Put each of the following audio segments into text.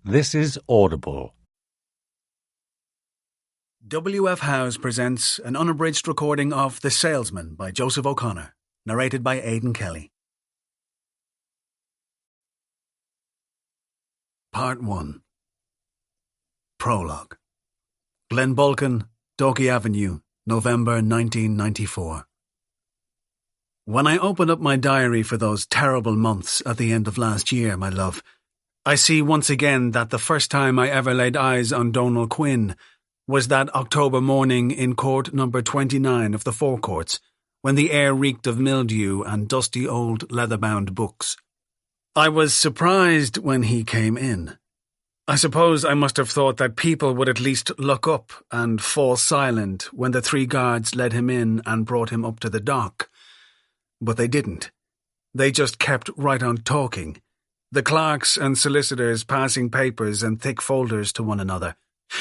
This is Audible. W.F. Howes presents an unabridged recording of The Salesman by Joseph O'Connor, narrated by Aidan Kelly. Part 1. Prologue. Glenbalkin, Dalkey Avenue, November 1994. When I open up my diary for those terrible months at the end of last year, my love, I see once again that the first time I ever laid eyes on Donal Quinn was that October morning in court number 29 of the Four Courts, when the air reeked of mildew and dusty old leather-bound books. I was surprised when he came in. I suppose I must have thought that people would at least look up and fall silent when the three guards led him in and brought him up to the dock. But they didn't. They just kept right on talking, the clerks and solicitors passing papers and thick folders to one another,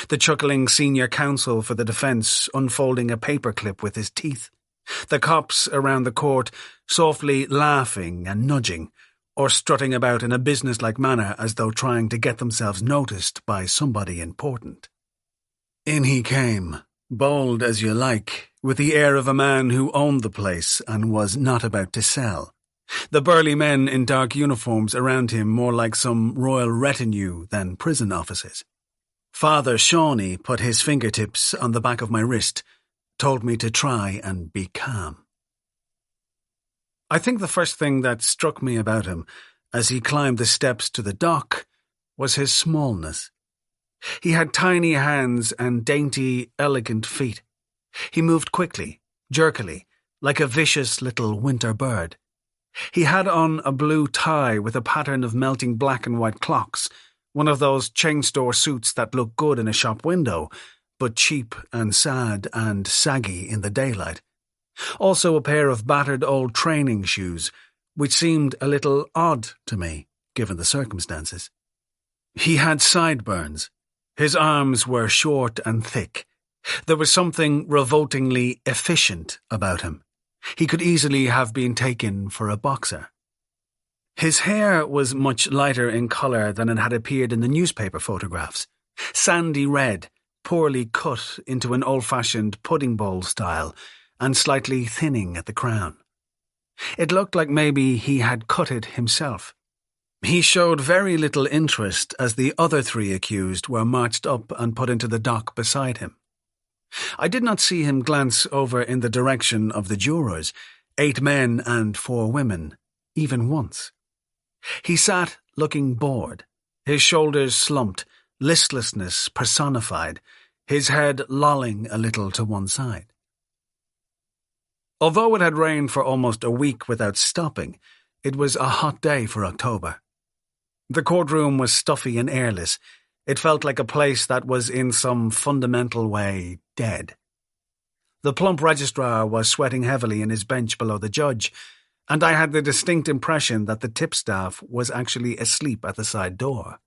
the chuckling senior counsel for the defence unfolding a paperclip with his teeth, the cops around the court softly laughing and nudging, or strutting about in a businesslike manner as though trying to get themselves noticed by somebody important. In he came, bold as you like, with the air of a man who owned the place and was not about to sell. The burly men in dark uniforms around him more like some royal retinue than prison officers. Father Shawnee put his fingertips on the back of my wrist, told me to try and be calm. I think the first thing that struck me about him as he climbed the steps to the dock was his smallness. He had tiny hands and dainty, elegant feet. He moved quickly, jerkily, like a vicious little winter bird. He had on a blue tie with a pattern of melting black and white clocks, one of those chain store suits that look good in a shop window, but cheap and sad and saggy in the daylight. Also a pair of battered old training shoes, which seemed a little odd to me, given the circumstances. He had sideburns. His arms were short and thick. There was something revoltingly efficient about him. He could easily have been taken for a boxer. His hair was much lighter in colour than it had appeared in the newspaper photographs. Sandy red, poorly cut into an old-fashioned pudding bowl style, and slightly thinning at the crown. It looked like maybe he had cut it himself. He showed very little interest as the other three accused were marched up and put into the dock beside him. I did not see him glance over in the direction of the jurors, 8 men and 4 women, even once. He sat looking bored, his shoulders slumped, listlessness personified, his head lolling a little to one side. Although it had rained for almost a week without stopping, it was a hot day for October. The courtroom was stuffy and airless. It felt like a place that was in some fundamental way dead. The plump registrar was sweating heavily in his bench below the judge, and I had the distinct impression that the tipstaff was actually asleep at the side door.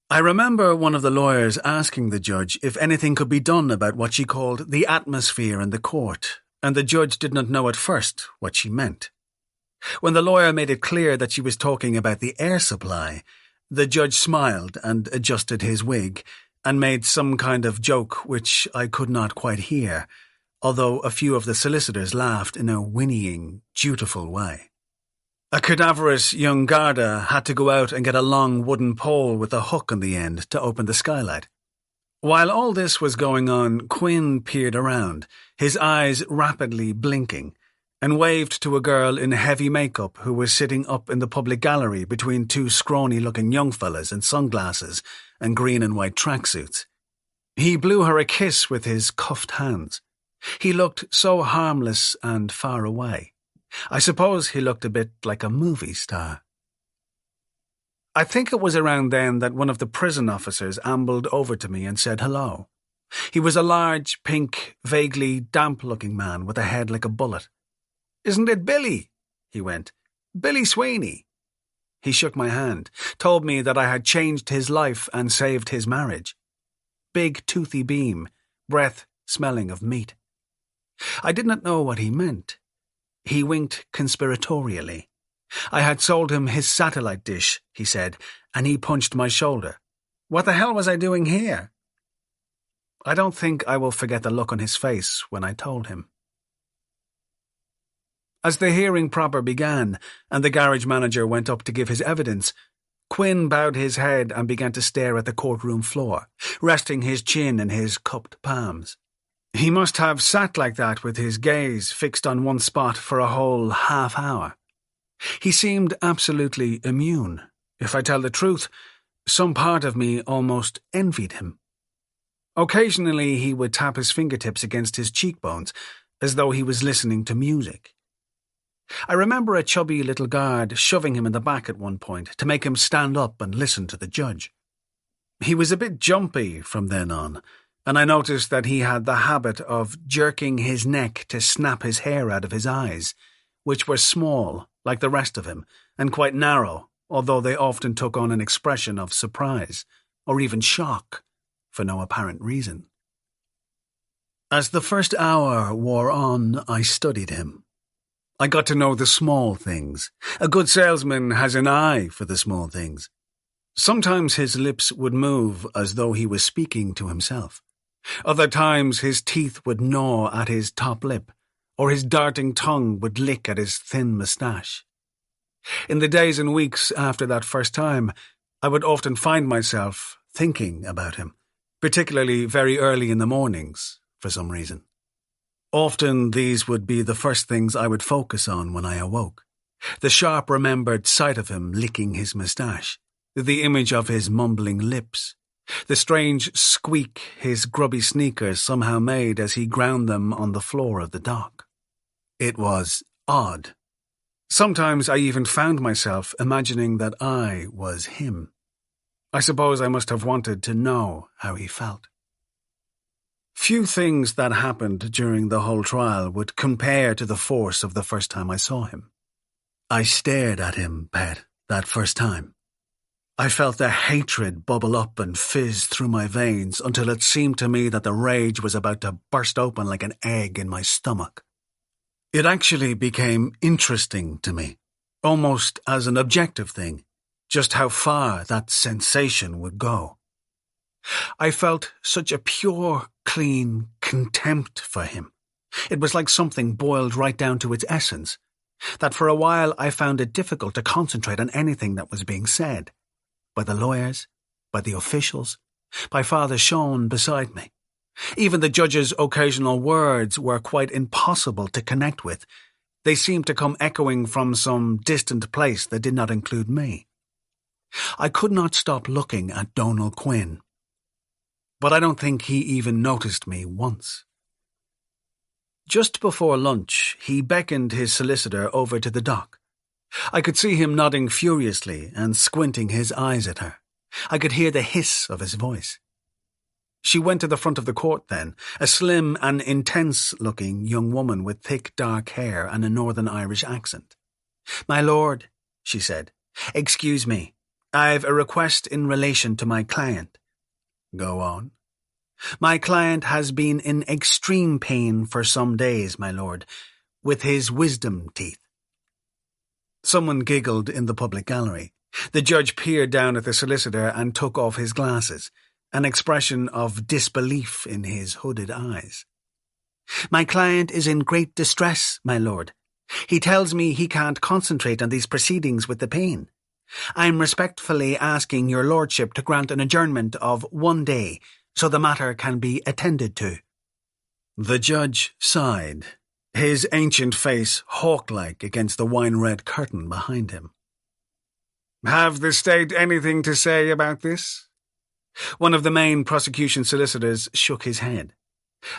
I remember one of the lawyers asking the judge if anything could be done about what she called the atmosphere in the court, and the judge did not know at first what she meant. When the lawyer made it clear that she was talking about the air supply, the judge smiled and adjusted his wig and made some kind of joke which I could not quite hear, although a few of the solicitors laughed in a whinnying, dutiful way. A cadaverous young Garda had to go out and get a long wooden pole with a hook on the end to open the skylight. While all this was going on, Quinn peered around, his eyes rapidly blinking, and waved to a girl in heavy makeup who was sitting up in the public gallery between 2 scrawny-looking young fellas in sunglasses and green and white tracksuits. He blew her a kiss with his cuffed hands. He looked so harmless and far away. I suppose he looked a bit like a movie star. I think it was around then that one of the prison officers ambled over to me and said hello. He was a large, pink, vaguely damp-looking man with a head like a bullet. "Isn't it Billy?" he went. "Billy Sweeney." He shook my hand, told me that I had changed his life and saved his marriage. Big toothy beam, breath smelling of meat. I did not know what he meant. He winked conspiratorially. I had sold him his satellite dish, he said, and he punched my shoulder. What the hell was I doing here? I don't think I will forget the look on his face when I told him. As the hearing proper began, and the garage manager went up to give his evidence, Quinn bowed his head and began to stare at the courtroom floor, resting his chin in his cupped palms. He must have sat like that with his gaze fixed on one spot for a whole half hour. He seemed absolutely immune. If I tell the truth, some part of me almost envied him. Occasionally he would tap his fingertips against his cheekbones, as though he was listening to music. I remember a chubby little guard shoving him in the back at one point to make him stand up and listen to the judge. He was a bit jumpy from then on, and I noticed that he had the habit of jerking his neck to snap his hair out of his eyes, which were small, like the rest of him, and quite narrow, although they often took on an expression of surprise, or even shock, for no apparent reason. As the first hour wore on, I studied him. I got to know the small things. A good salesman has an eye for the small things. Sometimes his lips would move as though he was speaking to himself. Other times his teeth would gnaw at his top lip, or his darting tongue would lick at his thin moustache. In the days and weeks after that first time, I would often find myself thinking about him, particularly very early in the mornings, for some reason. Often these would be the first things I would focus on when I awoke. The sharp remembered sight of him licking his moustache, the image of his mumbling lips, the strange squeak his grubby sneakers somehow made as he ground them on the floor of the dock. It was odd. Sometimes I even found myself imagining that I was him. I suppose I must have wanted to know how he felt. Few things that happened during the whole trial would compare to the force of the first time I saw him. I stared at him, Pet, that first time. I felt the hatred bubble up and fizz through my veins until it seemed to me that the rage was about to burst open like an egg in my stomach. It actually became interesting to me, almost as an objective thing, just how far that sensation would go. I felt such a pure, clean contempt for him. It was like something boiled right down to its essence, that for a while I found it difficult to concentrate on anything that was being said. By the lawyers, by the officials, by Father Sean beside me. Even the judge's occasional words were quite impossible to connect with. They seemed to come echoing from some distant place that did not include me. I could not stop looking at Donal Quinn. But I don't think he even noticed me once. Just before lunch, he beckoned his solicitor over to the dock. I could see him nodding furiously and squinting his eyes at her. I could hear the hiss of his voice. She went to the front of the court then, a slim and intense-looking young woman with thick dark hair and a Northern Irish accent. "My lord," she said, "excuse me. I've a request in relation to my client." "Go on." "My client has been in extreme pain for some days, my lord, with his wisdom teeth." Someone giggled in the public gallery. The judge peered down at the solicitor and took off his glasses, an expression of disbelief in his hooded eyes. "My client is in great distress, my lord. He tells me he can't concentrate on these proceedings with the pain. I'm respectfully asking your lordship to grant an adjournment of 1 day, so the matter can be attended to." The judge sighed, his ancient face hawk-like against the wine-red curtain behind him. "Have the state anything to say about this?" One of the main prosecution solicitors shook his head.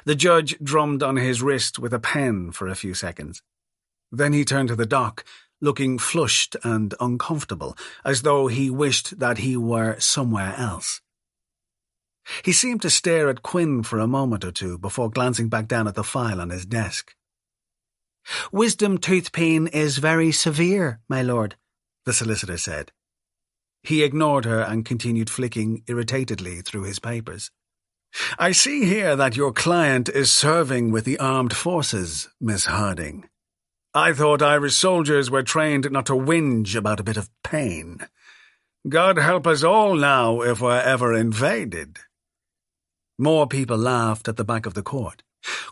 The judge drummed on his wrist with a pen for a few seconds. Then he turned to the dock, looking flushed and uncomfortable, as though he wished that he were somewhere else. He seemed to stare at Quinn for a moment or two before glancing back down at the file on his desk. "Wisdom tooth pain is very severe, my lord," the solicitor said. He ignored her and continued flicking irritatedly through his papers. "I see here that your client is serving with the armed forces, Miss Harding. I thought Irish soldiers were trained not to whinge about a bit of pain. God help us all now if we're ever invaded." More people laughed at the back of the court.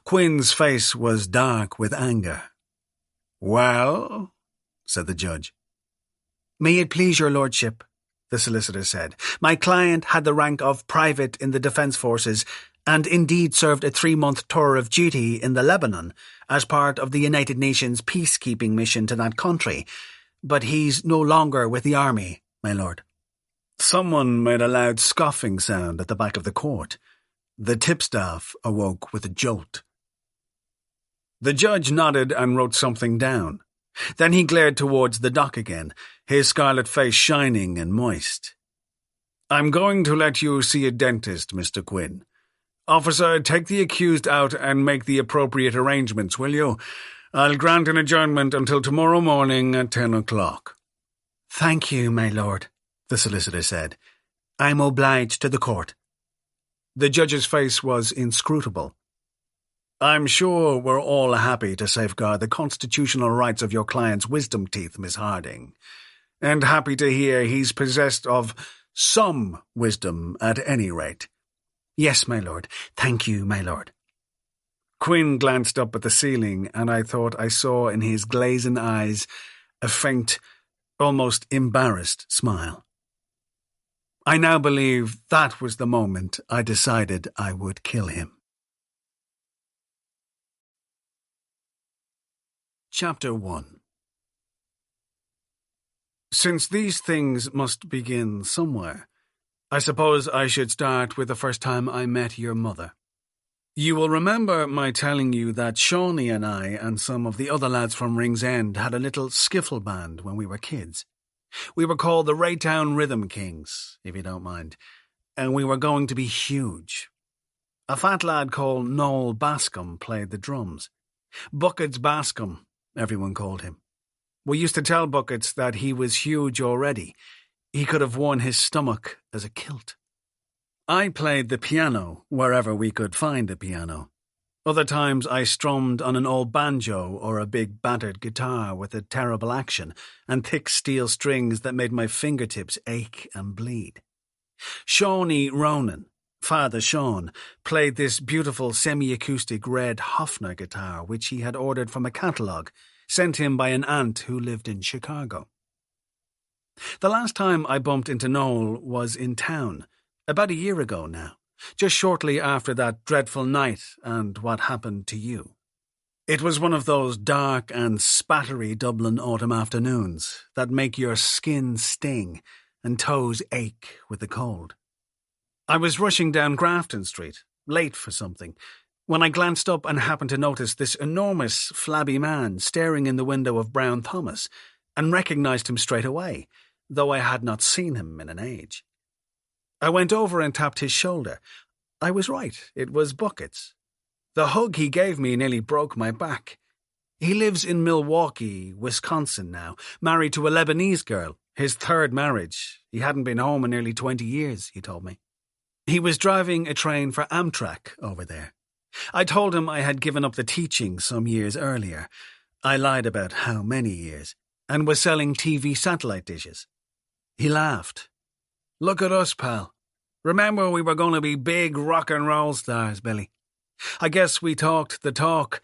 Quinn's face was dark with anger. "Well?" said the judge. "May it please your lordship," the solicitor said, "my client had the rank of private in the Defence Forces and indeed served a 3-month tour of duty in the Lebanon as part of the United Nations peacekeeping mission to that country, but he's no longer with the army, my lord." Someone made a loud scoffing sound at the back of the court. The tipstaff awoke with a jolt. The judge nodded and wrote something down. Then he glared towards the dock again, his scarlet face shining and moist. "I'm going to let you see a dentist, Mr. Quinn. Officer, take the accused out and make the appropriate arrangements, will you? I'll grant an adjournment until tomorrow morning at 10 o'clock. "Thank you, my lord," the solicitor said. "I'm obliged to the court." The judge's face was inscrutable. "I'm sure we're all happy to safeguard the constitutional rights of your client's wisdom teeth, Miss Harding, and happy to hear he's possessed of some wisdom at any rate." "Yes, my lord. Thank you, my lord." Quinn glanced up at the ceiling, and I thought I saw in his glazing eyes a faint, almost embarrassed smile. I now believe that was the moment I decided I would kill him. Chapter 1. Since these things must begin somewhere, I suppose I should start with the first time I met your mother. You will remember my telling you that Shawnee and I and some of the other lads from Ringsend had a little skiffle band when we were kids. We were called the Raytown Rhythm Kings, if you don't mind, and we were going to be huge. A fat lad called Noel Bascom played the drums. Buckets Bascom, everyone called him. We used to tell Buckets that he was huge already. He could have worn his stomach as a kilt. I played the piano wherever we could find a piano. Other times I strummed on an old banjo or a big battered guitar with a terrible action and thick steel strings that made my fingertips ache and bleed. Shawnee Ronan, Father Sean, played this beautiful semi-acoustic red Hofner guitar which he had ordered from a catalogue sent him by an aunt who lived in Chicago. The last time I bumped into Noel was in town, about a year ago now, just shortly after that dreadful night and what happened to you. It was one of those dark and spattery Dublin autumn afternoons that make your skin sting and toes ache with the cold. I was rushing down Grafton Street, late for something, when I glanced up and happened to notice this enormous, flabby man staring in the window of Brown Thomas, and recognised him straight away, though I had not seen him in an age. I went over and tapped his shoulder. I was right, it was Buckets. The hug he gave me nearly broke my back. He lives in Milwaukee, Wisconsin now, married to a Lebanese girl, his third marriage. He hadn't been home in nearly 20 years, he told me. He was driving a train for Amtrak over there. I told him I had given up the teaching some years earlier. I lied about how many years, and was selling TV satellite dishes. He laughed. "Look at us, pal. Remember we were going to be big rock and roll stars, Billy. I guess we talked the talk,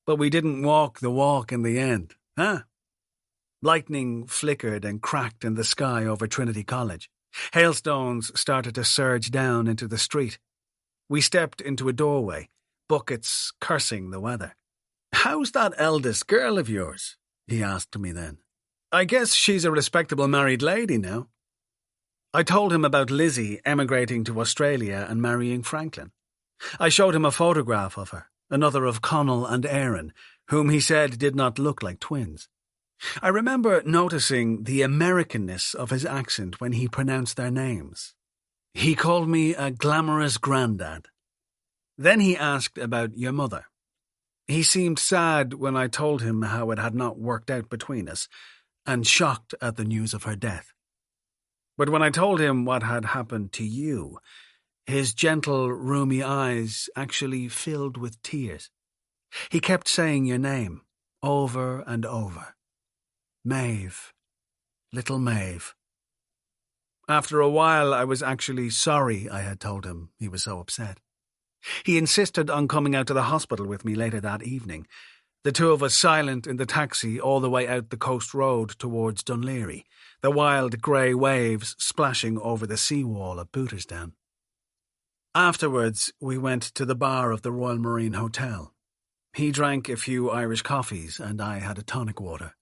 but we didn't walk the walk in the end, huh?" Lightning flickered and cracked in the sky over Trinity College. Hailstones started to surge down into the street. We stepped into a doorway, Buckets cursing the weather. "How's that eldest girl of yours?" he asked me then. "I guess she's a respectable married lady now." I told him about Lizzie emigrating to Australia and marrying Franklin. I showed him a photograph of her, another of Connell and Aaron, whom he said did not look like twins. I remember noticing the Americanness of his accent when he pronounced their names. He called me a glamorous granddad. Then he asked about your mother. He seemed sad when I told him how it had not worked out between us, and shocked at the news of her death. But when I told him what had happened to you, his gentle, roomy eyes actually filled with tears. He kept saying your name, over and over. "Maeve, little Maeve." After a while, I was actually sorry I had told him he was so upset. He insisted on coming out to the hospital with me later that evening, the two of us silent in the taxi all the way out the coast road towards Dunleary, the wild grey waves splashing over the seawall at Booterstown. Afterwards, we went to the bar of the Royal Marine Hotel. He drank a few Irish coffees and I had a tonic water.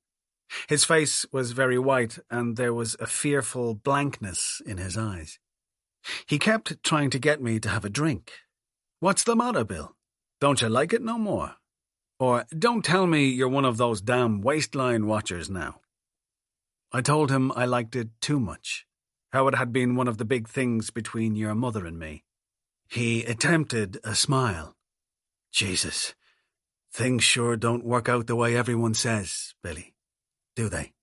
His face was very white and there was a fearful blankness in his eyes. He kept trying to get me to have a drink. "What's the matter, Bill? Don't you like it no more? Or, don't tell me you're one of those damn waistline watchers now." I told him I liked it too much, how it had been one of the big things between your mother and me. He attempted a smile. "Jesus, things sure don't work out the way everyone says, Billy, do they?"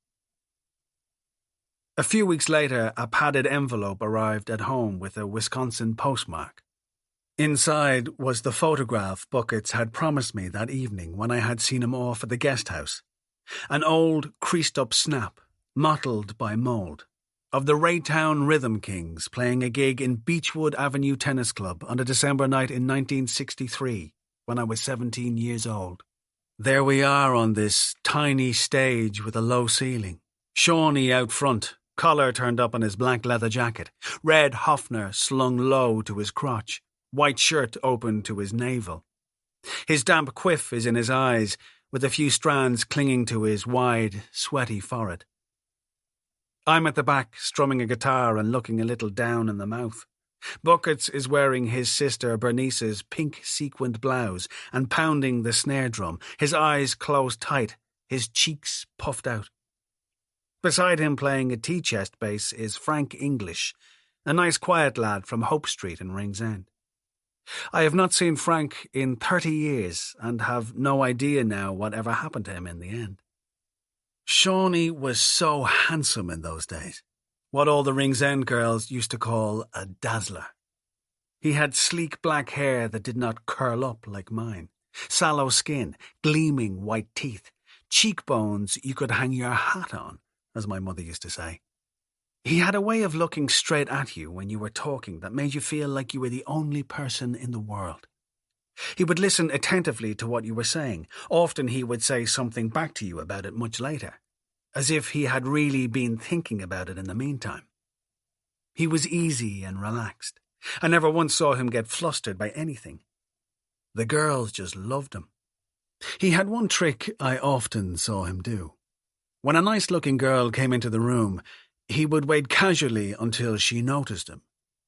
A few weeks later, a padded envelope arrived at home with a Wisconsin postmark. Inside was the photograph Buckets had promised me that evening when I had seen him off at the guest house. An old, creased-up snap, mottled by mould, of the Raytown Rhythm Kings playing a gig in Beechwood Avenue Tennis Club on a December night in 1963, when I was 17 years old. There we are on this tiny stage with a low ceiling. Shawnee out front, collar turned up on his black leather jacket, red Hofner slung low to his crotch, white shirt open to his navel. His damp quiff is in his eyes, with a few strands clinging to his wide, sweaty forehead. I'm at the back, strumming a guitar and looking a little down in the mouth. Buckets is wearing his sister Bernice's pink sequined blouse and pounding the snare drum, his eyes closed tight, his cheeks puffed out. Beside him playing a tea-chest bass is Frank English, a nice quiet lad from Hope Street in Ringsend. I have not seen Frank in 30 years and have no idea now whatever happened to him in the end. Shawnee was so handsome in those days, what all the Ringsend girls used to call a dazzler. He had sleek black hair that did not curl up like mine, sallow skin, gleaming white teeth, cheekbones you could hang your hat on, as my mother used to say. He had a way of looking straight at you when you were talking that made you feel like you were the only person in the world. He would listen attentively to what you were saying. Often he would say something back to you about it much later, as if he had really been thinking about it in the meantime. He was easy and relaxed. I never once saw him get flustered by anything. The girls just loved him. He had one trick I often saw him do. When a nice-looking girl came into the room, he would wait casually until she noticed him.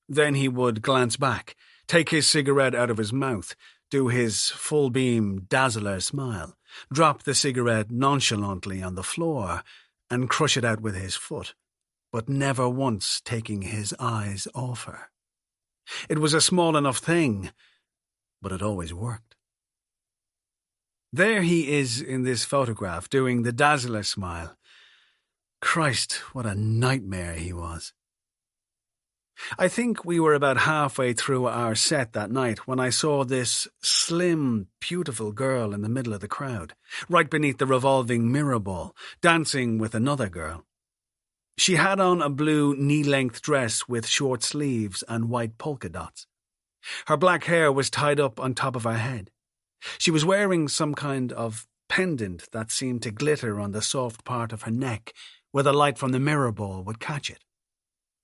Then he would glance back, take his cigarette out of his mouth, do his full-beam dazzler smile, drop the cigarette nonchalantly on the floor, and crush it out with his foot, but never once taking his eyes off her. It was a small enough thing, but it always worked. There he is in this photograph, doing the dazzler smile. Christ, what a nightmare he was. I think we were about halfway through our set that night when I saw this slim, beautiful girl in the middle of the crowd, right beneath the revolving mirror ball, dancing with another girl. She had on a blue knee-length dress with short sleeves and white polka dots. Her black hair was tied up on top of her head. She was wearing some kind of pendant that seemed to glitter on the soft part of her neck, where the light from the mirror ball would catch it.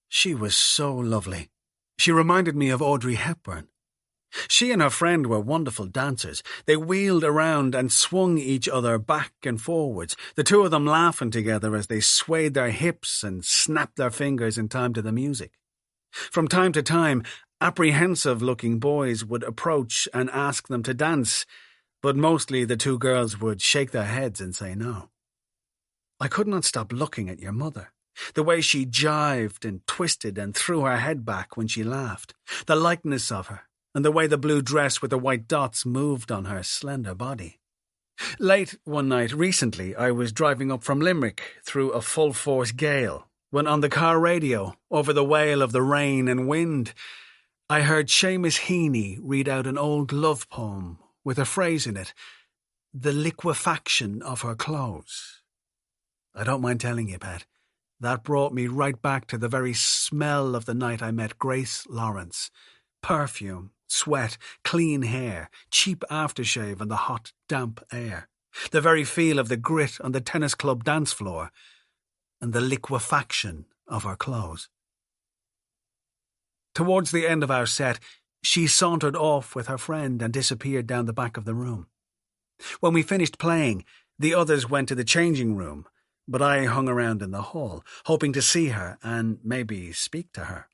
She was so lovely. She reminded me of Audrey Hepburn. She and her friend were wonderful dancers. They wheeled around and swung each other back and forwards, the two of them laughing together as they swayed their hips and snapped their fingers in time to the music. From time to time, apprehensive-looking boys would approach and ask them to dance, but mostly the two girls would shake their heads and say no. I could not stop looking at your mother. The way she jived and twisted and threw her head back when she laughed, the likeness of her, and the way the blue dress with the white dots moved on her slender body. Late one night recently, I was driving up from Limerick through a full-force gale, when on the car radio, over the wail of the rain and wind, I heard Seamus Heaney read out an old love poem with a phrase in it, "The liquefaction of her clothes." I don't mind telling you, Pat, That brought me right back to the very smell of the night I met Grace Lawrence. Perfume, sweat, clean hair, cheap aftershave and the hot, damp air. The very feel of the grit on the tennis club dance floor and the liquefaction of her clothes. Towards the end of our set, she sauntered off with her friend and disappeared down the back of the room. When we finished playing, the others went to the changing room, but I hung around in the hall, hoping to see her and maybe speak to her.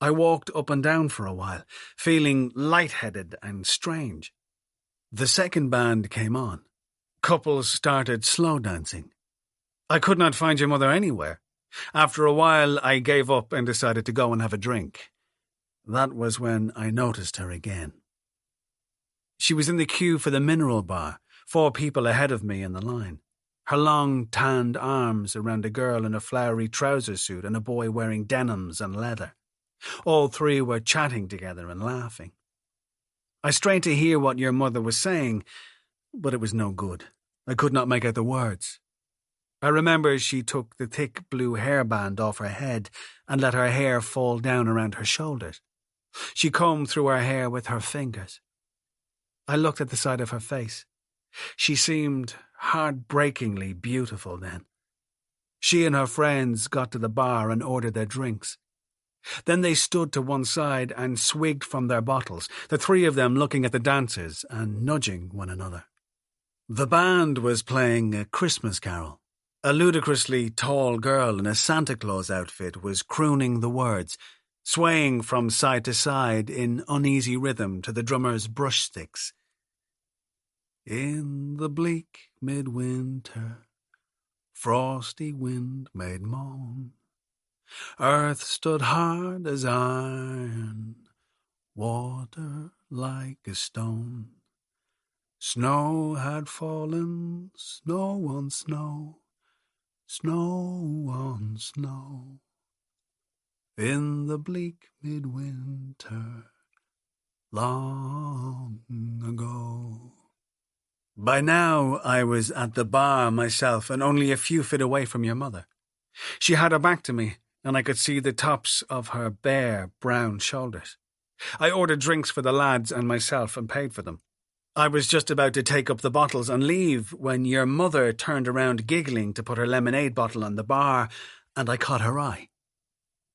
I walked up and down for a while, feeling lightheaded and strange. The second band came on. Couples started slow dancing. I could not find your mother anywhere. After a while, I gave up and decided to go and have a drink. That was when I noticed her again. She was in the queue for the mineral bar, 4 people ahead of me in the line. Her long, tanned arms around a girl in a flowery trouser suit and a boy wearing denims and leather. All 3 were chatting together and laughing. I strained to hear what your mother was saying, but it was no good. I could not make out the words. I remember she took the thick blue hairband off her head and let her hair fall down around her shoulders. She combed through her hair with her fingers. I looked at the side of her face. She seemed heartbreakingly beautiful then. She and her friends got to the bar and ordered their drinks. Then they stood to one side and swigged from their bottles, the 3 of them looking at the dancers and nudging one another. The band was playing A Christmas Carol. A ludicrously tall girl in a Santa Claus outfit was crooning the words, swaying from side to side in uneasy rhythm to the drummer's brush sticks. In the bleak midwinter, frosty wind made moan. Earth stood hard as iron, water like a stone. Snow had fallen, snow on snow, snow on snow. In the bleak midwinter, long ago. By now I was at the bar myself and only a few feet away from your mother. She had her back to me, and I could see the tops of her bare, brown shoulders. I ordered drinks for the lads and myself and paid for them. I was just about to take up the bottles and leave when your mother turned around giggling to put her lemonade bottle on the bar, and I caught her eye.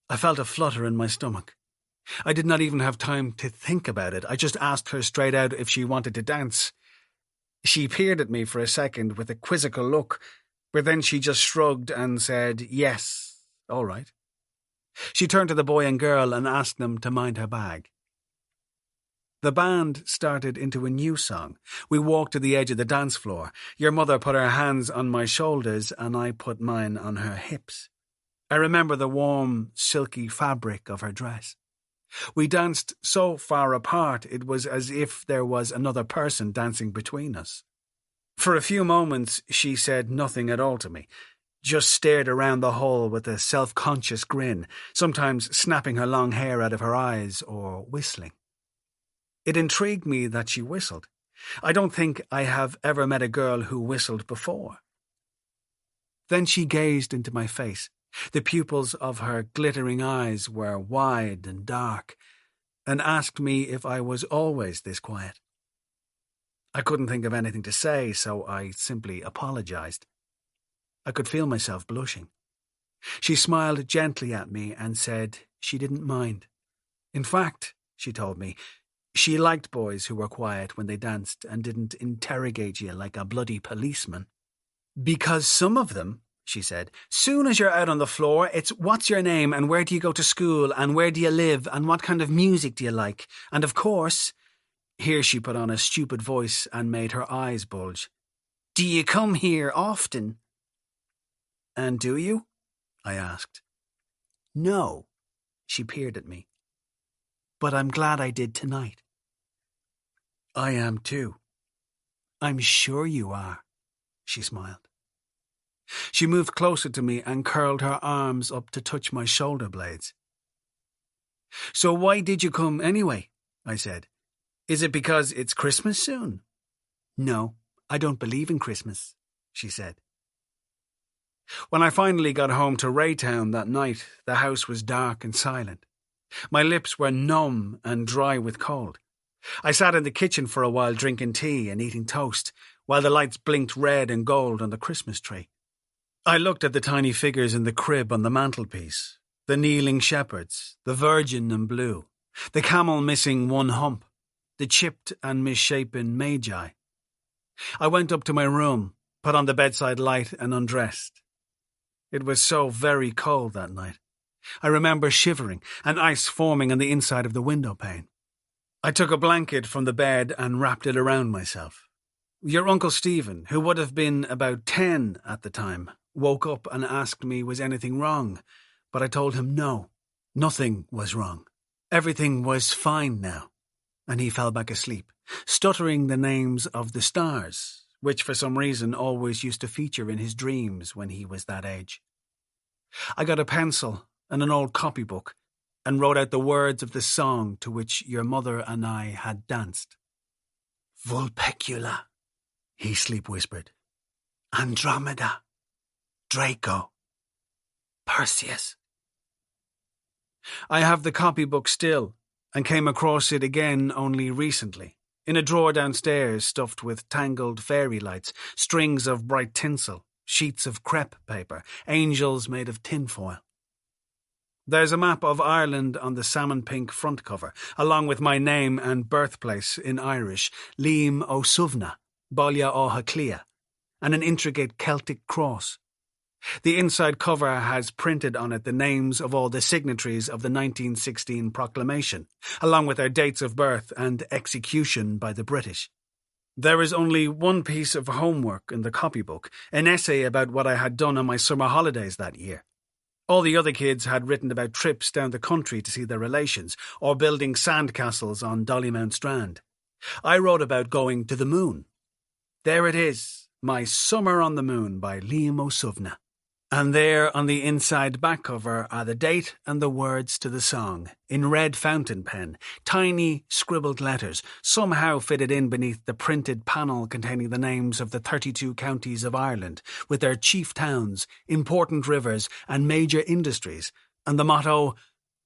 I felt a flutter in my stomach. I did not even have time to think about it. I just asked her straight out if she wanted to dance. She peered at me for a second with a quizzical look, but then she just shrugged and said, yes, all right. She turned to the boy and girl and asked them to mind her bag. The band started into a new song. We walked to the edge of the dance floor. Your mother put her hands on my shoulders and I put mine on her hips. I remember the warm, silky fabric of her dress. We danced so far apart it was as if there was another person dancing between us. For a few moments she said nothing at all to me, just stared around the hall with a self-conscious grin, sometimes snapping her long hair out of her eyes or whistling. It intrigued me that she whistled. I don't think I have ever met a girl who whistled before. Then she gazed into my face. The pupils of her glittering eyes were wide and dark, and asked me if I was always this quiet. I couldn't think of anything to say, so I simply apologized. I could feel myself blushing. She smiled gently at me and said she didn't mind. In fact, she told me, she liked boys who were quiet when they danced and didn't interrogate you like a bloody policeman. Because some of them, she said, soon as you're out on the floor, it's what's your name and where do you go to school and where do you live and what kind of music do you like? And of course, here she put on a stupid voice and made her eyes bulge. Do you come here often? And do you? I asked. No, she peered at me. But I'm glad I did tonight. I am too. I'm sure you are, she smiled. She moved closer to me and curled her arms up to touch my shoulder blades. So why did you come anyway? I said. Is it because it's Christmas soon? No, I don't believe in Christmas, she said. When I finally got home to Raytown that night, the house was dark and silent. My lips were numb and dry with cold. I sat in the kitchen for a while drinking tea and eating toast, while the lights blinked red and gold on the Christmas tree. I looked at the tiny figures in the crib on the mantelpiece, the kneeling shepherds, the Virgin in blue, the camel missing one hump, the chipped and misshapen magi. I went up to my room, put on the bedside light and undressed. It was so very cold that night. I remember shivering and ice forming on the inside of the window pane. I took a blanket from the bed and wrapped it around myself. Your Uncle Stephen, who would have been about 10 at the time, woke up and asked me was anything wrong, but I told him no, nothing was wrong. Everything was fine now, and he fell back asleep, stuttering the names of the stars, which for some reason always used to feature in his dreams when he was that age. I got a pencil and an old copybook and wrote out the words of the song to which your mother and I had danced. Vulpecula, he sleep-whispered. Andromeda, Draco, Perseus. I have the copybook still, and came across it again only recently, in a drawer downstairs stuffed with tangled fairy lights, strings of bright tinsel, sheets of crepe paper, angels made of tinfoil. There's a map of Ireland on the salmon-pink front cover, along with my name and birthplace in Irish, Liam O'Suvna, Baile Átha Cliath, and an intricate Celtic cross. The inside cover has printed on it the names of all the signatories of the 1916 proclamation, along with their dates of birth and execution by the British. There is only one piece of homework in the copybook, an essay about what I had done on my summer holidays that year. All the other kids had written about trips down the country to see their relations, or building sandcastles on Dollymount Strand. I wrote about going to the moon. There it is, My Summer on the Moon by Liam O'Suvna. And there on the inside back cover are the date and the words to the song, in red fountain pen, tiny scribbled letters, somehow fitted in beneath the printed panel containing the names of the 32 counties of Ireland, with their chief towns, important rivers, and major industries, and the motto,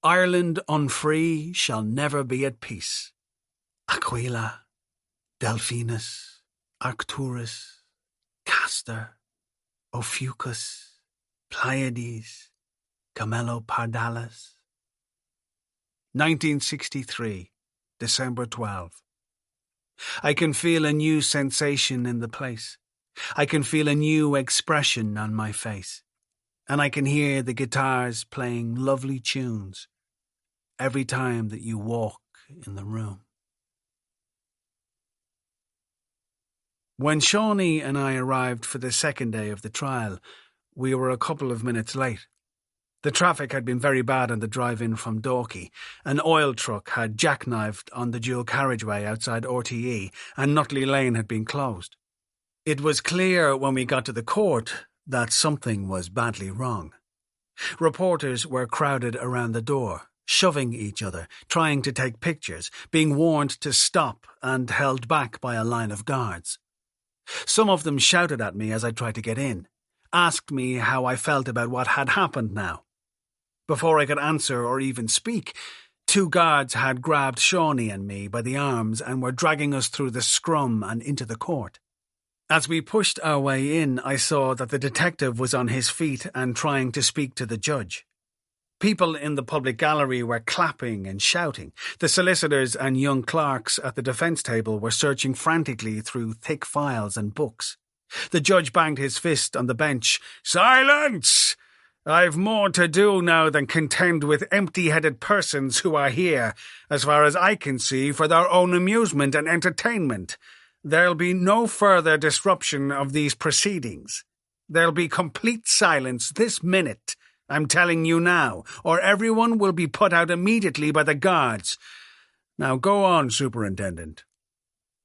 Ireland unfree shall never be at peace. Aquila, Delphinus, Arcturus, Castor, Ophiuchus, Pleiades, Camelopardalis. 1963, December 12. I can feel a new sensation in the place. I can feel a new expression on my face. And I can hear the guitars playing lovely tunes every time that you walk in the room. When Shawnee and I arrived for the second day of the trial, we were a couple of minutes late. The traffic had been very bad on the drive-in from Dalkey. An oil truck had jackknifed on the dual carriageway outside RTE, and Nutley Lane had been closed. It was clear when we got to the court that something was badly wrong. Reporters were crowded around the door, shoving each other, trying to take pictures, being warned to stop and held back by a line of guards. Some of them shouted at me as I tried to get in, asked me how I felt about what had happened now. Before I could answer or even speak, 2 guards had grabbed Shawnee and me by the arms and were dragging us through the scrum and into the court. As we pushed our way in, I saw that the detective was on his feet and trying to speak to the judge. People in the public gallery were clapping and shouting. The solicitors and young clerks at the defence table were searching frantically through thick files and books. The judge banged his fist on the bench. "Silence! I've more to do now than contend with empty-headed persons who are here, as far as I can see, for their own amusement and entertainment. There'll be no further disruption of these proceedings. There'll be complete silence this minute, I'm telling you now, or everyone will be put out immediately by the guards. Now go on, Superintendent."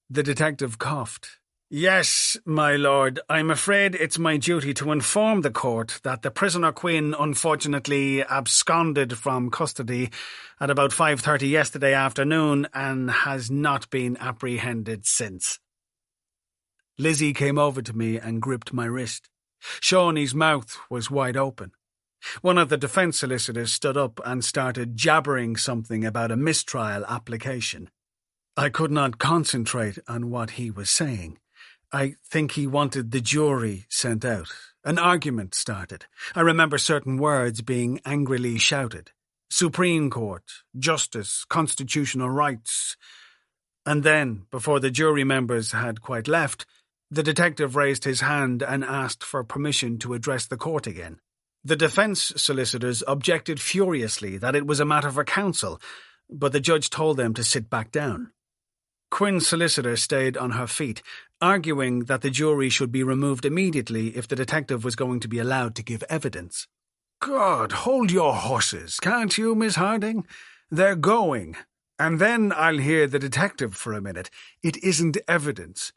The detective coughed. "Yes, my lord, I'm afraid it's my duty to inform the court that the prisoner Quinn unfortunately absconded from custody at about 5:30 yesterday afternoon and has not been apprehended since." Lizzie came over to me and gripped my wrist. Shawnee's mouth was wide open. One of the defence solicitors stood up and started jabbering something about a mistrial application. I could not concentrate on what he was saying. I think he wanted the jury sent out. An argument started. I remember certain words being angrily shouted. Supreme Court, justice, constitutional rights. And then, before the jury members had quite left, the detective raised his hand and asked for permission to address the court again. The defence solicitors objected furiously that it was a matter for counsel, but the judge told them to sit back down. Quinn's solicitor stayed on her feet, arguing that the jury should be removed immediately if the detective was going to be allowed to give evidence. God, hold your horses, can't you, Miss Harding? They're going. And then I'll hear the detective for a minute. It isn't evidence.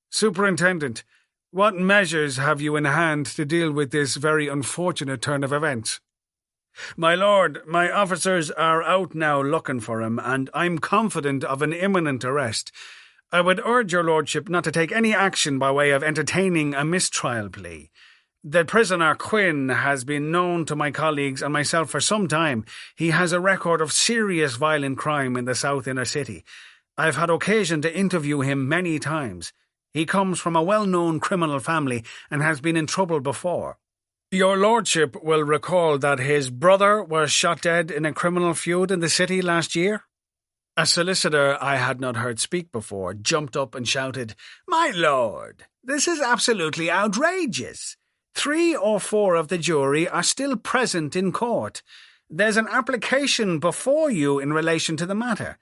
Superintendent, what measures have you in hand to deal with this very unfortunate turn of events? My lord, my officers are out now looking for him, and I'm confident of an imminent arrest. I would urge your lordship not to take any action by way of entertaining a mistrial plea. The prisoner Quinn has been known to my colleagues and myself for some time. He has a record of serious violent crime in the South Inner City. I've had occasion to interview him many times. He comes from a well-known criminal family and has been in trouble before. Your lordship will recall that his brother was shot dead in a criminal feud in the city last year? A solicitor I had not heard speak before jumped up and shouted, My lord, this is absolutely outrageous. 3 or 4 of the jury are still present in court. There's an application before you in relation to the matter.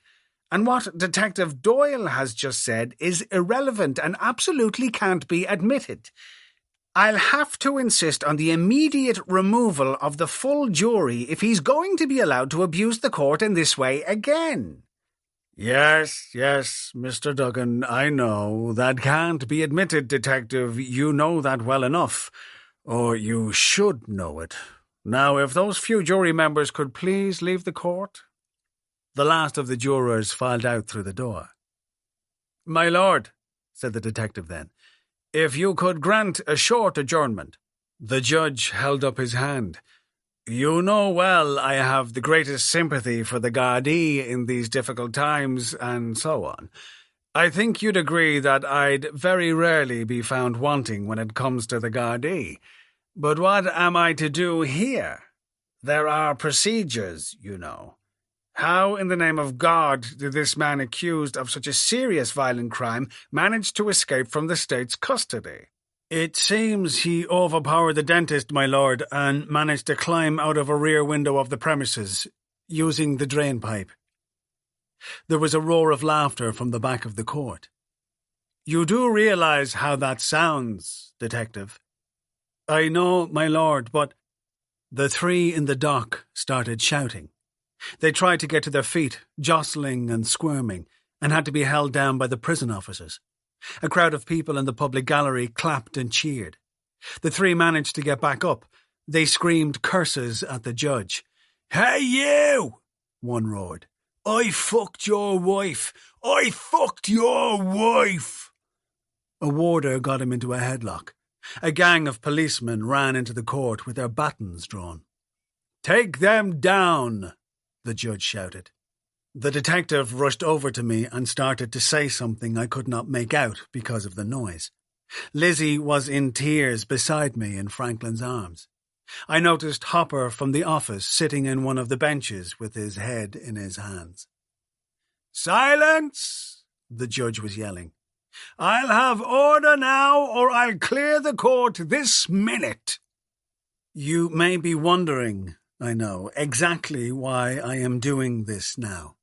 And what Detective Doyle has just said is irrelevant and absolutely can't be admitted. I'll have to insist on the immediate removal of the full jury if he's going to be allowed to abuse the court in this way again. Yes, Mr. Duggan, I know. That can't be admitted, Detective. You know that well enough. Or you should know it. Now, if those few jury members could please leave the court. The last of the jurors filed out through the door. My lord, said the detective then, if you could grant a short adjournment. The judge held up his hand. You know well I have the greatest sympathy for the Gardaí in these difficult times, and so on. I think you'd agree that I'd very rarely be found wanting when it comes to the Gardaí. But what am I to do here? There are procedures, you know. How in the name of God did this man accused of such a serious violent crime manage to escape from the state's custody? It seems he overpowered the dentist, my lord, and managed to climb out of a rear window of the premises, using the drain pipe. There was a roar of laughter from the back of the court. You do realize how that sounds, detective? I know, my lord, but... The 3 in the dock started shouting. They tried to get to their feet, jostling and squirming, and had to be held down by the prison officers. A crowd of people in the public gallery clapped and cheered. The 3 managed to get back up. They screamed curses at the judge. Hey, you! One roared. I fucked your wife! I fucked your wife! A warder got him into a headlock. A gang of policemen ran into the court with their batons drawn. Take them down! The judge shouted. The detective rushed over to me and started to say something I could not make out because of the noise. Lizzie was in tears beside me in Franklin's arms. I noticed Hopper from the office sitting in one of the benches with his head in his hands. Silence! The judge was yelling. I'll have order now, or I'll clear the court this minute. You may be wondering, I know, exactly why I am doing this now.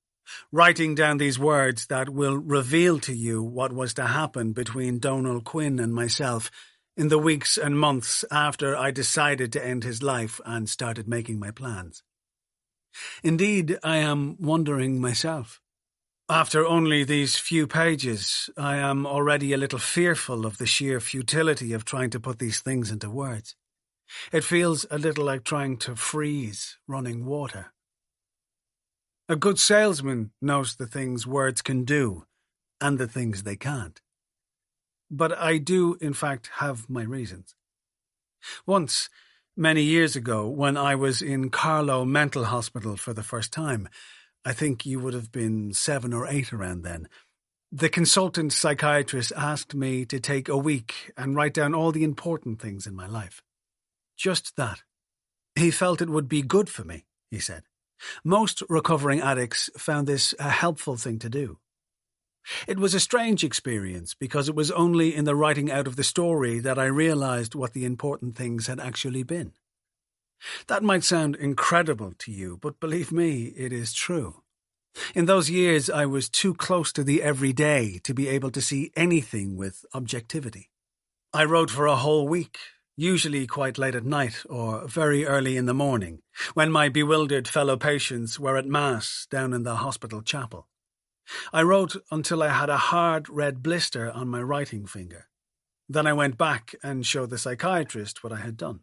Writing down these words that will reveal to you what was to happen between Donald Quinn and myself in the weeks and months after I decided to end his life and started making my plans. Indeed, I am wondering myself. After only these few pages, I am already a little fearful of the sheer futility of trying to put these things into words. It feels a little like trying to freeze running water. A good salesman knows the things words can do and the things they can't. But I do, in fact, have my reasons. Once, many years ago, when I was in Carlow Mental Hospital for the first time, I think you would have been 7 or 8 around then, the consultant psychiatrist asked me to take a week and write down all the important things in my life. Just that. He felt it would be good for me, he said. Most recovering addicts found this a helpful thing to do. It was a strange experience because it was only in the writing out of the story that I realized what the important things had actually been. That might sound incredible to you, but believe me, it is true. In those years, I was too close to the everyday to be able to see anything with objectivity. I wrote for a whole week, usually quite late at night or very early in the morning, when my bewildered fellow patients were at Mass down in the hospital chapel. I wrote until I had a hard red blister on my writing finger. Then I went back and showed the psychiatrist what I had done.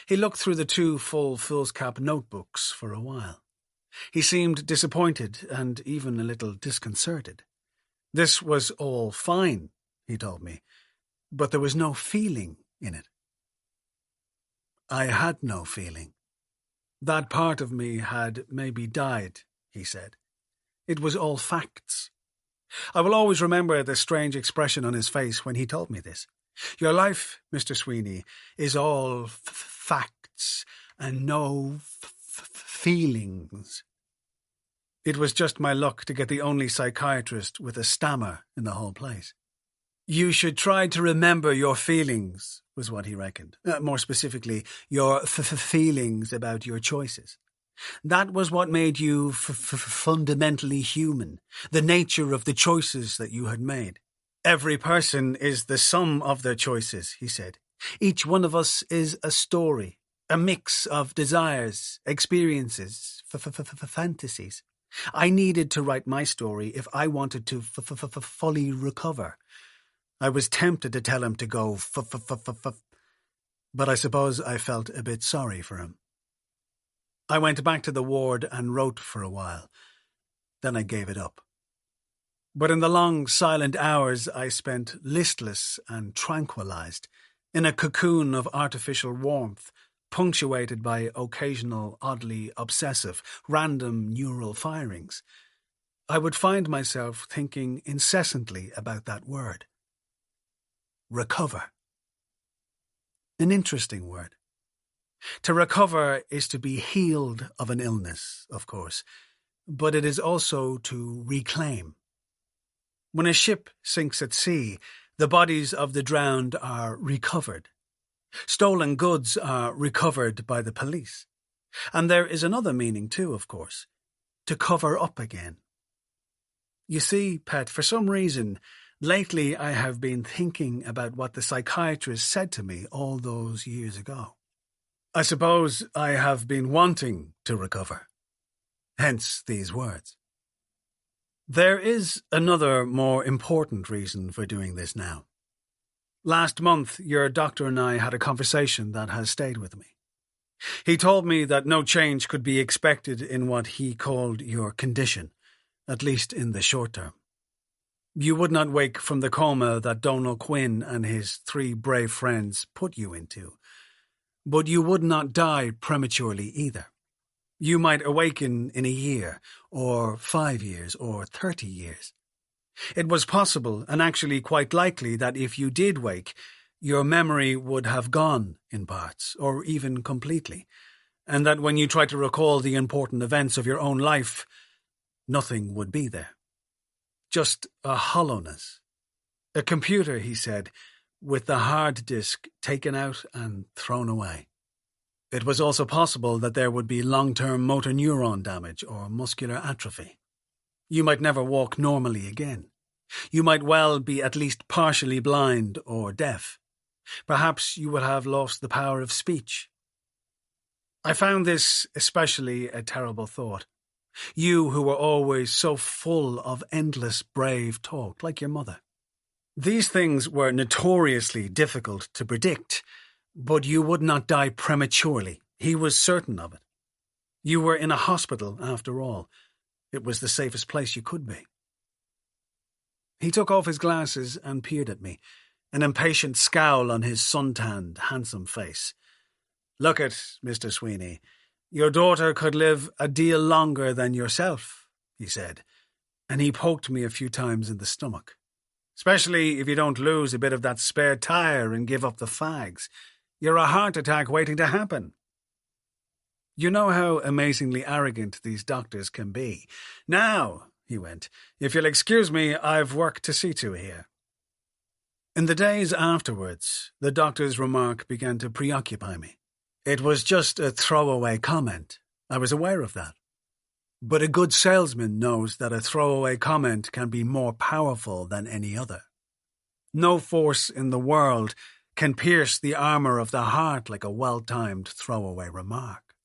He looked through the 2 full foolscap notebooks for a while. He seemed disappointed and even a little disconcerted. This was all fine, he told me, but there was no feeling in it. I had no feeling. That part of me had maybe died, he said. It was all facts. I will always remember the strange expression on his face when he told me this. Your life, Mr. Sweeney, is all facts and no feelings. It was just my luck to get the only psychiatrist with a stammer in the whole place. You should try to remember your feelings, was what he reckoned. More specifically, your feelings about your choices. That was what made you fundamentally human, the nature of the choices that you had made. Every person is the sum of their choices, he said. Each one of us is a story, a mix of desires, experiences, fantasies. I needed to write my story if I wanted to fully recover. I was tempted to tell him to go but I suppose I felt a bit sorry for him. I went back to the ward and wrote for a while. Then I gave it up. But in the long, silent hours I spent listless and tranquilized, in a cocoon of artificial warmth, punctuated by occasional, oddly obsessive, random neural firings. I would find myself thinking incessantly about that word. Recover. An interesting word. To recover is to be healed of an illness, of course, but it is also to reclaim. When a ship sinks at sea, the bodies of the drowned are recovered. Stolen goods are recovered by the police. And there is another meaning too, of course, to cover up again. You see, Pet, for some reason, lately I have been thinking about what the psychiatrist said to me all those years ago. I suppose I have been wanting to recover. Hence these words. There is another more important reason for doing this now. Last month, your doctor and I had a conversation that has stayed with me. He told me that no change could be expected in what he called your condition, at least in the short term. You would not wake from the coma that Donal Quinn and his 3 brave friends put you into, but you would not die prematurely either. You might awaken in a year, or 5 years, or 30 years. It was possible, and actually quite likely, that if you did wake, your memory would have gone in parts, or even completely, and that when you tried to recall the important events of your own life, nothing would be there. Just a hollowness. A computer, he said, with the hard disk taken out and thrown away. It was also possible that there would be long-term motor neuron damage or muscular atrophy. You might never walk normally again. You might well be at least partially blind or deaf. Perhaps you would have lost the power of speech. I found this especially a terrible thought. You who were always so full of endless brave talk, like your mother. These things were notoriously difficult to predict, but you would not die prematurely. He was certain of it. You were in a hospital, after all. It was the safest place you could be. He took off his glasses and peered at me. an impatient scowl on his suntanned, handsome face. "Look it, Mr. Sweeney. Your daughter could live a deal longer than yourself," he said, and he poked me a few times in the stomach. "Especially if you don't lose a bit of that spare tire and give up the fags. You're a heart attack waiting to happen." You know how amazingly arrogant these doctors can be. "Now," he went, "if you'll excuse me, I've work to see to here." In the days afterwards, the doctor's remark began to preoccupy me. It was just a throwaway comment. I was aware of that. But a good salesman knows that a throwaway comment can be more powerful than any other. No force in the world can pierce the armor of the heart like a well-timed throwaway remark.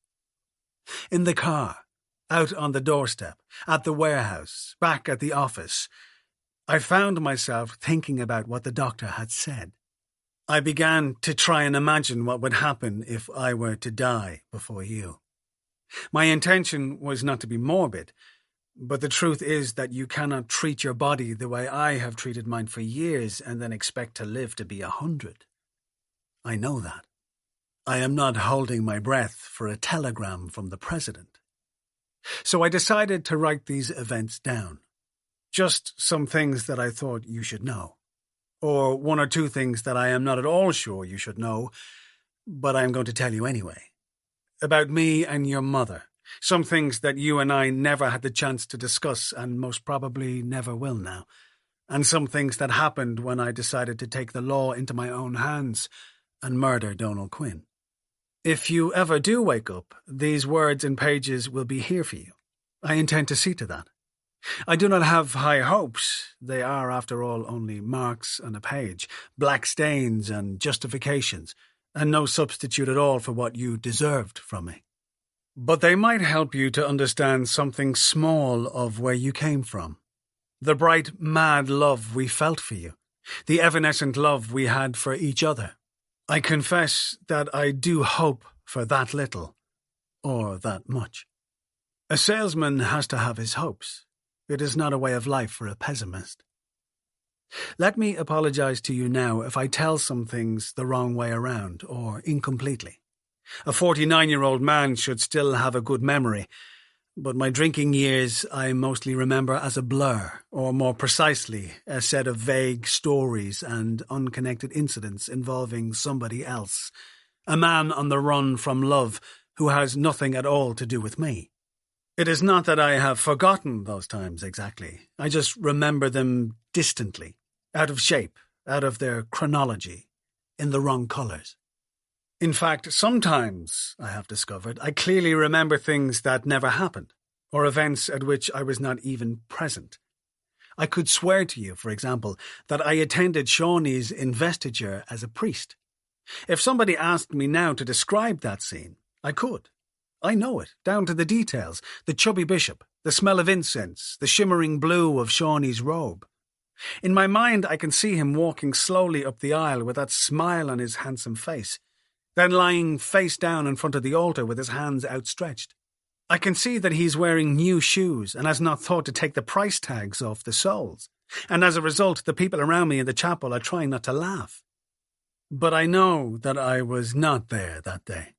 In the car, out on the doorstep, at the warehouse, back at the office, I found myself thinking about what the doctor had said. I began to try and imagine what would happen if I were to die before you. My intention was not to be morbid, but the truth is that you cannot treat your body the way I have treated mine for years and then expect to live to be 100. I know that. I am not holding my breath for a telegram from the president. So I decided to write these events down. Just some things that I thought you should know. Or one or two things that I am not at all sure you should know, but I am going to tell you anyway. About me and your mother. Some things that you and I never had the chance to discuss and most probably never will now. And some things that happened when I decided to take the law into my own hands and murder Donald Quinn. If you ever do wake up, these words and pages will be here for you. I intend to see to that. I do not have high hopes. They are, after all, only marks on a page, black stains and justifications, and no substitute at all for what you deserved from me. But they might help you to understand something small of where you came from. The bright, mad love we felt for you. The evanescent love we had for each other. I confess that I do hope for that little, or that much. A salesman has to have his hopes. It is not a way of life for a pessimist. Let me apologize to you now if I tell some things the wrong way around, or incompletely. A 49-year-old man should still have a good memory, but my drinking years I mostly remember as a blur, or more precisely, a set of vague stories and unconnected incidents involving somebody else, a man on the run from love who has nothing at all to do with me. It is not that I have forgotten those times exactly. I just remember them distantly, out of shape, out of their chronology, in the wrong colours. In fact, sometimes, I have discovered, I clearly remember things that never happened, or events at which I was not even present. I could swear to you, for example, that I attended Shawnee's investiture as a priest. If somebody asked me now to describe that scene, I could. I know it, down to the details, the chubby bishop, the smell of incense, the shimmering blue of Shawnee's robe. In my mind, I can see him walking slowly up the aisle with that smile on his handsome face, then lying face down in front of the altar with his hands outstretched. I can see that he's wearing new shoes and has not thought to take the price tags off the soles, and as a result, the people around me in the chapel are trying not to laugh. But I know that I was not there that day.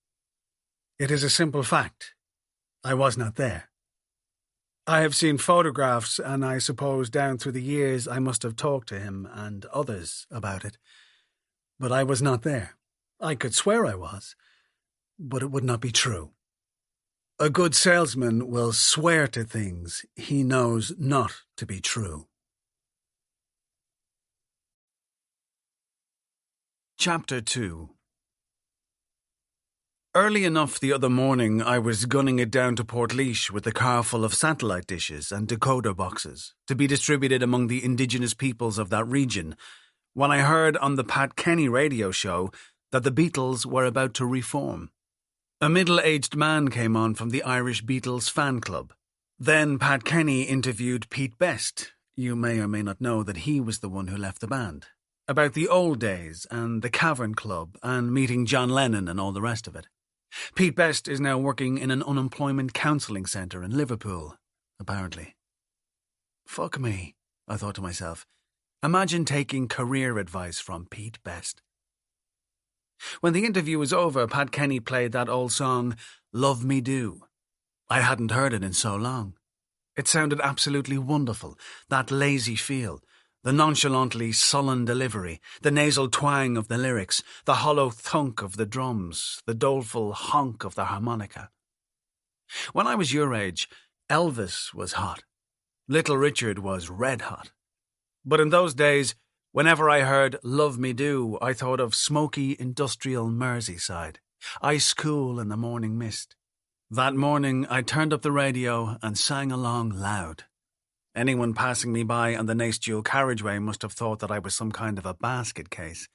It is a simple fact. I was not there. I have seen photographs, and I suppose down through the years I must have talked to him and others about it. But I was not there. I could swear I was, but it would not be true. A good salesman will swear to things he knows not to be true. Chapter 2. Early enough the other morning, I was gunning it down to Portlaoise with a car full of satellite dishes and decoder boxes to be distributed among the indigenous peoples of that region, when I heard on the Pat Kenny radio show that the Beatles were about to reform. A middle-aged man came on from the Irish Beatles fan club. Then Pat Kenny interviewed Pete Best. You may or may not know that he was the one who left the band. About the old days and the Cavern Club and meeting John Lennon and all the rest of it. Pete Best is now working in an unemployment counselling centre in Liverpool, apparently. Fuck me, I thought to myself. Imagine taking career advice from Pete Best. When the interview was over, Pat Kenny played that old song, Love Me Do. I hadn't heard it in so long. It sounded absolutely wonderful, that lazy feel, the nonchalantly sullen delivery, the nasal twang of the lyrics, the hollow thunk of the drums, the doleful honk of the harmonica. When I was your age, Elvis was hot. Little Richard was red hot. But in those days, whenever I heard Love Me Do, I thought of smoky industrial Merseyside, ice cool in the morning mist. That morning, I turned up the radio and sang along loud. Anyone passing me by on the Nace dual carriageway must have thought that I was some kind of a basket case.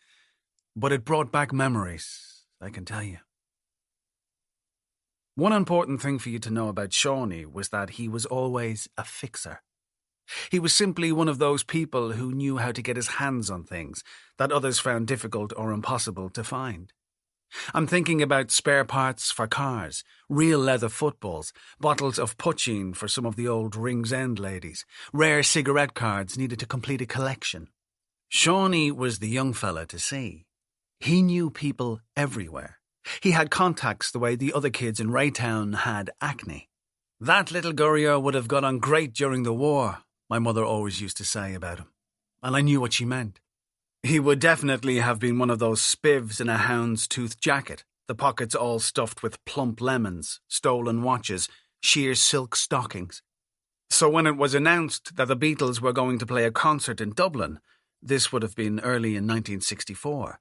But it brought back memories, I can tell you. One important thing for you to know about Shawnee was that he was always a fixer. He was simply one of those people who knew how to get his hands on things that others found difficult or impossible to find. I'm thinking about spare parts for cars, real leather footballs, bottles of poachine for some of the old Ringsend ladies, rare cigarette cards needed to complete a collection. Shawnee was the young fella to see. He knew people everywhere. He had contacts the way the other kids in Raytown had acne. That little gurrier would have got on great during the war, my mother always used to say about him, and I knew what she meant. He would definitely have been one of those spivs in a hound's tooth jacket, the pockets all stuffed with plump lemons, stolen watches, sheer silk stockings. So when it was announced that the Beatles were going to play a concert in Dublin, this would have been early in 1964,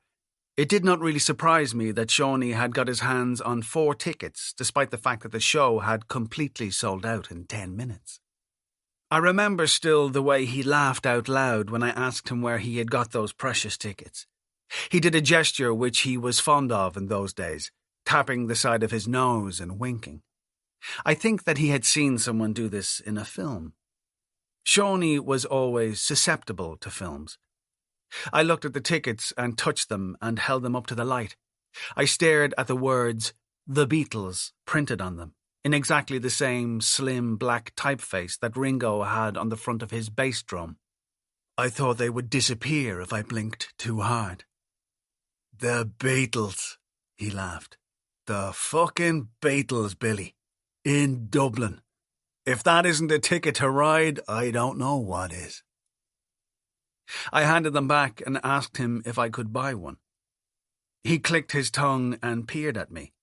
it did not really surprise me that Shawnee had got his hands on 4 tickets, despite the fact that the show had completely sold out in 10 minutes. I remember still the way he laughed out loud when I asked him where he had got those precious tickets. He did a gesture which he was fond of in those days, tapping the side of his nose and winking. I think that he had seen someone do this in a film. Shawnee was always susceptible to films. I looked at the tickets and touched them and held them up to the light. I stared at the words, The Beatles, printed on them, in exactly the same slim black typeface that Ringo had on the front of his bass drum. I thought they would disappear if I blinked too hard. The Beatles, he laughed. The fucking Beatles, Billy. In Dublin. If that isn't a ticket to ride, I don't know what is. I handed them back and asked him if I could buy one. He clicked his tongue and peered at me.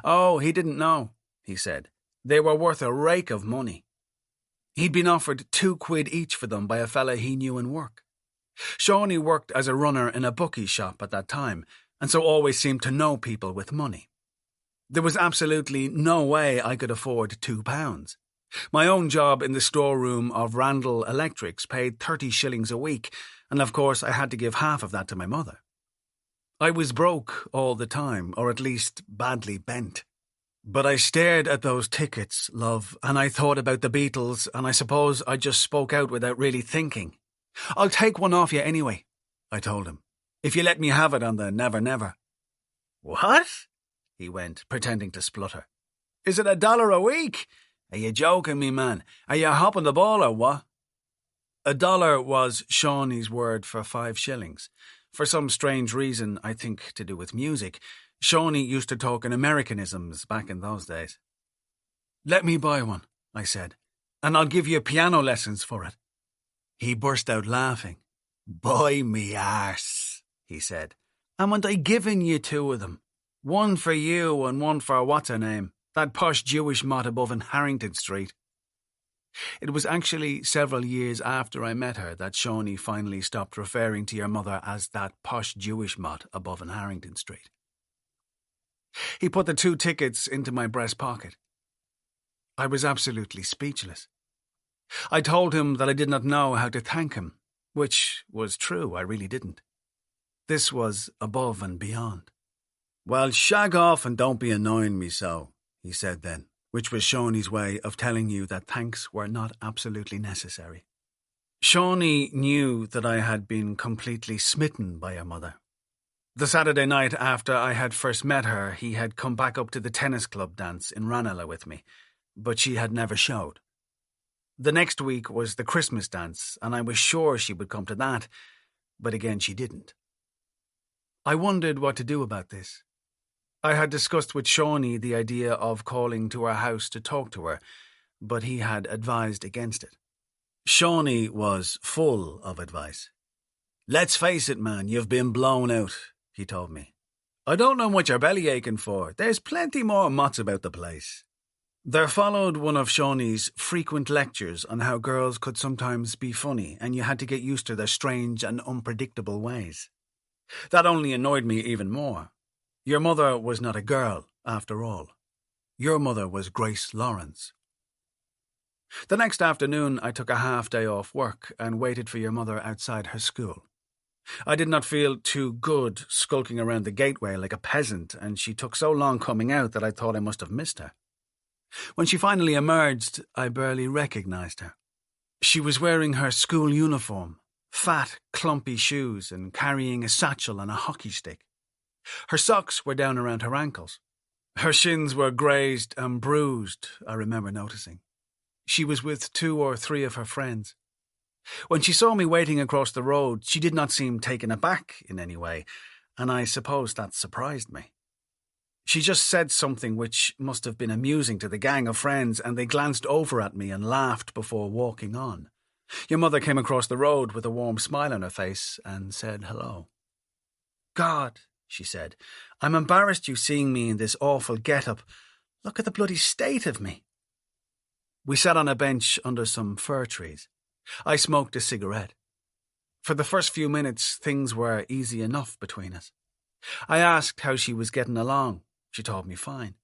Oh, he didn't know, he said. They were worth a rake of money. He'd been offered £2 each for them by a fella he knew in work. Shawnee worked as a runner in a bookie shop at that time, and so always seemed to know people with money. There was absolutely no way I could afford £2. My own job in the storeroom of Randall Electrics paid 30 shillings a week, and of course I had to give half of that to my mother. I was broke all the time, or at least badly bent. But I stared at those tickets, love, and I thought about the Beatles, and I suppose I just spoke out without really thinking. I'll take one off you anyway, I told him, if you let me have it on the Never Never. What? He went, pretending to splutter. Is it $1 a week? Are you joking me, man? Are you hopping the ball or what? $1 was Shawnee's word for 5 shillings. For some strange reason, I think to do with music, Shawnee used to talk in Americanisms back in those days. Let me buy one, I said, and I'll give you piano lessons for it. He burst out laughing. Buy me arse, he said. And weren't I giving you 2 of them? One for you and one for what's-her-name, that posh Jewish mot above in Harrington Street. It was actually several years after I met her that Shawnee finally stopped referring to your mother as that posh Jewish mot above in Harrington Street. He put the 2 tickets into my breast pocket. I was absolutely speechless. I told him that I did not know how to thank him, which was true, I really didn't. This was above and beyond. Well, shag off and don't be annoying me so, he said then, which was Shawnee's way of telling you that thanks were not absolutely necessary. Shawnee knew that I had been completely smitten by your mother. The Saturday night after I had first met her, he had come back up to the tennis club dance in Ranelagh with me, but she had never showed. The next week was the Christmas dance, and I was sure she would come to that, but again she didn't. I wondered what to do about this. I had discussed with Shawnee the idea of calling to her house to talk to her, but he had advised against it. Shawnee was full of advice. "Let's face it, man, you've been blown out," he told me. "I don't know what you're belly aching for. There's plenty more mots about the place." There followed one of Shawnee's frequent lectures on how girls could sometimes be funny and you had to get used to their strange and unpredictable ways. That only annoyed me even more. Your mother was not a girl, after all. Your mother was Grace Lawrence. The next afternoon I took a half-day off work and waited for your mother outside her school. I did not feel too good skulking around the gateway like a peasant, and she took so long coming out that I thought I must have missed her. When she finally emerged, I barely recognized her. She was wearing her school uniform, fat, clumpy shoes, and carrying a satchel and a hockey stick. Her socks were down around her ankles. Her shins were grazed and bruised, I remember noticing. She was with 2 or 3 of her friends. When she saw me waiting across the road, she did not seem taken aback in any way, and I suppose that surprised me. She just said something which must have been amusing to the gang of friends, and they glanced over at me and laughed before walking on. Your mother came across the road with a warm smile on her face and said hello. "God," she said, "I'm embarrassed you seeing me in this awful get-up. Look at the bloody state of me." We sat on a bench under some fir trees. I smoked a cigarette. For the first few minutes, things were easy enough between us. I asked how she was getting along. She told me fine.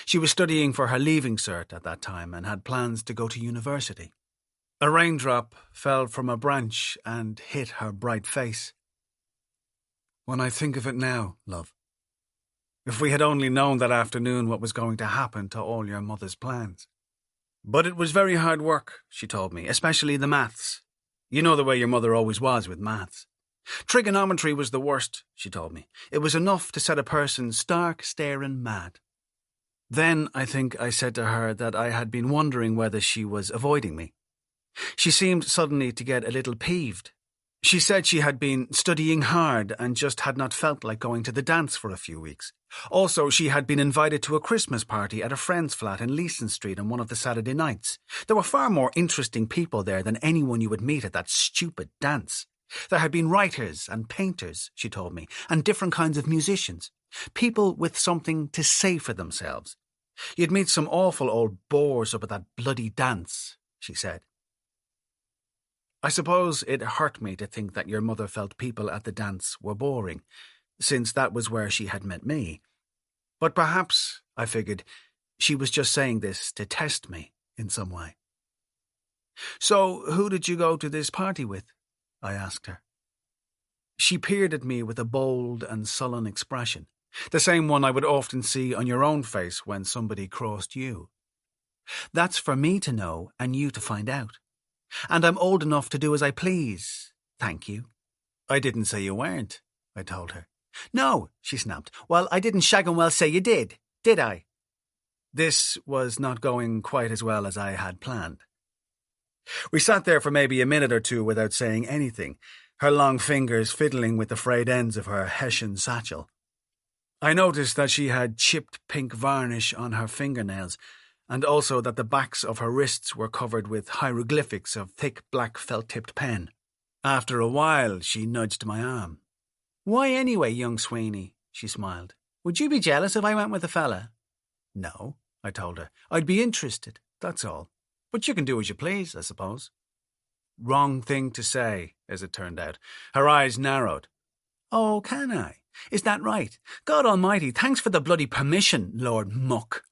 She was studying for her leaving cert at that time and had plans to go to university. A raindrop fell from a branch and hit her bright face. "When I think of it now, love, if we had only known that afternoon what was going to happen to all your mother's plans." But it was very hard work, she told me, especially the maths. You know the way your mother always was with maths. Trigonometry was the worst, she told me. It was enough to set a person stark staring mad. Then I think I said to her that I had been wondering whether she was avoiding me. She seemed suddenly to get a little peeved. She said she had been studying hard and just had not felt like going to the dance for a few weeks. Also, she had been invited to a Christmas party at a friend's flat in Leeson Street on one of the Saturday nights. There were far more interesting people there than anyone you would meet at that stupid dance. There had been writers and painters, she told me, and different kinds of musicians. People with something to say for themselves. You'd meet some awful old bores up at that bloody dance, she said. I suppose it hurt me to think that your mother felt people at the dance were boring, since that was where she had met me. But perhaps, I figured, she was just saying this to test me in some way. "So, who did you go to this party with?" I asked her. She peered at me with a bold and sullen expression, the same one I would often see on your own face when somebody crossed you. "That's for me to know and you to find out. And I'm old enough to do as I please, thank you." "I didn't say you weren't," I told her. "No," she snapped. "Well, I didn't shaggin' well say you did I?" This was not going quite as well as I had planned. We sat there for maybe a minute or two without saying anything, her long fingers fiddling with the frayed ends of her Hessian satchel. I noticed that she had chipped pink varnish on her fingernails, and also that the backs of her wrists were covered with hieroglyphics of thick black felt-tipped pen. After a while, she nudged my arm. "Why anyway, young Sweeney?" she smiled. "Would you be jealous if I went with a fella?" "No," I told her. "I'd be interested, that's all. But you can do as you please, I suppose." Wrong thing to say, as it turned out. Her eyes narrowed. "Oh, can I? Is that right? God almighty, thanks for the bloody permission, Lord Muck."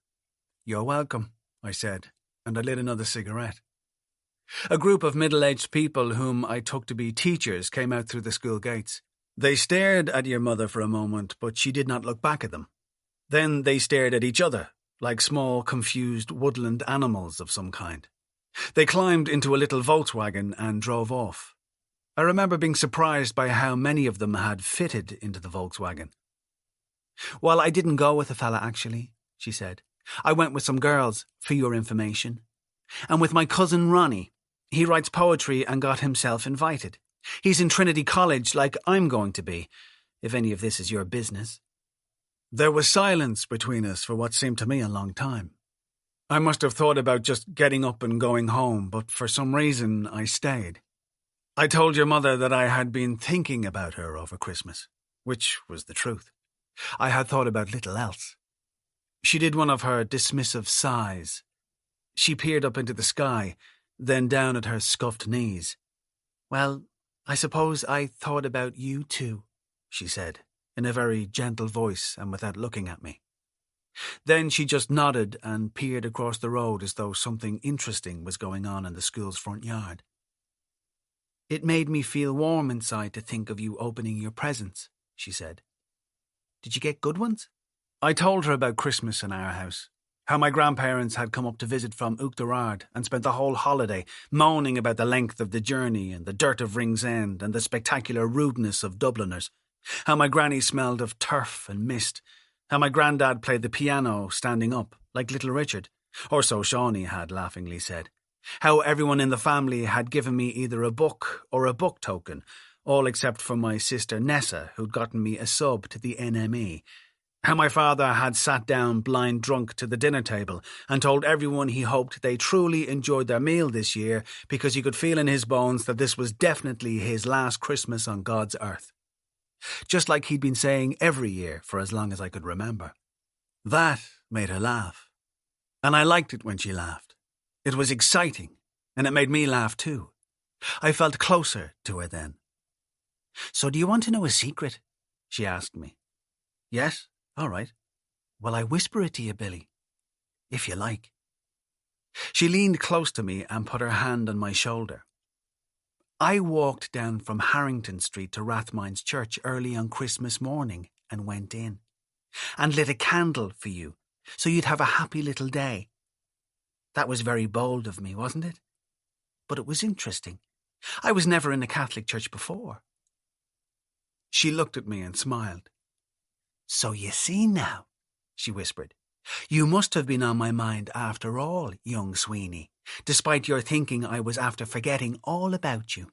"You're welcome," I said, and I lit another cigarette. A group of middle-aged people whom I took to be teachers came out through the school gates. They stared at your mother for a moment, but she did not look back at them. Then they stared at each other, like small, confused woodland animals of some kind. They climbed into a little Volkswagen and drove off. I remember being surprised by how many of them had fitted into the Volkswagen. "Well, I didn't go with a fella, actually," she said. "I went with some girls, for your information. And with my cousin Ronnie. He writes poetry and got himself invited. He's in Trinity College like I'm going to be, if any of this is your business. There was silence between us for what seemed to me a long time. I must have thought about just getting up and going home, but for some reason I stayed. I told your mother that I had been thinking about her over Christmas, which was the truth. I had thought about little else. She did one of her dismissive sighs. She peered up into the sky, then down at her scuffed knees. "Well, I suppose I thought about you too," she said, in a very gentle voice and without looking at me. Then she just nodded and peered across the road as though something interesting was going on in the school's front yard. "It made me feel warm inside to think of you opening your presents," she said. "Did you get good ones?" I told her about Christmas in our house, how my grandparents had come up to visit from Uachtarard and spent the whole holiday moaning about the length of the journey and the dirt of Ringsend and the spectacular rudeness of Dubliners, how my granny smelled of turf and mist, how my granddad played the piano standing up, like Little Richard, or so Shawnee had laughingly said, how everyone in the family had given me either a book or a book token, all except for my sister Nessa, who'd gotten me a sub to the NME, how my father had sat down blind drunk to the dinner table and told everyone he hoped they truly enjoyed their meal this year because he could feel in his bones that this was definitely his last Christmas on God's earth. Just like he'd been saying every year for as long as I could remember. That made her laugh. And I liked it when she laughed. It was exciting, and it made me laugh too. I felt closer to her then. "So do you want to know a secret?" she asked me. "Yes, all right. Well, I whisper it to you, Billy, if you like." She leaned close to me and put her hand on my shoulder. I walked down from Harrington Street to Rathmines Church early on Christmas morning and went in, and lit a candle for you, so you'd have a happy little day. That was very bold of me, wasn't it? But it was interesting. I was never in a Catholic church before. She looked at me and smiled. "So you see now," she whispered, "you must have been on my mind after all, young Sweeney, despite your thinking I was after forgetting all about you."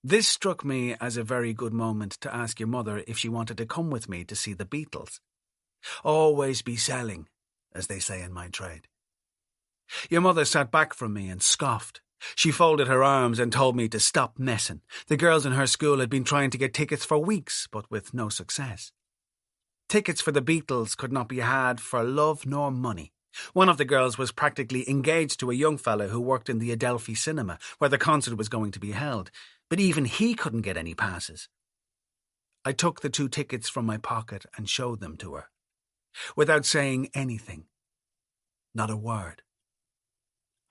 This struck me as a very good moment to ask your mother if she wanted to come with me to see the Beatles. Always be selling, as they say in my trade. Your mother sat back from me and scoffed. She folded her arms and told me to stop messing. The girls in her school had been trying to get tickets for weeks, but with no success. Tickets for the Beatles could not be had for love nor money. One of the girls was practically engaged to a young fellow who worked in the Adelphi cinema, where the concert was going to be held, but even he couldn't get any passes. I took the 2 tickets from my pocket and showed them to her, without saying anything. Not a word.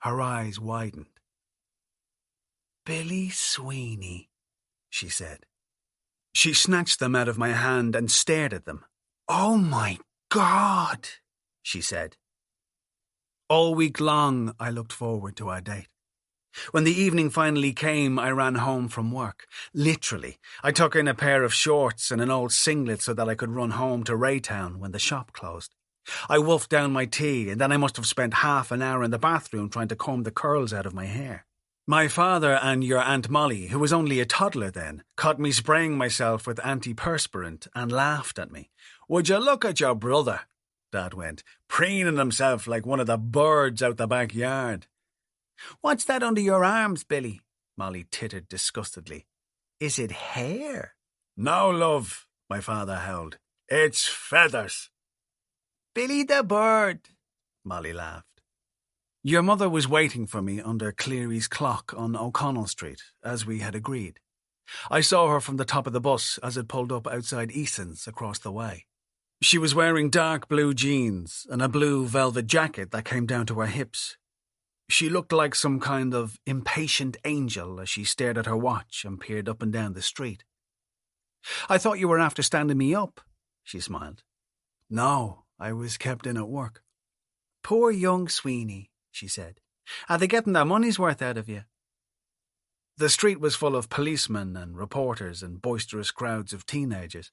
Her eyes widened. "Billy Sweeney," she said. She snatched them out of my hand and stared at them. "Oh my God," she said. All week long, I looked forward to our date. When the evening finally came, I ran home from work. Literally, I took in a pair of shorts and an old singlet so that I could run home to Raytown when the shop closed. I wolfed down my tea, and then I must have spent half an hour in the bathroom trying to comb the curls out of my hair. My father and your Aunt Molly, who was only a toddler then, caught me spraying myself with antiperspirant and laughed at me. "Would you look at your brother?" Dad went, preening himself like one of the birds out the backyard. "What's that under your arms, Billy?" Molly tittered disgustedly. "Is it hair?" "No, love," my father howled. "It's feathers." "Billy the bird," Molly laughed. Your mother was waiting for me under Cleary's clock on O'Connell Street, as we had agreed. I saw her from the top of the bus as it pulled up outside Easton's across the way. She was wearing dark blue jeans and a blue velvet jacket that came down to her hips. She looked like some kind of impatient angel as she stared at her watch and peered up and down the street. "I thought you were after standing me up," she smiled. "No, I was kept in at work." "Poor young Sweeney," she said. "Are they getting their money's worth out of you?" The street was full of policemen and reporters and boisterous crowds of teenagers.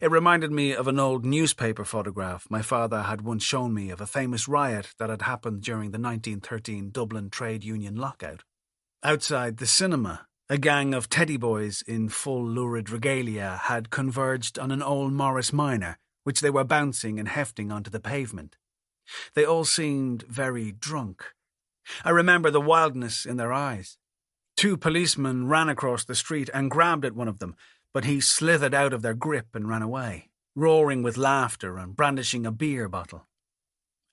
It reminded me of an old newspaper photograph my father had once shown me of a famous riot that had happened during the 1913 Dublin trade union lockout. Outside the cinema, a gang of teddy boys in full lurid regalia had converged on an old Morris Minor, which they were bouncing and hefting onto the pavement. They all seemed very drunk. I remember the wildness in their eyes. 2 policemen ran across the street and grabbed at one of them, but he slithered out of their grip and ran away, roaring with laughter and brandishing a beer bottle.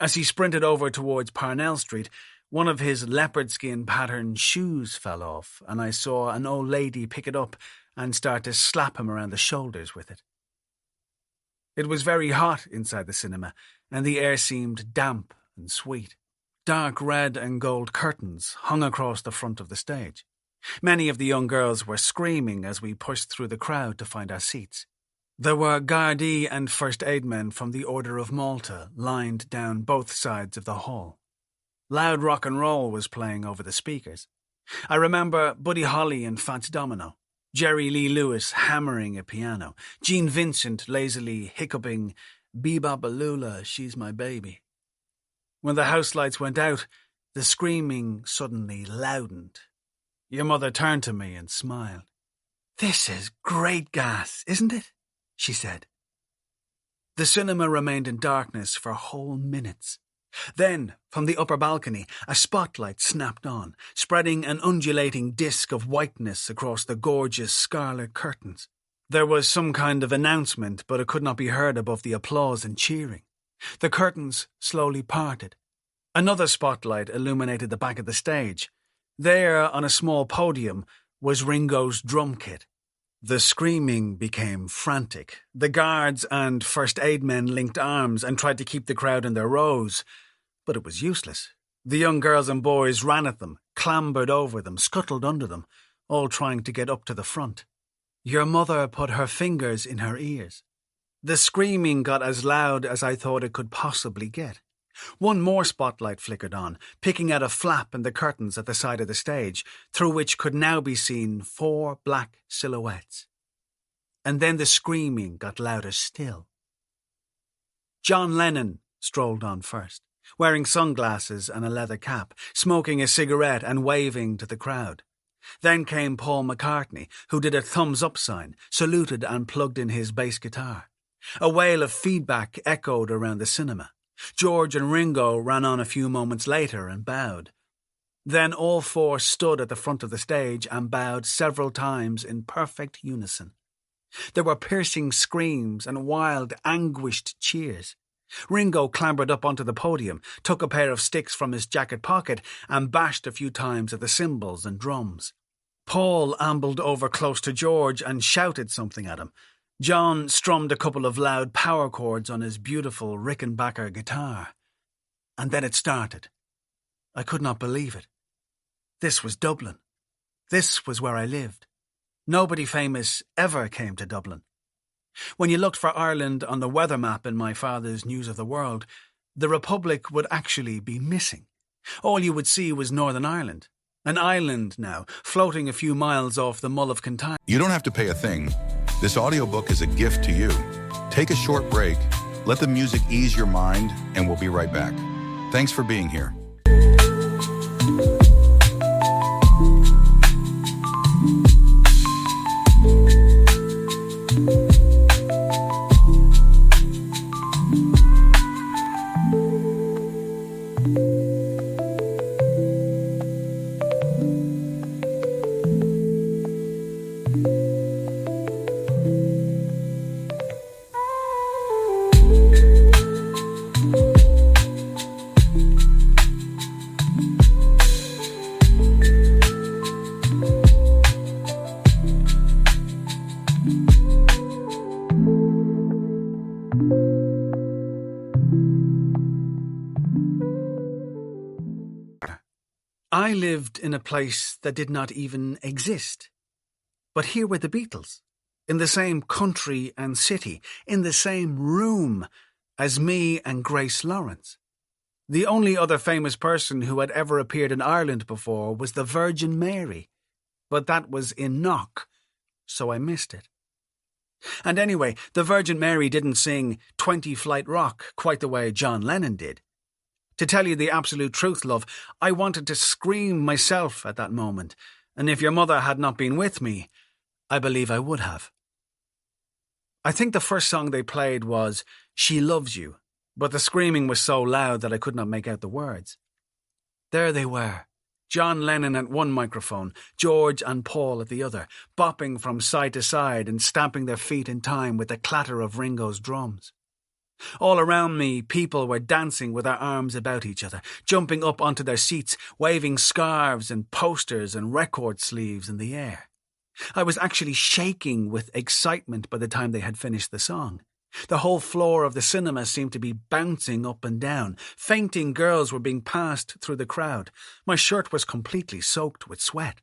As he sprinted over towards Parnell Street, one of his leopard skin patterned shoes fell off, and I saw an old lady pick it up and start to slap him around the shoulders with it. It was very hot inside the cinema, and the air seemed damp and sweet. Dark red and gold curtains hung across the front of the stage. Many of the young girls were screaming as we pushed through the crowd to find our seats. There were Gardaí and first aid men from the Order of Malta lined down both sides of the hall. Loud rock and roll was playing over the speakers. I remember Buddy Holly and Fats Domino, Jerry Lee Lewis hammering a piano, Gene Vincent lazily hiccuping, "Bee-bop-a-lula, she's my baby." When the house lights went out, the screaming suddenly loudened. Your mother turned to me and smiled. "This is great gas, isn't it?" she said. The cinema remained in darkness for whole minutes. Then, from the upper balcony, a spotlight snapped on, spreading an undulating disk of whiteness across the gorgeous scarlet curtains. There was some kind of announcement, but it could not be heard above the applause and cheering. The curtains slowly parted. Another spotlight illuminated the back of the stage. There, on a small podium, was Ringo's drum kit. The screaming became frantic. The guards and first aid men linked arms and tried to keep the crowd in their rows. But it was useless. The young girls and boys ran at them, clambered over them, scuttled under them, all trying to get up to the front. Your mother put her fingers in her ears. The screaming got as loud as I thought it could possibly get. One more spotlight flickered on, picking out a flap in the curtains at the side of the stage, through which could now be seen 4 black silhouettes. And then the screaming got louder still. John Lennon strolled on first, wearing sunglasses and a leather cap, smoking a cigarette and waving to the crowd. Then came Paul McCartney, who did a thumbs-up sign, saluted and plugged in his bass guitar. A wail of feedback echoed around the cinema. George and Ringo ran on a few moments later and bowed. Then all 4 stood at the front of the stage and bowed several times in perfect unison. There were piercing screams and wild, anguished cheers. Ringo clambered up onto the podium, took a pair of sticks from his jacket pocket and bashed a few times at the cymbals and drums. Paul ambled over close to George and shouted something at him. John strummed a couple of loud power chords on his beautiful Rickenbacker guitar. And then it started. I could not believe it. This was Dublin. This was where I lived. Nobody famous ever came to Dublin. When you looked for Ireland on the weather map in my father's News of the World, the Republic would actually be missing. All you would see was Northern Ireland. An island now, floating a few miles off the Mull of Kintyre. You don't have to pay a thing. This audiobook is a gift to you. Take a short break, let the music ease your mind, and we'll be right back. Thanks for being here. I lived in a place that did not even exist. But here were the Beatles, in the same country and city, in the same room as me and Grace Lawrence. The only other famous person who had ever appeared in Ireland before was the Virgin Mary, but that was in Knock, so I missed it. And anyway, the Virgin Mary didn't sing 20 Flight Rock quite the way John Lennon did. To tell you the absolute truth, love, I wanted to scream myself at that moment, and if your mother had not been with me, I believe I would have. I think the first song they played was She Loves You, but the screaming was so loud that I could not make out the words. There they were, John Lennon at one microphone, George and Paul at the other, bopping from side to side and stamping their feet in time with the clatter of Ringo's drums. All around me, people were dancing with their arms about each other, jumping up onto their seats, waving scarves and posters and record sleeves in the air. I was actually shaking with excitement by the time they had finished the song. The whole floor of the cinema seemed to be bouncing up and down. Fainting girls were being passed through the crowd. My shirt was completely soaked with sweat.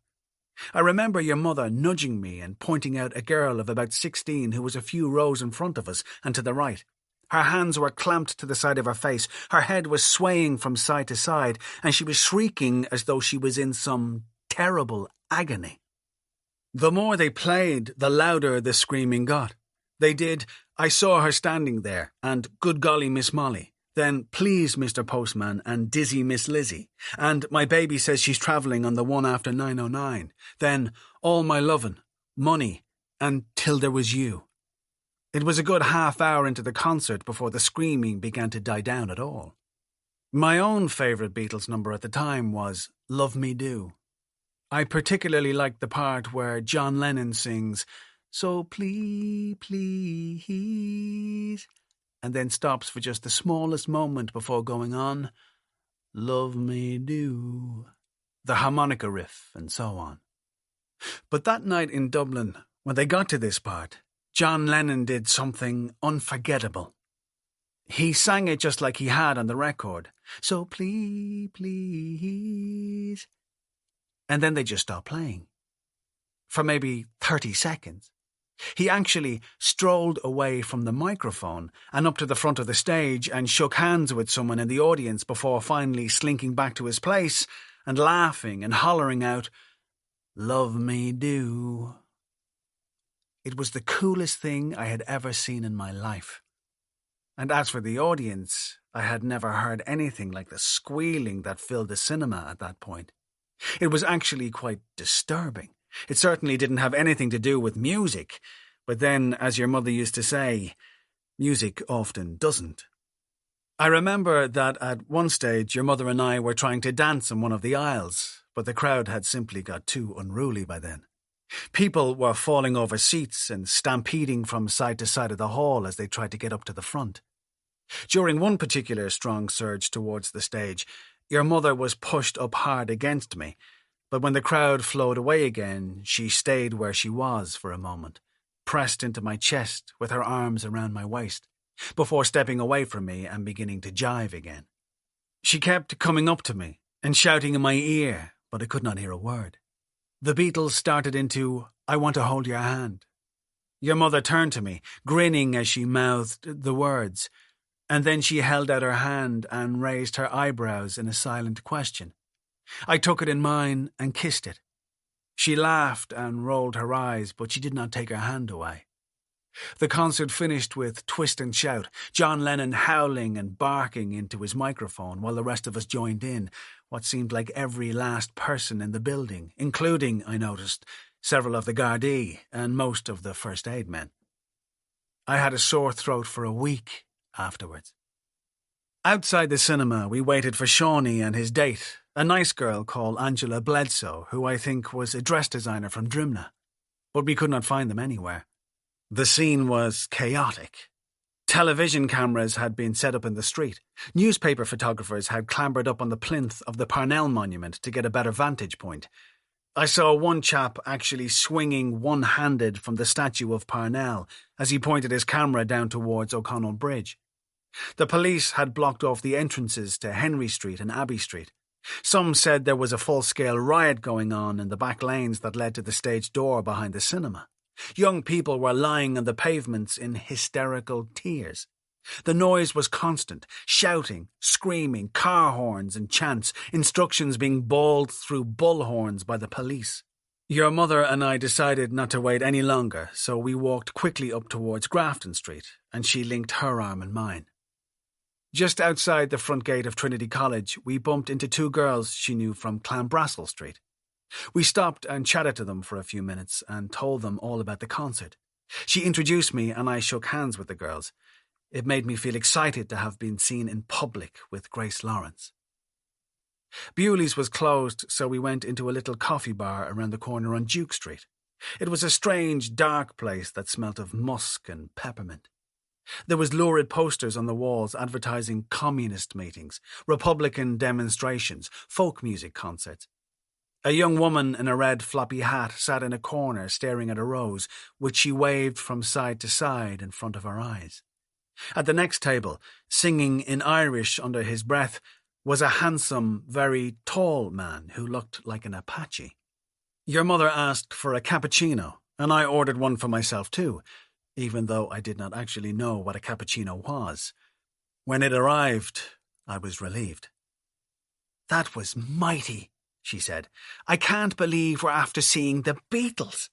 I remember your mother nudging me and pointing out a girl of about 16 who was a few rows in front of us and to the right. Her hands were clamped to the side of her face, her head was swaying from side to side, and she was shrieking as though she was in some terrible agony. The more they played, the louder the screaming got. They did, I saw her standing there, and good golly, Miss Molly. Then, please, Mr. Postman, and dizzy Miss Lizzie. And my baby says she's travelling on the one after 9:09. Then, all my lovin', money, and till there was you. It was a good half hour into the concert before the screaming began to die down at all. My own favourite Beatles number at the time was Love Me Do. I particularly liked the part where John Lennon sings, So please, and then stops for just the smallest moment before going on, Love Me Do, the harmonica riff, and so on. But that night in Dublin, when they got to this part, John Lennon did something unforgettable. He sang it just like he had on the record. So please. And then they just stopped playing. For maybe 30 seconds. He actually strolled away from the microphone and up to the front of the stage and shook hands with someone in the audience before finally slinking back to his place and laughing and hollering out, Love Me Do. It was the coolest thing I had ever seen in my life. And as for the audience, I had never heard anything like the squealing that filled the cinema at that point. It was actually quite disturbing. It certainly didn't have anything to do with music, but then, as your mother used to say, music often doesn't. I remember that at one stage your mother and I were trying to dance in one of the aisles, but the crowd had simply got too unruly by then. People were falling over seats and stampeding from side to side of the hall as they tried to get up to the front. During one particular strong surge towards the stage, your mother was pushed up hard against me, but when the crowd flowed away again, she stayed where she was for a moment, pressed into my chest with her arms around my waist, before stepping away from me and beginning to jive again. She kept coming up to me and shouting in my ear, but I could not hear a word. The Beatles started into, I Want to Hold Your Hand. Your mother turned to me, grinning as she mouthed the words, and then she held out her hand and raised her eyebrows in a silent question. I took it in mine and kissed it. She laughed and rolled her eyes, but she did not take her hand away. The concert finished with twist and shout, John Lennon howling and barking into his microphone while the rest of us joined in, what seemed like every last person in the building, including, I noticed, several of the Gardaí and most of the first aid men. I had a sore throat for a week afterwards. Outside the cinema, we waited for Shawnee and his date, a nice girl called Angela Bledsoe, who I think was a dress designer from Drimna, but we could not find them anywhere. The scene was chaotic. Television cameras had been set up in the street. Newspaper photographers had clambered up on the plinth of the Parnell monument to get a better vantage point. I saw one chap actually swinging one-handed from the statue of Parnell as he pointed his camera down towards O'Connell Bridge. The police had blocked off the entrances to Henry Street and Abbey Street. Some said there was a full-scale riot going on in the back lanes that led to the stage door behind the cinema. Young people were lying on the pavements in hysterical tears. The noise was constant, shouting, screaming, car horns and chants, instructions being bawled through bullhorns by the police. Your mother and I decided not to wait any longer, so we walked quickly up towards Grafton Street, and she linked her arm in mine. Just outside the front gate of Trinity College, we bumped into two girls she knew from Clanbrassil Street. We stopped and chatted to them for a few minutes and told them all about the concert. She introduced me and I shook hands with the girls. It made me feel excited to have been seen in public with Grace Lawrence. Bewley's was closed, so we went into a little coffee bar around the corner on Duke Street. It was a strange, dark place that smelt of musk and peppermint. There was lurid posters on the walls advertising communist meetings, Republican demonstrations, folk music concerts. A young woman in a red floppy hat sat in a corner staring at a rose, which she waved from side to side in front of her eyes. At the next table, singing in Irish under his breath, was a handsome, very tall man who looked like an Apache. Your mother asked for a cappuccino, and I ordered one for myself too, even though I did not actually know what a cappuccino was. When it arrived, I was relieved. "That was mighty," she said. "I can't believe we're after seeing the Beatles."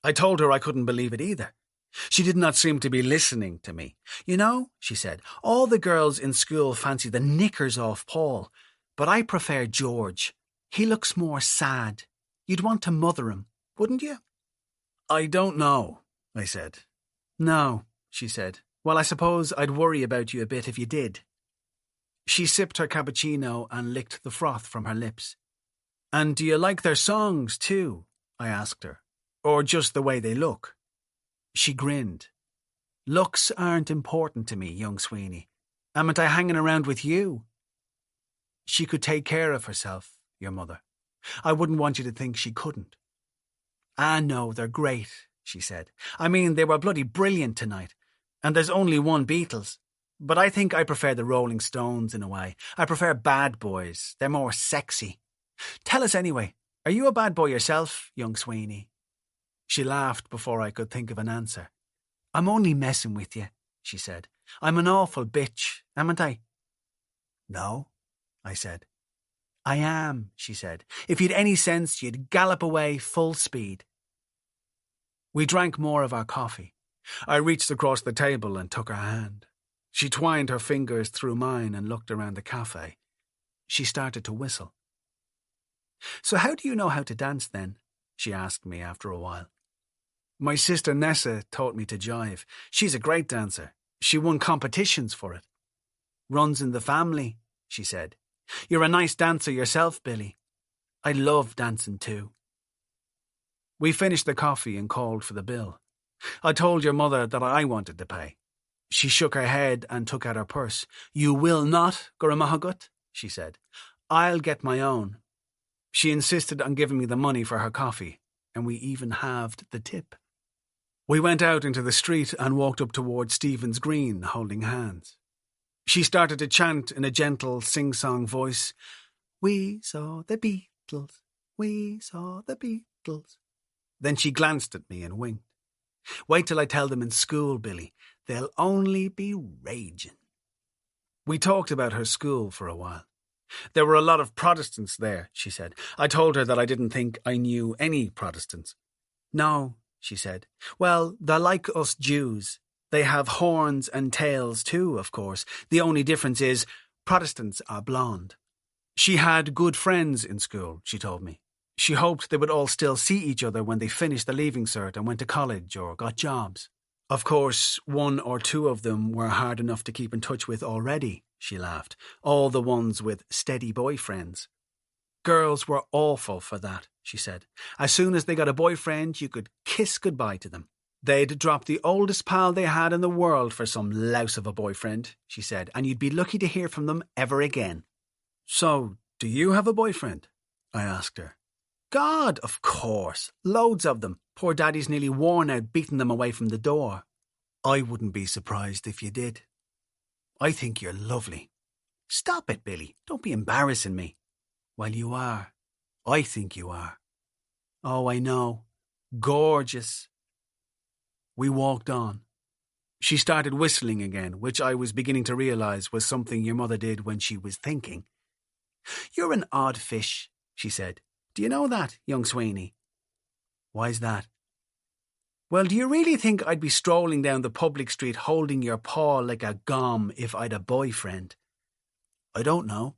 I told her I couldn't believe it either. She did not seem to be listening to me. "You know," she said, "all the girls in school fancy the knickers off Paul, but I prefer George. He looks more sad. You'd want to mother him, wouldn't you?" "I don't know," I said. "No," she said. "Well, I suppose I'd worry about you a bit if you did." She sipped her cappuccino and licked the froth from her lips. "And do you like their songs, too?" I asked her. "Or just the way they look?" She grinned. "Looks aren't important to me, young Sweeney. Amn't I hanging around with you?" She could take care of herself, your mother. I wouldn't want you to think she couldn't. "Ah, no, they're great," she said. "I mean, they were bloody brilliant tonight. And there's only one Beatles. But I think I prefer the Rolling Stones in a way. I prefer bad boys. They're more sexy. Tell us anyway, are you a bad boy yourself, young Sweeney?" She laughed before I could think of an answer. "I'm only messing with you," she said. "I'm an awful bitch, amn't I?" "No," I said. "I am," she said. "If you'd any sense, you'd gallop away full speed." We drank more of our coffee. I reached across the table and took her hand. She twined her fingers through mine and looked around the cafe. She started to whistle. "So how do you know how to dance then?" she asked me after a while. "My sister Nessa taught me to jive. She's a great dancer. She won competitions for it." "Runs in the family," she said. "You're a nice dancer yourself, Billy. I love dancing too." We finished the coffee and called for the bill. I told your mother that I wanted to pay. She shook her head and took out her purse. "You will not, Guramahagut," she said. "I'll get my own." She insisted on giving me the money for her coffee, and we even halved the tip. We went out into the street and walked up towards Stephen's Green, holding hands. She started to chant in a gentle, sing-song voice, "We saw the Beatles, we saw the Beatles." Then she glanced at me and winked. "Wait till I tell them in school, Billy. They'll only be raging." We talked about her school for a while. "There were a lot of Protestants there," she said. I told her that I didn't think I knew any Protestants. "No," she said. "Well, they're like us Jews. They have horns and tails too, of course. The only difference is Protestants are blonde." She had good friends in school, she told me. She hoped they would all still see each other when they finished the Leaving Cert and went to college or got jobs. Of course, one or two of them were hard enough to keep in touch with already, she laughed. All the ones with steady boyfriends. Girls were awful for that, she said. As soon as they got a boyfriend, you could kiss goodbye to them. They'd drop the oldest pal they had in the world for some louse of a boyfriend, she said, and you'd be lucky to hear from them ever again. "So, do you have a boyfriend?" I asked her. "God, of course. Loads of them. Poor Daddy's nearly worn out beating them away from the door." "I wouldn't be surprised if you did. I think you're lovely." "Stop it, Billy. Don't be embarrassing me." "Well, you are. I think you are." "Oh, I know. Gorgeous." We walked on. She started whistling again, which I was beginning to realize was something your mother did when she was thinking. "You're an odd fish," she said. "Do you know that, young Sweeney? Why's that? Well, do you really think I'd be strolling down the public street holding your paw like a gom if I'd a boyfriend? I don't know,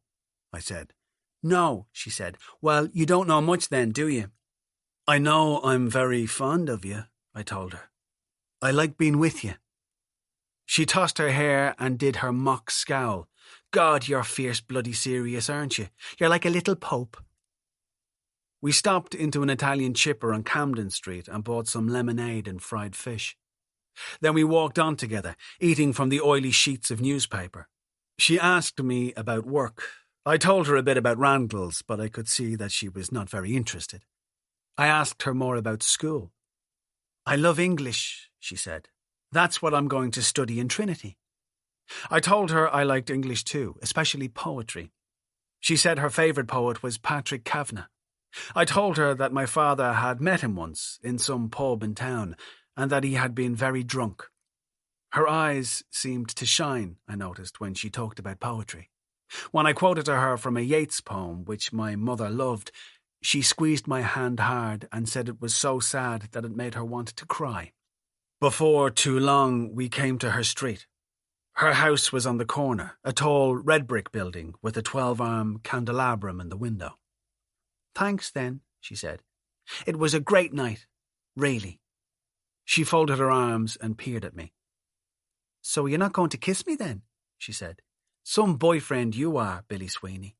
I said. No, she said. Well, you don't know much then, do you? I know I'm very fond of you, I told her. I like being with you. She tossed her hair and did her mock scowl. God, you're fierce bloody serious, aren't you? You're like a little pope. We stopped into an Italian chipper on Camden Street and bought some lemonade and fried fish. Then we walked on together, eating from the oily sheets of newspaper. She asked me about work. I told her a bit about Randall's, but I could see that she was not very interested. I asked her more about school. I love English, she said. That's what I'm going to study in Trinity. I told her I liked English too, especially poetry. She said her favourite poet was Patrick Kavanagh. I told her that my father had met him once in some pub in town and that he had been very drunk. Her eyes seemed to shine, I noticed, when she talked about poetry. When I quoted to her from a Yeats poem, which my mother loved, she squeezed my hand hard and said it was so sad that it made her want to cry. Before too long, we came to her street. Her house was on the corner, a tall red brick building with a 12-arm candelabrum in the window. Thanks then, she said. It was a great night, really. She folded her arms and peered at me. So you're not going to kiss me then, she said. Some boyfriend you are, Billy Sweeney.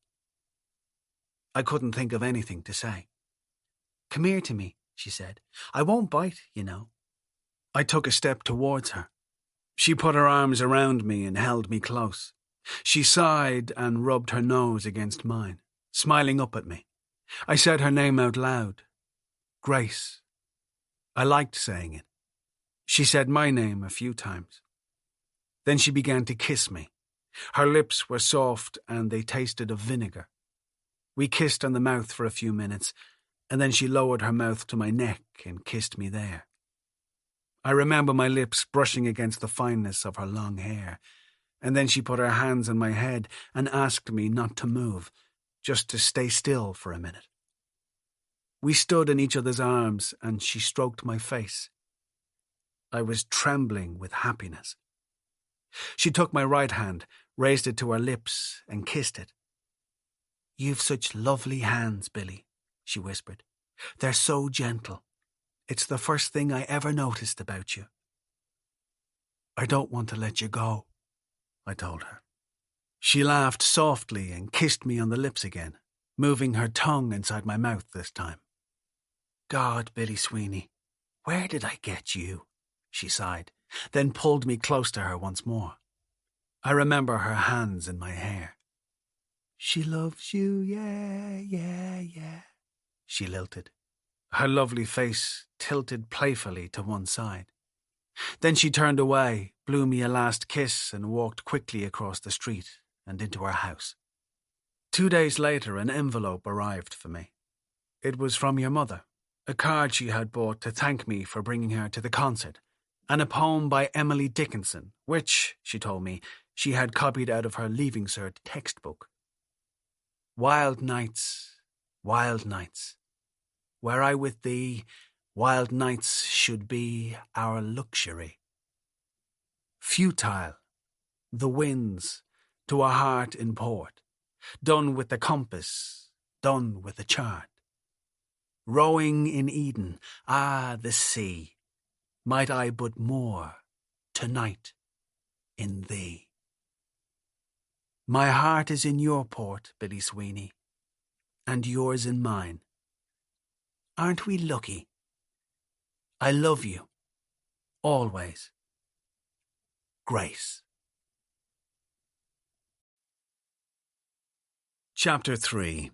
I couldn't think of anything to say. Come here to me, she said. I won't bite, you know. I took a step towards her. She put her arms around me and held me close. She sighed and rubbed her nose against mine, smiling up at me. I said her name out loud. Grace. I liked saying it. She said my name a few times. Then she began to kiss me. Her lips were soft and they tasted of vinegar. We kissed on the mouth for a few minutes, and then she lowered her mouth to my neck and kissed me there. I remember my lips brushing against the fineness of her long hair, and then she put her hands on my head and asked me not to move, just to stay still for a minute. We stood in each other's arms, and she stroked my face. I was trembling with happiness. She took my right hand, raised it to her lips, and kissed it. You've such lovely hands, Billy, she whispered. They're so gentle. It's the first thing I ever noticed about you. I don't want to let you go, I told her. She laughed softly and kissed me on the lips again, moving her tongue inside my mouth this time. God, Billy Sweeney, where did I get you? She sighed, then pulled me close to her once more. I remember her hands in my hair. She loves you, yeah, yeah, yeah, she lilted. Her lovely face tilted playfully to one side. Then she turned away, blew me a last kiss, and walked quickly across the street and into her house. 2 days later, an envelope arrived for me. It was from your mother, a card she had bought to thank me for bringing her to the concert, and a poem by Emily Dickinson, which, she told me, she had copied out of her Leaving Cert textbook. Wild nights, were I with thee, wild nights should be our luxury. Futile, the winds, to a heart in port, done with the compass, done with the chart. Rowing in Eden, ah, the sea, might I but moor, tonight, in thee. My heart is in your port, Billy Sweeney, and yours in mine. Aren't we lucky? I love you, always. Grace. Chapter 3.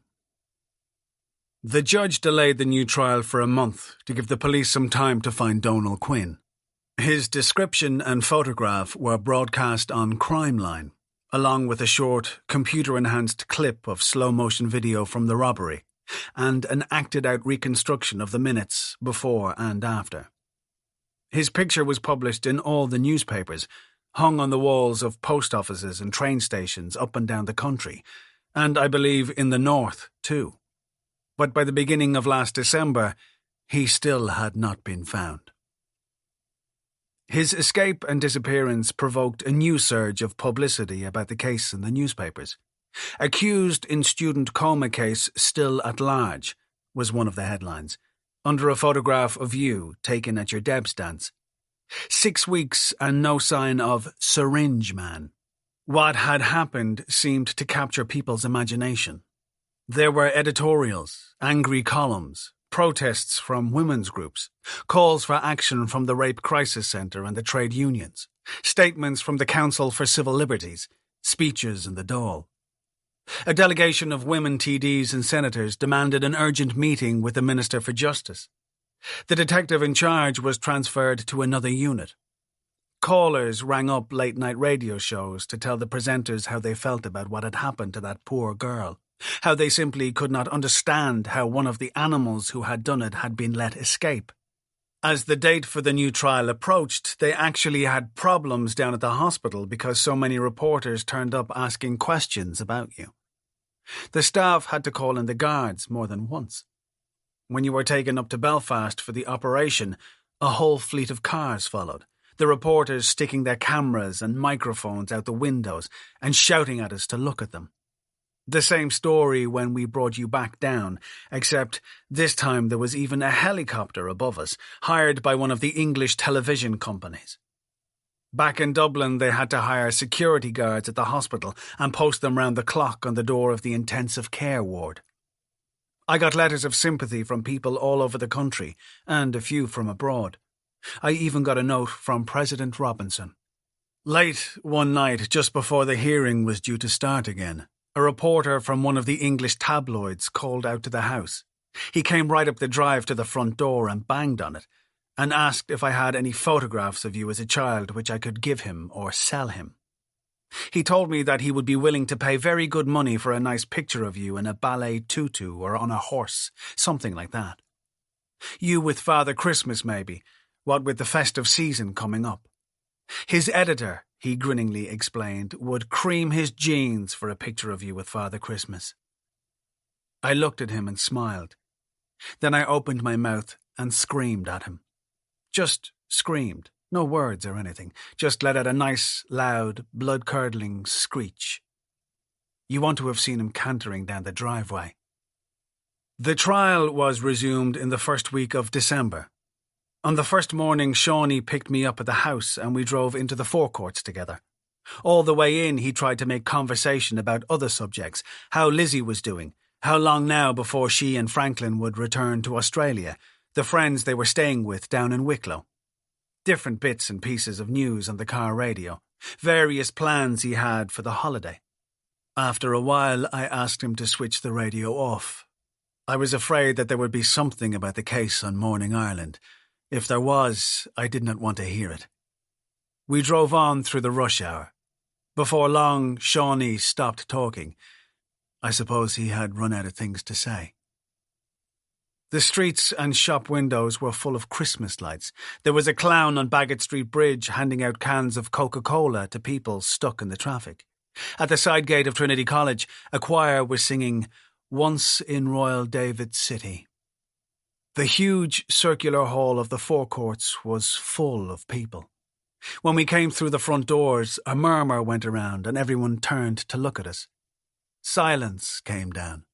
The judge delayed the new trial for a month to give the police some time to find Donal Quinn. His description and photograph were broadcast on Crimeline, along with a short, computer-enhanced clip of slow-motion video from the robbery, and an acted-out reconstruction of the minutes before and after. His picture was published in all the newspapers, hung on the walls of post offices and train stations up and down the country, and I believe in the north, too. But by the beginning of last December, He still had not been found. His escape and disappearance provoked a new surge of publicity about the case in the newspapers. "Accused in student coma case still at large" was one of the headlines, under a photograph of you taken at your Debs dance. 6 weeks and no sign of Syringe Man. What had happened seemed to capture people's imagination. There were editorials, angry columns, protests from women's groups, calls for action from the Rape Crisis Centre and the trade unions, statements from the Council for Civil Liberties, speeches in the Dáil. A delegation of women TDs and senators demanded an urgent meeting with the Minister for Justice. The detective in charge was transferred to another unit. Callers rang up late-night radio shows to tell the presenters how they felt about what had happened to that poor girl, how they simply could not understand how one of the animals who had done it had been let escape. As the date for the new trial approached, they actually had problems down at the hospital because so many reporters turned up asking questions about you. The staff had to call in the guards more than once. When you were taken up to Belfast for the operation, a whole fleet of cars followed, the reporters sticking their cameras and microphones out the windows and shouting at us to look at them. The same story when we brought you back down, except this time there was even a helicopter above us, hired by one of the English television companies. Back in Dublin, they had to hire security guards at the hospital and post them round the clock on the door of the intensive care ward. I got letters of sympathy from people all over the country, and a few from abroad. I even got a note from President Robinson. Late one night, just before the hearing was due to start again, a reporter from one of the English tabloids called out to the house. He came right up the drive to the front door and banged on it, and asked if I had any photographs of you as a child which I could give him or sell him. He told me that he would be willing to pay very good money for a nice picture of you in a ballet tutu or on a horse, something like that. You with Father Christmas, maybe, what with the festive season coming up. His editor, he grinningly explained, would cream his jeans for a picture of you with Father Christmas. I looked at him and smiled. Then I opened my mouth and screamed at him. Just screamed. No words or anything, just let out a nice, loud, blood-curdling screech. You want to have seen him cantering down the driveway. The trial was resumed in the first week of December. On the first morning, Shawnee picked me up at the house and we drove into the forecourts together. All the way in, he tried to make conversation about other subjects, how Lizzie was doing, how long now before she and Franklin would return to Australia, the friends they were staying with down in Wicklow. Different bits and pieces of news on the car radio, various plans he had for the holiday. After a while, I asked him to switch the radio off. I was afraid that there would be something about the case on Morning Ireland. If there was, I did not want to hear it. We drove on through the rush hour. Before long, Shawnee stopped talking. I suppose he had run out of things to say. The streets and shop windows were full of Christmas lights. There was a clown on Bagot Street Bridge handing out cans of Coca-Cola to people stuck in the traffic. At the side gate of Trinity College, a choir was singing "Once in Royal David City." The huge circular hall of the forecourts was full of people. When we came through the front doors, a murmur went around and everyone turned to look at us. Silence came down.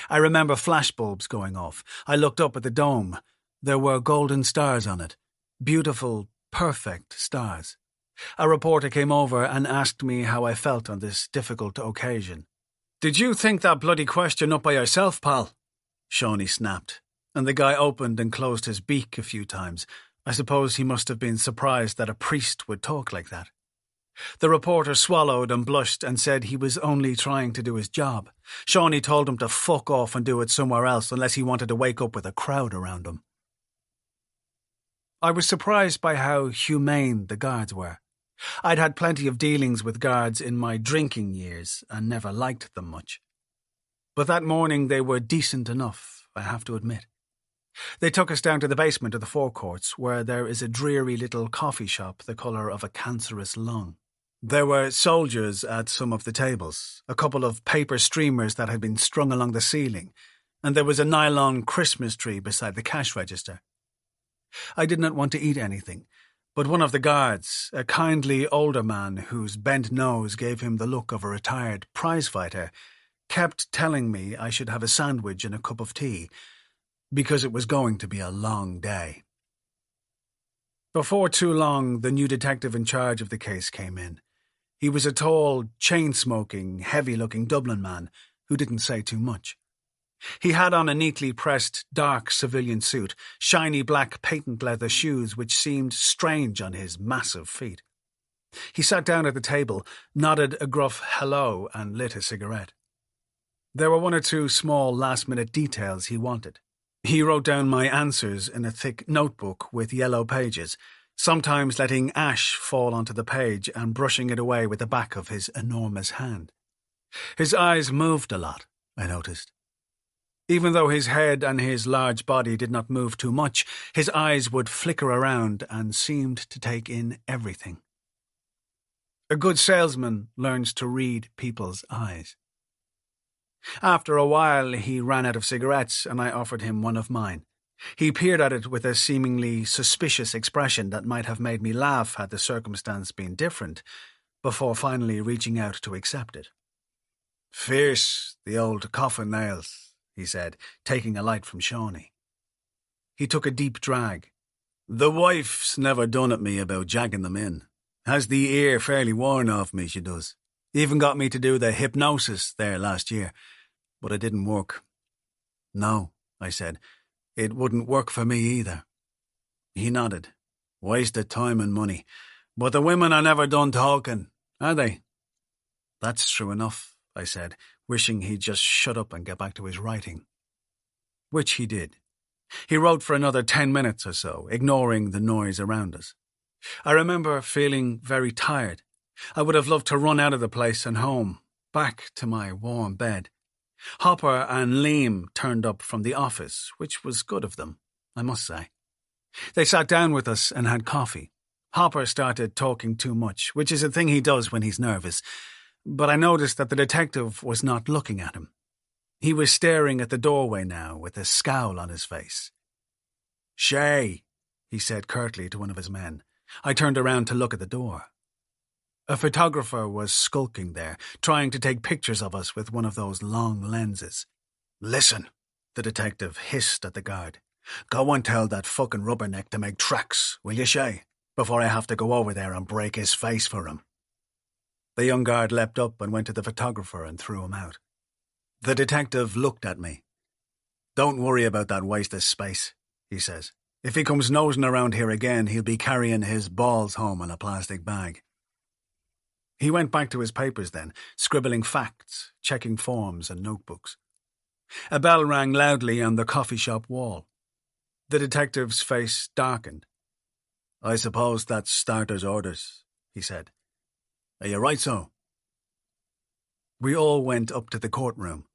I remember flashbulbs going off. I looked up at the dome. There were golden stars on it. Beautiful, perfect stars. A reporter came over and asked me how I felt on this difficult occasion. "Did you think that bloody question up by yourself, pal?" Shawnee snapped, and the guy opened and closed his beak a few times. I suppose he must have been surprised that a priest would talk like that. The reporter swallowed and blushed and said he was only trying to do his job. Shawnee told him to fuck off and do it somewhere else unless he wanted to wake up with a crowd around him. I was surprised by how humane the guards were. I'd had plenty of dealings with guards in my drinking years and never liked them much. But that morning they were decent enough, I have to admit. They took us down to the basement of the forecourts, where there is a dreary little coffee shop the colour of a cancerous lung. There were soldiers at some of the tables, a couple of paper streamers that had been strung along the ceiling, and there was a nylon Christmas tree beside the cash register. I did not want to eat anything, but one of the guards, a kindly older man whose bent nose gave him the look of a retired prizefighter, kept telling me I should have a sandwich and a cup of tea, because it was going to be a long day. Before too long, the new detective in charge of the case came in. He was a tall, chain-smoking, heavy-looking Dublin man who didn't say too much. He had on a neatly pressed, dark civilian suit, shiny black patent leather shoes which seemed strange on his massive feet. He sat down at the table, nodded a gruff hello, and lit a cigarette. There were one or two small last-minute details he wanted. He wrote down my answers in a thick notebook with yellow pages, sometimes letting ash fall onto the page and brushing it away with the back of his enormous hand. His eyes moved a lot, I noticed. Even though his head and his large body did not move too much, his eyes would flicker around and seemed to take in everything. A good salesman learns to read people's eyes. After a while, he ran out of cigarettes, and I offered him one of mine. He peered at it with a seemingly suspicious expression that might have made me laugh had the circumstance been different, before finally reaching out to accept it. "Fierce, the old coffin nails," he said, taking a light from Shawnee. He took a deep drag. "The wife's never done at me about jagging them in. Has the ear fairly worn off me, she does. Even got me to do the hypnosis there last year, but it didn't work." "No," I said, "it wouldn't work for me either." He nodded. "Wasted time and money. But the women are never done talking, are they?" "That's true enough," I said, wishing he'd just shut up and get back to his writing. Which he did. He wrote for another 10 minutes or so, ignoring the noise around us. I remember feeling very tired. I would have loved to run out of the place and home, back to my warm bed. Hopper and Liam turned up from the office, which was good of them, I must say. They sat down with us and had coffee. Hopper started talking too much, which is a thing he does when he's nervous, but I noticed that the detective was not looking at him. He was staring at the doorway now with a scowl on his face. "Shay," he said curtly to one of his men. I turned around to look at the door. A photographer was skulking there, trying to take pictures of us with one of those long lenses. "Listen," the detective hissed at the guard. "Go and tell that fucking rubberneck to make tracks, will you, Shay? Before I have to go over there and break his face for him." The young guard leapt up and went to the photographer and threw him out. The detective looked at me. "Don't worry about that waste of space," he says. "If he comes nosing around here again, he'll be carrying his balls home in a plastic bag." He went back to his papers then, scribbling facts, checking forms and notebooks. A bell rang loudly on the coffee shop wall. The detective's face darkened. "I suppose that's starter's orders," he said. "Are you right so?" We all went up to the courtroom.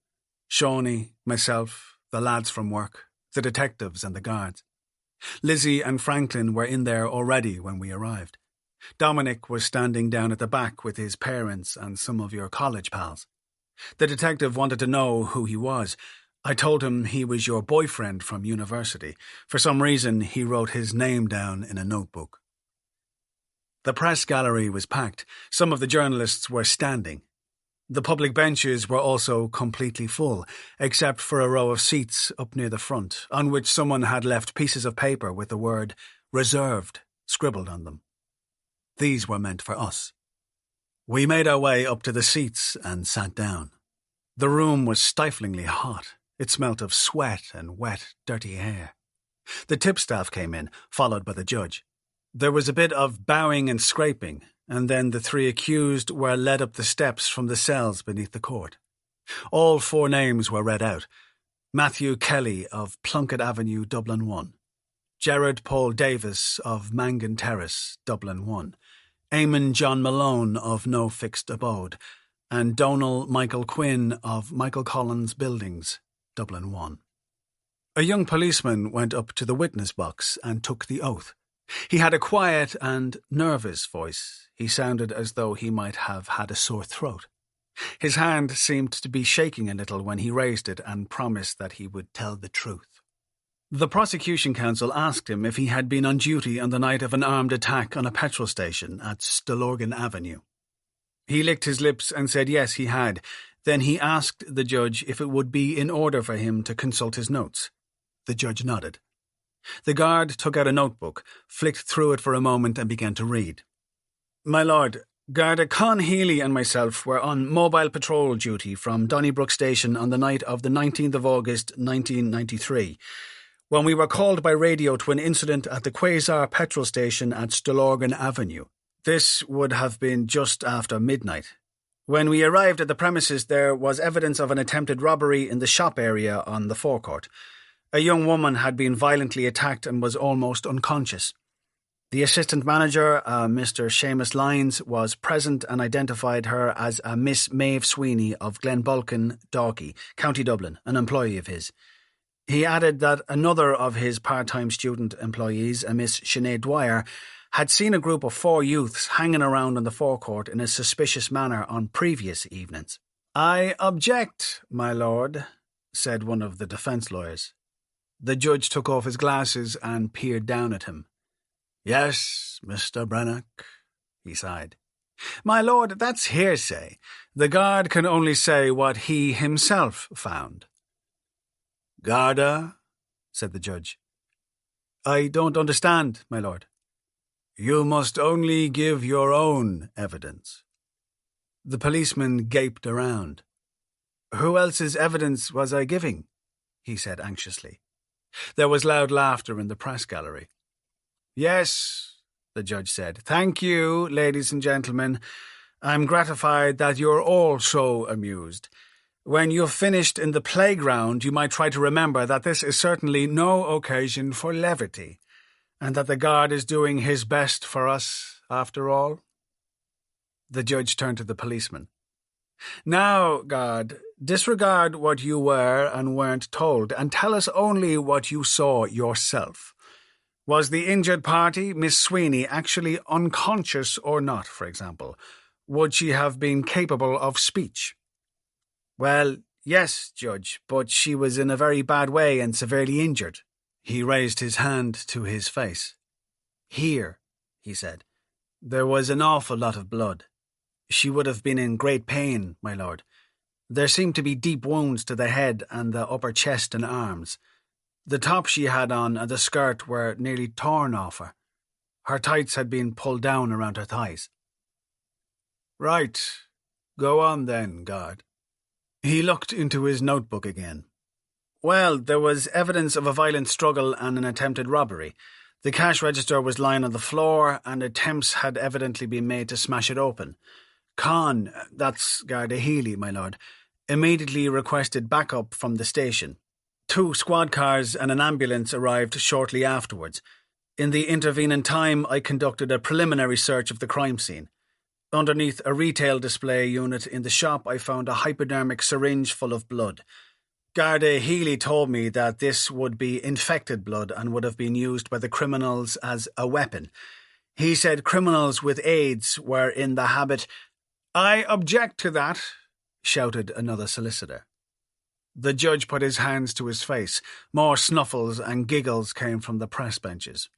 Shawnee, myself, the lads from work, the detectives and the guards. Lizzie and Franklin were in there already when we arrived. Dominic was standing down at the back with his parents and some of your college pals. The detective wanted to know who he was. I told him he was your boyfriend from university. For some reason, he wrote his name down in a notebook. The press gallery was packed. Some of the journalists were standing. The public benches were also completely full, except for a row of seats up near the front, on which someone had left pieces of paper with the word "reserved" scribbled on them. These were meant for us. We made our way up to the seats and sat down. The room was stiflingly hot. It smelt of sweat and wet, dirty hair. The tipstaff came in, followed by the judge. There was a bit of bowing and scraping, and then the three accused were led up the steps from the cells beneath the court. All 4 names were read out. Matthew Kelly of Plunkett Avenue, Dublin 1. Gerard Paul Davis of Mangan Terrace, Dublin 1. Eamon John Malone of No Fixed Abode, and Donal Michael Quinn of Michael Collins Buildings, Dublin 1. A young policeman went up to the witness box and took the oath. He had a quiet and nervous voice. He sounded as though he might have had a sore throat. His hand seemed to be shaking a little when he raised it and promised that he would tell the truth. The prosecution counsel asked him if he had been on duty on the night of an armed attack on a petrol station at Stillorgan Avenue. He licked his lips and said yes, he had. Then he asked the judge if it would be in order for him to consult his notes. The judge nodded. The guard took out a notebook, flicked through it for a moment and began to read. My lord, Garda Con Healy and myself were on mobile patrol duty from Donnybrook Station on the night of the 19th of August 1993, when we were called by radio to an incident at the Quasar petrol station at Stillorgan Avenue. This would have been just after midnight. When we arrived at the premises, there was evidence of an attempted robbery in the shop area on the forecourt. A young woman had been violently attacked and was almost unconscious. The assistant manager, Mr. Seamus Lyons, was present and identified her as a Miss Maeve Sweeney of Glenbolkin, Dalkey, County Dublin, an employee of his. He added that another of his part-time student employees, a Miss Sinead Dwyer, had seen a group of 4 youths hanging around on the forecourt in a suspicious manner on previous evenings. I object, my lord, said one of the defence lawyers. The judge took off his glasses and peered down at him. Yes, Mr. Brannock, he sighed. My lord, that's hearsay. The guard can only say what he himself found. Garda, said the judge. I don't understand, my lord. You must only give your own evidence. The policeman gaped around. Who else's evidence was I giving? He said anxiously. There was loud laughter in the press gallery. Yes, the judge said. Thank you, ladies and gentlemen. I'm gratified that you're all so amused. When you've finished in the playground, you might try to remember that this is certainly no occasion for levity, and that the guard is doing his best for us, after all. The judge turned to the policeman. Now, guard, disregard what you were and weren't told, and tell us only what you saw yourself. Was the injured party, Miss Sweeney, actually unconscious or not, for example? Would she have been capable of speech? Well, yes, Judge, but she was in a very bad way and severely injured. He raised his hand to his face. Here, he said. There was an awful lot of blood. She would have been in great pain, my lord. There seemed to be deep wounds to the head and the upper chest and arms. The top she had on and the skirt were nearly torn off her. Her tights had been pulled down around her thighs. Right. Go on then, guard. He looked into his notebook again. Well, there was evidence of a violent struggle and an attempted robbery. The cash register was lying on the floor, and attempts had evidently been made to smash it open. Con, that's Garda Healy, my lord, immediately requested backup from the station. 2 squad cars and an ambulance arrived shortly afterwards. In the intervening time, I conducted a preliminary search of the crime scene. Underneath a retail display unit in the shop, I found a hypodermic syringe full of blood. Garda Healy told me that this would be infected blood and would have been used by the criminals as a weapon. He said criminals with AIDS were in the habit— I object to that, shouted another solicitor. The judge put his hands to his face. More snuffles and giggles came from the press benches.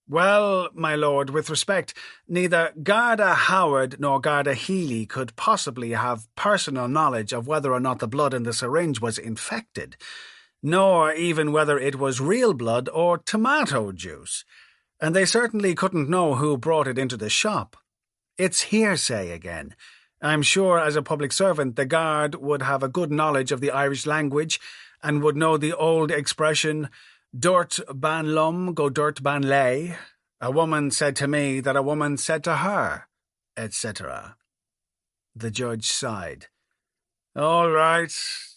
Well, my lord, with respect, neither Garda Howard nor Garda Healy could possibly have personal knowledge of whether or not the blood in the syringe was infected, nor even whether it was real blood or tomato juice, and they certainly couldn't know who brought it into the shop. It's hearsay again. I'm sure as a public servant the guard would have a good knowledge of the Irish language and would know the old expression, Durt ban lum go durt ban lay. A woman said to me that a woman said to her, etc. The judge sighed. All right,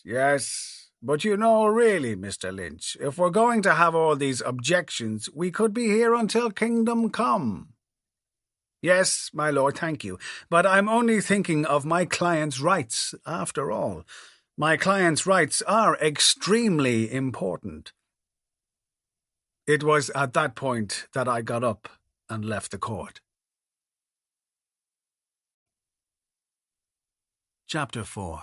yes, but you know, really, Mr. Lynch, if we're going to have all these objections, we could be here until kingdom come. Yes, my lord, thank you, but I'm only thinking of my client's rights, after all. My client's rights are extremely important. It was at that point that I got up and left the court. Chapter 4.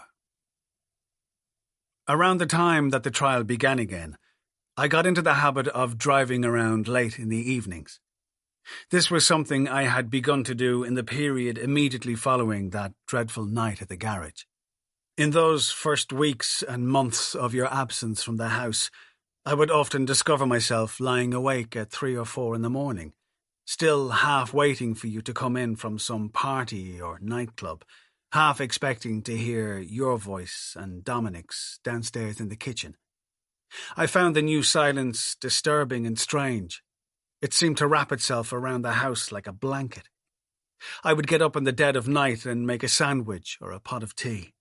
Around the time that the trial began again, I got into the habit of driving around late in the evenings. This was something I had begun to do in the period immediately following that dreadful night at the garage. In those first weeks and months of your absence from the house, I would often discover myself lying awake at 3 or 4 in the morning, still half waiting for you to come in from some party or nightclub, half expecting to hear your voice and Dominic's downstairs in the kitchen. I found the new silence disturbing and strange. It seemed to wrap itself around the house like a blanket. I would get up in the dead of night and make a sandwich or a pot of tea.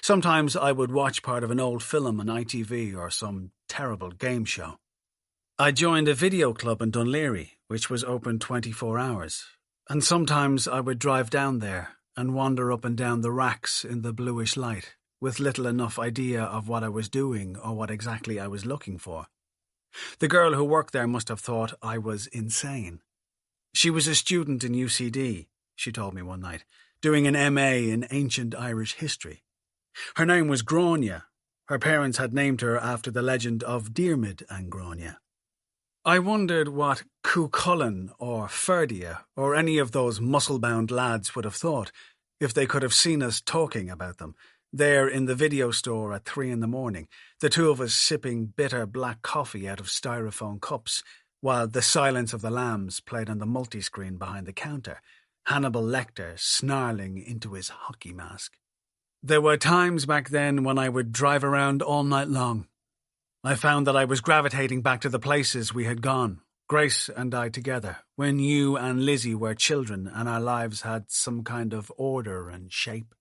Sometimes I would watch part of an old film on ITV or some terrible game show. I joined a video club in Dunleary, which was open 24 hours, and sometimes I would drive down there and wander up and down the racks in the bluish light, with little enough idea of what I was doing or what exactly I was looking for. The girl who worked there must have thought I was insane. She was a student in UCD, she told me one night, doing an MA in ancient Irish history. Her name was Grania. Her parents had named her after the legend of Diarmid and Grania. I wondered what Cuchulainn or Ferdia or any of those muscle-bound lads would have thought if they could have seen us talking about them, there in the video store at 3 in the morning, the two of us sipping bitter black coffee out of styrofoam cups, while The Silence of the Lambs played on the multi-screen behind the counter, Hannibal Lecter snarling into his hockey mask. There were times back then when I would drive around all night long. I found that I was gravitating back to the places we had gone, Grace and I together, when you and Lizzie were children and our lives had some kind of order and shape.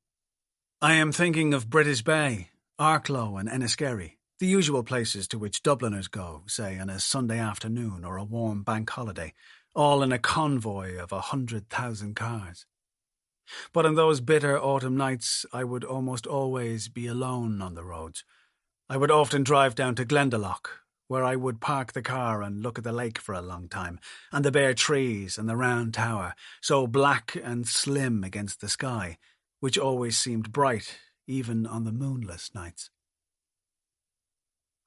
I am thinking of British Bay, Arklow and Enniskerry, the usual places to which Dubliners go, say on a Sunday afternoon or a warm bank holiday, all in a convoy of 100,000 cars. But on those bitter autumn nights I would almost always be alone on the roads. I would often drive down to Glendalough, where I would park the car and look at the lake for a long time, and the bare trees and the round tower, so black and slim against the sky, which always seemed bright, even on the moonless nights.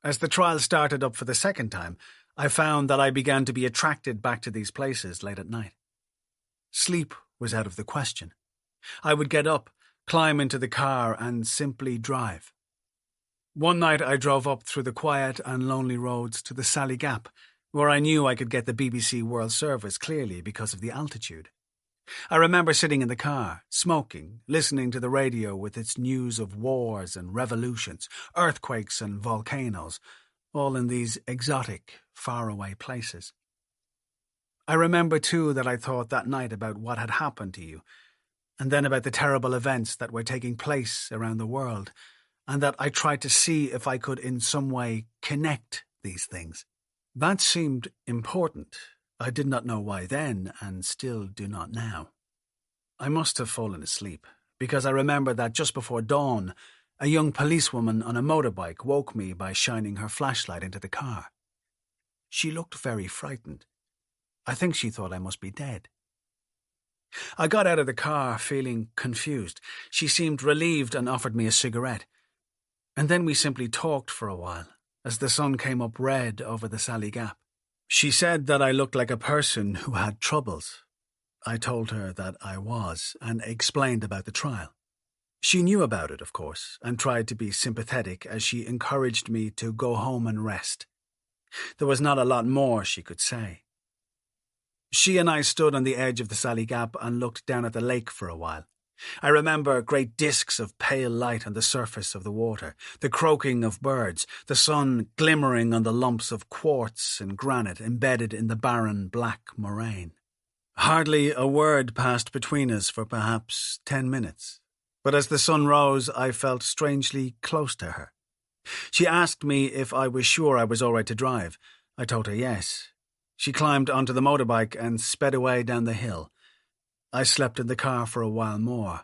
As the trial started up for the second time, I found that I began to be attracted back to these places late at night. Sleep was out of the question. I would get up, climb into the car, and simply drive. One night I drove up through the quiet and lonely roads to the Sally Gap, where I knew I could get the BBC World Service clearly because of the altitude. I remember sitting in the car, smoking, listening to the radio with its news of wars and revolutions, earthquakes and volcanoes, all in these exotic, faraway places. I remember too that I thought that night about what had happened to you, and then about the terrible events that were taking place around the world, and that I tried to see if I could in some way connect these things. That seemed important. I did not know why then, and still do not now. I must have fallen asleep, because I remember that just before dawn, a young policewoman on a motorbike woke me by shining her flashlight into the car. She looked very frightened. I think she thought I must be dead. I got out of the car feeling confused. She seemed relieved and offered me a cigarette. And then we simply talked for a while, as the sun came up red over the Sally Gap. She said that I looked like a person who had troubles. I told her that I was, and explained about the trial. She knew about it, of course, and tried to be sympathetic as she encouraged me to go home and rest. There was not a lot more she could say. She and I stood on the edge of the Sally Gap and looked down at the lake for a while. I remember great discs of pale light on the surface of the water, the croaking of birds, the sun glimmering on the lumps of quartz and granite embedded in the barren black moraine. Hardly a word passed between us for perhaps 10 minutes, but as the sun rose I felt strangely close to her. She asked me if I was sure I was all right to drive. I told her yes. She climbed onto the motorbike and sped away down the hill. I slept in the car for a while more,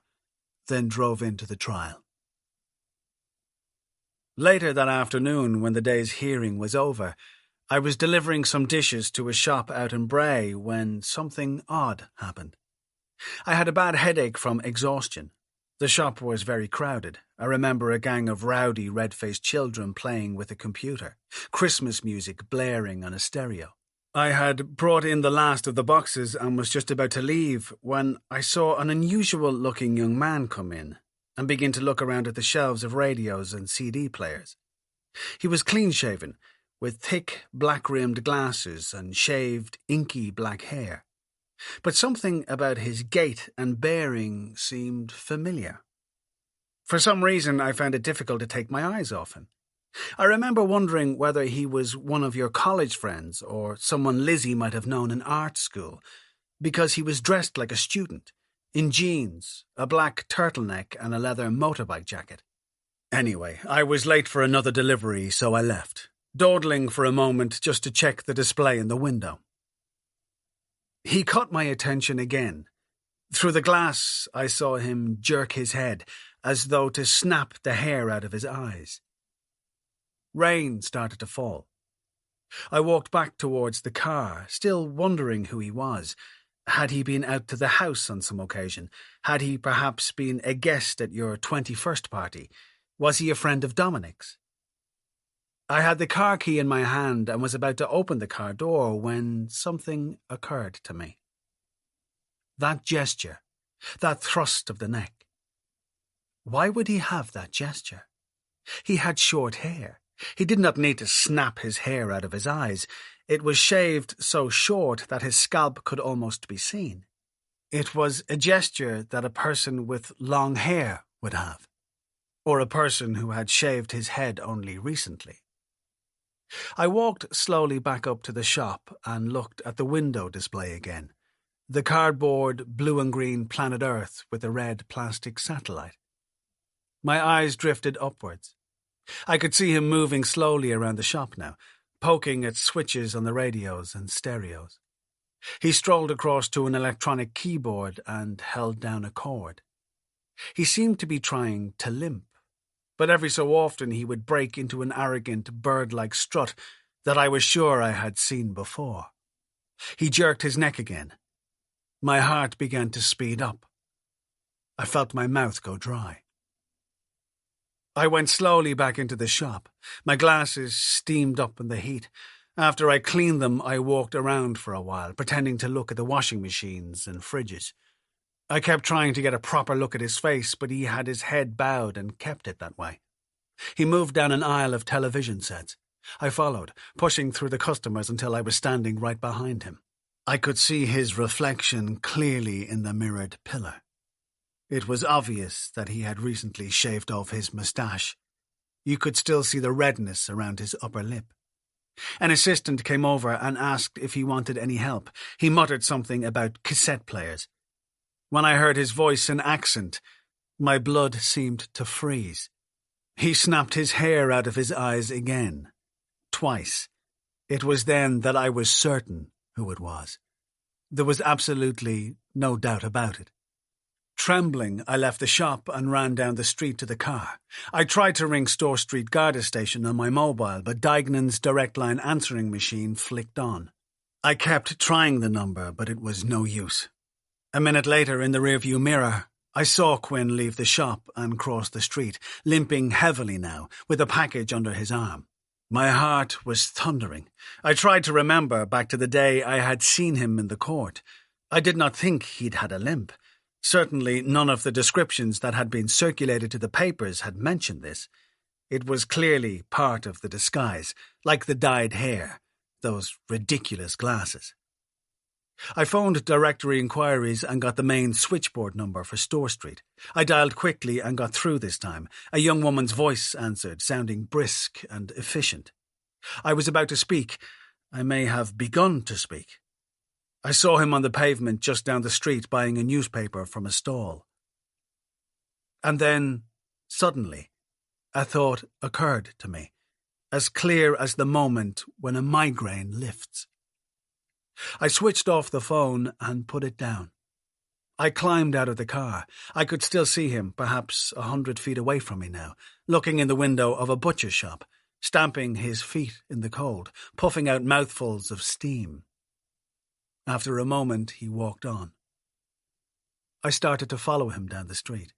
then drove into the trial. Later that afternoon, when the day's hearing was over, I was delivering some dishes to a shop out in Bray when something odd happened. I had a bad headache from exhaustion. The shop was very crowded. I remember a gang of rowdy, red-faced children playing with a computer, Christmas music blaring on a stereo. I had brought in the last of the boxes and was just about to leave when I saw an unusual-looking young man come in and begin to look around at the shelves of radios and CD players. He was clean-shaven, with thick, black-rimmed glasses and shaved, inky black hair. But something about his gait and bearing seemed familiar. For some reason, I found it difficult to take my eyes off him. I remember wondering whether he was one of your college friends or someone Lizzie might have known in art school, because he was dressed like a student, in jeans, a black turtleneck and a leather motorbike jacket. Anyway, I was late for another delivery, so I left, dawdling for a moment just to check the display in the window. He caught my attention again. Through the glass, I saw him jerk his head, as though to snap the hair out of his eyes. Rain started to fall. I walked back towards the car, still wondering who he was. Had he been out to the house on some occasion? Had he perhaps been a guest at your 21st party? Was he a friend of Dominic's? I had the car key in my hand and was about to open the car door when something occurred to me. That gesture, that thrust of the neck. Why would he have that gesture? He had short hair. He did not need to snap his hair out of his eyes. It was shaved so short that his scalp could almost be seen. It was a gesture that a person with long hair would have, or a person who had shaved his head only recently. I walked slowly back up to the shop and looked at the window display again. The cardboard blue and green planet Earth with a red plastic satellite. My eyes drifted upwards. I could see him moving slowly around the shop now, poking at switches on the radios and stereos. He strolled across to an electronic keyboard and held down a chord. He seemed to be trying to limp, but every so often he would break into an arrogant, bird-like strut that I was sure I had seen before. He jerked his neck again. My heart began to speed up. I felt my mouth go dry. I went slowly back into the shop. My glasses steamed up in the heat. After I cleaned them, I walked around for a while, pretending to look at the washing machines and fridges. I kept trying to get a proper look at his face, but he had his head bowed and kept it that way. He moved down an aisle of television sets. I followed, pushing through the customers until I was standing right behind him. I could see his reflection clearly in the mirrored pillar. It was obvious that he had recently shaved off his moustache. You could still see the redness around his upper lip. An assistant came over and asked if he wanted any help. He muttered something about cassette players. When I heard his voice and accent, my blood seemed to freeze. He snapped his hair out of his eyes again. Twice. It was then that I was certain who it was. There was absolutely no doubt about it. Trembling, I left the shop and ran down the street to the car. I tried to ring Store Street Garda Station on my mobile, but Dignan's direct line answering machine flicked on. I kept trying the number, but it was no use. A minute later, in the rearview mirror, I saw Quinn leave the shop and cross the street, limping heavily now, with a package under his arm. My heart was thundering. I tried to remember back to the day I had seen him in the court. I did not think he'd had a limp. Certainly none of the descriptions that had been circulated to the papers had mentioned this. It was clearly part of the disguise, like the dyed hair, those ridiculous glasses. I phoned directory inquiries and got the main switchboard number for Store Street. I dialed quickly and got through this time. A young woman's voice answered, sounding brisk and efficient. I was about to speak. I may have begun to speak. I saw him on the pavement just down the street buying a newspaper from a stall. And then, suddenly, a thought occurred to me, as clear as the moment when a migraine lifts. I switched off the phone and put it down. I climbed out of the car. I could still see him, perhaps 100 feet away from me now, looking in the window of a butcher's shop, stamping his feet in the cold, puffing out mouthfuls of steam. After a moment, he walked on. I started to follow him down the street.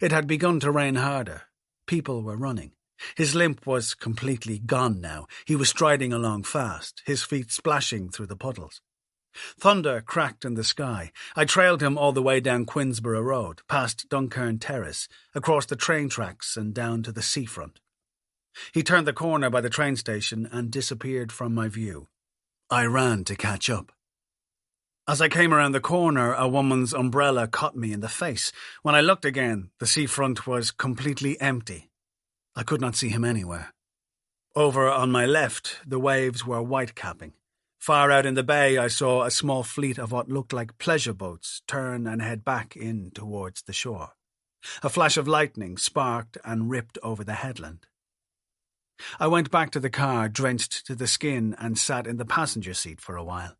It had begun to rain harder. People were running. His limp was completely gone now. He was striding along fast, his feet splashing through the puddles. Thunder cracked in the sky. I trailed him all the way down Queensborough Road, past Dunkern Terrace, across the train tracks and down to the seafront. He turned the corner by the train station and disappeared from my view. I ran to catch up. As I came around the corner, a woman's umbrella caught me in the face. When I looked again, the seafront was completely empty. I could not see him anywhere. Over on my left, the waves were white-capping. Far out in the bay, I saw a small fleet of what looked like pleasure boats turn and head back in towards the shore. A flash of lightning sparked and ripped over the headland. I went back to the car, drenched to the skin, and sat in the passenger seat for a while.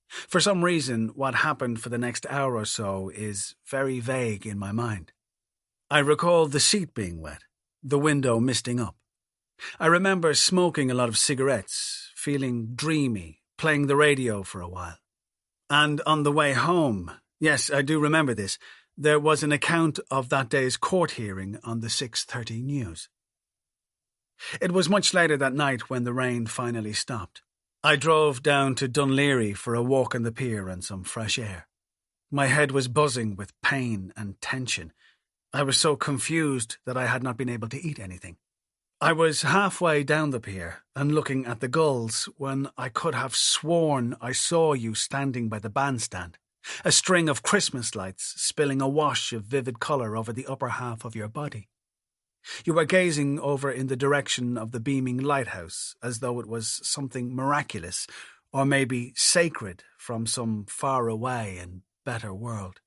For some reason, what happened for the next hour or so is very vague in my mind. I recall the seat being wet, the window misting up. I remember smoking a lot of cigarettes, feeling dreamy, playing the radio for a while. And on the way home, yes, I do remember this, there was an account of that day's court hearing on the 6:30 news. It was much later that night when the rain finally stopped. I drove down to Dunleary for a walk on the pier and some fresh air. My head was buzzing with pain and tension. I was so confused that I had not been able to eat anything. I was halfway down the pier and looking at the gulls when I could have sworn I saw you standing by the bandstand, a string of Christmas lights spilling a wash of vivid colour over the upper half of your body. You were gazing over in the direction of the beaming lighthouse as though it was something miraculous or maybe sacred from some far-away and better world.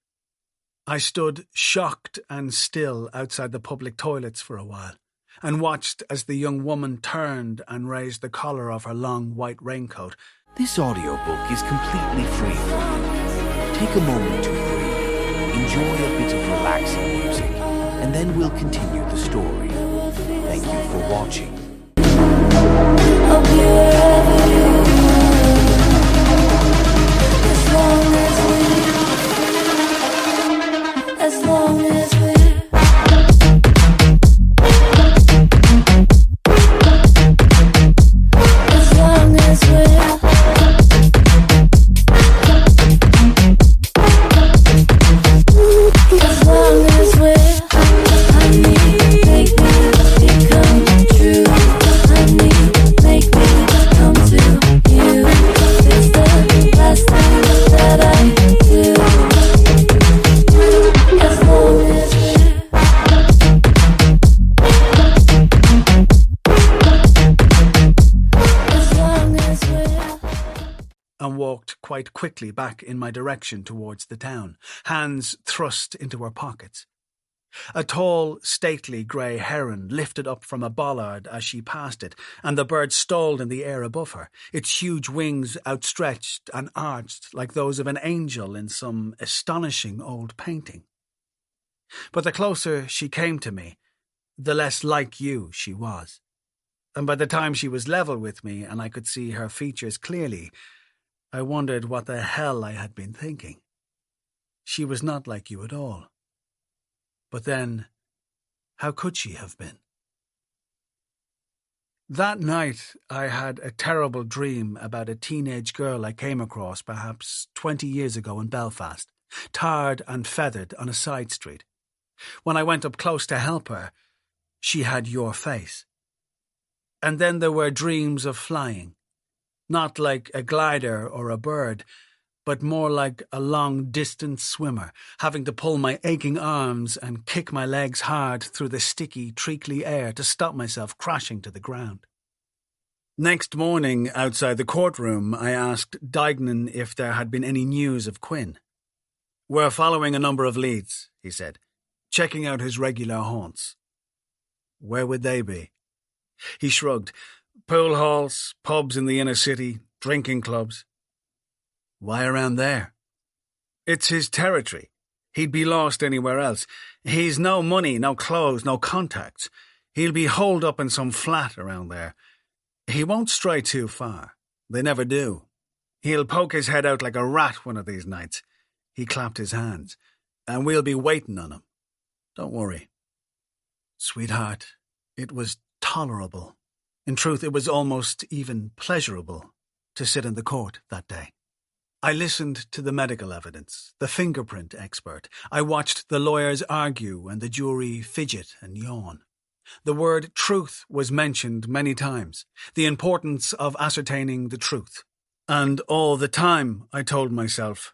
I stood shocked and still outside the public toilets for a while and watched as the young woman turned and raised the collar of her long white raincoat. This audiobook is completely free for you. Take a moment to breathe, enjoy a bit of relaxing music, and then we'll continue the story. Thank you for watching. As long as we're quite quickly back in my direction towards the town, hands thrust into her pockets. A tall, stately grey heron lifted up from a bollard as she passed it, and the bird stalled in the air above her, its huge wings outstretched and arched like those of an angel in some astonishing old painting. But the closer she came to me, the less like you she was. And by the time she was level with me and I could see her features clearly, I wondered what the hell I had been thinking. She was not like you at all. But then, how could she have been? That night, I had a terrible dream about a teenage girl I came across perhaps 20 years ago in Belfast, tarred and feathered on a side street. When I went up close to help her, she had your face. And then there were dreams of flying. Not like a glider or a bird, but more like a long-distance swimmer, having to pull my aching arms and kick my legs hard through the sticky, treacly air to stop myself crashing to the ground. Next morning, outside the courtroom, I asked Dignan if there had been any news of Quinn. "We're following a number of leads," he said, checking out his regular haunts. "Where would they be?" He shrugged. "Pool halls, pubs in the inner city, drinking clubs." "Why around there?" "It's his territory. He'd be lost anywhere else. He's no money, no clothes, no contacts. He'll be holed up in some flat around there. He won't stray too far. They never do. He'll poke his head out like a rat one of these nights." He clapped his hands. "And we'll be waiting on him." Don't worry. Sweetheart, it was tolerable. In truth, it was almost even pleasurable to sit in the court that day. I listened to the medical evidence, the fingerprint expert. I watched the lawyers argue and the jury fidget and yawn. The word truth was mentioned many times, the importance of ascertaining the truth. And all the time, I told myself,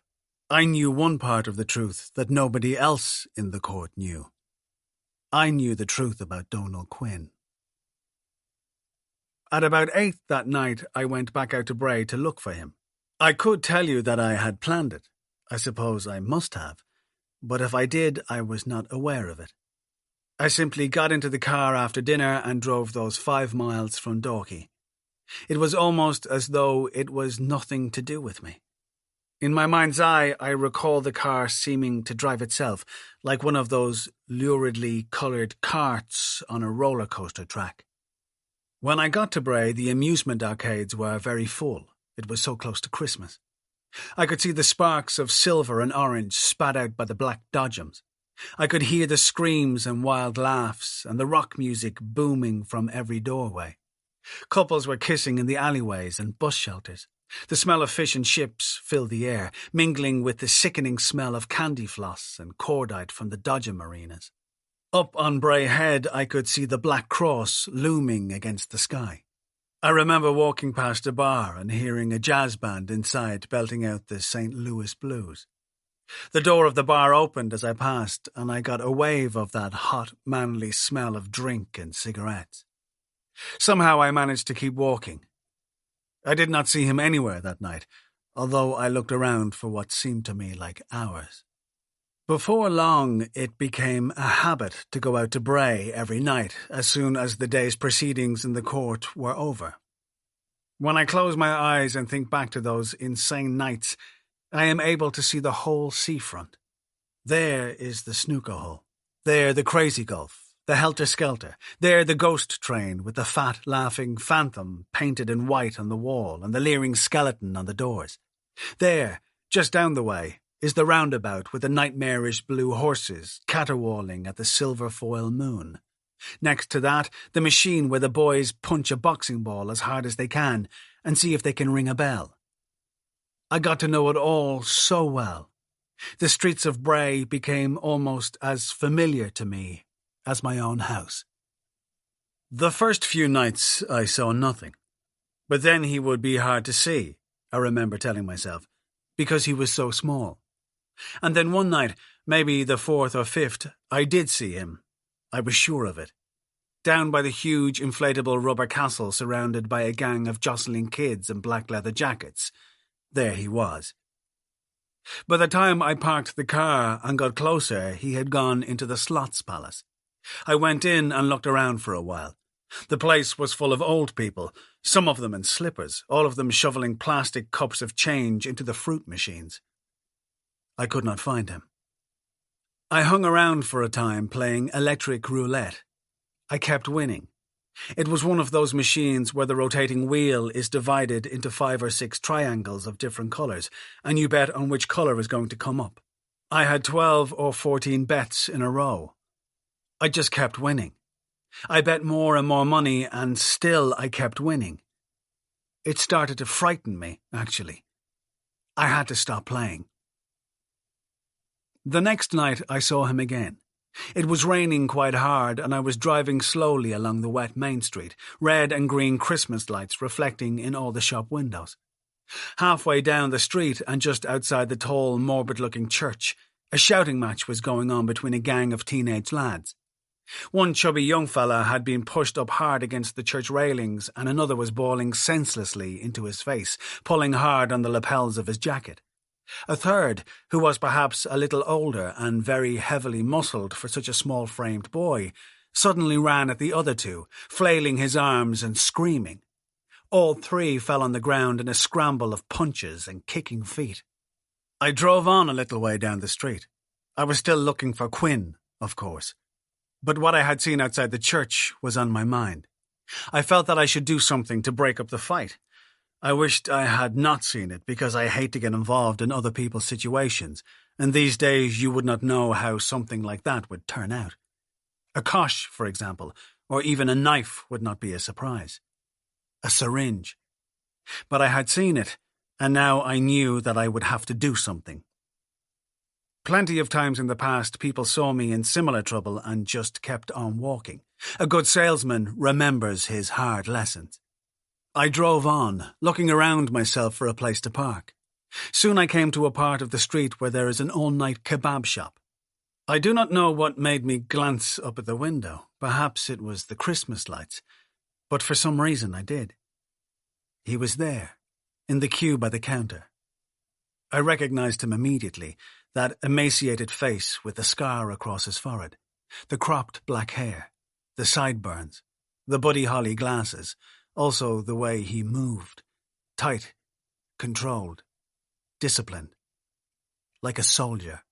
I knew one part of the truth that nobody else in the court knew. I knew the truth about Donal Quinn. At about 8 that night, I went back out to Bray to look for him. I could tell you that I had planned it. I suppose I must have. But if I did, I was not aware of it. I simply got into the car after dinner and drove those 5 miles from Dalkey. It was almost as though it was nothing to do with me. In my mind's eye, I recall the car seeming to drive itself, like one of those luridly coloured carts on a roller coaster track. When I got to Bray, the amusement arcades were very full. It was so close to Christmas. I could see the sparks of silver and orange spat out by the black dodgems. I could hear the screams and wild laughs and the rock music booming from every doorway. Couples were kissing in the alleyways and bus shelters. The smell of fish and chips filled the air, mingling with the sickening smell of candy floss and cordite from the dodgem arenas. Up on Bray Head, I could see the Black Cross looming against the sky. I remember walking past a bar and hearing a jazz band inside belting out the St. Louis blues. The door of the bar opened as I passed, and I got a wave of that hot, manly smell of drink and cigarettes. Somehow I managed to keep walking. I did not see him anywhere that night, although I looked around for what seemed to me like hours. Before long, it became a habit to go out to Bray every night as soon as the day's proceedings in the court were over. When I close my eyes and think back to those insane nights, I am able to see the whole seafront. There is the snooker hole. There the crazy golf, the helter-skelter. There the ghost train with the fat, laughing phantom painted in white on the wall and the leering skeleton on the doors. There, just down the way, is the roundabout with the nightmarish blue horses caterwauling at the silver foil moon. Next to that, the machine where the boys punch a boxing ball as hard as they can and see if they can ring a bell. I got to know it all so well. The streets of Bray became almost as familiar to me as my own house. The first few nights I saw nothing. But then he would be hard to see, I remember telling myself, because he was so small. And then one night, maybe the 4th or 5th, I did see him. I was sure of it. Down by the huge inflatable rubber castle surrounded by a gang of jostling kids in black leather jackets. There he was. By the time I parked the car and got closer, he had gone into the Slots Palace. I went in and looked around for a while. The place was full of old people, some of them in slippers, all of them shoveling plastic cups of change into the fruit machines. I could not find him. I hung around for a time playing electric roulette. I kept winning. It was one of those machines where the rotating wheel is divided into 5 or 6 triangles of different colours, and you bet on which colour is going to come up. I had 12 or 14 bets in a row. I just kept winning. I bet more and more money, and still I kept winning. It started to frighten me, actually. I had to stop playing. The next night I saw him again. It was raining quite hard, and I was driving slowly along the wet main street, red and green Christmas lights reflecting in all the shop windows. Halfway down the street and just outside the tall, morbid-looking church, a shouting match was going on between a gang of teenage lads. One chubby young fella had been pushed up hard against the church railings, and another was bawling senselessly into his face, pulling hard on the lapels of his jacket. A third, who was perhaps a little older and very heavily muscled for such a small-framed boy, suddenly ran at the other two, flailing his arms and screaming. All 3 fell on the ground in a scramble of punches and kicking feet. I drove on a little way down the street. I was still looking for Quinn, of course. But what I had seen outside the church was on my mind. I felt that I should do something to break up the fight. I wished I had not seen it because I hate to get involved in other people's situations, and these days you would not know how something like that would turn out. A kosh, for example, or even a knife would not be a surprise. A syringe. But I had seen it, and now I knew that I would have to do something. Plenty of times in the past, people saw me in similar trouble and just kept on walking. A good salesman remembers his hard lessons. I drove on, looking around myself for a place to park. Soon I came to a part of the street where there is an all-night kebab shop. I do not know what made me glance up at the window. Perhaps it was the Christmas lights, but for some reason I did. He was there, in the queue by the counter. I recognized him immediately, that emaciated face with the scar across his forehead, the cropped black hair, the sideburns, the Buddy Holly glasses, also the way he moved, tight, controlled, disciplined, like a soldier.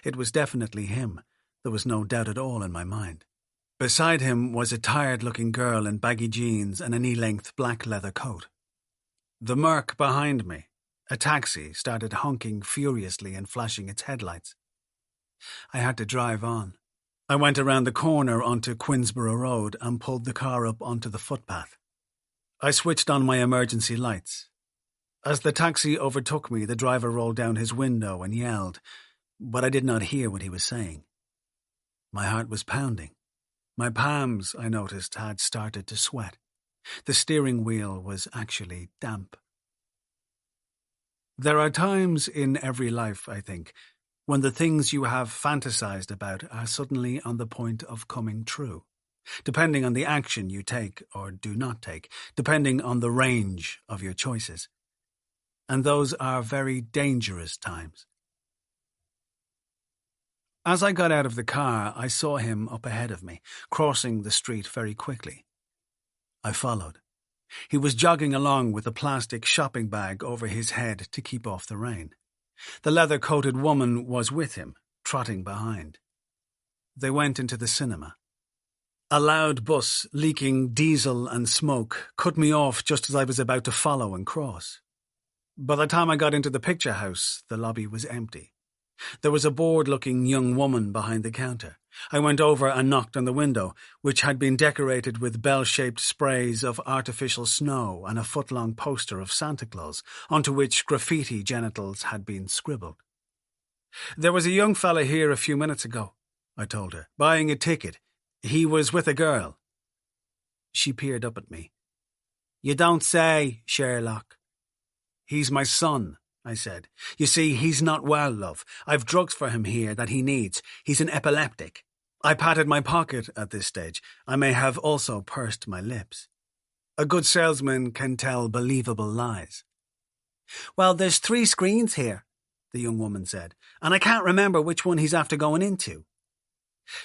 It was definitely him. There was no doubt at all in my mind. Beside him was a tired-looking girl in baggy jeans and a knee-length black leather coat. The Merc behind me, a taxi, started honking furiously and flashing its headlights. I had to drive on. I went around the corner onto Quinsborough Road and pulled the car up onto the footpath. I switched on my emergency lights. As the taxi overtook me, the driver rolled down his window and yelled, but I did not hear what he was saying. My heart was pounding. My palms, I noticed, had started to sweat. The steering wheel was actually damp. There are times in every life, I think, when the things you have fantasized about are suddenly on the point of coming true, depending on the action you take or do not take, depending on the range of your choices. And those are very dangerous times. As I got out of the car, I saw him up ahead of me, crossing the street very quickly. I followed. He was jogging along with a plastic shopping bag over his head to keep off the rain. The leather-coated woman was with him, trotting behind. They went into the cinema. A loud bus, leaking diesel and smoke, cut me off just as I was about to follow and cross. By the time I got into the picture house, the lobby was empty. There was a bored-looking young woman behind the counter. I went over and knocked on the window, which had been decorated with bell-shaped sprays of artificial snow and a foot-long poster of Santa Claus, onto which graffiti genitals had been scribbled. "There was a young fella here a few minutes ago," I told her, "buying a ticket. He was with a girl." She peered up at me. "You don't say, Sherlock." "He's my son," I said. "You see, he's not well, love. I've drugs for him here that he needs. He's an epileptic." I patted my pocket at this stage. I may have also pursed my lips. A good salesman can tell believable lies. "Well, there's 3 screens here," the young woman said, "and I can't remember which one he's after going into."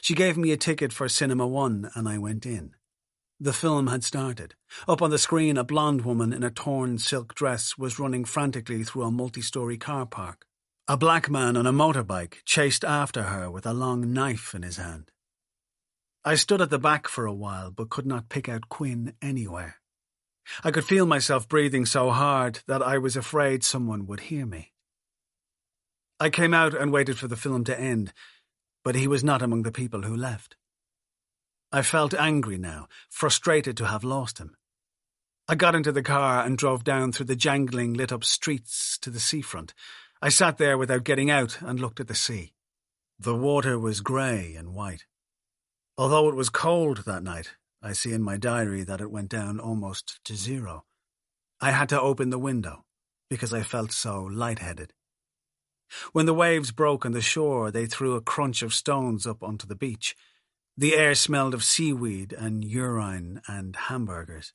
She gave me a ticket for Cinema 1, and I went in. The film had started. Up on the screen, a blonde woman in a torn silk dress was running frantically through a multi-story car park. A black man on a motorbike chased after her with a long knife in his hand. I stood at the back for a while, but could not pick out Quinn anywhere. I could feel myself breathing so hard that I was afraid someone would hear me. I came out and waited for the film to end, but he was not among the people who left. I felt angry now, frustrated to have lost him. I got into the car and drove down through the jangling, lit-up streets to the seafront. I sat there without getting out and looked at the sea. The water was grey and white. Although it was cold that night, I see in my diary that it went down almost to 0. I had to open the window because I felt so lightheaded. When the waves broke on the shore, they threw a crunch of stones up onto the beach. The air smelled of seaweed and urine and hamburgers.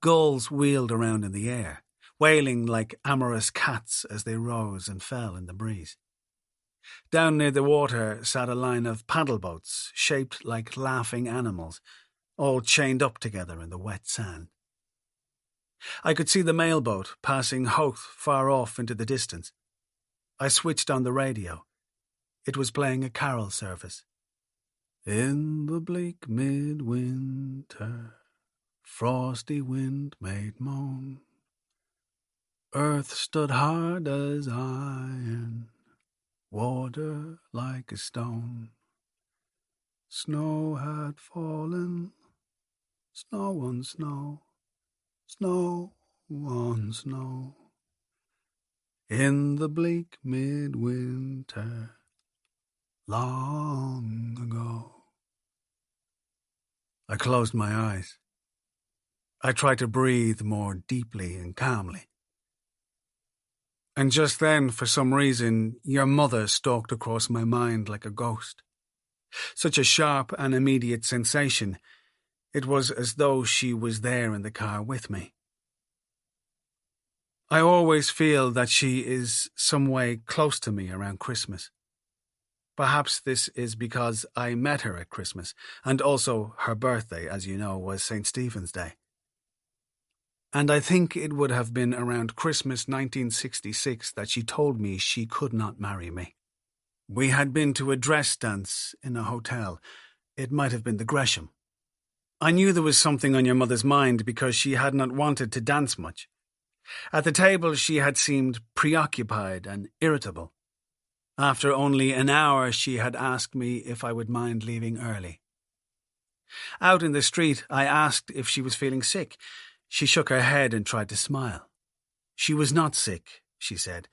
Gulls wheeled around in the air, wailing like amorous cats as they rose and fell in the breeze. Down near the water sat a line of paddle boats shaped like laughing animals, all chained up together in the wet sand. I could see the mailboat passing Howth far off into the distance. I switched on the radio. It was playing a carol service. "In the bleak midwinter, frosty wind made moan, Earth stood hard as iron, water like a stone. Snow had fallen, snow on snow, snow on snow. In the bleak midwinter, long ago. I closed my eyes. I tried to breathe more deeply and calmly. And just then, for some reason, your mother stalked across my mind like a ghost. Such a sharp and immediate sensation. It was as though she was there in the car with me. I always feel that she is some way close to me around Christmas. Perhaps this is because I met her at Christmas, and also her birthday, as you know, was St. Stephen's Day. And I think it would have been around Christmas 1966 that she told me she could not marry me. We had been to a dress dance in a hotel. It might have been the Gresham. I knew there was something on your mother's mind because she had not wanted to dance much. At the table she had seemed preoccupied and irritable. After only an hour she had asked me if I would mind leaving early. Out in the street I asked if she was feeling sick. She shook her head and tried to smile. She was not sick, she said.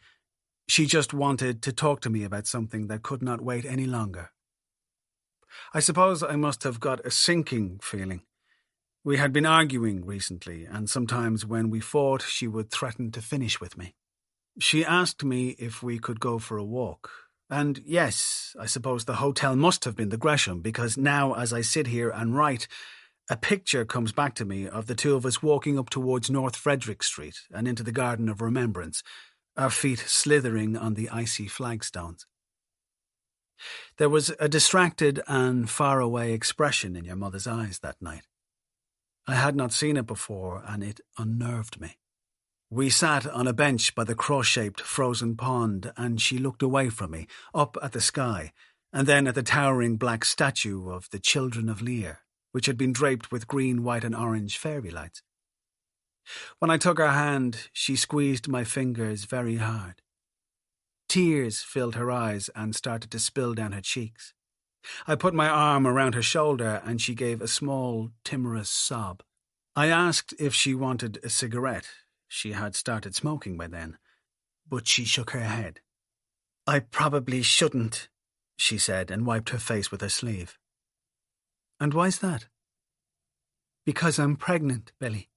She just wanted to talk to me about something that could not wait any longer. I suppose I must have got a sinking feeling. We had been arguing recently, and sometimes when we fought, she would threaten to finish with me. She asked me if we could go for a walk. And yes, I suppose the hotel must have been the Gresham, because now as I sit here and write, a picture comes back to me of the two of us walking up towards North Frederick Street and into the Garden of Remembrance, our feet slithering on the icy flagstones. There was a distracted and faraway expression in your mother's eyes that night. I had not seen it before, and it unnerved me. We sat on a bench by the cross-shaped frozen pond, and she looked away from me, up at the sky, and then at the towering black statue of the Children of Lear, which had been draped with green, white, and orange fairy lights. When I took her hand, she squeezed my fingers very hard. Tears filled her eyes and started to spill down her cheeks. I put my arm around her shoulder and she gave a small, timorous sob. I asked if she wanted a cigarette. She had started smoking by then, but she shook her head. I probably shouldn't, she said, and wiped her face with her sleeve. And why's that? Because I'm pregnant, Billy.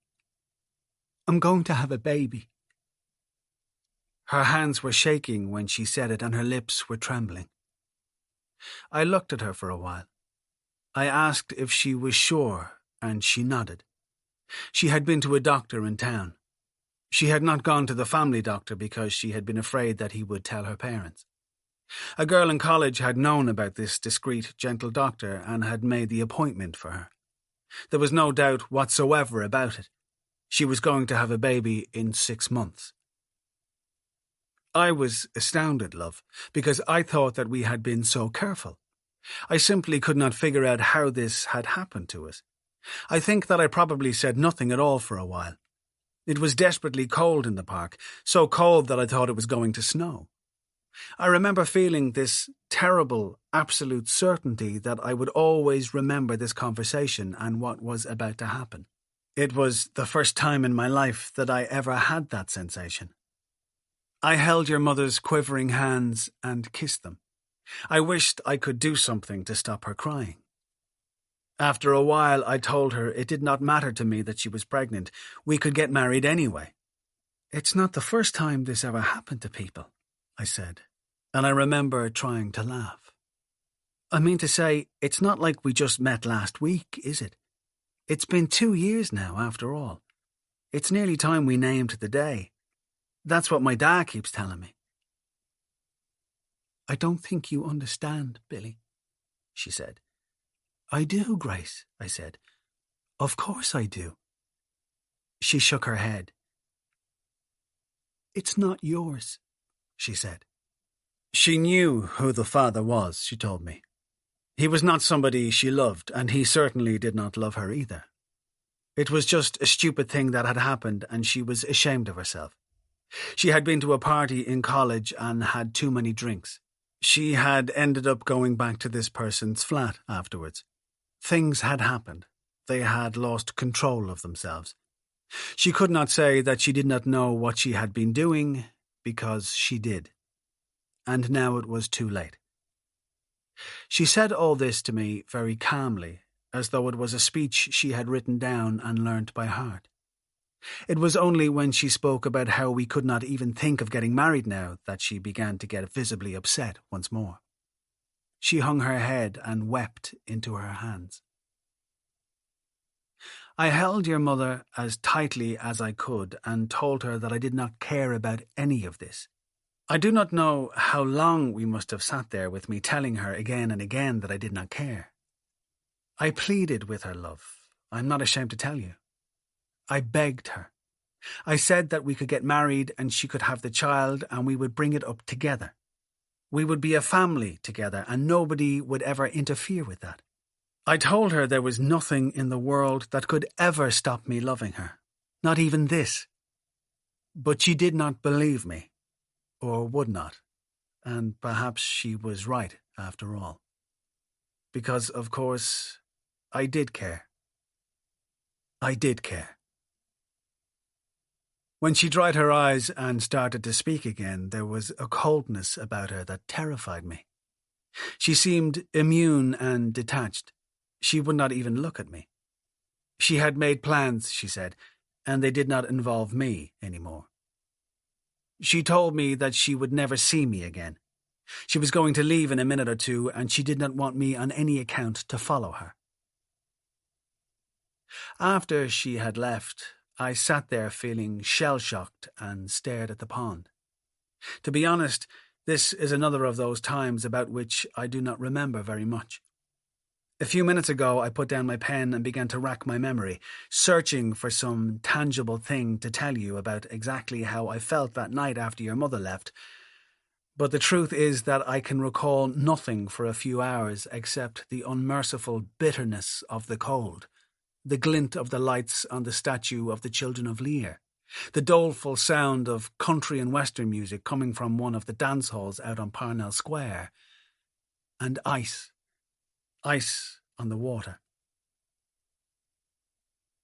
I'm going to have a baby. Her hands were shaking when she said it and her lips were trembling. I looked at her for a while. I asked if she was sure, and she nodded. She had been to a doctor in town. She had not gone to the family doctor because she had been afraid that he would tell her parents. A girl in college had known about this discreet, gentle doctor and had made the appointment for her. There was no doubt whatsoever about it. She was going to have a baby in 6 months. I was astounded, love, because I thought that we had been so careful. I simply could not figure out how this had happened to us. I think that I probably said nothing at all for a while. It was desperately cold in the park, so cold that I thought it was going to snow. I remember feeling this terrible, absolute certainty that I would always remember this conversation and what was about to happen. It was the first time in my life that I ever had that sensation. I held your mother's quivering hands and kissed them. I wished I could do something to stop her crying. After a while, I told her it did not matter to me that she was pregnant. We could get married anyway. It's not the first time this ever happened to people, I said, and I remember trying to laugh. I mean to say, it's not like we just met last week, is it? It's been 2 years now, after all. It's nearly time we named the day. That's what my dad keeps telling me. I don't think you understand, Billy, she said. I do, Grace, I said. Of course I do. She shook her head. It's not yours, she said. She knew who the father was, she told me. He was not somebody she loved, and he certainly did not love her either. It was just a stupid thing that had happened, and she was ashamed of herself. She had been to a party in college and had too many drinks. She had ended up going back to this person's flat afterwards. Things had happened. They had lost control of themselves. She could not say that she did not know what she had been doing, because she did. And now it was too late. She said all this to me very calmly, as though it was a speech she had written down and learnt by heart. It was only when she spoke about how we could not even think of getting married now that she began to get visibly upset once more. She hung her head and wept into her hands. I held your mother as tightly as I could and told her that I did not care about any of this. I do not know how long we must have sat there with me telling her again and again that I did not care. I pleaded with her, love. I'm not ashamed to tell you. I begged her. I said that we could get married and she could have the child and we would bring it up together. We would be a family together and nobody would ever interfere with that. I told her there was nothing in the world that could ever stop me loving her, not even this. But she did not believe me, or would not, and perhaps she was right after all. Because, of course, I did care. I did care. When she dried her eyes and started to speak again, there was a coldness about her that terrified me. She seemed immune and detached. She would not even look at me. She had made plans, she said, and they did not involve me anymore. She told me that she would never see me again. She was going to leave in a minute or two, and she did not want me on any account to follow her. After she had left, I sat there feeling shell-shocked and stared at the pond. To be honest, this is another of those times about which I do not remember very much. A few minutes ago, I put down my pen and began to rack my memory, searching for some tangible thing to tell you about exactly how I felt that night after your mother left. But the truth is that I can recall nothing for a few hours except the unmerciful bitterness of the cold, the glint of the lights on the statue of the Children of Lear, the doleful sound of country and western music coming from one of the dance halls out on Parnell Square, and ice on the water.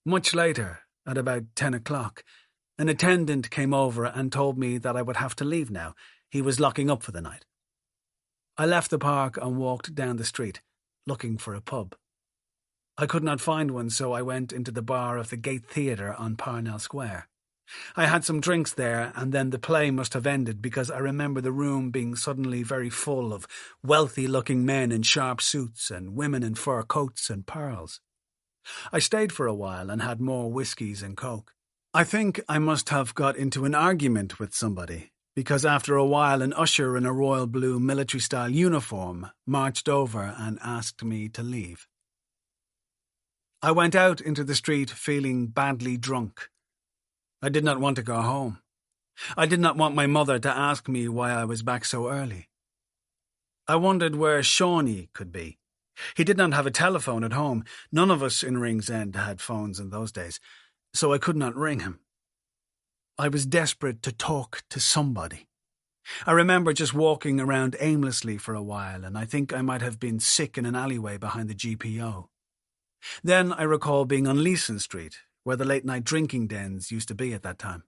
Much later, at about 10 o'clock, an attendant came over and told me that I would have to leave now. He was locking up for the night. I left the park and walked down the street, looking for a pub. I could not find one, so I went into the bar of the Gate Theatre on Parnell Square. I had some drinks there, and then the play must have ended because I remember the room being suddenly very full of wealthy-looking men in sharp suits and women in fur coats and pearls. I stayed for a while and had more whiskies and coke. I think I must have got into an argument with somebody, because after a while an usher in a royal blue military-style uniform marched over and asked me to leave. I went out into the street feeling badly drunk. I did not want to go home. I did not want my mother to ask me why I was back so early. I wondered where Shawnee could be. He did not have a telephone at home. None of us in Ringsend had phones in those days, so I could not ring him. I was desperate to talk to somebody. I remember just walking around aimlessly for a while, and I think I might have been sick in an alleyway behind the GPO. Then I recall being on Leeson Street, where the late-night drinking dens used to be at that time.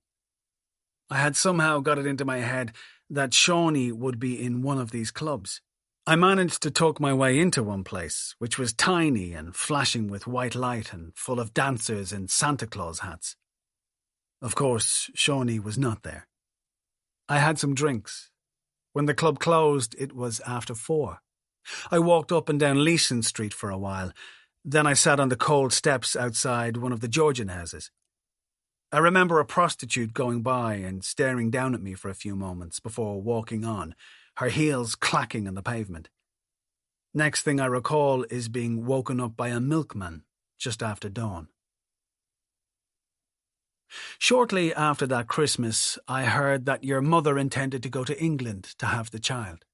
I had somehow got it into my head that Shawnee would be in one of these clubs. I managed to talk my way into one place, which was tiny and flashing with white light and full of dancers in Santa Claus hats. Of course, Shawnee was not there. I had some drinks. When the club closed, it was after 4. I walked up and down Leeson Street for a while. Then I sat on the cold steps outside one of the Georgian houses. I remember a prostitute going by and staring down at me for a few moments before walking on, her heels clacking on the pavement. Next thing I recall is being woken up by a milkman just after dawn. Shortly after that Christmas, I heard that your mother intended to go to England to have the child.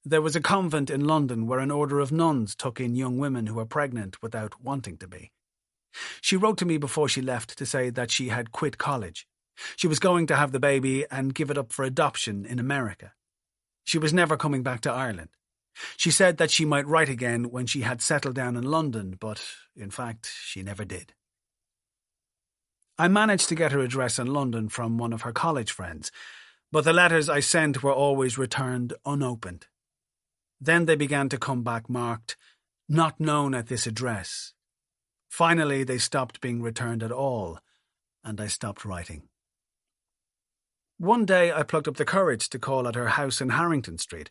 There was a convent in London where an order of nuns took in young women who were pregnant without wanting to be. She wrote to me before she left to say that she had quit college. She was going to have the baby and give it up for adoption in America. She was never coming back to Ireland. She said that she might write again when she had settled down in London, but, in fact, she never did. I managed to get her address in London from one of her college friends, but the letters I sent were always returned unopened. Then they began to come back marked, "Not known at this address." Finally, they stopped being returned at all, and I stopped writing. One day I plucked up the courage to call at her house in Harrington Street.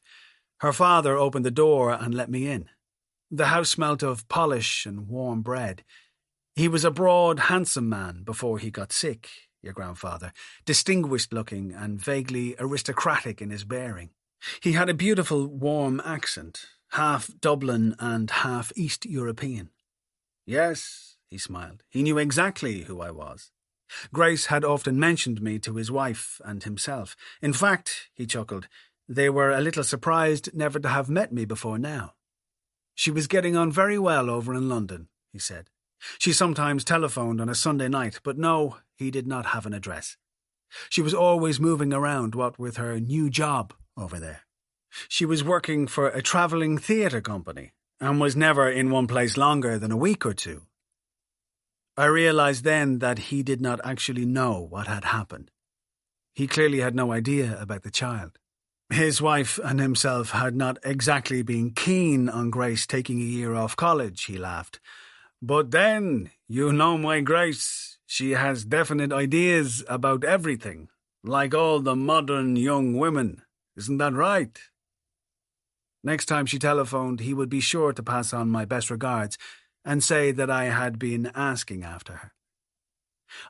Her father opened the door and let me in. The house smelt of polish and warm bread. He was a broad, handsome man before he got sick, your grandfather, distinguished-looking and vaguely aristocratic in his bearing. He had a beautiful, warm accent, half Dublin and half East European. Yes, he smiled. He knew exactly who I was. Grace had often mentioned me to his wife and himself. In fact, he chuckled, they were a little surprised never to have met me before now. She was getting on very well over in London, he said. She sometimes telephoned on a Sunday night, but no, he did not have an address. She was always moving around, what with her new job over there. She was working for a travelling theatre company and was never in one place longer than a week or two. I realised then that he did not actually know what had happened. He clearly had no idea about the child. His wife and himself had not exactly been keen on Grace taking a year off college, he laughed. But then, you know my Grace, she has definite ideas about everything, like all the modern young women. Isn't that right? Next time she telephoned, he would be sure to pass on my best regards and say that I had been asking after her.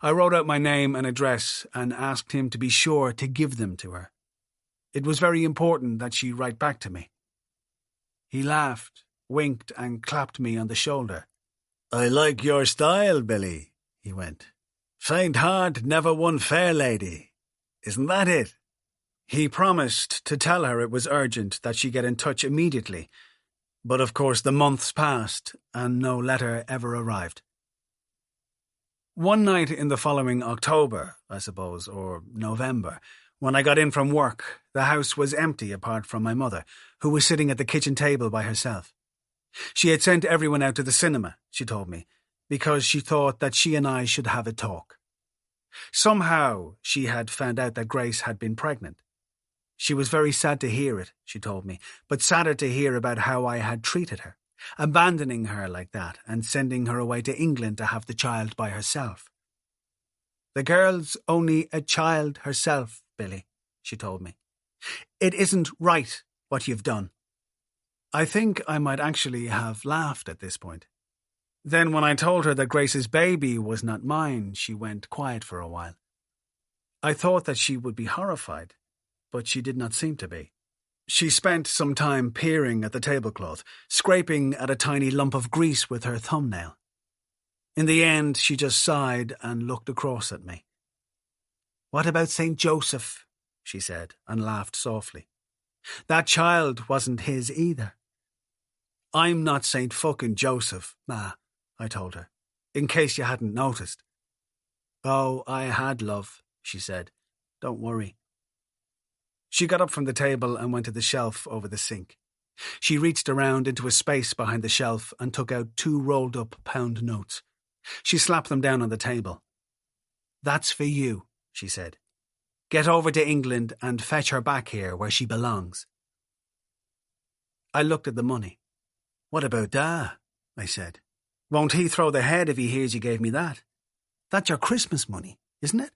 I wrote out my name and address and asked him to be sure to give them to her. It was very important that she write back to me. He laughed, winked, and clapped me on the shoulder. I like your style, Billy, he went. Faint heart never won fair lady. Isn't that it? He promised to tell her it was urgent that she get in touch immediately, but of course the months passed and no letter ever arrived. One night in the following October, I suppose, or November, when I got in from work, the house was empty apart from my mother, who was sitting at the kitchen table by herself. She had sent everyone out to the cinema, she told me, because she thought that she and I should have a talk. Somehow she had found out that Grace had been pregnant. She was very sad to hear it, she told me, but sadder to hear about how I had treated her, abandoning her like that and sending her away to England to have the child by herself. The girl's only a child herself, Billy, she told me. It isn't right what you've done. I think I might actually have laughed at this point. Then when I told her that Grace's baby was not mine, she went quiet for a while. I thought that she would be horrified, but she did not seem to be. She spent some time peering at the tablecloth, scraping at a tiny lump of grease with her thumbnail. In the end, she just sighed and looked across at me. What about St. Joseph? She said, and laughed softly. That child wasn't his either. I'm not St. fucking Joseph, Ma, I told her, in case you hadn't noticed. Oh, I had, love, she said. Don't worry. She got up from the table and went to the shelf over the sink. She reached around into a space behind the shelf and took out 2 rolled-up pound notes. She slapped them down on the table. That's for you, she said. Get over to England and fetch her back here where she belongs. I looked at the money. What about Da? I said. Won't he throw the head if he hears you gave me that? That's your Christmas money, isn't it?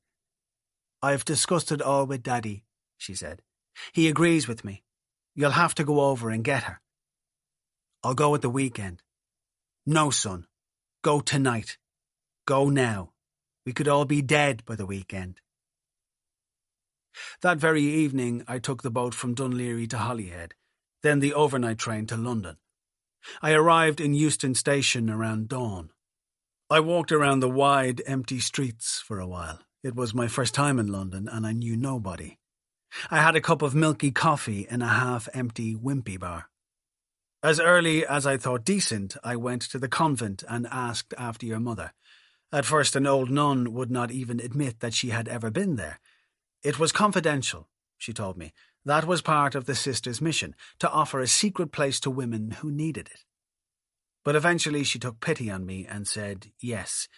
I've discussed it all with Daddy, she said. He agrees with me. You'll have to go over and get her. I'll go at the weekend. No, son. Go tonight. Go now. We could all be dead by the weekend. That very evening, I took the boat from Dunleary to Holyhead, then the overnight train to London. I arrived in Euston Station around dawn. I walked around the wide, empty streets for a while. It was my first time in London, and I knew nobody. I had a cup of milky coffee in a half-empty wimpy bar. As early as I thought decent, I went to the convent and asked after your mother. At first, an old nun would not even admit that she had ever been there. It was confidential, she told me. That was part of the sisters' mission, to offer a secret place to women who needed it. But eventually she took pity on me and said yes.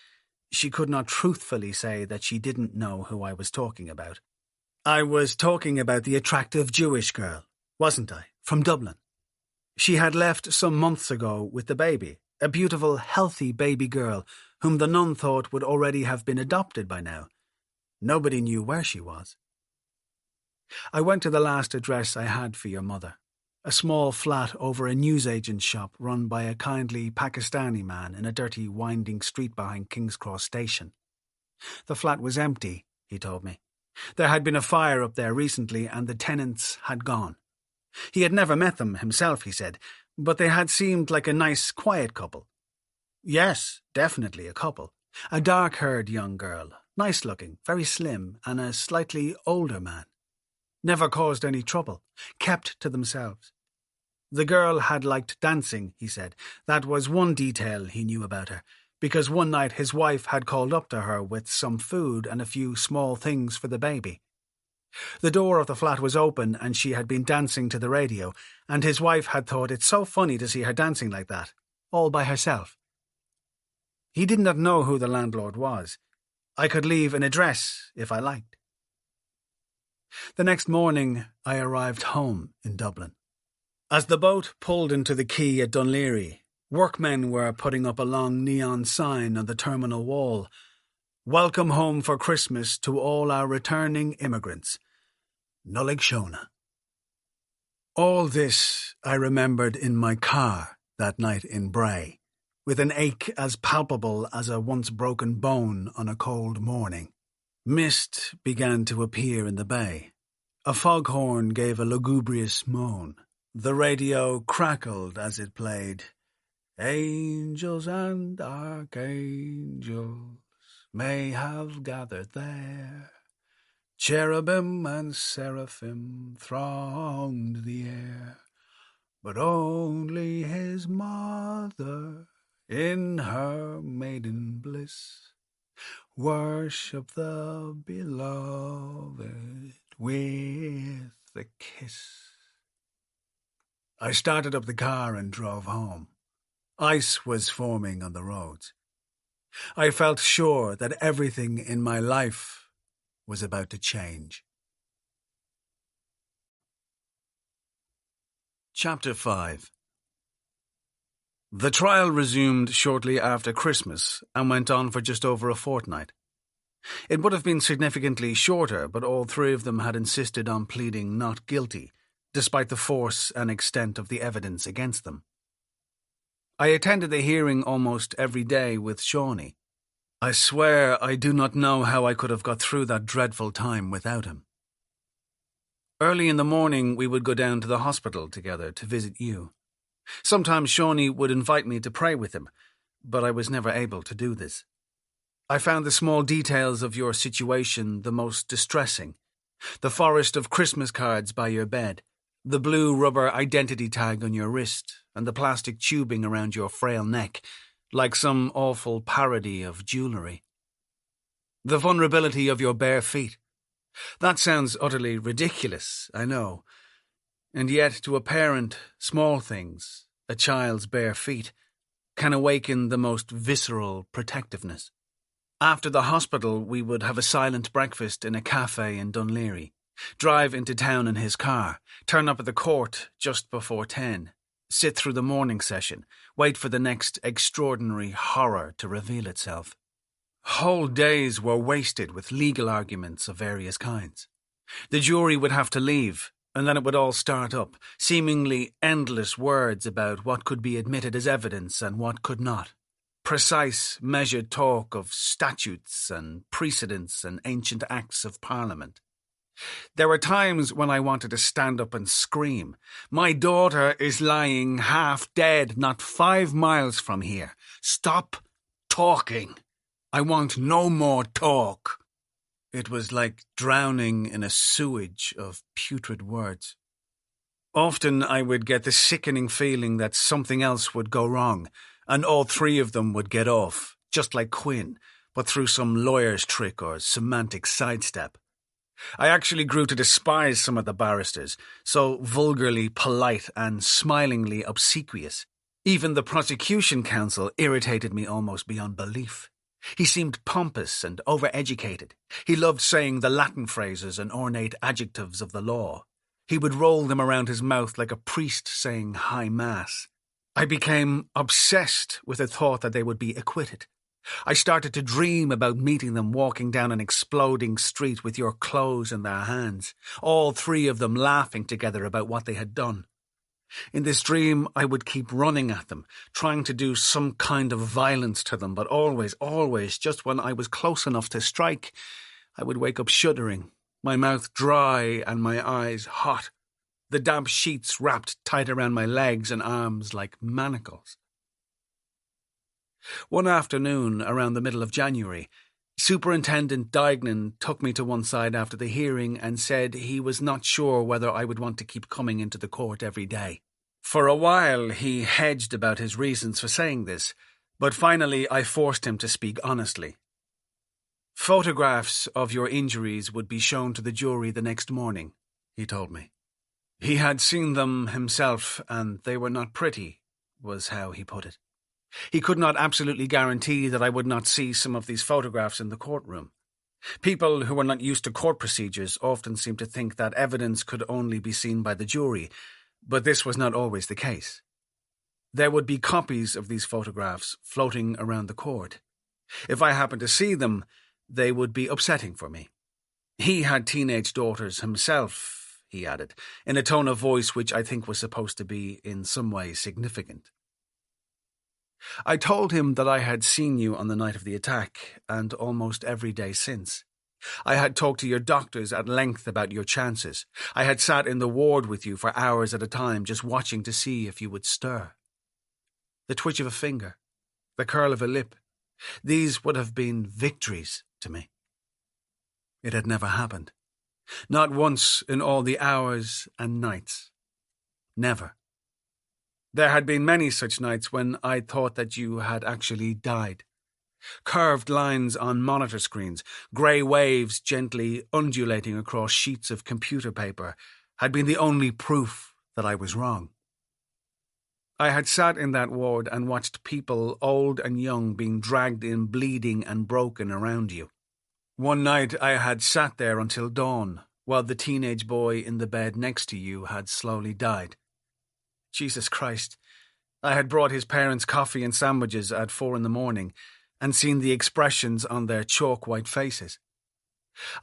She could not truthfully say that she didn't know who I was talking about. I was talking about the attractive Jewish girl, wasn't I, from Dublin? She had left some months ago with the baby, a beautiful, healthy baby girl whom the nun thought would already have been adopted by now. Nobody knew where she was. I went to the last address I had for your mother, a small flat over a newsagent's shop run by a kindly Pakistani man in a dirty, winding street behind King's Cross Station. The flat was empty, he told me. There had been a fire up there recently and the tenants had gone. He had never met them himself, he said, but they had seemed like a nice, quiet couple. Yes, definitely a couple. A dark-haired young girl, nice-looking, very slim, and a slightly older man. Never caused any trouble, kept to themselves. The girl had liked dancing, he said. That was one detail he knew about her, because one night his wife had called up to her with some food and a few small things for the baby. The door of the flat was open and she had been dancing to the radio, and his wife had thought it so funny to see her dancing like that, all by herself. He did not know who the landlord was. I could leave an address if I liked. The next morning I arrived home in Dublin. As the boat pulled into the quay at Dunleary, workmen were putting up a long neon sign on the terminal wall. Welcome home for Christmas to all our returning immigrants. Nullig Shona. All this I remembered in my car that night in Bray, with an ache as palpable as a once-broken bone on a cold morning. Mist began to appear in the bay. A foghorn gave a lugubrious moan. The radio crackled as it played, Angels and archangels may have gathered there. Cherubim and seraphim thronged the air, but only his mother, in her maiden bliss, worship the beloved with a kiss. I started up the car and drove home. Ice was forming on the roads. I felt sure that everything in my life was about to change. Chapter 5. The trial resumed shortly after Christmas and went on for just over a fortnight. It would have been significantly shorter, but all three of them had insisted on pleading not guilty, despite the force and extent of the evidence against them. I attended the hearing almost every day with Shawnee. I swear I do not know how I could have got through that dreadful time without him. Early in the morning we would go down to the hospital together to visit you. Sometimes Shawnee would invite me to pray with him, but I was never able to do this. I found the small details of your situation the most distressing. The forest of Christmas cards by your bed, the blue rubber identity tag on your wrist, and the plastic tubing around your frail neck, like some awful parody of jewellery. The vulnerability of your bare feet. That sounds utterly ridiculous, I know. And yet, to a parent, small things, a child's bare feet, can awaken the most visceral protectiveness. After the hospital, we would have a silent breakfast in a cafe in Dunleary, drive into town in his car, turn up at the court just before 10, sit through the morning session, wait for the next extraordinary horror to reveal itself. Whole days were wasted with legal arguments of various kinds. The jury would have to leave, and then it would all start up, seemingly endless words about what could be admitted as evidence and what could not. Precise, measured talk of statutes and precedents and ancient acts of Parliament. There were times when I wanted to stand up and scream, "My daughter is lying half dead not 5 miles from here. Stop talking. I want no more talk." It was like drowning in a sewage of putrid words. Often I would get the sickening feeling that something else would go wrong, and all three of them would get off, just like Quinn, but through some lawyer's trick or semantic sidestep. I actually grew to despise some of the barristers, so vulgarly polite and smilingly obsequious. Even the prosecution counsel irritated me almost beyond belief. He seemed pompous and overeducated. He loved saying the Latin phrases and ornate adjectives of the law. He would roll them around his mouth like a priest saying high mass. I became obsessed with the thought that they would be acquitted. I started to dream about meeting them walking down an exploding street with your clothes in their hands, all three of them laughing together about what they had done. In this dream, I would keep running at them, trying to do some kind of violence to them, but always, just when I was close enough to strike, I would wake up shuddering, my mouth dry and my eyes hot, the damp sheets wrapped tight around my legs and arms like manacles. One afternoon, around the middle of January, Superintendent Dignan took me to one side after the hearing and said he was not sure whether I would want to keep coming into the court every day. For a while, he hedged about his reasons for saying this, but finally I forced him to speak honestly. Photographs of your injuries would be shown to the jury the next morning, he told me. He had seen them himself, and they were not pretty, was how he put it. He could not absolutely guarantee that I would not see some of these photographs in the courtroom. People who were not used to court procedures often seem to think that evidence could only be seen by the jury, but this was not always the case. There would be copies of these photographs floating around the court. If I happened to see them, they would be upsetting for me. He had teenage daughters himself, he added, in a tone of voice which I think was supposed to be in some way significant. I told him that I had seen you on the night of the attack, and almost every day since. I had talked to your doctors at length about your chances. I had sat in the ward with you for hours at a time, just watching to see if you would stir. The twitch of a finger, the curl of a lip, these would have been victories to me. It had never happened. Not once in all the hours and nights. Never. There had been many such nights when I thought that you had actually died. Curved lines on monitor screens, grey waves gently undulating across sheets of computer paper, had been the only proof that I was wrong. I had sat in that ward and watched people, old and young, being dragged in bleeding and broken around you. One night I had sat there until dawn, while the teenage boy in the bed next to you had slowly died. Jesus Christ, I had brought his parents coffee and sandwiches at 4 a.m. and seen the expressions on their chalk-white faces.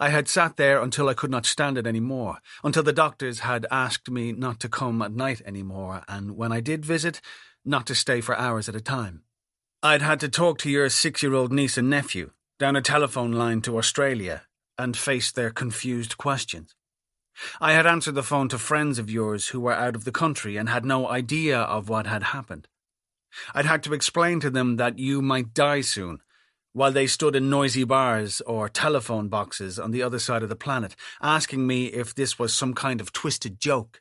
I had sat there until I could not stand it any more, until the doctors had asked me not to come at night anymore, and when I did visit, not to stay for hours at a time. I'd had to talk to your 6-year-old niece and nephew, down a telephone line to Australia, and face their confused questions. I had answered the phone to friends of yours who were out of the country and had no idea of what had happened. I'd had to explain to them that you might die soon, while they stood in noisy bars or telephone boxes on the other side of the planet, asking me if this was some kind of twisted joke.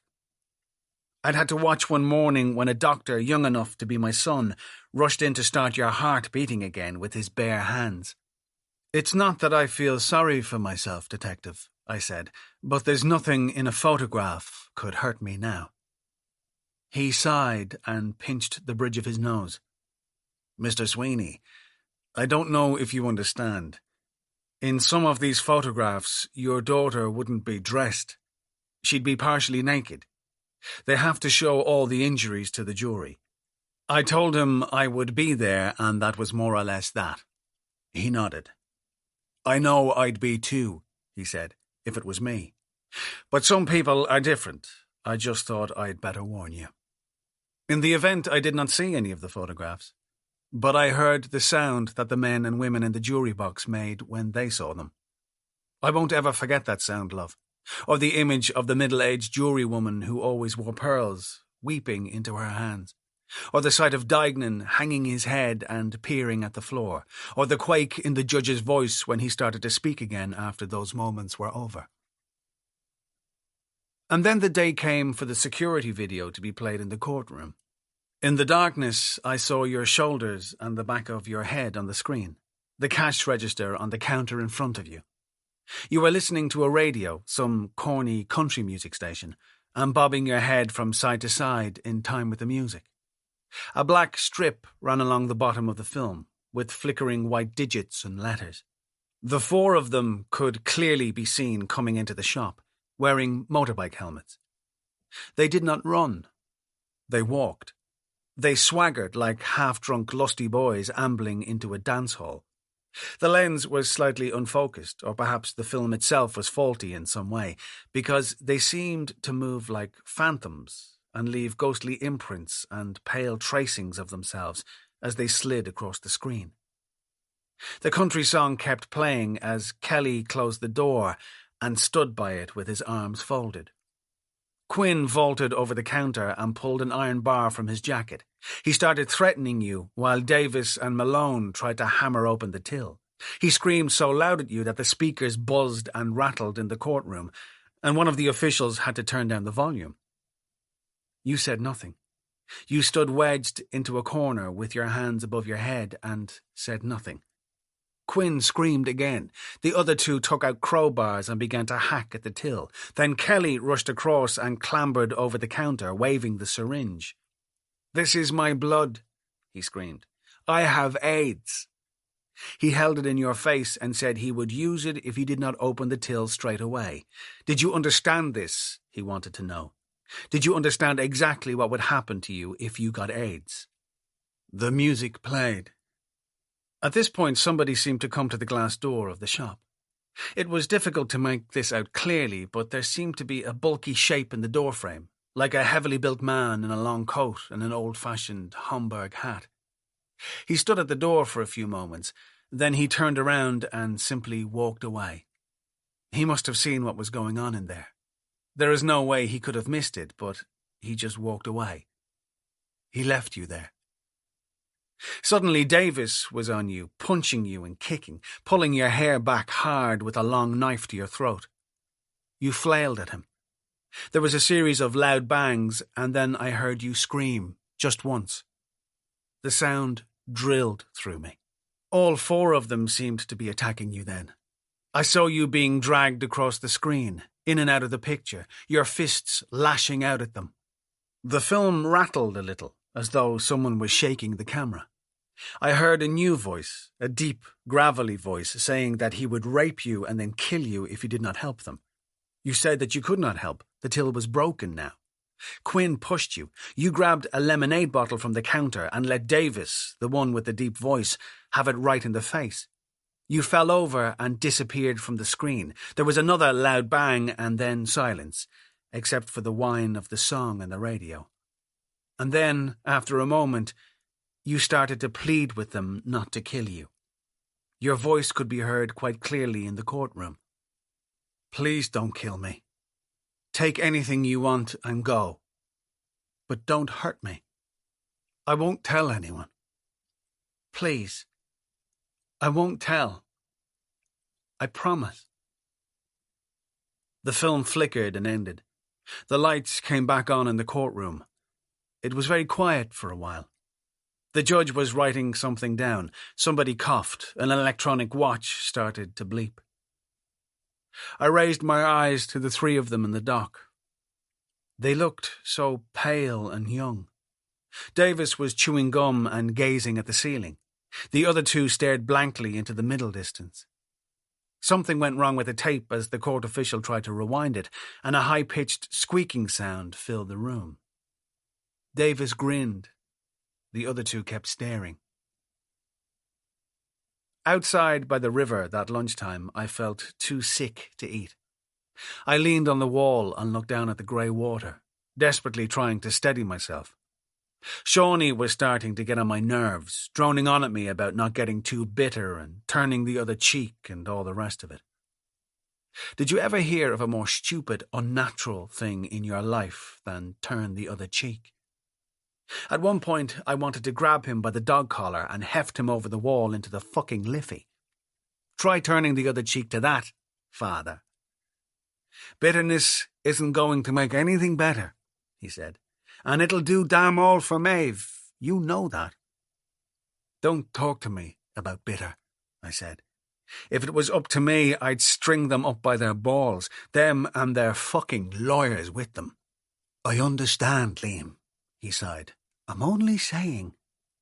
I'd had to watch one morning when a doctor young enough to be my son rushed in to start your heart beating again with his bare hands. It's not that I feel sorry for myself, Detective, I said, but there's nothing in a photograph could hurt me now. He sighed and pinched the bridge of his nose. Mr. Sweeney, I don't know if you understand. In some of these photographs, your daughter wouldn't be dressed. She'd be partially naked. They have to show all the injuries to the jury. I told him I would be there, and that was more or less that. He nodded. I know I'd be too, he said, if it was me. But some people are different. I just thought I'd better warn you. In the event, I did not see any of the photographs, but I heard the sound that the men and women in the jury box made when they saw them. I won't ever forget that sound, love, or the image of the middle-aged jurywoman who always wore pearls, weeping into her hands, or the sight of Dignan hanging his head and peering at the floor, or the quake in the judge's voice when he started to speak again after those moments were over. And then the day came for the security video to be played in the courtroom. In the darkness, I saw your shoulders and the back of your head on the screen. the cash register on the counter in front of you. You were listening to a radio, some corny country music station, and bobbing your head from side to side in time with the music. A black strip ran along the bottom of the film, with flickering white digits and letters. The four of them could clearly be seen coming into the shop, wearing motorbike helmets. They did not run. They walked. They swaggered like half-drunk lusty boys ambling into a dance hall. The lens was slightly unfocused, or perhaps the film itself was faulty in some way, because they seemed to move like phantoms and leave ghostly imprints and pale tracings of themselves as they slid across the screen. The country song kept playing as Kelly closed the door and stood by it with his arms folded. Quinn vaulted over the counter and pulled an iron bar from his jacket. He started threatening you while Davis and Malone tried to hammer open the till. He screamed so loud at you that the speakers buzzed and rattled in the courtroom, and one of the officials had to turn down the volume. You said nothing. You stood wedged into a corner with your hands above your head and said nothing. Quinn screamed again. The other two took out crowbars and began to hack at the till. Then Kelly rushed across and clambered over the counter, waving the syringe. "This is my blood," he screamed. "I have AIDS." He held it in your face and said he would use it if you did not open the till straight away. Did you understand this? He wanted to know. Did you understand exactly what would happen to you if you got AIDS? The music played. At this point, somebody seemed to come to the glass door of the shop. It was difficult to make this out clearly, but there seemed to be a bulky shape in the doorframe, like a heavily built man in a long coat and an old-fashioned Homburg hat. He stood at the door for a few moments, then he turned around and simply walked away. He must have seen what was going on in there. There is no way he could have missed it, but he just walked away. He left you there. Suddenly Davis was on you, punching you and kicking, pulling your hair back hard with a long knife to your throat. You flailed at him. There was a series of loud bangs, and then I heard you scream, just once. The sound drilled through me. All four of them seemed to be attacking you then. I saw you being dragged across the screen, in and out of the picture, your fists lashing out at them. The film rattled a little, as though someone was shaking the camera. I heard a new voice, a deep, gravelly voice, saying that he would rape you and then kill you if you did not help them. You said that you could not help. The till was broken now. Quinn pushed you. You grabbed a lemonade bottle from the counter and let Davis, the one with the deep voice, have it right in the face. You fell over and disappeared from the screen. There was another loud bang and then silence, except for the whine of the song on the radio. And then, after a moment, you started to plead with them not to kill you. Your voice could be heard quite clearly in the courtroom. Please don't kill me. Take anything you want and go. But don't hurt me. I won't tell anyone. Please. I won't tell. I promise. The film flickered and ended. The lights came back on in the courtroom. It was very quiet for a while. The judge was writing something down. Somebody coughed. An electronic watch started to bleep. I raised my eyes to the three of them in the dock. They looked so pale and young. Davis was chewing gum and gazing at the ceiling. The other two stared blankly into the middle distance. Something went wrong with the tape as the court official tried to rewind it, and a high-pitched squeaking sound filled the room. Davis grinned. The other two kept staring. Outside by the river that lunchtime, I felt too sick to eat. I leaned on the wall and looked down at the grey water, desperately trying to steady myself. Shawnee was starting to get on my nerves, droning on at me about not getting too bitter and turning the other cheek and all the rest of it. Did you ever hear of a more stupid, unnatural thing in your life than turn the other cheek? At one point, I wanted to grab him by the dog collar and heft him over the wall into the fucking Liffey. Try turning the other cheek to that, father. Bitterness isn't going to make anything better, he said. And it'll do damn all for Maeve. You know that. Don't talk to me about bitter, I said. "If it was up to me, I'd string them up by their balls, them and their fucking lawyers with them." "I understand, Liam," he sighed. "I'm only saying—"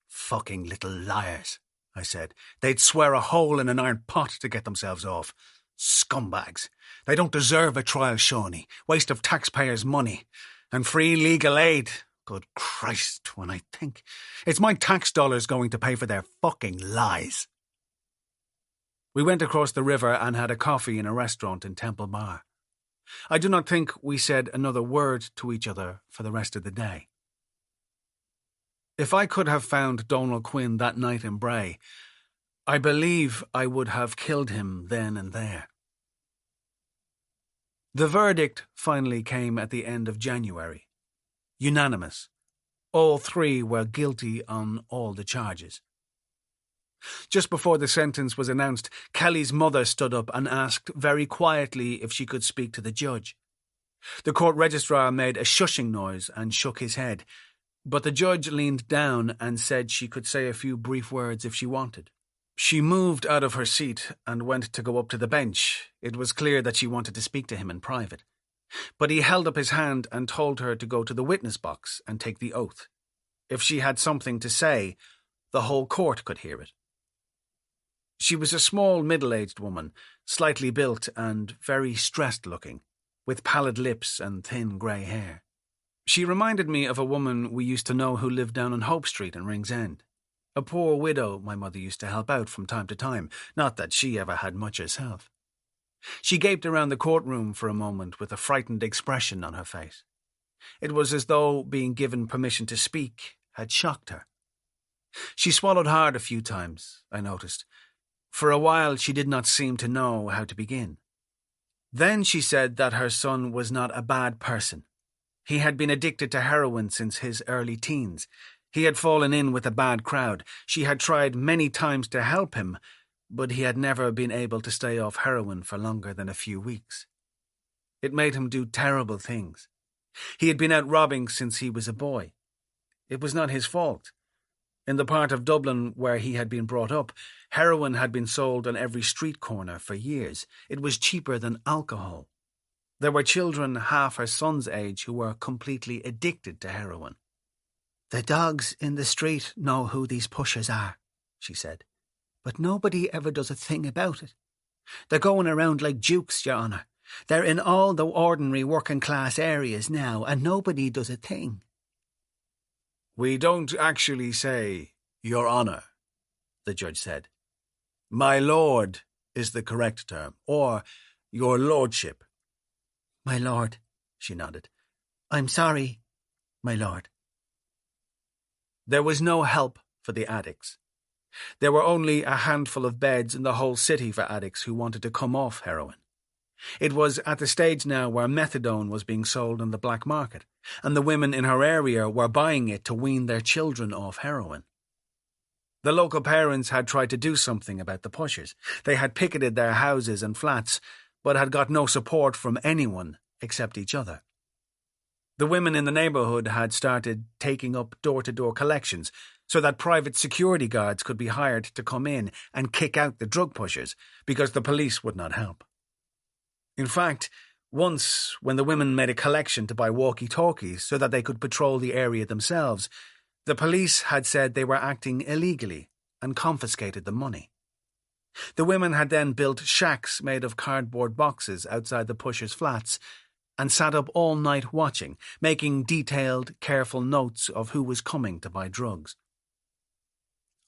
"Fucking little liars," I said. "They'd swear a hole in an iron pot to get themselves off. Scumbags. They don't deserve a trial, Shawnee. Waste of taxpayers' money. And free legal aid. Good Christ, when I think. It's my tax dollars going to pay for their fucking lies." We went across the river and had a coffee in a restaurant in Temple Bar. I do not think we said another word to each other for the rest of the day. If I could have found Donal Quinn that night in Bray, I believe I would have killed him then and there. The verdict finally came at the end of January. Unanimous. All three were guilty on all the charges. Just before the sentence was announced, Kelly's mother stood up and asked very quietly if she could speak to the judge. The court registrar made a shushing noise and shook his head, but the judge leaned down and said she could say a few brief words if she wanted. She moved out of her seat and went to go up to the bench. It was clear that she wanted to speak to him in private. But he held up his hand and told her to go to the witness box and take the oath. If she had something to say, the whole court could hear it. She was a small, middle-aged woman, slightly built and very stressed-looking, with pallid lips and thin grey hair. She reminded me of a woman we used to know who lived down on Hope Street in Ringsend. A poor widow my mother used to help out from time to time, not that she ever had much herself. She gaped around the courtroom for a moment with a frightened expression on her face. It was as though being given permission to speak had shocked her. She swallowed hard a few times, I noticed. For a while she did not seem to know how to begin. Then she said that her son was not a bad person. He had been addicted to heroin since his early teens. He had fallen in with a bad crowd. She had tried many times to help him, but he had never been able to stay off heroin for longer than a few weeks. It made him do terrible things. He had been out robbing since he was a boy. It was not his fault. In the part of Dublin where he had been brought up, heroin had been sold on every street corner for years. It was cheaper than alcohol. There were children half her son's age who were completely addicted to heroin. "The dogs in the street know who these pushers are," she said, "but nobody ever does a thing about it. They're going around like dukes, Your Honour. They're in all the ordinary working-class areas now, and nobody does a thing." "We don't actually say, Your Honour," the judge said. "My lord is the correct term, or your lordship." "My lord," she nodded. "I'm sorry, my lord." There was no help for the addicts. There were only a handful of beds in the whole city for addicts who wanted to come off heroin. It was at the stage now where methadone was being sold on the black market, and the women in her area were buying it to wean their children off heroin. The local parents had tried to do something about the pushers. They had picketed their houses and flats, but had got no support from anyone except each other. The women in the neighbourhood had started taking up door-to-door collections so that private security guards could be hired to come in and kick out the drug pushers because the police would not help. In fact, once, when the women made a collection to buy walkie-talkies so that they could patrol the area themselves, the police had said they were acting illegally and confiscated the money. The women had then built shacks made of cardboard boxes outside the pushers' flats and sat up all night watching, making detailed, careful notes of who was coming to buy drugs.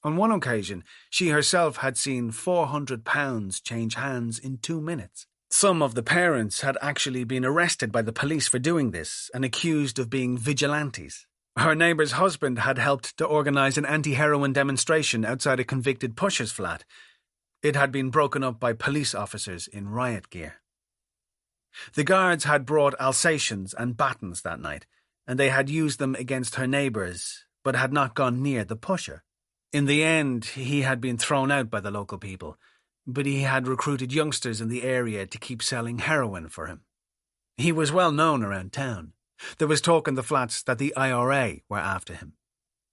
On one occasion, she herself had seen £400 change hands in 2 minutes. Some of the parents had actually been arrested by the police for doing this and accused of being vigilantes. Her neighbour's husband had helped to organise an anti-heroin demonstration outside a convicted pusher's flat. It had been broken up by police officers in riot gear. The guards had brought Alsatians and batons that night, and they had used them against her neighbours, but had not gone near the pusher. In the end, he had been thrown out by the local people, but he had recruited youngsters in the area to keep selling heroin for him. He was well known around town. There was talk in the flats that the IRA were after him.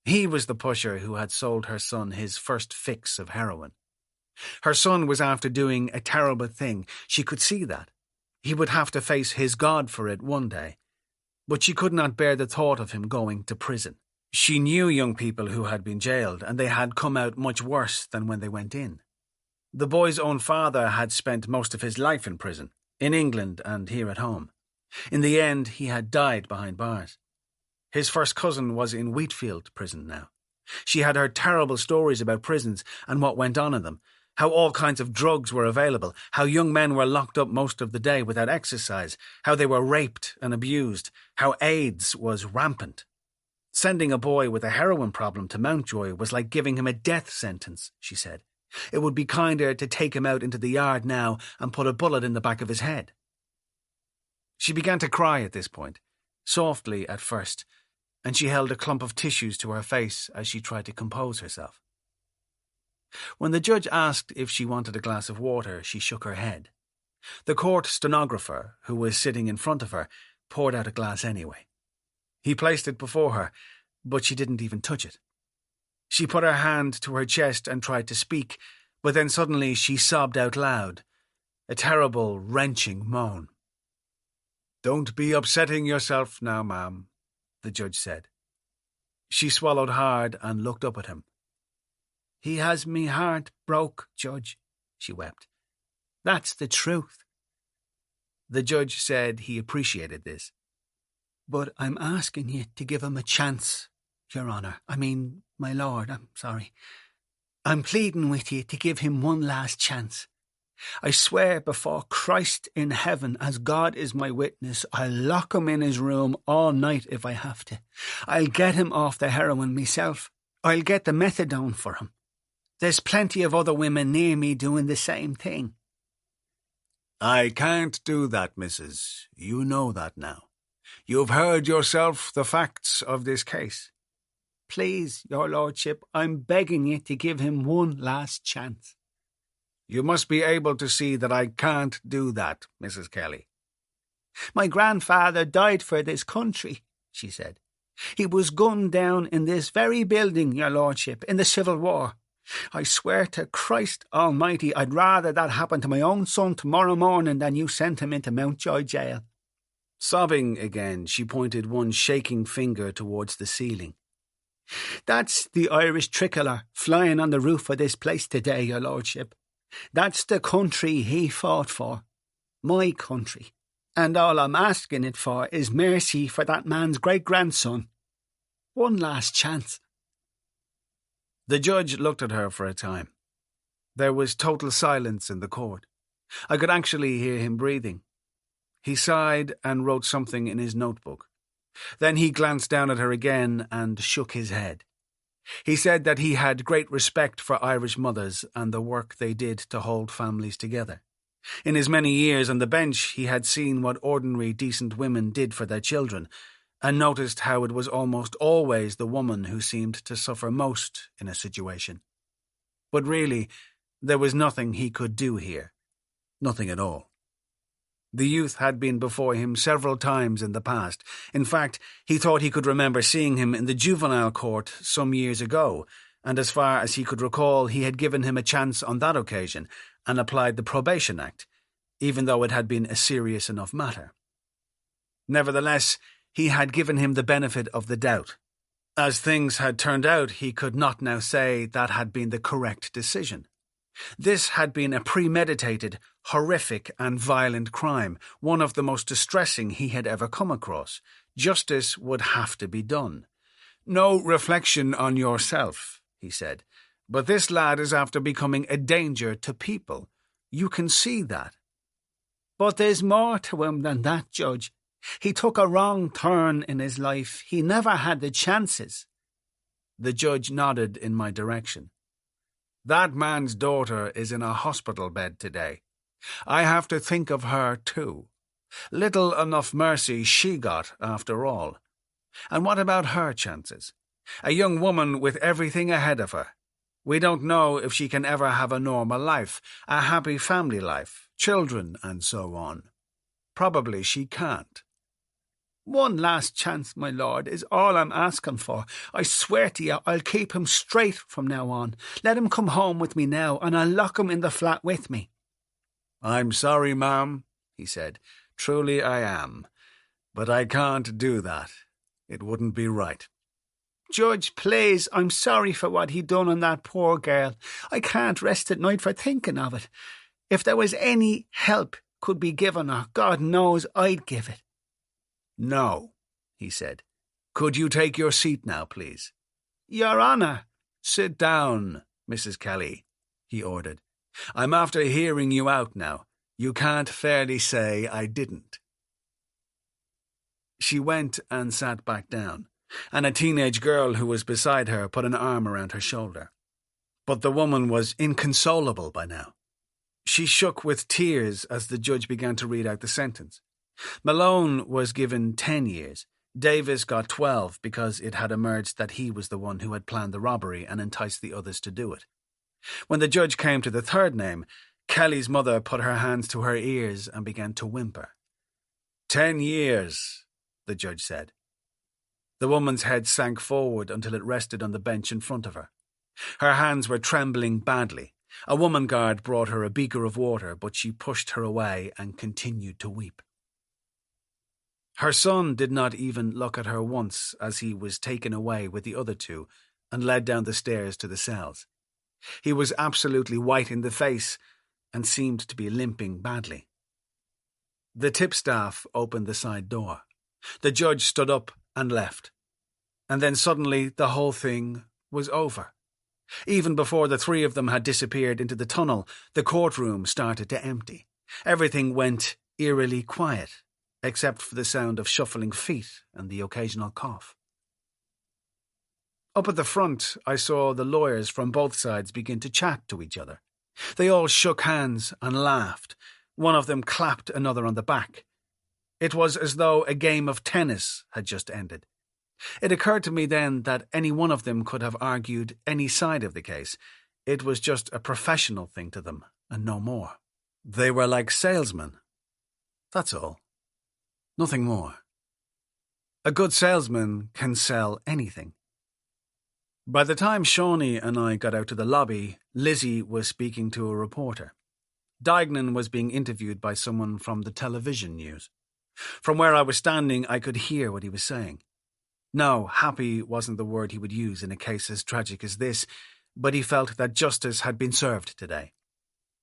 He was the pusher who had sold her son his first fix of heroin. Her son was after doing a terrible thing. She could see that. He would have to face his God for it one day. But she could not bear the thought of him going to prison. She knew young people who had been jailed, and they had come out much worse than when they went in. The boy's own father had spent most of his life in prison, in England and here at home. In the end, he had died behind bars. His first cousin was in Wheatfield prison now. She had heard terrible stories about prisons and what went on in them, how all kinds of drugs were available, how young men were locked up most of the day without exercise, how they were raped and abused, how AIDS was rampant. Sending a boy with a heroin problem to Mountjoy was like giving him a death sentence, she said. It would be kinder to take him out into the yard now and put a bullet in the back of his head. She began to cry at this point, softly at first, and she held a clump of tissues to her face as she tried to compose herself. When the judge asked if she wanted a glass of water, she shook her head. The court stenographer, who was sitting in front of her, poured out a glass anyway. He placed it before her, but she didn't even touch it. She put her hand to her chest and tried to speak, but then suddenly she sobbed out loud, a terrible, wrenching moan. "Don't be upsetting yourself now, ma'am," the judge said. She swallowed hard and looked up at him. "He has me heart broke, Judge," she wept. "That's the truth." The judge said he appreciated this. "But I'm asking you to give him a chance, Your Honour. My Lord, I'm sorry. I'm pleading with you to give him one last chance. I swear before Christ in heaven, as God is my witness, I'll lock him in his room all night if I have to. I'll get him off the heroin myself. I'll get the methadone for him. There's plenty of other women near me doing the same thing." "I can't do that, Mrs. You know that now. You've heard yourself the facts of this case." "Please, Your Lordship, I'm begging you to give him one last chance." "You must be able to see that I can't do that, Mrs. Kelly." "My grandfather died for this country," she said. "He was gunned down in this very building, Your Lordship, in the Civil War. I swear to Christ Almighty I'd rather that happen to my own son tomorrow morning than you sent him into Mountjoy jail." Sobbing again, she pointed one shaking finger towards the ceiling. "That's the Irish tricolour flying on the roof of this place today, Your Lordship. That's the country he fought for. My country. And all I'm asking it for is mercy for that man's great-grandson. One last chance." The judge looked at her for a time. There was total silence in the court. I could actually hear him breathing. He sighed and wrote something in his notebook. Then he glanced down at her again and shook his head. He said that he had great respect for Irish mothers and the work they did to hold families together. In his many years on the bench, he had seen what ordinary, decent women did for their children, and noticed how it was almost always the woman who seemed to suffer most in a situation. But really, there was nothing he could do here. Nothing at all. The youth had been before him several times in the past. In fact, he thought he could remember seeing him in the juvenile court some years ago, and as far as he could recall, he had given him a chance on that occasion and applied the Probation Act, even though it had been a serious enough matter. Nevertheless, he had given him the benefit of the doubt. As things had turned out, he could not now say that had been the correct decision. This had been a premeditated, horrific and violent crime, one of the most distressing he had ever come across. Justice would have to be done. "No reflection on yourself," he said, "but this lad is after becoming a danger to people. You can see that." "But there's more to him than that, Judge. He took a wrong turn in his life. He never had the chances." The judge nodded in my direction. "That man's daughter is in a hospital bed today. I have to think of her too. Little enough mercy she got, after all. And what about her chances? A young woman with everything ahead of her. We don't know if she can ever have a normal life, a happy family life, children and so on. Probably she can't." One last chance, my lord, is all I'm asking for. I swear to you, I'll keep him straight from now on. Let him come home with me now, and I'll lock him in the flat with me." "I'm sorry, ma'am," he said. "Truly I am. But I can't do that. It wouldn't be right." "Judge, please, I'm sorry for what he done on that poor girl. I can't rest at night for thinking of it. If there was any help could be given her, God knows I'd give it." "No," he said. "Could you take your seat now, please?" "Your Honour." "Sit down, Mrs. Kelly," he ordered. "I'm after hearing you out now. You can't fairly say I didn't." She went and sat back down, and a teenage girl who was beside her put an arm around her shoulder. But the woman was inconsolable by now. She shook with tears as the judge began to read out the sentence. Malone was given 10 years. Davis got 12 because it had emerged that he was the one who had planned the robbery and enticed the others to do it. When the judge came to the third name, Kelly's mother put her hands to her ears and began to whimper. 10 years, the judge said. The woman's head sank forward until it rested on the bench in front of her. Her hands were trembling badly. A woman guard brought her a beaker of water, but she pushed her away and continued to weep. Her son did not even look at her once as he was taken away with the other two and led down the stairs to the cells. He was absolutely white in the face and seemed to be limping badly. The tipstaff opened the side door. The judge stood up and left. And then suddenly the whole thing was over. Even before the three of them had disappeared into the tunnel, the courtroom started to empty. Everything went eerily quiet, except for the sound of shuffling feet and the occasional cough. Up at the front, I saw the lawyers from both sides begin to chat to each other. They all shook hands and laughed. One of them clapped another on the back. It was as though a game of tennis had just ended. It occurred to me then that any one of them could have argued any side of the case. It was just a professional thing to them, and no more. They were like salesmen. That's all. Nothing more. A good salesman can sell anything. By the time Shawnee and I got out to the lobby, Lizzie was speaking to a reporter. Dignan was being interviewed by someone from the television news. From where I was standing, I could hear what he was saying. No, happy wasn't the word he would use in a case as tragic as this, but he felt that justice had been served today.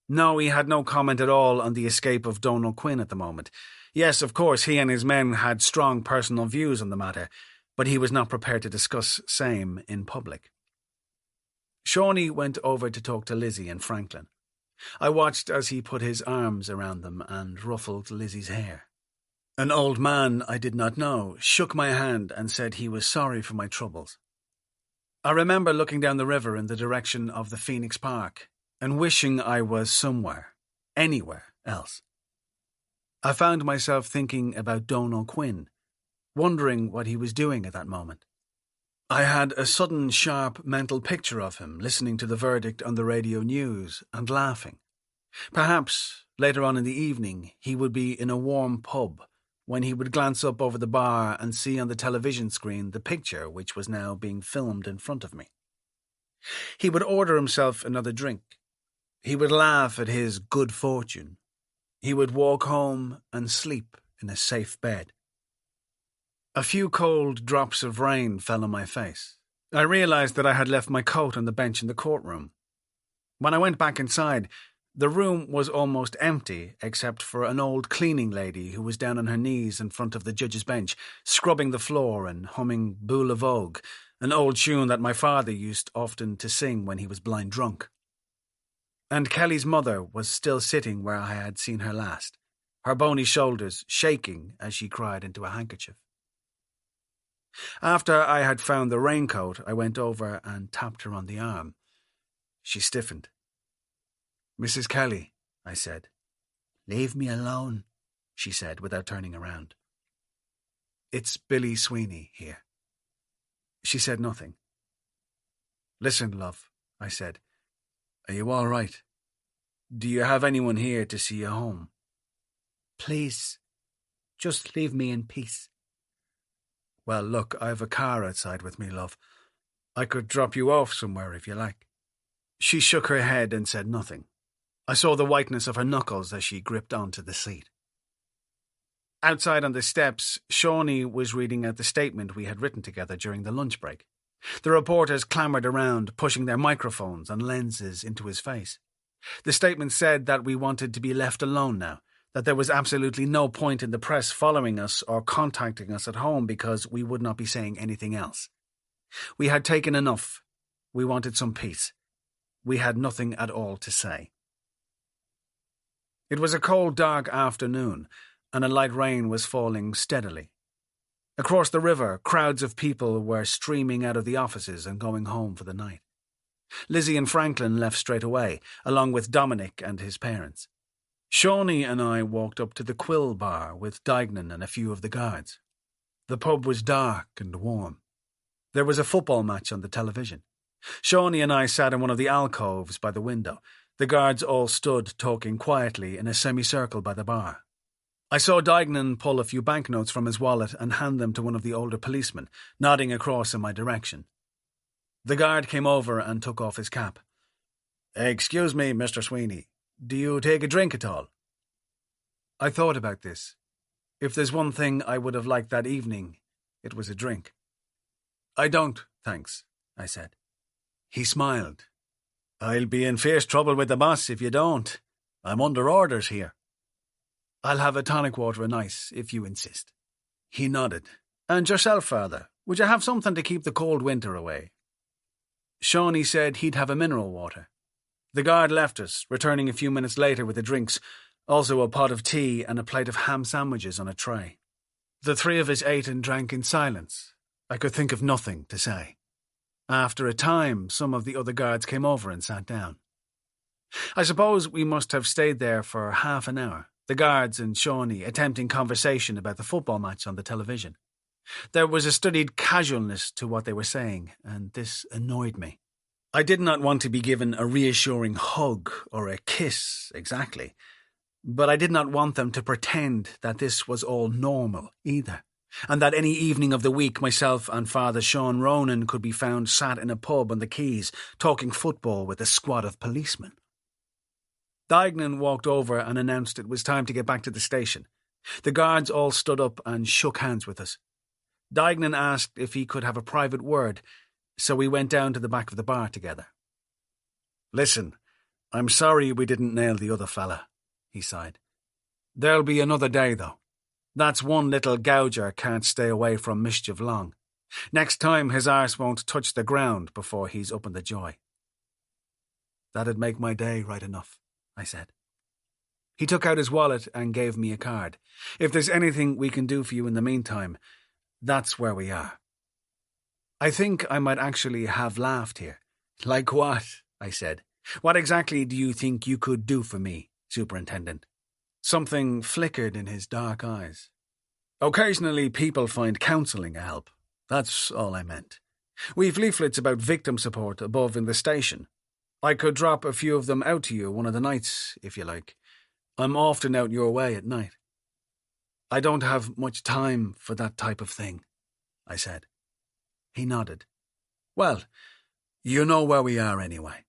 No, he had no comment at all on the escape of Donal Quinn at the moment. Yes, of course, he and his men had strong personal views on the matter, but he was not prepared to discuss same in public. Shawnee went over to talk to Lizzie and Franklin. I watched as he put his arms around them and ruffled Lizzie's hair. An old man I did not know shook my hand and said he was sorry for my troubles. I remember looking down the river in the direction of the Phoenix Park and wishing I was somewhere, anywhere else. I found myself thinking about Donal Quinn, wondering what he was doing at that moment. I had a sudden sharp mental picture of him listening to the verdict on the radio news and laughing. Perhaps, later on in the evening, he would be in a warm pub when he would glance up over the bar and see on the television screen the picture which was now being filmed in front of me. He would order himself another drink. He would laugh at his good fortune. He would walk home and sleep in a safe bed. A few cold drops of rain fell on my face. I realized that I had left my coat on the bench in the courtroom. When I went back inside, the room was almost empty except for an old cleaning lady who was down on her knees in front of the judge's bench, scrubbing the floor and humming Boule Vogue, an old tune that my father used often to sing when he was blind drunk. And Kelly's mother was still sitting where I had seen her last, her bony shoulders shaking as she cried into a handkerchief. After I had found the raincoat, I went over and tapped her on the arm. She stiffened. "Mrs. Kelly," I said. "Leave me alone," she said without turning around. "It's Billy Sweeney here." She said nothing. "Listen, love," I said. "Are you all right? Do you have anyone here to see you home?" "Please, just leave me in peace. Well, look, I have a car outside with me, love. I could drop you off somewhere if you like. She shook her head and said nothing. I saw the whiteness of her knuckles as she gripped onto the seat. Outside on the steps, Shawnee was reading out the statement we had written together during the lunch break. The reporters clamoured around, pushing their microphones and lenses into his face. The statement said that we wanted to be left alone now, that there was absolutely no point in the press following us or contacting us at home because we would not be saying anything else. We had taken enough. We wanted some peace. We had nothing at all to say. It was a cold, dark afternoon, and a light rain was falling steadily. Across the river, crowds of people were streaming out of the offices and going home for the night. Lizzie and Franklin left straight away, along with Dominic and his parents. Shawnee and I walked up to the Quill Bar with Dignan and a few of the guards. The pub was dark and warm. There was a football match on the television. Shawnee and I sat in one of the alcoves by the window. The guards all stood talking quietly in a semicircle by the bar. I saw Dignan pull a few banknotes from his wallet and hand them to one of the older policemen, nodding across in my direction. The guard came over and took off his cap. "Excuse me, Mr. Sweeney, do you take a drink at all?" I thought about this. If there's one thing I would have liked that evening, it was a drink. "I don't, thanks," I said. He smiled. "I'll be in fierce trouble with the boss if you don't. I'm under orders here." "I'll have a tonic water and ice, if you insist." He nodded. "And yourself, Father, would you have something to keep the cold winter away?" Shawnee said he'd have a mineral water. The guard left us, returning a few minutes later with the drinks, also a pot of tea and a plate of ham sandwiches on a tray. The three of us ate and drank in silence. I could think of nothing to say. After a time, some of the other guards came over and sat down. I suppose we must have stayed there for half an hour, the guards and Shawnee attempting conversation about the football match on the television. There was a studied casualness to what they were saying, and this annoyed me. I did not want to be given a reassuring hug or a kiss, exactly, but I did not want them to pretend that this was all normal either, and that any evening of the week myself and Father Sean Ronan could be found sat in a pub on the quays talking football with a squad of policemen. Dignan walked over and announced it was time to get back to the station. The guards all stood up and shook hands with us. Dignan asked if he could have a private word, so we went down to the back of the bar together. "Listen, I'm sorry we didn't nail the other fella," he sighed. "There'll be another day, though. That's one little gouger can't stay away from mischief long. Next time his arse won't touch the ground before he's up in the joy." "That'd make my day right enough," I said. He took out his wallet and gave me a card. "If there's anything we can do for you in the meantime, that's where we are." I think I might actually have laughed here. "Like what?" I said. "What exactly do you think you could do for me, Superintendent?" Something flickered in his dark eyes. "Occasionally people find counselling a help. That's all I meant. We've leaflets about victim support above in the station. I could drop a few of them out to you one of the nights, if you like. I'm often out your way at night." "I don't have much time for that type of thing," I said. He nodded. "Well, you know where we are anyway."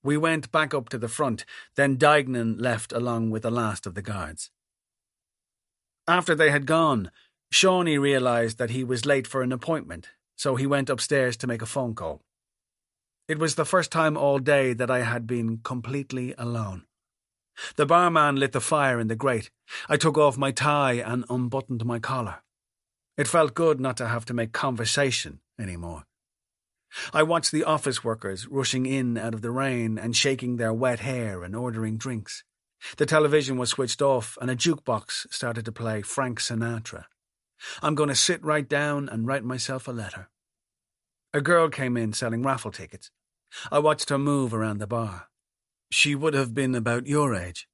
We went back up to the front, then Dignan left along with the last of the guards. After they had gone, Shawnee realised that he was late for an appointment, so he went upstairs to make a phone call. It was the first time all day that I had been completely alone. The barman lit the fire in the grate. I took off my tie and unbuttoned my collar. It felt good not to have to make conversation anymore. I watched the office workers rushing in out of the rain and shaking their wet hair and ordering drinks. The television was switched off and a jukebox started to play Frank Sinatra. I'm going to sit right down and write myself a letter. A girl came in selling raffle tickets. I watched her move around the bar. She would have been about your age.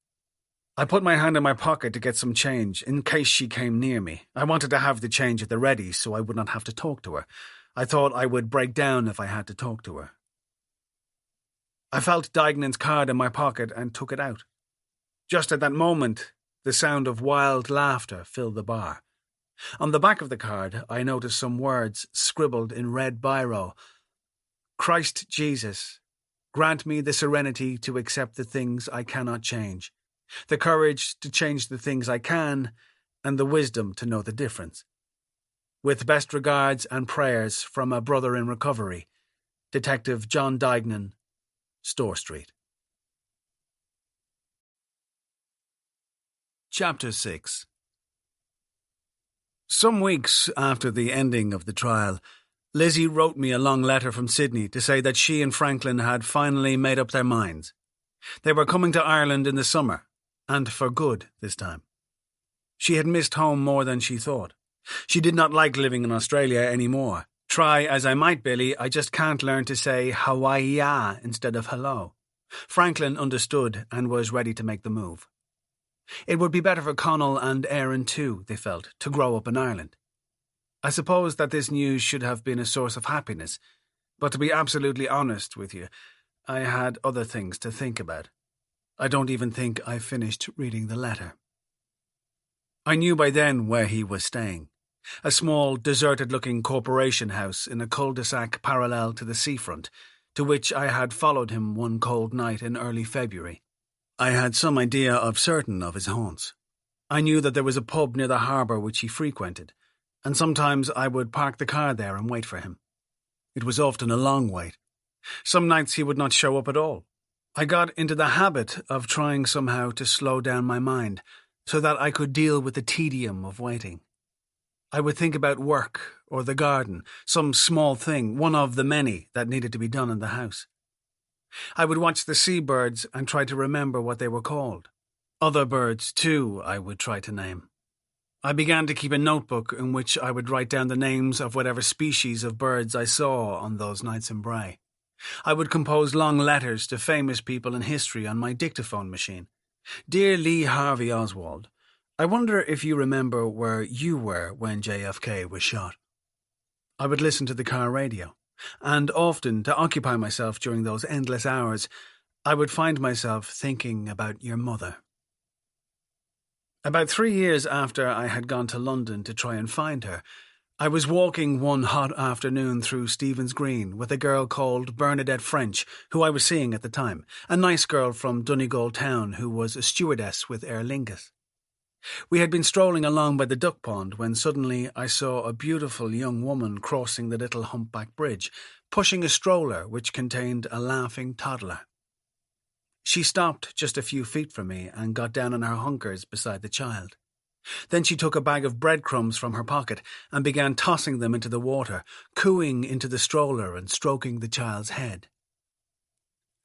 I put my hand in my pocket to get some change, in case she came near me. I wanted to have the change at the ready so I would not have to talk to her. I thought I would break down if I had to talk to her. I felt Dignan's card in my pocket and took it out. Just at that moment, the sound of wild laughter filled the bar. On the back of the card, I noticed some words scribbled in red biro. Christ Jesus, grant me the serenity to accept the things I cannot change, the courage to change the things I can, and the wisdom to know the difference. With best regards and prayers from a brother in recovery, Detective John Dignan, Store Street. Chapter 6. Some weeks after the ending of the trial, Lizzie wrote me a long letter from Sydney to say that she and Franklin had finally made up their minds. They were coming to Ireland in the summer, and for good this time. She had missed home more than she thought. She did not like living in Australia anymore. Try as I might, Billy, I just can't learn to say Hawaii-ya instead of hello. Franklin understood and was ready to make the move. It would be better for Connell and Erin too, they felt, to grow up in Ireland. I suppose that this news should have been a source of happiness, but to be absolutely honest with you, I had other things to think about. I don't even think I finished reading the letter. I knew by then where he was staying. A small, deserted-looking corporation house in a cul-de-sac parallel to the seafront, to which I had followed him one cold night in early February. I had some idea of certain of his haunts. I knew that there was a pub near the harbour which he frequented, and sometimes I would park the car there and wait for him. It was often a long wait. Some nights he would not show up at all. I got into the habit of trying somehow to slow down my mind, so that I could deal with the tedium of waiting. I would think about work or the garden, some small thing, one of the many that needed to be done in the house. I would watch the seabirds and try to remember what they were called. Other birds, too, I would try to name. I began to keep a notebook in which I would write down the names of whatever species of birds I saw on those nights in Bray. I would compose long letters to famous people in history on my dictaphone machine. Dear Lee Harvey Oswald, I wonder if you remember where you were when JFK was shot. I would listen to the car radio, and often, to occupy myself during those endless hours, I would find myself thinking about your mother. About 3 years after I had gone to London to try and find her, I was walking one hot afternoon through Stephen's Green with a girl called Bernadette French, who I was seeing at the time, a nice girl from Donegal town who was a stewardess with Aer Lingus. We had been strolling along by the duck pond when suddenly I saw a beautiful young woman crossing the little humpback bridge, pushing a stroller which contained a laughing toddler. She stopped just a few feet from me and got down on her hunkers beside the child. Then she took a bag of breadcrumbs from her pocket and began tossing them into the water, cooing into the stroller and stroking the child's head.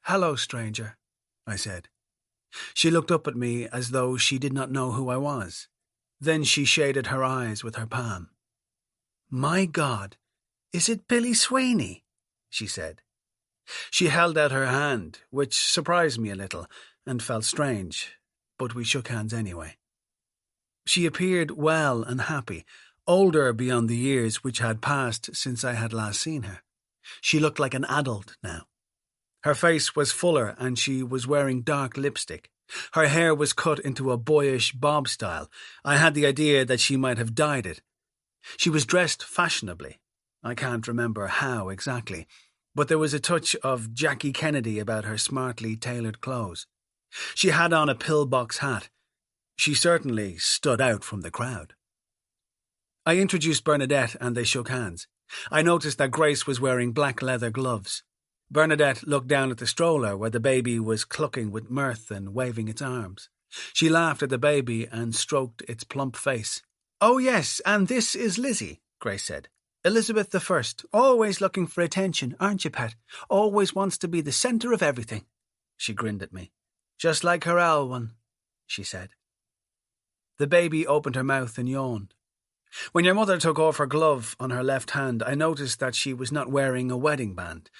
"Hello, stranger," I said. She looked up at me as though she did not know who I was. Then she shaded her eyes with her palm. "My God, is it Billy Sweeney?" she said. She held out her hand, which surprised me a little and felt strange, but we shook hands anyway. She appeared well and happy, older beyond the years which had passed since I had last seen her. She looked like an adult now. Her face was fuller and she was wearing dark lipstick. Her hair was cut into a boyish bob style. I had the idea that she might have dyed it. She was dressed fashionably. I can't remember how exactly, but there was a touch of Jackie Kennedy about her smartly tailored clothes. She had on a pillbox hat. She certainly stood out from the crowd. I introduced Bernadette and they shook hands. I noticed that Grace was wearing black leather gloves. Bernadette looked down at the stroller where the baby was clucking with mirth and waving its arms. She laughed at the baby and stroked its plump face. "Oh yes, and this is Lizzie," Grace said. "Elizabeth I, always looking for attention, aren't you, pet? Always wants to be the centre of everything." She grinned at me. "Just like her owl one," she said. The baby opened her mouth and yawned. When your mother took off her glove on her left hand, I noticed that she was not wearing a wedding band,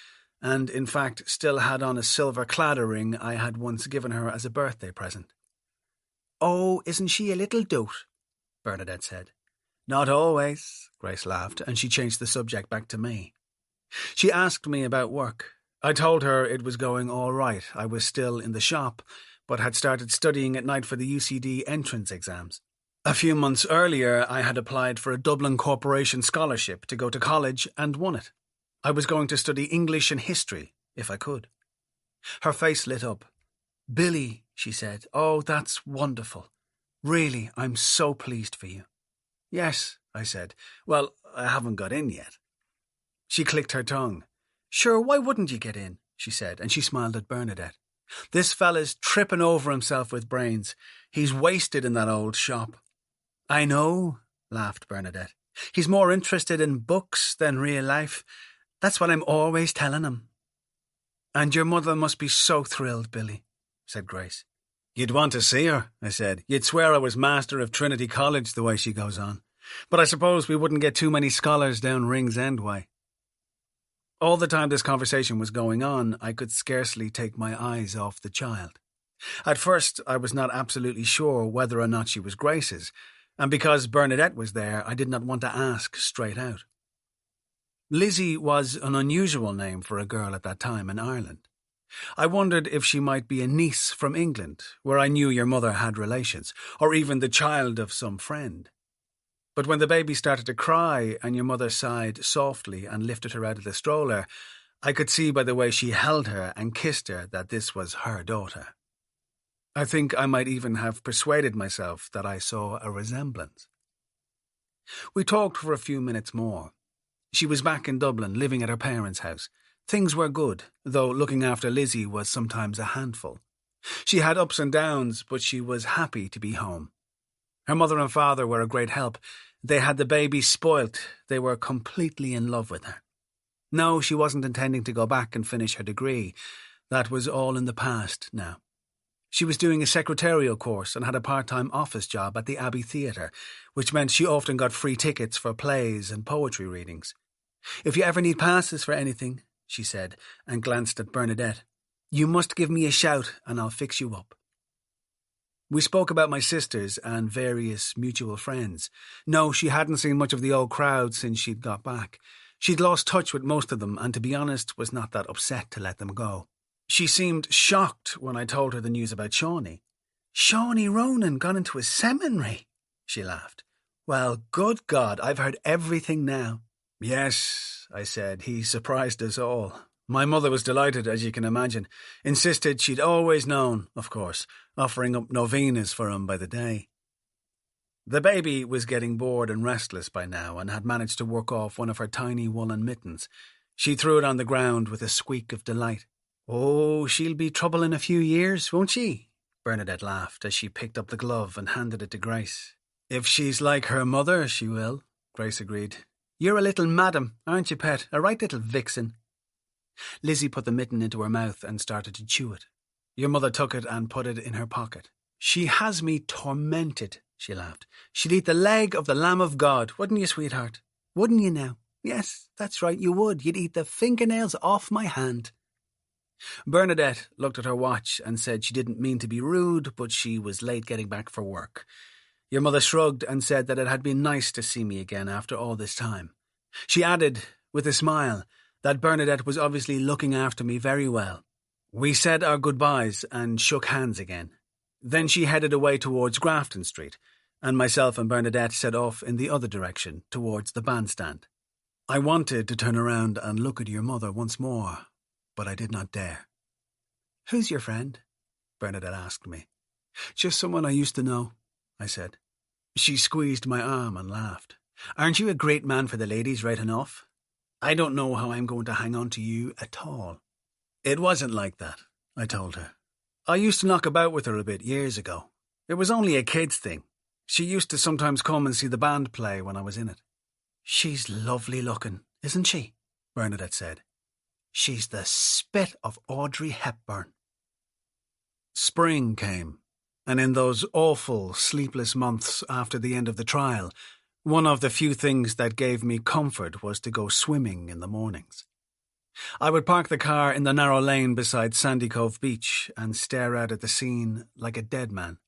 and in fact still had on a silver cladder ring I had once given her as a birthday present. "Oh, isn't she a little dote?" Bernadette said. "Not always," Grace laughed, and she changed the subject back to me. She asked me about work. I told her it was going all right. I was still in the shop, but had started studying at night for the UCD entrance exams. A few months earlier, I had applied for a Dublin Corporation scholarship to go to college and won it. I was going to study English and history, if I could. Her face lit up. "Billy," she said, "oh, that's wonderful. Really, I'm so pleased for you." "Yes," I said. "Well, I haven't got in yet." She clicked her tongue. "Sure, why wouldn't you get in?" she said, and she smiled at Bernadette. "This fella's tripping over himself with brains. He's wasted in that old shop." "I know," laughed Bernadette. "He's more interested in books than real life. That's what I'm always telling him." "And your mother must be so thrilled, Billy," said Grace. "You'd want to see her," I said. "You'd swear I was master of Trinity College the way she goes on. But I suppose we wouldn't get too many scholars down Ringsend way." All the time this conversation was going on, I could scarcely take my eyes off the child. At first, I was not absolutely sure whether or not she was Grace's, and because Bernadette was there, I did not want to ask straight out. Lizzie was an unusual name for a girl at that time in Ireland. I wondered if she might be a niece from England, where I knew your mother had relations, or even the child of some friend. But when the baby started to cry and your mother sighed softly and lifted her out of the stroller, I could see by the way she held her and kissed her that this was her daughter. I think I might even have persuaded myself that I saw a resemblance. We talked for a few minutes more. She was back in Dublin, living at her parents' house. Things were good, though looking after Lizzie was sometimes a handful. She had ups and downs, but she was happy to be home. Her mother and father were a great help. They had the baby spoilt. They were completely in love with her. No, she wasn't intending to go back and finish her degree. That was all in the past now. She was doing a secretarial course and had a part-time office job at the Abbey Theatre, which meant she often got free tickets for plays and poetry readings. "If you ever need passes for anything," she said, and glanced at Bernadette, "you must give me a shout and I'll fix you up." We spoke about my sisters and various mutual friends. No, she hadn't seen much of the old crowd since she'd got back. She'd lost touch with most of them and, to be honest, was not that upset to let them go. She seemed shocked when I told her the news about Shawnee. "Shawnee Ronan gone into a seminary," she laughed. "Well, good God, I've heard everything now." "Yes," I said, "he surprised us all. My mother was delighted, as you can imagine. Insisted she'd always known, of course, offering up novenas for him by the day." The baby was getting bored and restless by now and had managed to work off one of her tiny woolen mittens. She threw it on the ground with a squeak of delight. "Oh, she'll be trouble in a few years, won't she?" Bernadette laughed as she picked up the glove and handed it to Grace. "If she's like her mother, she will," Grace agreed. "You're a little madam, aren't you, pet? A right little vixen." Lizzie put the mitten into her mouth and started to chew it. Your mother took it and put it in her pocket. "She has me tormented," she laughed. "She'd eat the leg of the Lamb of God, wouldn't you, sweetheart? Wouldn't you now? Yes, that's right, you would. You'd eat the fingernails off my hand." Bernadette looked at her watch and said she didn't mean to be rude, but she was late getting back for work. Your mother shrugged and said that it had been nice to see me again after all this time. She added, with a smile, that Bernadette was obviously looking after me very well. We said our goodbyes and shook hands again. Then she headed away towards Grafton Street, and myself and Bernadette set off in the other direction, towards the bandstand. I wanted to turn around and look at your mother once more, but I did not dare. "Who's your friend?" Bernadette asked me. "Just someone I used to know," I said. She squeezed my arm and laughed. "Aren't you a great man for the ladies right enough? I don't know how I'm going to hang on to you at all." "It wasn't like that," I told her. "I used to knock about with her a bit years ago. It was only a kid's thing. She used to sometimes come and see the band play when I was in it." "She's lovely looking, isn't she?" Bernadette said. "She's the spit of Audrey Hepburn." Spring came, and in those awful, sleepless months after the end of the trial, one of the few things that gave me comfort was to go swimming in the mornings. I would park the car in the narrow lane beside Sandy Cove Beach and stare out at the scene like a dead man.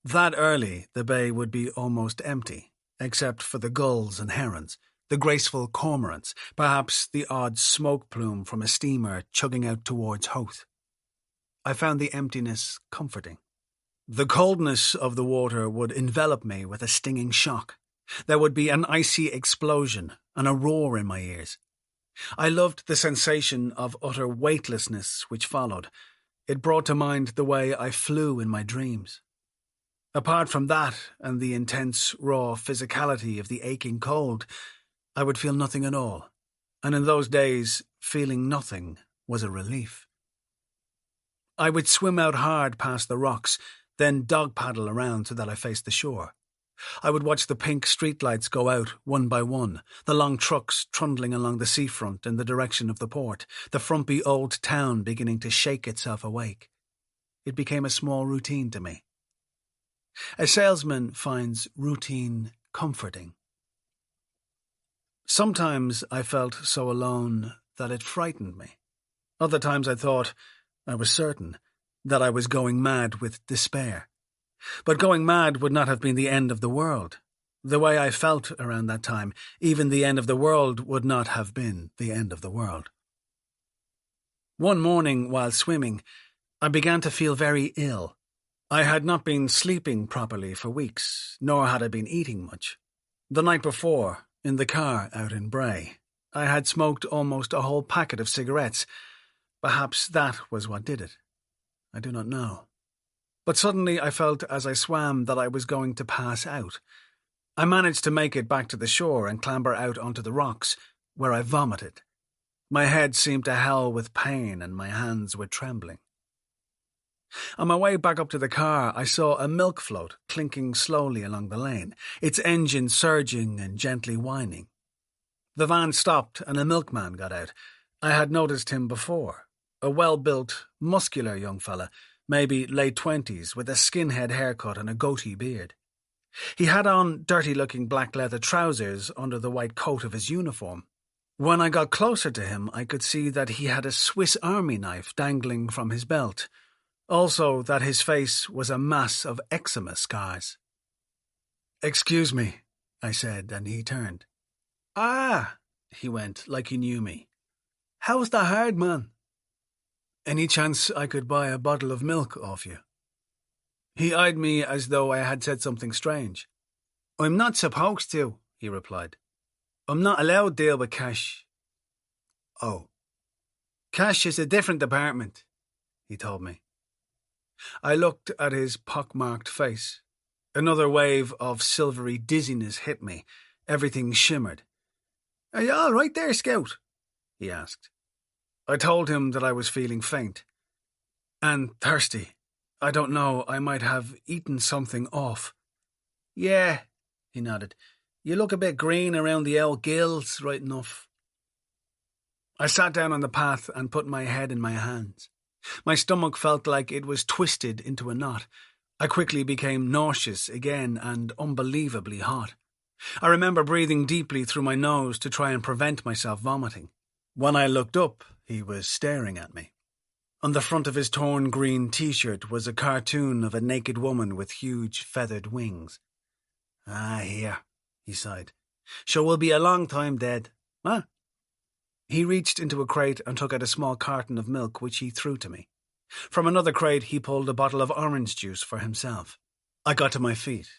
That early, the bay would be almost empty, except for the gulls and herons, the graceful cormorants, perhaps the odd smoke plume from a steamer chugging out towards Howth. I found the emptiness comforting. The coldness of the water would envelop me with a stinging shock. There would be an icy explosion and a roar in my ears. I loved the sensation of utter weightlessness which followed. It brought to mind the way I flew in my dreams. Apart from that and the intense, raw physicality of the aching cold, I would feel nothing at all, and in those days, feeling nothing was a relief. I would swim out hard past the rocks, then dog paddle around so that I faced the shore. I would watch the pink streetlights go out one by one, the long trucks trundling along the seafront in the direction of the port, the frumpy old town beginning to shake itself awake. It became a small routine to me. A salesman finds routine comforting. Sometimes I felt so alone that it frightened me. Other times I thought, I was certain, that I was going mad with despair. But going mad would not have been the end of the world. The way I felt around that time, even the end of the world would not have been the end of the world. One morning while swimming, I began to feel very ill. I had not been sleeping properly for weeks, nor had I been eating much. The night before, in the car out in Bray, I had smoked almost a whole packet of cigarettes. Perhaps that was what did it. I do not know. But suddenly I felt as I swam that I was going to pass out. I managed to make it back to the shore and clamber out onto the rocks, where I vomited. My head seemed to hell with pain and my hands were trembling. On my way back up to the car, I saw a milk float clinking slowly along the lane, its engine surging and gently whining. The van stopped and a milkman got out. I had noticed him before. A well-built, muscular young fella, maybe late 20s, with a skinhead haircut and a goatee beard. He had on dirty-looking black leather trousers under the white coat of his uniform. When I got closer to him, I could see that he had a Swiss Army knife dangling from his belt. Also, that his face was a mass of eczema scars. "Excuse me," I said, and he turned. "Ah," he went, like he knew me. "How's the hard man?" "Any chance I could buy a bottle of milk off you?" He eyed me as though I had said something strange. "I'm not supposed to," he replied. "I'm not allowed to deal with cash." "Oh." "Cash is a different department," he told me. I looked at his pockmarked face. Another wave of silvery dizziness hit me. Everything shimmered. "Are you all right there, Scout?" he asked. I told him that I was feeling faint. "And thirsty. I don't know, I might have eaten something off." "Yeah," he nodded. "You look a bit green around the old gills, right enough." I sat down on the path and put my head in my hands. My stomach felt like it was twisted into a knot. I quickly became nauseous again and unbelievably hot. I remember breathing deeply through my nose to try and prevent myself vomiting. When I looked up, he was staring at me. On the front of his torn green T-shirt was a cartoon of a naked woman with huge feathered wings. "Ah, here," he sighed. "Sure we'll be a long time dead, huh?" He reached into a crate and took out a small carton of milk, which he threw to me. From another crate, he pulled a bottle of orange juice for himself. I got to my feet.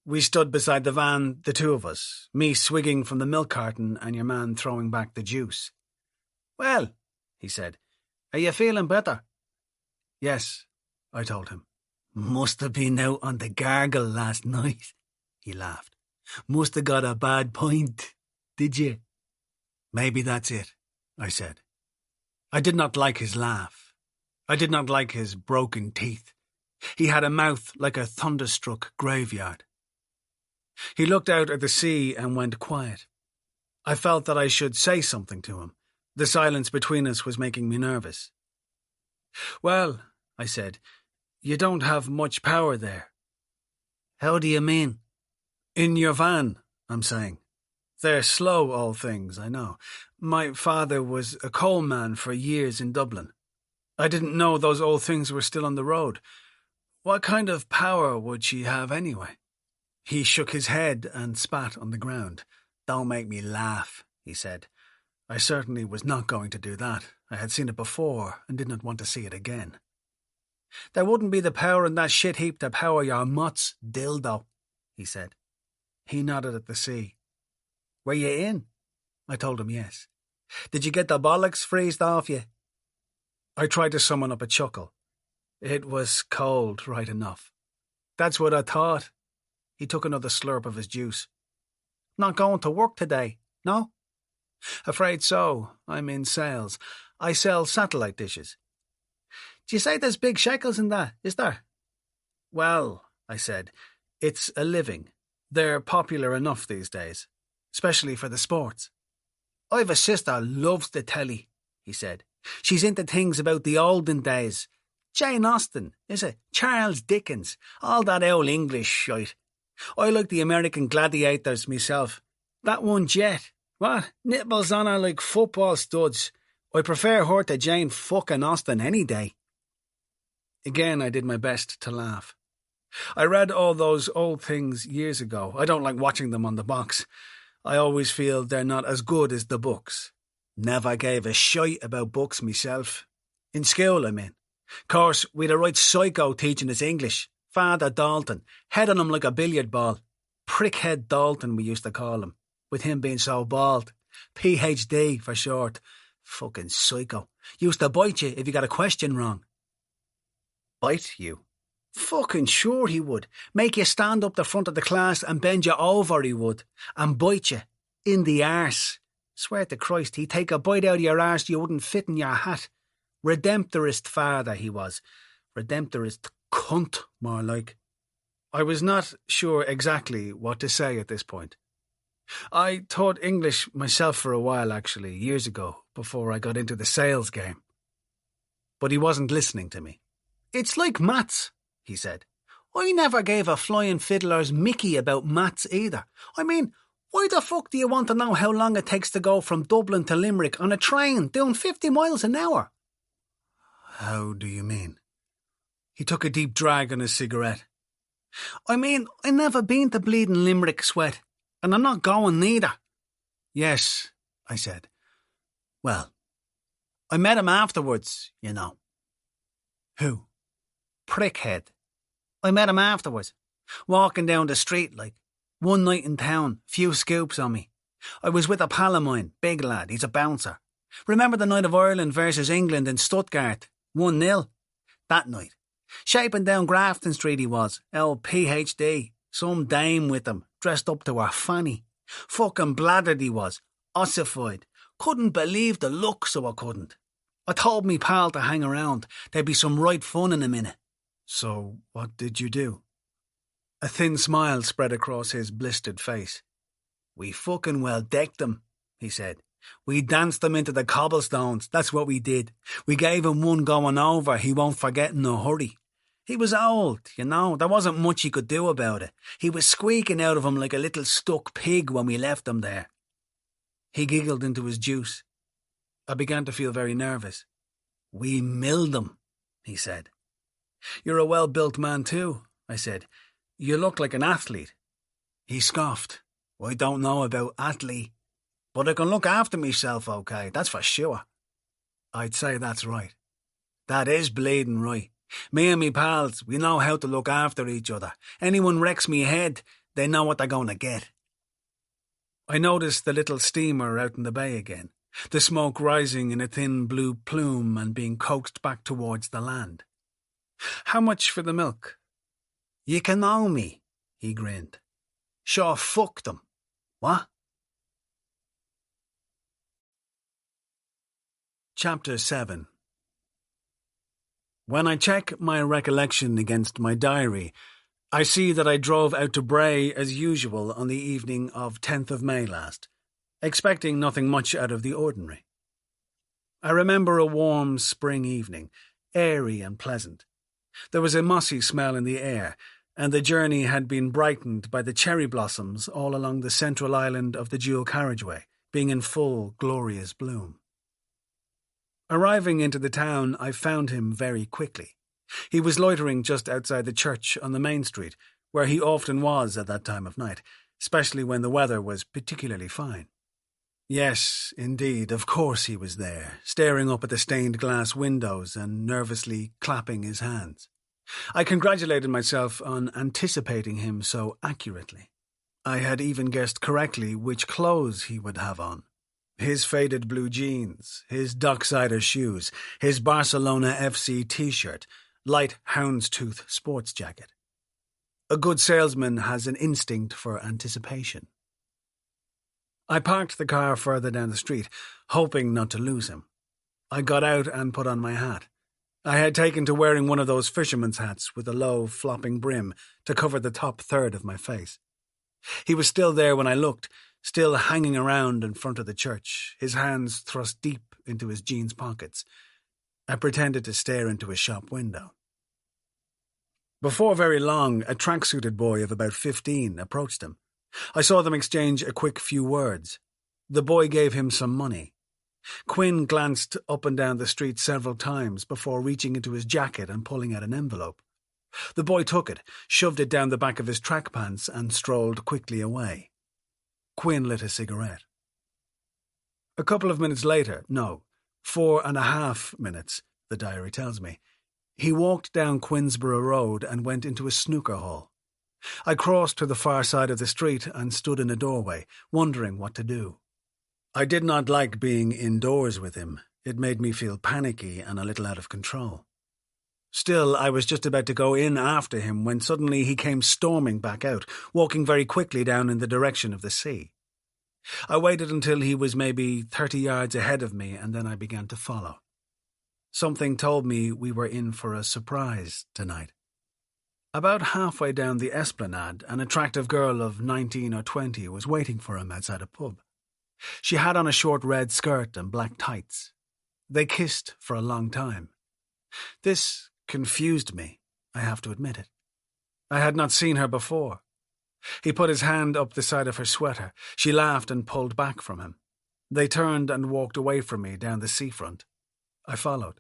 We stood beside the van, the two of us, me swigging from the milk carton and your man throwing back the juice. "Well," he said, "are you feeling better?" "Yes," I told him. "Must have been out on the gargle last night," he laughed. "Must have got a bad pint, did you?" "Maybe that's it," I said. I did not like his laugh. I did not like his broken teeth. He had a mouth like a thunderstruck graveyard. He looked out at the sea and went quiet. I felt that I should say something to him. The silence between us was making me nervous. "Well," I said, "you don't have much power there." "How do you mean?" "In your van, I'm saying. They're slow, old things, I know. My father was a coal man for years in Dublin. I didn't know those old things were still on the road. What kind of power would she have anyway?" He shook his head and spat on the ground. "Don't make me laugh," he said. I certainly was not going to do that. I had seen it before and did not want to see it again. There wouldn't be the power in that shit heap to power your mutt's dildo, he said. He nodded at the sea. Were you in? I told him yes. Did you get the bollocks freezed off you? I tried to summon up a chuckle. It was cold, right enough. That's what I thought. He took another slurp of his juice. Not going to work today, no? Afraid so. I'm in sales. I sell satellite dishes. Do you say there's big shekels in that, is there? Well, I said, it's a living. They're popular enough these days, especially for the sports. I've a sister loves the telly, he said. She's into things about the olden days. Jane Austen, is it? Charles Dickens, all that old English shite. I like the American gladiators myself. That one Jet, what? Nipples on her like football studs. I prefer her to Jane fucking Austen any day. Again, I did my best to laugh. I read all those old things years ago. I don't like watching them on the box. I always feel they're not as good as the books. Never gave a shite about books myself. In school, I mean. Course, we'd a right psycho teaching us English. Father Dalton, head on him like a billiard ball. Prickhead Dalton, we used to call him, with him being so bald. PhD for short. Fucking psycho. Used to bite you if you got a question wrong. Bite you? Fucking sure he would. Make you stand up the front of the class and bend you over, he would. And bite you. In the arse. Swear to Christ, he'd take a bite out of your arse you wouldn't fit in your hat. Redemptorist father, he was. Redemptorist cunt, more like. I was not sure exactly what to say at this point. I taught English myself for a while, actually, years ago, before I got into the sales game. But he wasn't listening to me. It's like maths, he said. I never gave a flying fiddler's Mickey about maths either. I mean, why the fuck do you want to know how long it takes to go from Dublin to Limerick on a train doing 50 miles an hour? How do you mean? He took a deep drag on his cigarette. I mean, I never been to bleeding Limerick sweat, and I'm not going neither. Yes, I said. Well, I met him afterwards, you know. Who? Prickhead. I met him afterwards, walking down the street like. One night in town, few scoops on me. I was with a pal of mine, big lad, he's a bouncer. Remember the night of Ireland versus England in Stuttgart? 1-0. That night. Shaping down Grafton Street he was, PhD. Some dame with him, dressed up to her fanny. Fucking bladdered he was, ossified. Couldn't believe the look, so I couldn't. I told me pal to hang around, there'd be some right fun in a minute. So, what did you do? A thin smile spread across his blistered face. We fucking well decked him, he said. We danced him into the cobblestones, that's what we did. We gave him one going over he won't forget in a hurry. He was old, you know, there wasn't much he could do about it. He was squeaking out of him like a little stuck pig when we left him there. He giggled into his juice. I began to feel very nervous. We milled him, he said. You're a well-built man too, I said. You look like an athlete. He scoffed. I don't know about athlete, but I can look after myself okay, that's for sure. I'd say that's right. That is bleeding right. Me and me pals, we know how to look after each other. Anyone wrecks me head, they know what they're going to get. I noticed the little steamer out in the bay again, the smoke rising in a thin blue plume and being coaxed back towards the land. How much for the milk? You can know me, he grinned. Sure fuck them. What? Chapter 7. When I check my recollection against my diary, I see that I drove out to Bray as usual on the evening of 10th of May last, expecting nothing much out of the ordinary. I remember a warm spring evening, airy and pleasant. There was a mossy smell in the air, and the journey had been brightened by the cherry blossoms all along the central island of the dual carriageway, being in full, glorious bloom. Arriving into the town, I found him very quickly. He was loitering just outside the church on the main street, where he often was at that time of night, especially when the weather was particularly fine. Yes, indeed, of course he was there, staring up at the stained glass windows and nervously clapping his hands. I congratulated myself on anticipating him so accurately. I had even guessed correctly which clothes he would have on. His faded blue jeans, his Docksider shoes, his Barcelona FC t-shirt, light houndstooth sports jacket. A good salesman has an instinct for anticipation. I parked the car further down the street, hoping not to lose him. I got out and put on my hat. I had taken to wearing one of those fisherman's hats with a low, flopping brim to cover the top third of my face. He was still there when I looked, still hanging around in front of the church, his hands thrust deep into his jeans pockets. I pretended to stare into his shop window. Before very long, a tracksuited boy of about 15 approached him. I saw them exchange a quick few words. The boy gave him some money. Quinn glanced up and down the street several times before reaching into his jacket and pulling out an envelope. The boy took it, shoved it down the back of his track pants, and strolled quickly away. Quinn lit a cigarette. A couple of minutes later, 4.5 minutes, the diary tells me, he walked down Queensborough Road and went into a snooker hall. I crossed to the far side of the street and stood in a doorway, wondering what to do. I did not like being indoors with him. It made me feel panicky and a little out of control. Still, I was just about to go in after him when suddenly he came storming back out, walking very quickly down in the direction of the sea. I waited until he was maybe 30 yards ahead of me, and then I began to follow. Something told me we were in for a surprise tonight. About halfway down the esplanade, an attractive girl of 19 or 20 was waiting for him outside a pub. She had on a short red skirt and black tights. They kissed for a long time. This confused me, I have to admit it. I had not seen her before. He put his hand up the side of her sweater. She laughed and pulled back from him. They turned and walked away from me down the seafront. I followed.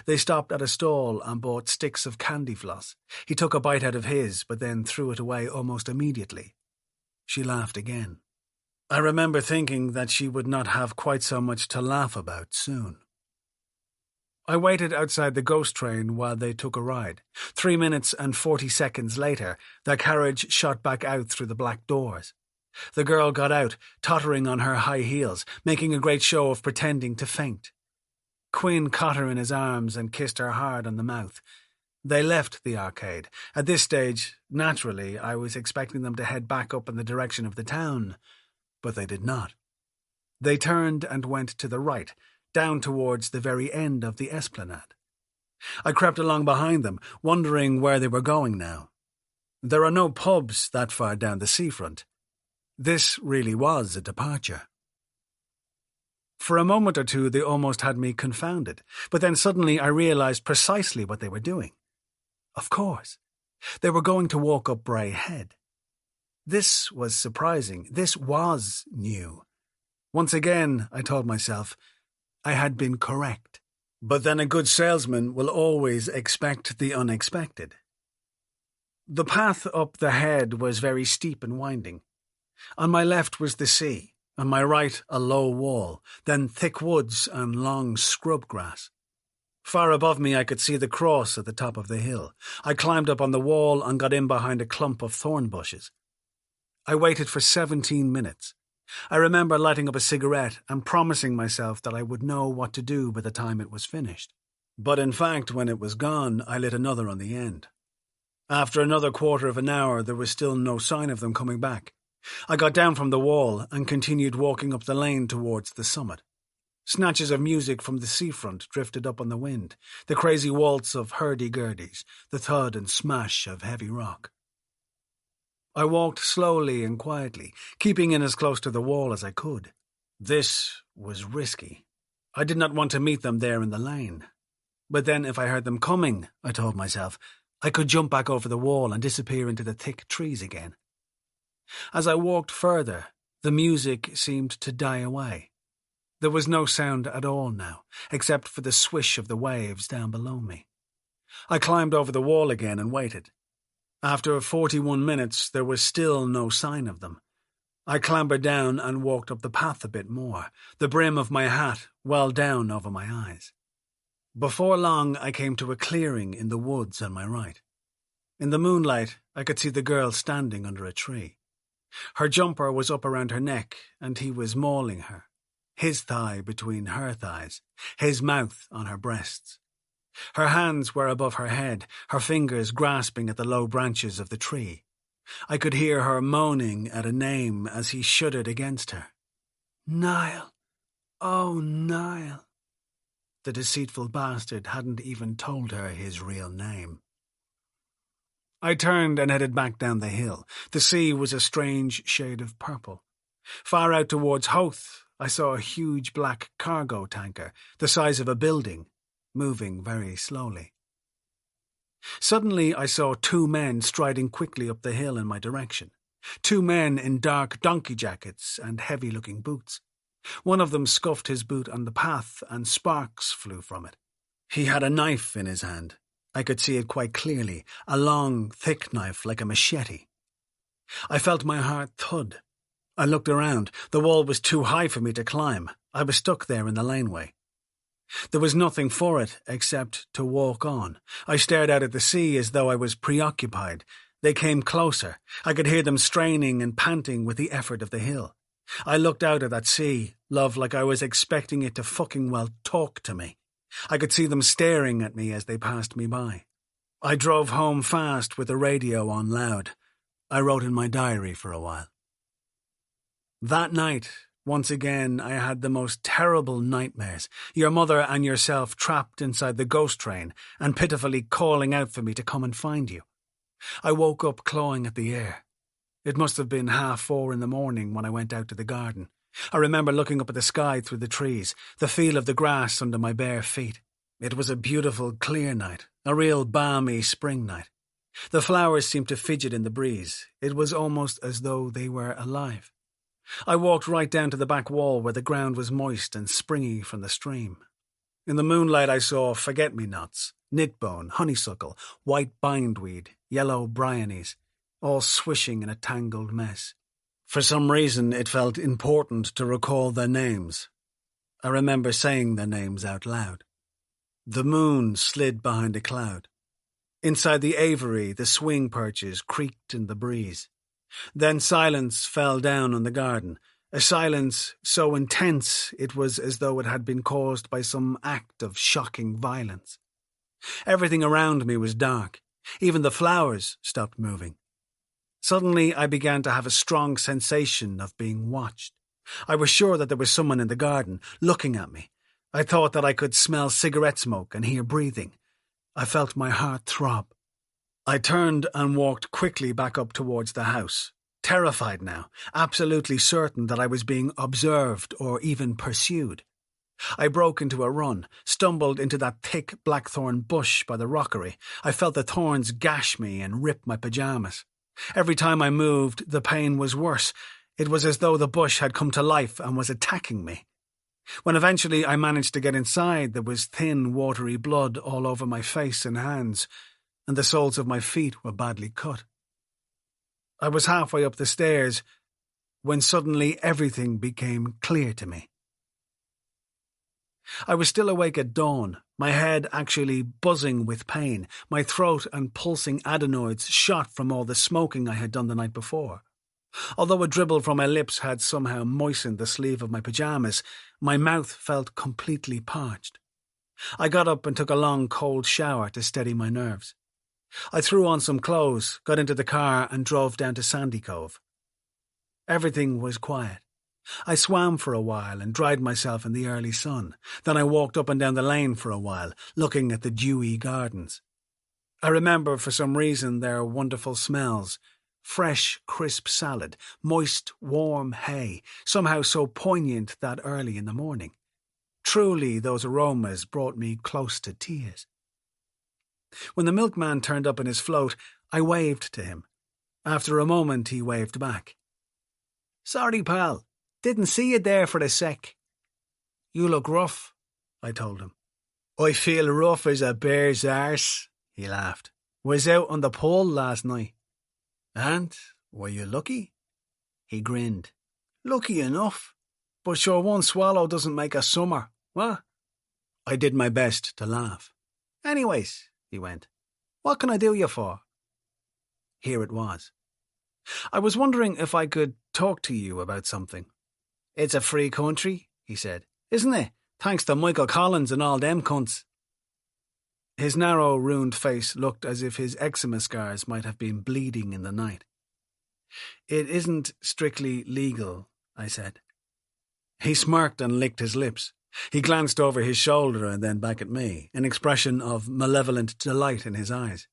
They stopped at a stall and bought sticks of candy floss. He took a bite out of his, but then threw it away almost immediately. She laughed again. I remember thinking that she would not have quite so much to laugh about soon. I waited outside the ghost train while they took a ride. 3 minutes and 40 seconds later, their carriage shot back out through the black doors. The girl got out, tottering on her high heels, making a great show of pretending to faint. Quinn caught her in his arms and kissed her hard on the mouth. They left the arcade. At this stage, naturally, I was expecting them to head back up in the direction of the town, but they did not. They turned and went to the right, down towards the very end of the esplanade. I crept along behind them, wondering where they were going now. There are no pubs that far down the seafront. This really was a departure. For a moment or two, they almost had me confounded, but then suddenly I realized precisely what they were doing. Of course, they were going to walk up Bray Head. This was surprising. This was new. Once again, I told myself, I had been correct. But then a good salesman will always expect the unexpected. The path up the head was very steep and winding. On my left was the sea. On my right, a low wall, then thick woods and long scrub grass. Far above me, I could see the cross at the top of the hill. I climbed up on the wall and got in behind a clump of thorn bushes. I waited for 17 minutes. I remember lighting up a cigarette and promising myself that I would know what to do by the time it was finished. But in fact, when it was gone, I lit another on the end. After another quarter of an hour, there was still no sign of them coming back. I got down from the wall and continued walking up the lane towards the summit. Snatches of music from the seafront drifted up on the wind, the crazy waltz of hurdy-gurdies, the thud and smash of heavy rock. I walked slowly and quietly, keeping in as close to the wall as I could. This was risky. I did not want to meet them there in the lane. But then if I heard them coming, I told myself, I could jump back over the wall and disappear into the thick trees again. As I walked further, the music seemed to die away. There was no sound at all now, except for the swish of the waves down below me. I climbed over the wall again and waited. After 41 minutes, there was still no sign of them. I clambered down and walked up the path a bit more, the brim of my hat well down over my eyes. Before long, I came to a clearing in the woods on my right. In the moonlight, I could see the girl standing under a tree. Her jumper was up around her neck, and he was mauling her, his thigh between her thighs, his mouth on her breasts. Her hands were above her head, her fingers grasping at the low branches of the tree. I could hear her moaning at a name as he shuddered against her. Niall! Oh, Niall! The deceitful bastard hadn't even told her his real name. I turned and headed back down the hill. The sea was a strange shade of purple. Far out towards Howth, I saw a huge black cargo tanker, the size of a building, moving very slowly. Suddenly I saw two men striding quickly up the hill in my direction. Two men in dark donkey jackets and heavy-looking boots. One of them scuffed his boot on the path and sparks flew from it. He had a knife in his hand. I could see it quite clearly, a long, thick knife like a machete. I felt my heart thud. I looked around. The wall was too high for me to climb. I was stuck there in the laneway. There was nothing for it except to walk on. I stared out at the sea as though I was preoccupied. They came closer. I could hear them straining and panting with the effort of the hill. I looked out at that sea, love, like I was expecting it to fucking well talk to me. I could see them staring at me as they passed me by. I drove home fast with the radio on loud. I wrote in my diary for a while. That night, once again, I had the most terrible nightmares. Your mother and yourself trapped inside the ghost train and pitifully calling out for me to come and find you. I woke up clawing at the air. It must have been 4:30 in the morning when I went out to the garden. I remember looking up at the sky through the trees, the feel of the grass under my bare feet. It was a beautiful, clear night, a real balmy spring night. The flowers seemed to fidget in the breeze. It was almost as though they were alive. I walked right down to the back wall where the ground was moist and springy from the stream. In the moonlight I saw forget-me-nots, knitbone, honeysuckle, white bindweed, yellow bryonies, all swishing in a tangled mess. For some reason it felt important to recall their names. I remember saying their names out loud. The moon slid behind a cloud. Inside the aviary, the swing perches creaked in the breeze. Then silence fell down on the garden, a silence so intense it was as though it had been caused by some act of shocking violence. Everything around me was dark. Even the flowers stopped moving. Suddenly I began to have a strong sensation of being watched. I was sure that there was someone in the garden, looking at me. I thought that I could smell cigarette smoke and hear breathing. I felt my heart throb. I turned and walked quickly back up towards the house, terrified now, absolutely certain that I was being observed or even pursued. I broke into a run, stumbled into that thick blackthorn bush by the rockery. I felt the thorns gash me and rip my pajamas. Every time I moved, the pain was worse. It was as though the bush had come to life and was attacking me. When eventually I managed to get inside, there was thin, watery blood all over my face and hands, and the soles of my feet were badly cut. I was halfway up the stairs when suddenly everything became clear to me. I was still awake at dawn, my head actually buzzing with pain, my throat and pulsing adenoids shot from all the smoking I had done the night before. Although a dribble from my lips had somehow moistened the sleeve of my pajamas, my mouth felt completely parched. I got up and took a long cold shower to steady my nerves. I threw on some clothes, got into the car and drove down to Sandy Cove. Everything was quiet. I swam for a while and dried myself in the early sun. Then I walked up and down the lane for a while, looking at the dewy gardens. I remember for some reason their wonderful smells. Fresh, crisp salad, moist, warm hay, somehow so poignant that early in the morning. Truly, those aromas brought me close to tears. When the milkman turned up in his float, I waved to him. After a moment, he waved back. "Sorry, pal. Didn't see you there for a sec." "You look rough," I told him. "I feel rough as a bear's arse," he laughed. "Was out on the pole last night." "And, were you lucky?" He grinned. Lucky enough. But sure, one swallow doesn't make a summer, what? I did my best to laugh. Anyways, he went, what can I do you for? Here it was. I was wondering if I could talk to you about something. It's a free country, he said, isn't it? Thanks to Michael Collins and all them cunts. His narrow, ruined face looked as if his eczema scars might have been bleeding in the night. It isn't strictly legal, I said. He smirked and licked his lips. He glanced over his shoulder and then back at me, an expression of malevolent delight in his eyes.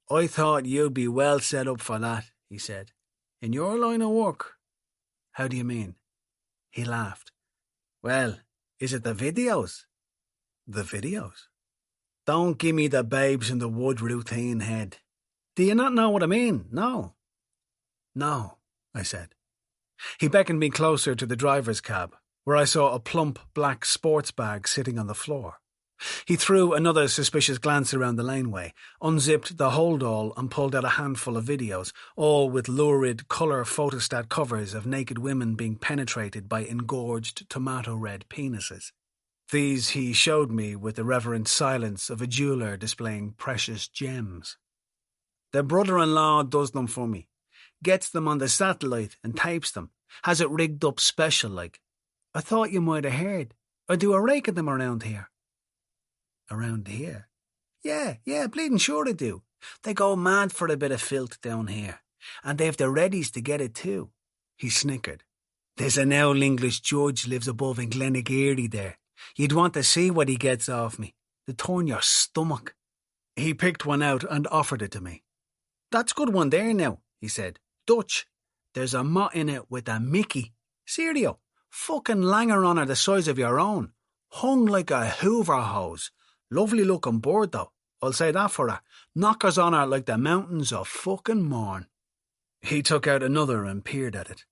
I thought you'd be well set up for that, he said. In your line of work. How do you mean? He laughed. Well, is it the videos? The videos? Don't give me the babes in the wood routine head. Do you not know what I mean? No. No, I said. He beckoned me closer to the driver's cab, where I saw a plump black sports bag sitting on the floor. He threw another suspicious glance around the laneway, unzipped the holdall and pulled out a handful of videos, all with lurid colour photostat covers of naked women being penetrated by engorged tomato-red penises. These he showed me with the reverent silence of a jeweller displaying precious gems. The brother-in-law does them for me. Gets them on the satellite and tapes them. Has it rigged up special like. I thought you might have heard. I do a rake of them around here. Around here? Yeah, bleeding sure I do. They go mad for a bit of filth down here. And they've the readies to get it too. He snickered. There's an old English judge lives above in Glenageary there. You'd want to see what he gets off me. To turn your stomach. He picked one out and offered it to me. That's good one there now, he said. Dutch. There's a mott in it with a Mickey. Serio. Fucking langer on her the size of your own. Hung like a Hoover hose. Lovely looking bird though. I'll say that for her. Knockers on her like the mountains of fucking Mourne. He took out another and peered at it.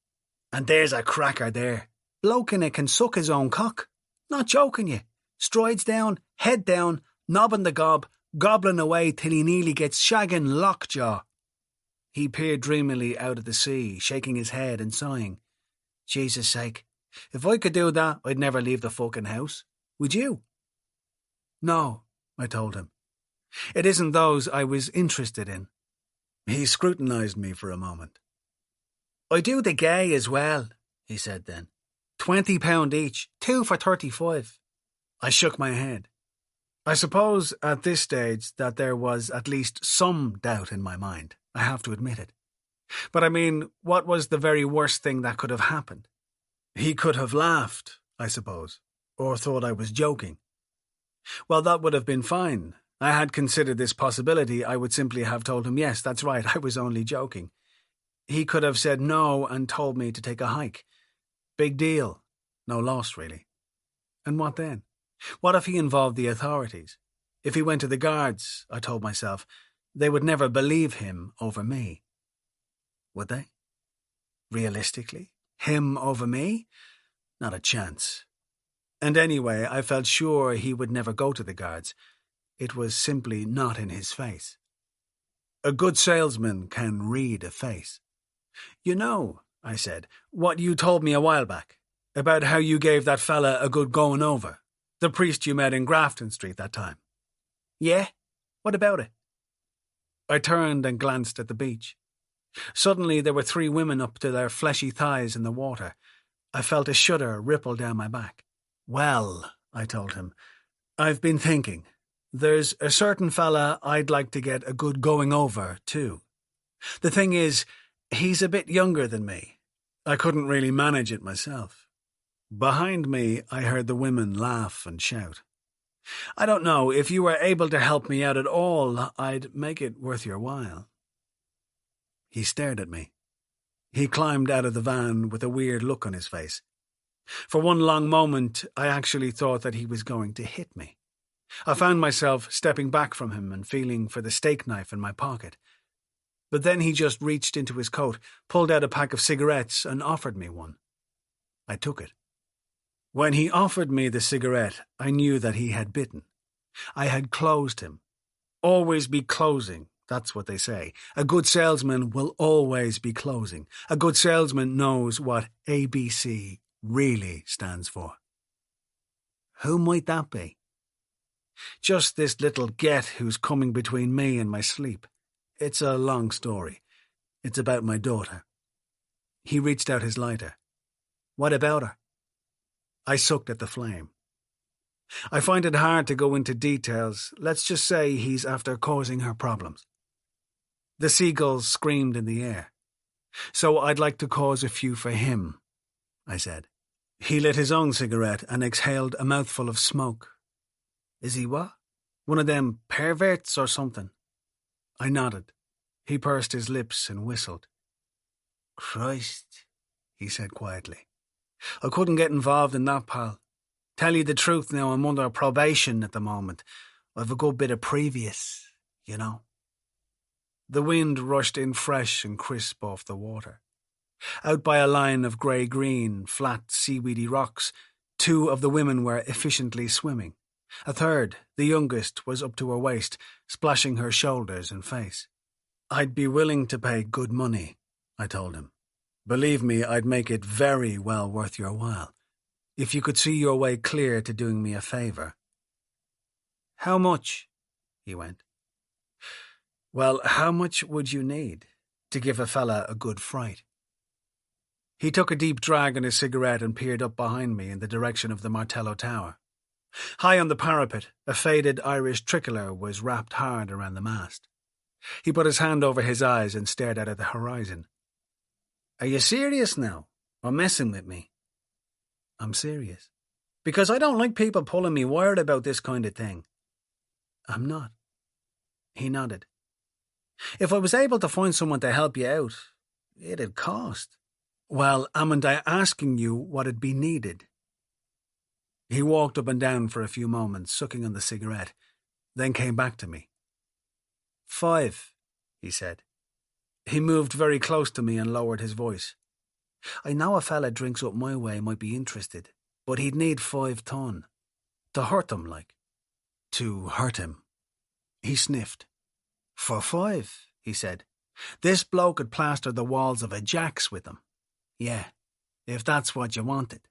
And there's a cracker there. Bloke in it can suck his own cock. Not joking you. Strides down, head down, nobbing the gob, gobbling away till he nearly gets shagging lockjaw. He peered dreamily out at the sea, shaking his head and sighing. Jesus' sake, if I could do that, I'd never leave the fucking house. Would you? No, I told him. It isn't those I was interested in. He scrutinised me for a moment. I do the gay as well, he said then. £20 each, 2 for 35. I shook my head. I suppose at this stage that there was at least some doubt in my mind. I have to admit it. But I mean, what was the very worst thing that could have happened? He could have laughed, I suppose, or thought I was joking. Well, that would have been fine. I had considered this possibility. I would simply have told him, yes, that's right, I was only joking. He could have said no and told me to take a hike. Big deal. No loss, really. And what then? What if he involved the authorities? If he went to the guards, I told myself, they would never believe him over me. Would they? Realistically? Him over me? Not a chance. And anyway, I felt sure he would never go to the guards. It was simply not in his face. A good salesman can read a face. You know, I said, what you told me a while back, about how you gave that fella a good going over, the priest you met in Grafton Street that time. Yeah? What about it? I turned and glanced at the beach. Suddenly there were 3 women up to their fleshy thighs in the water. I felt a shudder ripple down my back. Well, I told him, I've been thinking. There's a certain fella I'd like to get a good going over, too. The thing is, he's a bit younger than me. I couldn't really manage it myself. Behind me, I heard the women laugh and shout. I don't know, if you were able to help me out at all, I'd make it worth your while. He stared at me. He climbed out of the van with a weird look on his face. For one long moment, I actually thought that he was going to hit me. I found myself stepping back from him and feeling for the steak knife in my pocket. But then he just reached into his coat, pulled out a pack of cigarettes and offered me one. I took it. When he offered me the cigarette, I knew that he had bitten. I had closed him. Always be closing, That's what they say. A good salesman will always be closing. A good salesman knows what ABC really stands for. Who might that be? Just this little get who's coming between me and my sleep. It's a long story. It's about my daughter. He reached out his lighter. What about her? I sucked at the flame. I find it hard to go into details. Let's just say he's after causing her problems. The seagulls screamed in the air. So I'd like to cause a few for him, I said. He lit his own cigarette and exhaled a mouthful of smoke. Is he what? One of them perverts or something? I nodded. He pursed his lips and whistled. Christ, he said quietly. I couldn't get involved in that, pal. Tell you the truth now, I'm under probation at the moment. I've a good bit of previous, you know. The wind rushed in fresh and crisp off the water. Out by a line of grey-green, flat, seaweedy rocks, 2 of the women were efficiently swimming. A third, the youngest, was up to her waist, splashing her shoulders and face. I'd be willing to pay good money, I told him. Believe me, I'd make it very well worth your while, if you could see your way clear to doing me a favour. How much? He went. Well, how much would you need to give a fella a good fright? He took a deep drag on his cigarette and peered up behind me in the direction of the Martello Tower. High on the parapet, a faded Irish tricolour was wrapped hard around the mast. He put his hand over his eyes and stared out at the horizon. Are you serious now, or messing with me? I'm serious. Because I don't like people pulling me wired about this kind of thing. I'm not. He nodded. If I was able to find someone to help you out, it'd cost. Well, amn't I asking you what'd be needed? He walked up and down for a few moments, sucking on the cigarette, then came back to me. 5, he said. He moved very close to me and lowered his voice. I know a fella drinks up my way might be interested, but he'd need 5 ton. To hurt him, like. To hurt him. He sniffed. For 5, he said. This bloke could plaster the walls of a Jack's with him. Yeah, if that's what you wanted.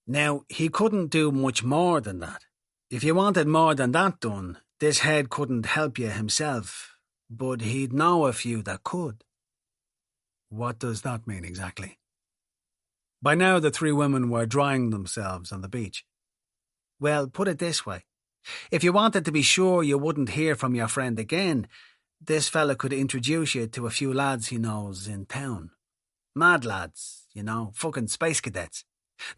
Now, he couldn't do much more than that. If you wanted more than that done, this head couldn't help you himself, but he'd know a few that could. What does that mean exactly? By now the 3 women were drying themselves on the beach. Well, put it this way. If you wanted to be sure you wouldn't hear from your friend again, this fella could introduce you to a few lads he knows in town. Mad lads, you know, fucking space cadets.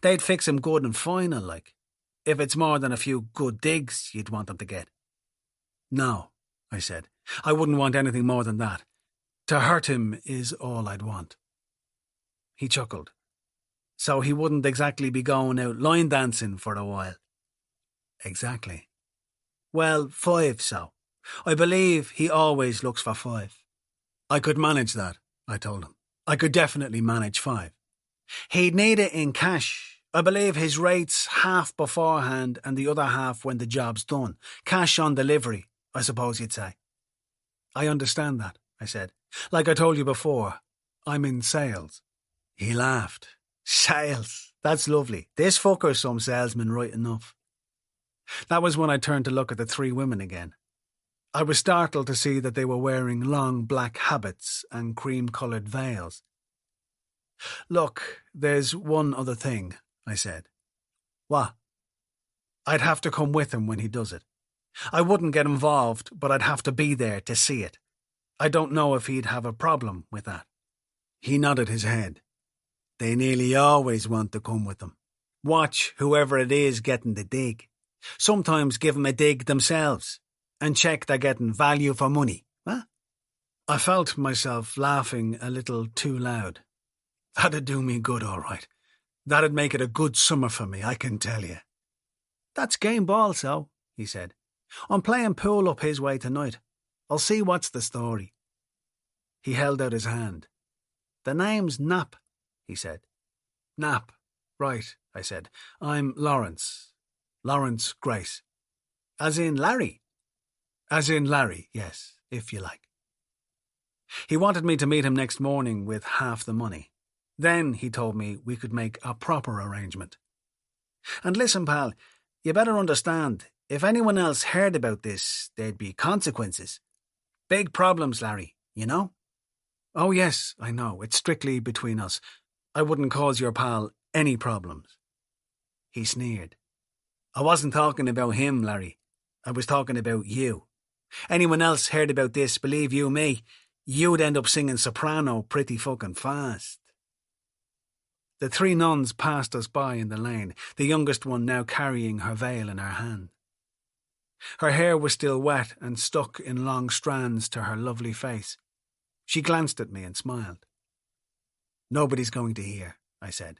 They'd fix him good and final, like. If it's more than a few good digs you'd want them to get. No, I said. I wouldn't want anything more than that. To hurt him is all I'd want. He chuckled. So he wouldn't exactly be going out line dancing for a while. Exactly. Well, 5 so. I believe he always looks for 5. I could manage that, I told him. I could definitely manage 5. He'd need it in cash. I believe his rate's half beforehand and the other half when the job's done. Cash on delivery, I suppose you'd say. I understand that, I said. Like I told you before, I'm in sales. He laughed. Sales? That's lovely. This fucker's some salesman right enough. That was when I turned to look at the 3 women again. I was startled to see that they were wearing long black habits and cream-coloured veils. Look, there's one other thing, I said. What? I'd have to come with him when he does it. I wouldn't get involved, but I'd have to be there to see it. I don't know if he'd have a problem with that. He nodded his head. They nearly always want to come with them. Watch whoever it is getting the dig. Sometimes give them a dig themselves and check they're getting value for money. Huh? I felt myself laughing a little too loud. That'd do me good, all right. That'd make it a good summer for me, I can tell you. That's game ball, so, he said. I'm playing pool up his way tonight. I'll see what's the story. He held out his hand. The name's Knapp, he said. Knapp, right, I said. I'm Lawrence. Lawrence Grace. As in Larry? As in Larry, yes, if you like. He wanted me to meet him next morning with half the money. Then, he told me, we could make a proper arrangement. And listen, pal, you better understand, if anyone else heard about this, there'd be consequences. Big problems, Larry, you know? Oh yes, I know, it's strictly between us. I wouldn't cause your pal any problems. He sneered. I wasn't talking about him, Larry. I was talking about you. Anyone else heard about this, believe you me, you'd end up singing soprano pretty fucking fast. The three nuns passed us by in the lane, the youngest one now carrying her veil in her hand. Her hair was still wet and stuck in long strands to her lovely face. She glanced at me and smiled. Nobody's going to hear, I said.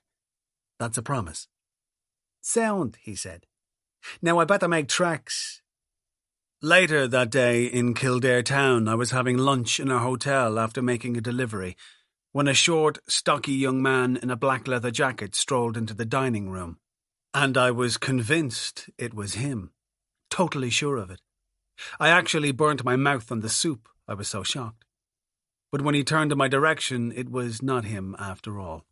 That's a promise. Sound, he said. Now I better make tracks. Later that day in Kildare town, I was having lunch in a hotel after making a delivery, when a short, stocky young man in a black leather jacket strolled into the dining room, and I was convinced it was him. Totally sure of it. I actually burnt my mouth on the soup, I was so shocked. But when he turned in my direction, it was not him after all.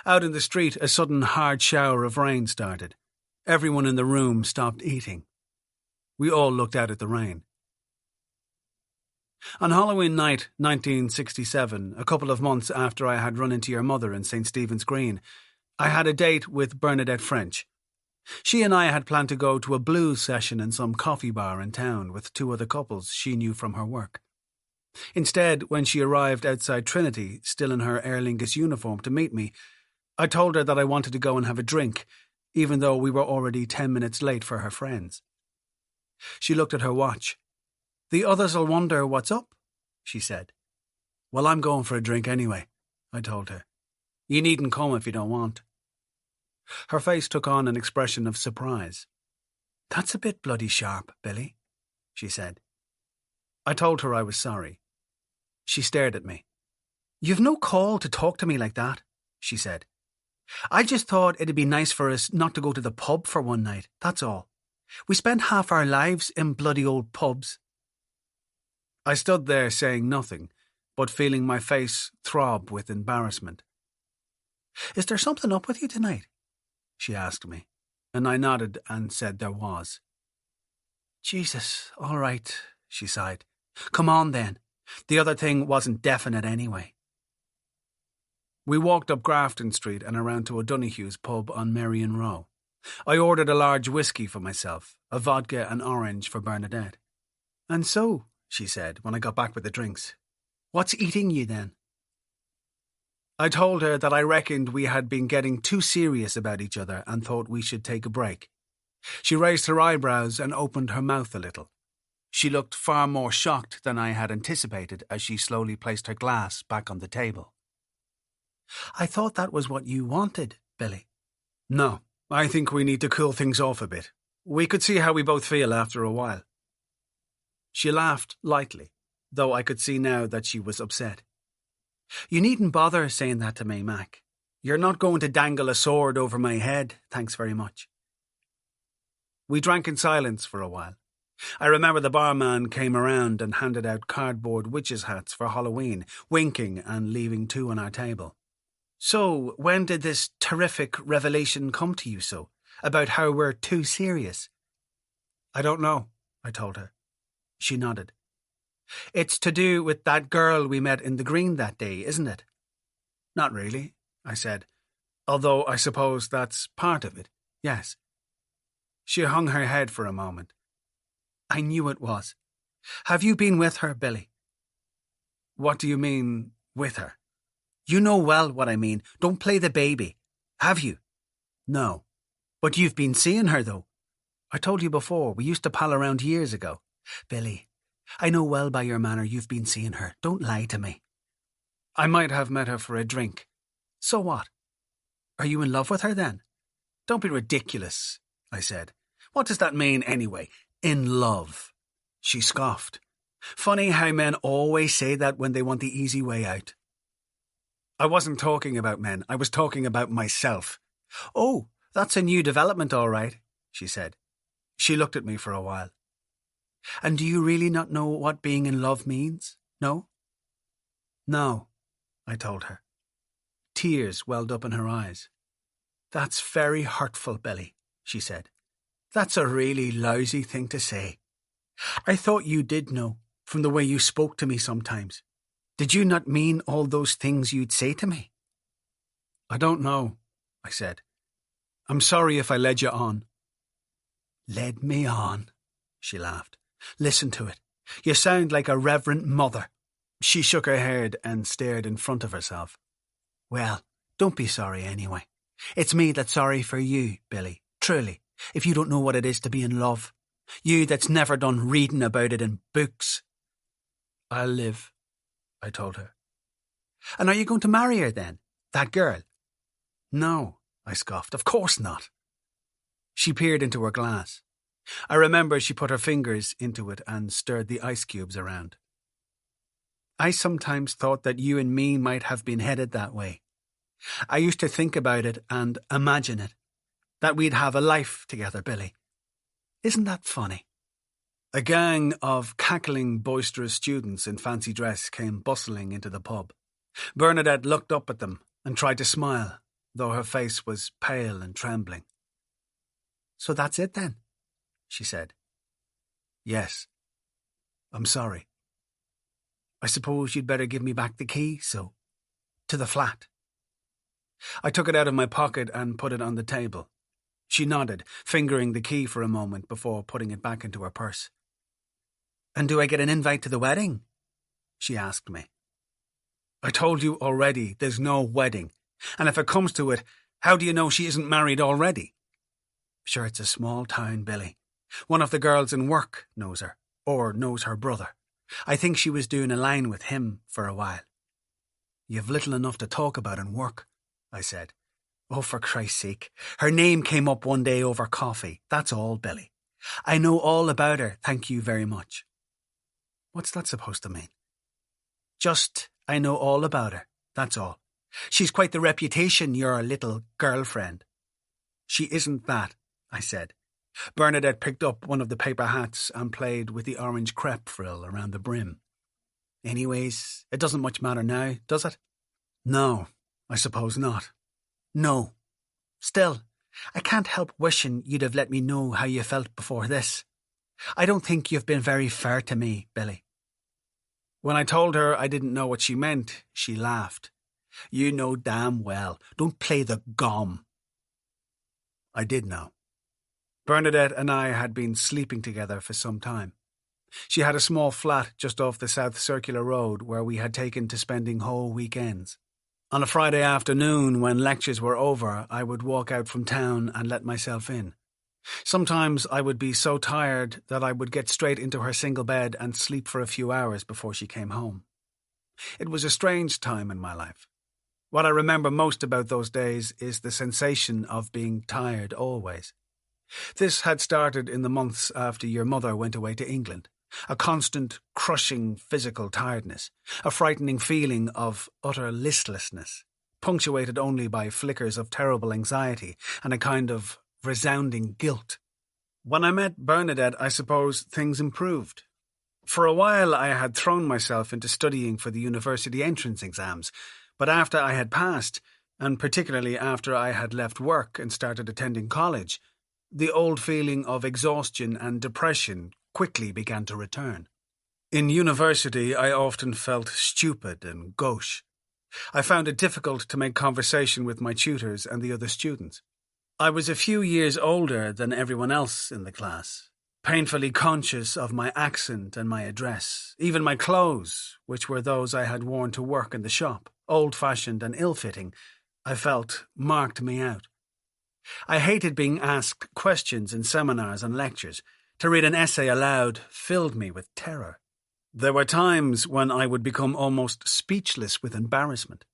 Out in the street, a sudden hard shower of rain started. Everyone in the room stopped eating. We all looked out at the rain. On Halloween night, 1967, a couple of months after I had run into your mother in St. Stephen's Green, I had a date with Bernadette French. She and I had planned to go to a blues session in some coffee bar in town with two other couples she knew from her work. Instead, when she arrived outside Trinity, still in her Aer Lingus uniform, to meet me, I told her that I wanted to go and have a drink, even though we were already 10 minutes late for her friends. She looked at her watch. The others'll wonder what's up, she said. Well, I'm going for a drink anyway, I told her. You needn't come if you don't want. Her face took on an expression of surprise. That's a bit bloody sharp, Billy, she said. I told her I was sorry. She stared at me. You've no call to talk to me like that, she said. I just thought it'd be nice for us not to go to the pub for one night, that's all. We spend half our lives in bloody old pubs. I stood there saying nothing, but feeling my face throb with embarrassment. Is there something up with you tonight? She asked me, and I nodded and said there was. Jesus, all right, she sighed. Come on then. The other thing wasn't definite anyway. We walked up Grafton Street and around to O'Donoghue's pub on Merrion Row. I ordered a large whiskey for myself, a vodka and orange for Bernadette. And so, she said when I got back with the drinks, what's eating you then? I told her that I reckoned we had been getting too serious about each other and thought we should take a break. She raised her eyebrows and opened her mouth a little. She looked far more shocked than I had anticipated as she slowly placed her glass back on the table. I thought that was what you wanted, Billy. No, I think we need to cool things off a bit. We could see how we both feel after a while. She laughed lightly, though I could see now that she was upset. You needn't bother saying that to me, Mac. You're not going to dangle a sword over my head, thanks very much. We drank in silence for a while. I remember the barman came around and handed out cardboard witches' hats for Halloween, winking and leaving 2 on our table. So, when did this terrific revelation come to you so, about how we're too serious? I don't know, I told her. She nodded. It's to do with that girl we met in the Green that day, isn't it? Not really, I said, although I suppose that's part of it, yes. She hung her head for a moment. I knew it was. Have you been with her, Billy? What do you mean, with her? You know well what I mean. Don't play the baby. Have you? No. But you've been seeing her, though. I told you before, we used to pal around years ago. Billy, I know well by your manner you've been seeing her. Don't lie to me. I might have met her for a drink. So what? Are you in love with her then? Don't be ridiculous, I said. What does that mean anyway? In love. She scoffed. Funny how men always say that when they want the easy way out. I wasn't talking about men. I was talking about myself. Oh, that's a new development, all right, she said. She looked at me for a while. And do you really not know what being in love means? No? No, I told her. Tears welled up in her eyes. That's very hurtful, Billy, she said. That's a really lousy thing to say. I thought you did know, from the way you spoke to me sometimes. Did you not mean all those things you'd say to me? I don't know, I said. I'm sorry if I led you on. Led me on, she laughed. Listen to it. You sound like a reverent mother. She shook her head and stared in front of herself. Well, don't be sorry anyway. It's me that's sorry for you, Billy, truly, if you don't know what it is to be in love. You that's never done reading about it in books. I'll live, I told her. And are you going to marry her then, that girl? No, I scoffed. Of course not. She peered into her glass. I remember she put her fingers into it and stirred the ice cubes around. I sometimes thought that you and me might have been headed that way. I used to think about it and imagine it, that we'd have a life together, Billy. Isn't that funny? A gang of cackling, boisterous students in fancy dress came bustling into the pub. Bernadette looked up at them and tried to smile, though her face was pale and trembling. So that's it then, she said. Yes. I'm sorry. I suppose you'd better give me back the key, so, to the flat. I took it out of my pocket and put it on the table. She nodded, fingering the key for a moment before putting it back into her purse. And do I get an invite to the wedding? She asked me. I told you already there's no wedding, and if it comes to it, how do you know she isn't married already? Sure, it's a small town, Billy. One of the girls in work knows her, or knows her brother. I think she was doing a line with him for a while. You've little enough to talk about in work, I said. Oh, for Christ's sake. Her name came up one day over coffee. That's all, Billy. I know all about her, thank you very much. What's that supposed to mean? Just, I know all about her, that's all. She's quite the reputation, your little girlfriend. She isn't that, I said. Bernadette picked up one of the paper hats and played with the orange crepe frill around the brim. Anyways, it doesn't much matter now, does it? No, I suppose not. No. Still, I can't help wishing you'd have let me know how you felt before this. I don't think you've been very fair to me, Billy. When I told her I didn't know what she meant, she laughed. You know damn well. Don't play the gom. I did know. Bernadette and I had been sleeping together for some time. She had a small flat just off the South Circular Road where we had taken to spending whole weekends. On a Friday afternoon, when lectures were over, I would walk out from town and let myself in. Sometimes I would be so tired that I would get straight into her single bed and sleep for a few hours before she came home. It was a strange time in my life. What I remember most about those days is the sensation of being tired always. This had started in the months after your mother went away to England. A constant, crushing physical tiredness, a frightening feeling of utter listlessness, punctuated only by flickers of terrible anxiety and a kind of resounding guilt. When I met Bernadette, I suppose things improved. For a while I had thrown myself into studying for the university entrance exams, but after I had passed, and particularly after I had left work and started attending college, the old feeling of exhaustion and depression quickly began to return. In university, I often felt stupid and gauche. I found it difficult to make conversation with my tutors and the other students. I was a few years older than everyone else in the class, painfully conscious of my accent and my address, even my clothes, which were those I had worn to work in the shop, old-fashioned and ill-fitting, I felt marked me out. I hated being asked questions in seminars and lectures. To read an essay aloud filled me with terror. There were times when I would become almost speechless with embarrassment.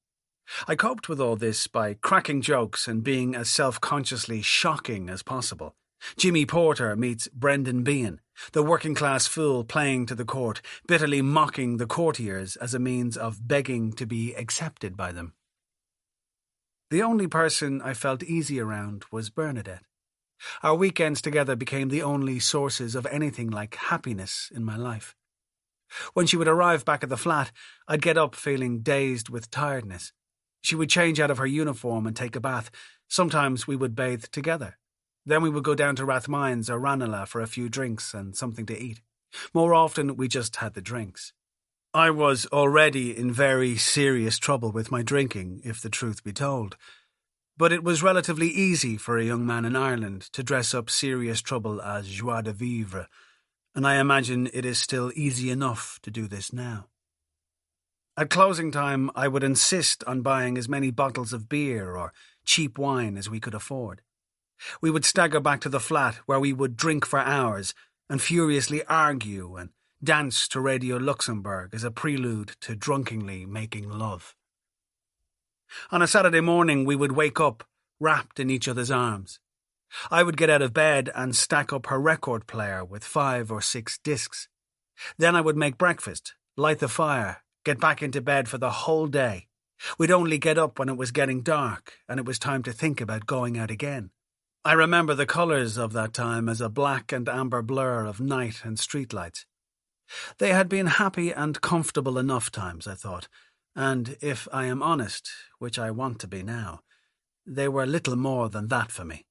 I coped with all this by cracking jokes and being as self-consciously shocking as possible. Jimmy Porter meets Brendan Behan, the working-class fool playing to the court, bitterly mocking the courtiers as a means of begging to be accepted by them. The only person I felt easy around was Bernadette. Our weekends together became the only sources of anything like happiness in my life. When she would arrive back at the flat, I'd get up feeling dazed with tiredness. She would change out of her uniform and take a bath. Sometimes we would bathe together. Then we would go down to Rathmines or Ranelagh for a few drinks and something to eat. More often, we just had the drinks. I was already in very serious trouble with my drinking, if the truth be told. But it was relatively easy for a young man in Ireland to dress up serious trouble as joie de vivre, and I imagine it is still easy enough to do this now. At closing time, I would insist on buying as many bottles of beer or cheap wine as we could afford. We would stagger back to the flat where we would drink for hours and furiously argue and dance to Radio Luxembourg as a prelude to drunkenly making love. On a Saturday morning, we would wake up wrapped in each other's arms. I would get out of bed and stack up her record player with 5 or 6 discs. Then I would make breakfast, light the fire, get back into bed for the whole day. We'd only get up when it was getting dark and it was time to think about going out again. I remember the colours of that time as a black and amber blur of night and streetlights. They had been happy and comfortable enough times, I thought, and if I am honest, which I want to be now, they were little more than that for me.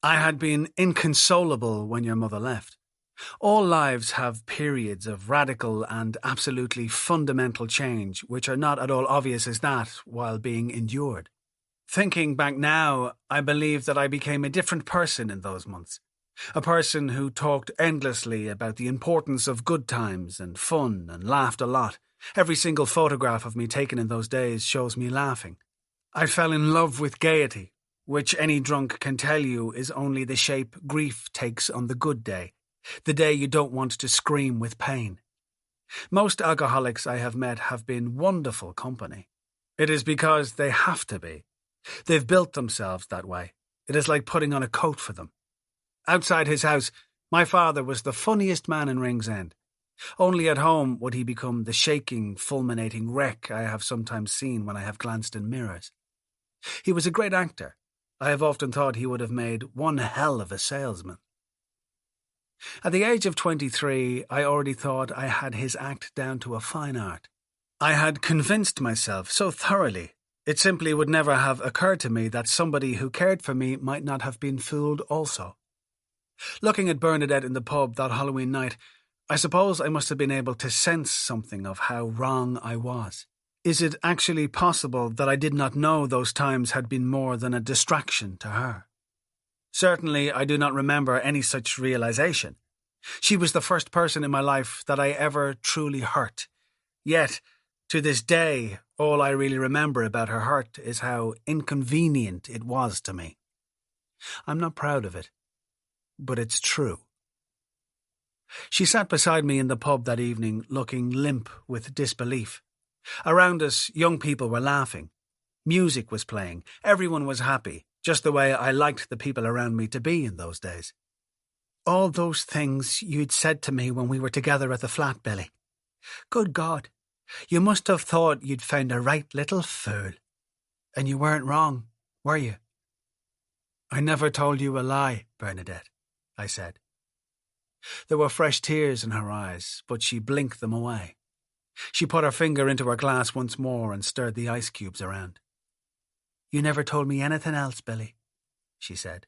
I had been inconsolable when your mother left. All lives have periods of radical and absolutely fundamental change which are not at all obvious as that while being endured. Thinking back now, I believe that I became a different person in those months. A person who talked endlessly about the importance of good times and fun and laughed a lot. Every single photograph of me taken in those days shows me laughing. I fell in love with gaiety, which any drunk can tell you is only the shape grief takes on the good day, the day you don't want to scream with pain. Most alcoholics I have met have been wonderful company. It is because they have to be. They've built themselves that way. It is like putting on a coat for them. Outside his house, my father was the funniest man in Ringsend. Only at home would he become the shaking, fulminating wreck I have sometimes seen when I have glanced in mirrors. He was a great actor. I have often thought he would have made one hell of a salesman. At the age of 23, I already thought I had his act down to a fine art. I had convinced myself so thoroughly, it simply would never have occurred to me that somebody who cared for me might not have been fooled also. Looking at Bernadette in the pub that Halloween night, I suppose I must have been able to sense something of how wrong I was. Is it actually possible that I did not know those times had been more than a distraction to her? Certainly, I do not remember any such realization. She was the first person in my life that I ever truly hurt. Yet, to this day, all I really remember about her hurt is how inconvenient it was to me. I'm not proud of it, but it's true. She sat beside me in the pub that evening, looking limp with disbelief. Around us, young people were laughing. Music was playing. Everyone was happy, just the way I liked the people around me to be in those days. All those things you'd said to me when we were together at the flat, Billy. Good God, you must have thought you'd found a right little fool. And you weren't wrong, were you? I never told you a lie, Bernadette, I said. There were fresh tears in her eyes, but she blinked them away. She put her finger into her glass once more and stirred the ice cubes around. You never told me anything else, Billy, she said.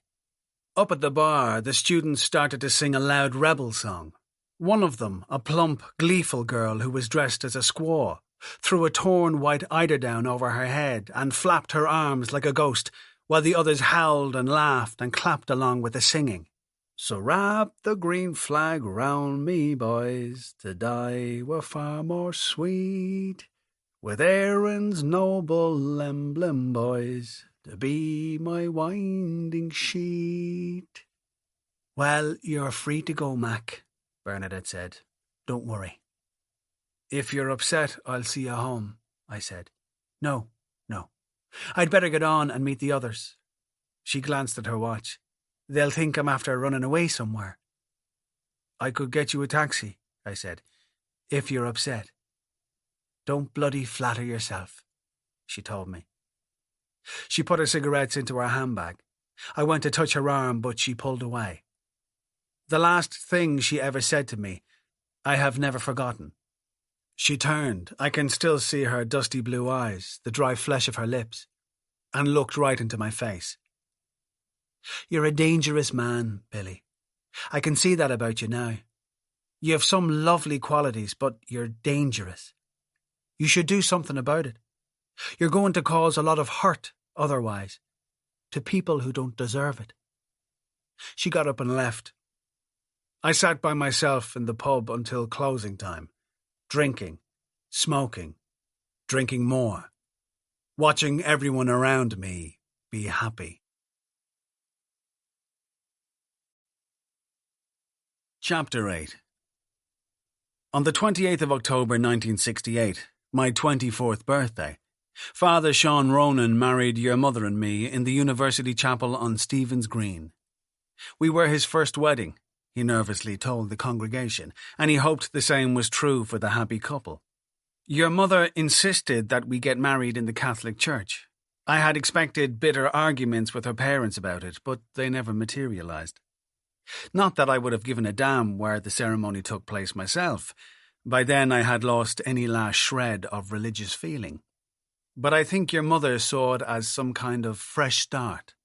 Up at the bar, the students started to sing a loud rebel song. One of them, a plump, gleeful girl who was dressed as a squaw, threw a torn white eiderdown over her head and flapped her arms like a ghost, while the others howled and laughed and clapped along with the singing. So wrap the green flag round me, boys, to die were far more sweet, with Erin's noble emblem, boys, to be my winding sheet. Well, you're free to go, Mac, Bernadette said. Don't worry. If you're upset, I'll see you home, I said. No. I'd better get on and meet the others. She glanced at her watch. They'll think I'm after running away somewhere. I could get you a taxi, I said, if you're upset. Don't bloody flatter yourself, she told me. She put her cigarettes into her handbag. I went to touch her arm, but she pulled away. The last thing she ever said to me, I have never forgotten. She turned. I can still see her dusty blue eyes, the dry flesh of her lips, and looked right into my face. You're a dangerous man, Billy. I can see that about you now. You have some lovely qualities, but you're dangerous. You should do something about it. You're going to cause a lot of hurt otherwise, to people who don't deserve it. She got up and left. I sat by myself in the pub until closing time, drinking, smoking, drinking more, watching everyone around me be happy. Chapter 8. On the 28th of October 1968, my 24th birthday, Father Sean Ronan married your mother and me in the University Chapel on Stephen's Green. We were his first wedding, he nervously told the congregation, and he hoped the same was true for the happy couple. Your mother insisted that we get married in the Catholic Church. I had expected bitter arguments with her parents about it, but they never materialized. Not that I would have given a damn where the ceremony took place myself. By then I had lost any last shred of religious feeling. But I think your mother saw it as some kind of fresh start.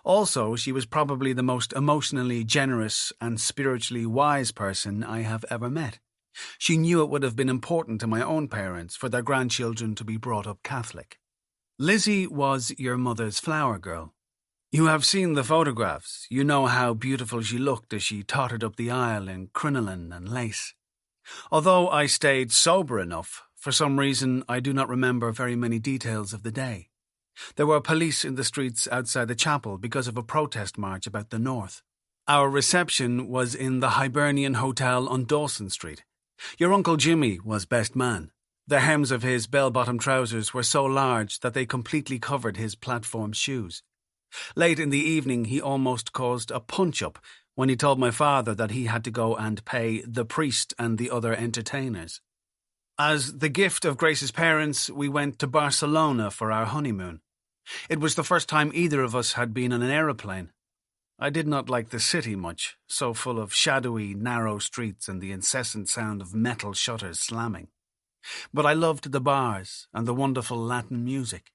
Also, she was probably the most emotionally generous and spiritually wise person I have ever met. She knew it would have been important to my own parents for their grandchildren to be brought up Catholic. Lizzie was your mother's flower girl. You have seen the photographs. You know how beautiful she looked as she tottered up the aisle in crinoline and lace. Although I stayed sober enough, for some reason I do not remember very many details of the day. There were police in the streets outside the chapel because of a protest march about the North. Our reception was in the Hibernian Hotel on Dawson Street. Your Uncle Jimmy was best man. The hems of his bell-bottom trousers were so large that they completely covered his platform shoes. Late in the evening he almost caused a punch-up when he told my father that he had to go and pay the priest and the other entertainers. As the gift of Grace's parents, we went to Barcelona for our honeymoon. It was the first time either of us had been on an aeroplane. I did not like the city much, so full of shadowy, narrow streets and the incessant sound of metal shutters slamming. But I loved the bars and the wonderful Latin music.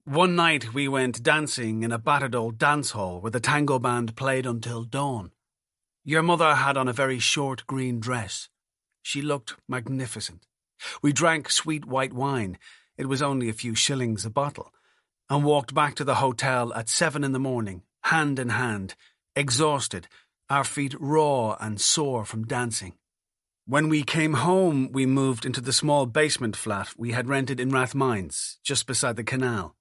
One night we went dancing in a battered old dance hall where the tango band played until dawn. Your mother had on a very short green dress. She looked magnificent. We drank sweet white wine, it was only a few shillings a bottle, and walked back to the hotel at 7 a.m, hand in hand, exhausted, our feet raw and sore from dancing. When we came home, we moved into the small basement flat we had rented in Rathmines, just beside the canal.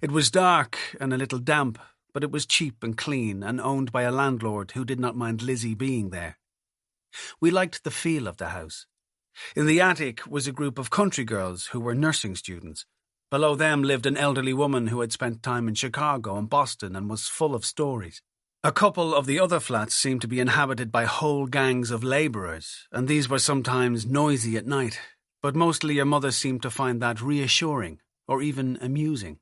It was dark and a little damp, but it was cheap and clean and owned by a landlord who did not mind Lizzie being there. We liked the feel of the house. In the attic was a group of country girls who were nursing students. Below them lived an elderly woman who had spent time in Chicago and Boston and was full of stories. A couple of the other flats seemed to be inhabited by whole gangs of labourers, and these were sometimes noisy at night, but mostly your mother seemed to find that reassuring or even amusing.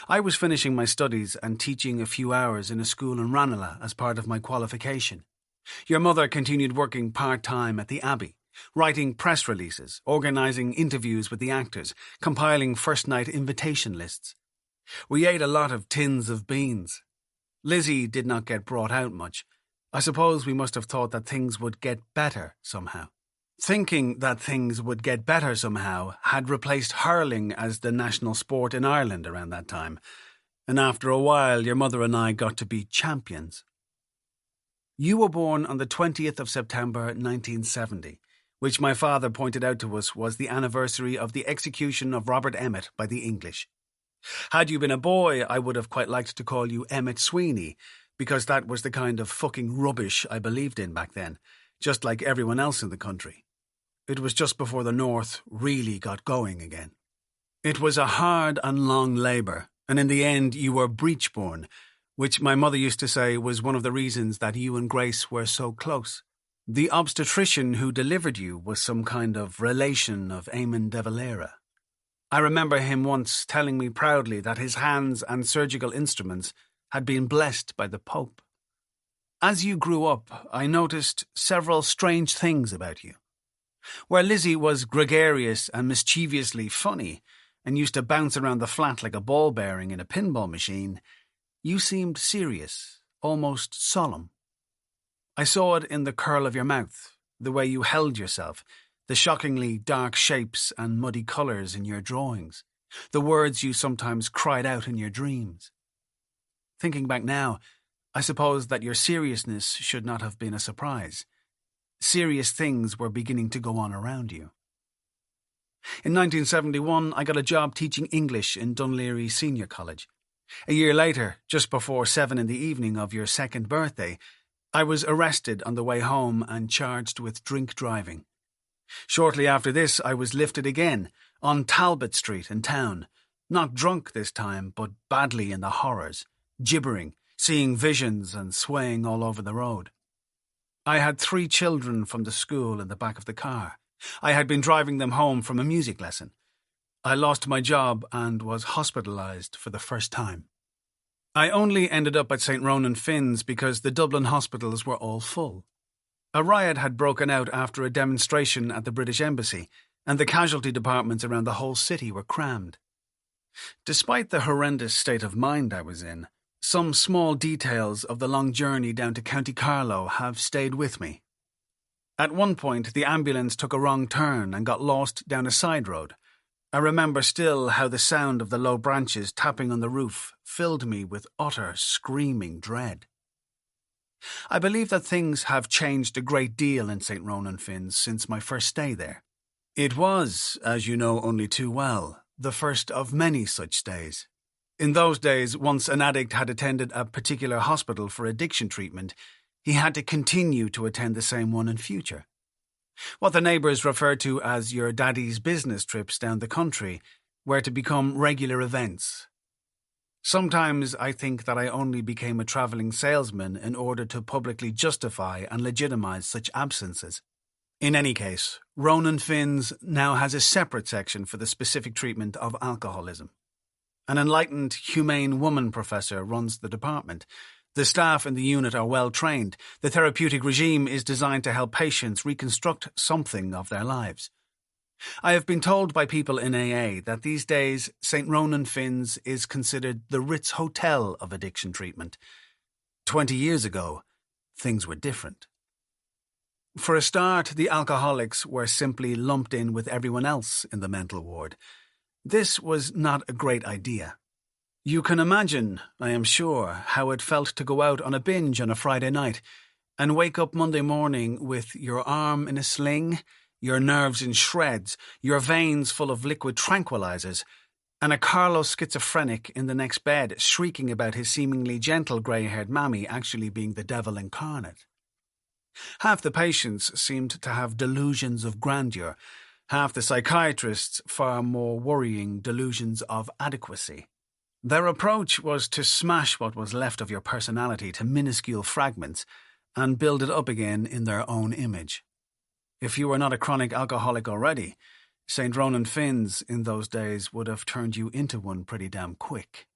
I was finishing my studies and teaching a few hours in a school in Ranelagh as part of my qualification. Your mother continued working part-time at the Abbey, writing press releases, organising interviews with the actors, compiling first-night invitation lists. We ate a lot of tins of beans. Lizzie did not get brought out much. I suppose we must have thought that things would get better somehow. Thinking that things would get better somehow had replaced hurling as the national sport in Ireland around that time, and after a while your mother and I got to be champions. You were born on the 20th of September 1970, which my father pointed out to us was the anniversary of the execution of Robert Emmet by the English. Had you been a boy, I would have quite liked to call you Emmet Sweeney, because that was the kind of fucking rubbish I believed in back then, just like everyone else in the country. It was just before the North really got going again. It was a hard and long labour, and in the end you were breech-born, which my mother used to say was one of the reasons that you and Grace were so close. The obstetrician who delivered you was some kind of relation of Eamon de Valera. I remember him once telling me proudly that his hands and surgical instruments had been blessed by the Pope. As you grew up, I noticed several strange things about you. Where Lizzie was gregarious and mischievously funny, and used to bounce around the flat like a ball bearing in a pinball machine, you seemed serious, almost solemn. I saw it in the curl of your mouth, the way you held yourself, the shockingly dark shapes and muddy colours in your drawings, the words you sometimes cried out in your dreams. Thinking back now, I suppose that your seriousness should not have been a surprise. Serious things were beginning to go on around you. In 1971, I got a job teaching English in Dunleary Senior College. A year later, just before 7 in the evening of your second birthday, I was arrested on the way home and charged with drink driving. Shortly after this, I was lifted again, on Talbot Street in town, not drunk this time, but badly in the horrors, gibbering, seeing visions and swaying all over the road. I had 3 children from the school in the back of the car. I had been driving them home from a music lesson. I lost my job and was hospitalised for the first time. I only ended up at St. Ronan Finn's because the Dublin hospitals were all full. A riot had broken out after a demonstration at the British Embassy, and the casualty departments around the whole city were crammed. Despite the horrendous state of mind I was in, some small details of the long journey down to County Carlow have stayed with me. At one point, the ambulance took a wrong turn and got lost down a side road. I remember still how the sound of the low branches tapping on the roof filled me with utter, screaming dread. I believe that things have changed a great deal in St. Ronan Finn's since my first stay there. It was, as you know only too well, the first of many such stays. In those days, once an addict had attended a particular hospital for addiction treatment, he had to continue to attend the same one in future. What the neighbours referred to as your daddy's business trips down the country were to become regular events. Sometimes I think that I only became a travelling salesman in order to publicly justify and legitimise such absences. In any case, Ronan Finn's now has a separate section for the specific treatment of alcoholism. An enlightened, humane woman professor runs the department. The staff in the unit are well trained. The therapeutic regime is designed to help patients reconstruct something of their lives. I have been told by people in AA that these days St. Ronan Finn's is considered the Ritz Hotel of addiction treatment. 20 years ago, things were different. For a start, the alcoholics were simply lumped in with everyone else in the mental ward. This was not a great idea. You can imagine, I am sure, how it felt to go out on a binge on a Friday night and wake up Monday morning with your arm in a sling, your nerves in shreds, your veins full of liquid tranquilizers, and a Carlo schizophrenic in the next bed shrieking about his seemingly gentle grey-haired mammy actually being the devil incarnate. Half the patients seemed to have delusions of grandeur, half the psychiatrists far more worrying delusions of adequacy. Their approach was to smash what was left of your personality to minuscule fragments and build it up again in their own image. If you were not a chronic alcoholic already, St. Ronan Finn's in those days would have turned you into one pretty damn quick.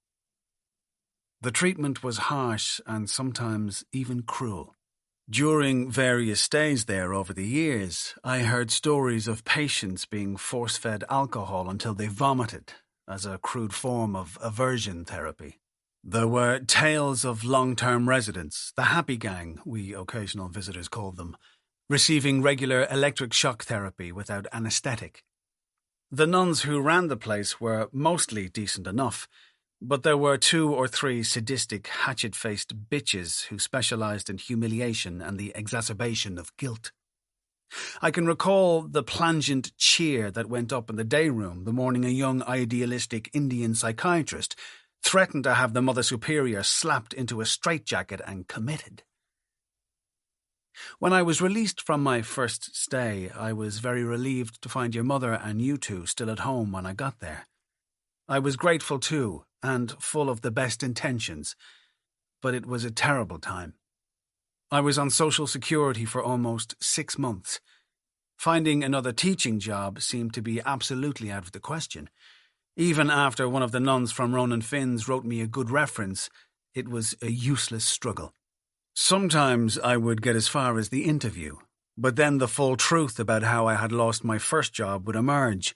The treatment was harsh and sometimes even cruel. During various stays there over the years, I heard stories of patients being force-fed alcohol until they vomited, as a crude form of aversion therapy. There were tales of long-term residents, the happy gang, we occasional visitors called them, receiving regular electric shock therapy without anaesthetic. The nuns who ran the place were mostly decent enough, but there were 2 or 3 sadistic, hatchet-faced bitches who specialised in humiliation and the exacerbation of guilt. I can recall the plangent cheer that went up in the day room the morning a young idealistic Indian psychiatrist threatened to have the Mother Superior slapped into a straitjacket and committed. When I was released from my first stay, I was very relieved to find your mother and you 2 still at home when I got there. I was grateful too, and full of the best intentions, but it was a terrible time. I was on Social Security for almost 6 months. Finding another teaching job seemed to be absolutely out of the question. Even after one of the nuns from Ronan Finn's wrote me a good reference, it was a useless struggle. Sometimes I would get as far as the interview, But then the full truth about how I had lost my first job would emerge,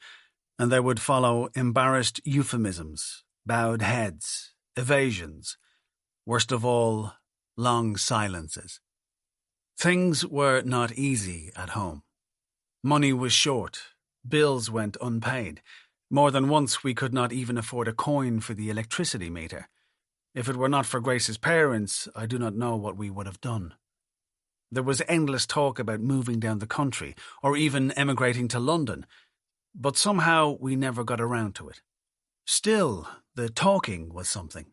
and there would follow embarrassed euphemisms, bowed heads, evasions, worst of all, long silences. Things were not easy at home. Money was short, bills went unpaid. More than once we could not even afford a coin for the electricity meter. If it were not for Grace's parents, I do not know what we would have done. There was endless talk about moving down the country, or even emigrating to London, but somehow we never got around to it. Still, the talking was something.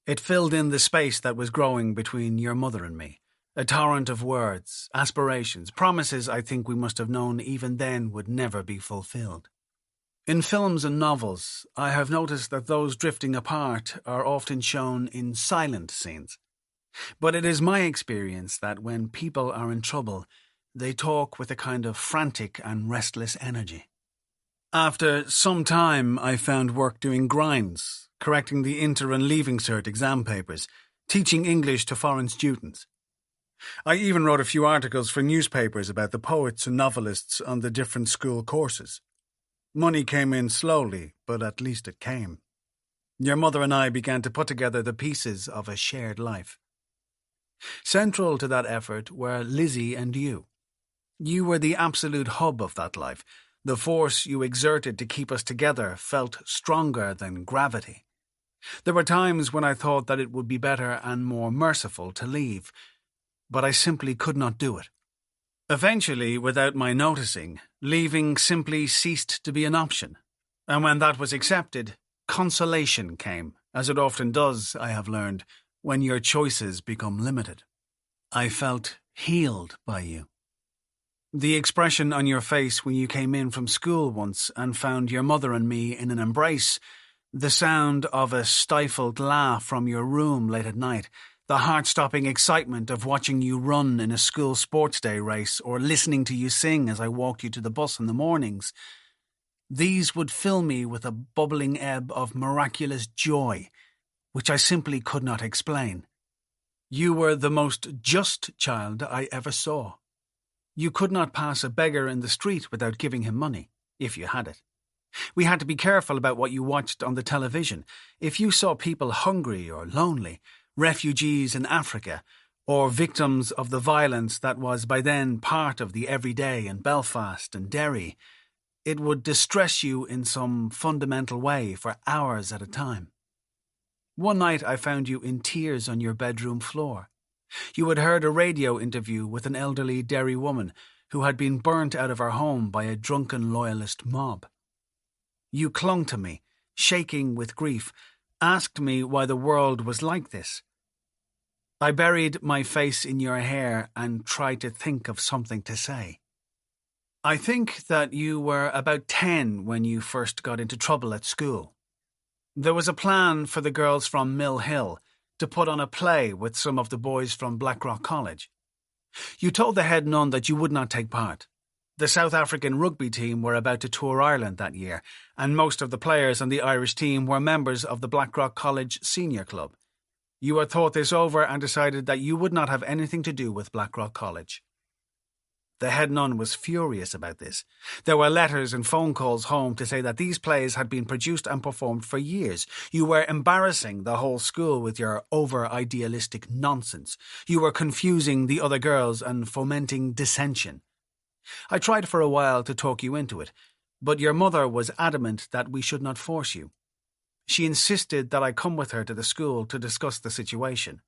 It filled in the space that was growing between your mother and me. A torrent of words, aspirations, promises I think we must have known even then would never be fulfilled. In films and novels, I have noticed that those drifting apart are often shown in silent scenes. But it is my experience that when people are in trouble, they talk with a kind of frantic and restless energy. After some time, I found work doing grinds, correcting the inter- and leaving cert exam papers, teaching English to foreign students. I even wrote a few articles for newspapers about the poets and novelists on the different school courses. Money came in slowly, but at least it came. Your mother and I began to put together the pieces of a shared life. Central to that effort were Lizzie and you. You were the absolute hub of that life. The force you exerted to keep us together felt stronger than gravity. There were times when I thought that it would be better and more merciful to leave, but I simply could not do it. Eventually, without my noticing, leaving simply ceased to be an option. And when that was accepted, consolation came, as it often does, I have learned, when your choices become limited. I felt healed by you. The expression on your face when you came in from school once and found your mother and me in an embrace, the sound of a stifled laugh from your room late at night, the heart-stopping excitement of watching you run in a school sports day race or listening to you sing as I walked you to the bus in the mornings, these would fill me with a bubbling ebb of miraculous joy, which I simply could not explain. You were the most just child I ever saw. You could not pass a beggar in the street without giving him money, if you had it. We had to be careful about what you watched on the television. If you saw people hungry or lonely, refugees in Africa, or victims of the violence that was by then part of the everyday in Belfast and Derry, it would distress you in some fundamental way for hours at a time. One night I found you in tears on your bedroom floor. You had heard a radio interview with an elderly Derry woman who had been burnt out of her home by a drunken loyalist mob. You clung to me, shaking with grief, asked me why the world was like this. I buried my face in your hair and tried to think of something to say. I think that you were about 10 when you first got into trouble at school. There was a plan for the girls from Mill Hill to put on a play with some of the boys from Blackrock College. You told the head nun that you would not take part. The South African rugby team were about to tour Ireland that year, and most of the players on the Irish team were members of the Blackrock College Senior Club. You had thought this over and decided that you would not have anything to do with Blackrock College. The head nun was furious about this. There were letters and phone calls home to say that these plays had been produced and performed for years. You were embarrassing the whole school with your over-idealistic nonsense. You were confusing the other girls and fomenting dissension. I tried for a while to talk you into it, but your mother was adamant that we should not force you. She insisted that I come with her to the school to discuss the situation.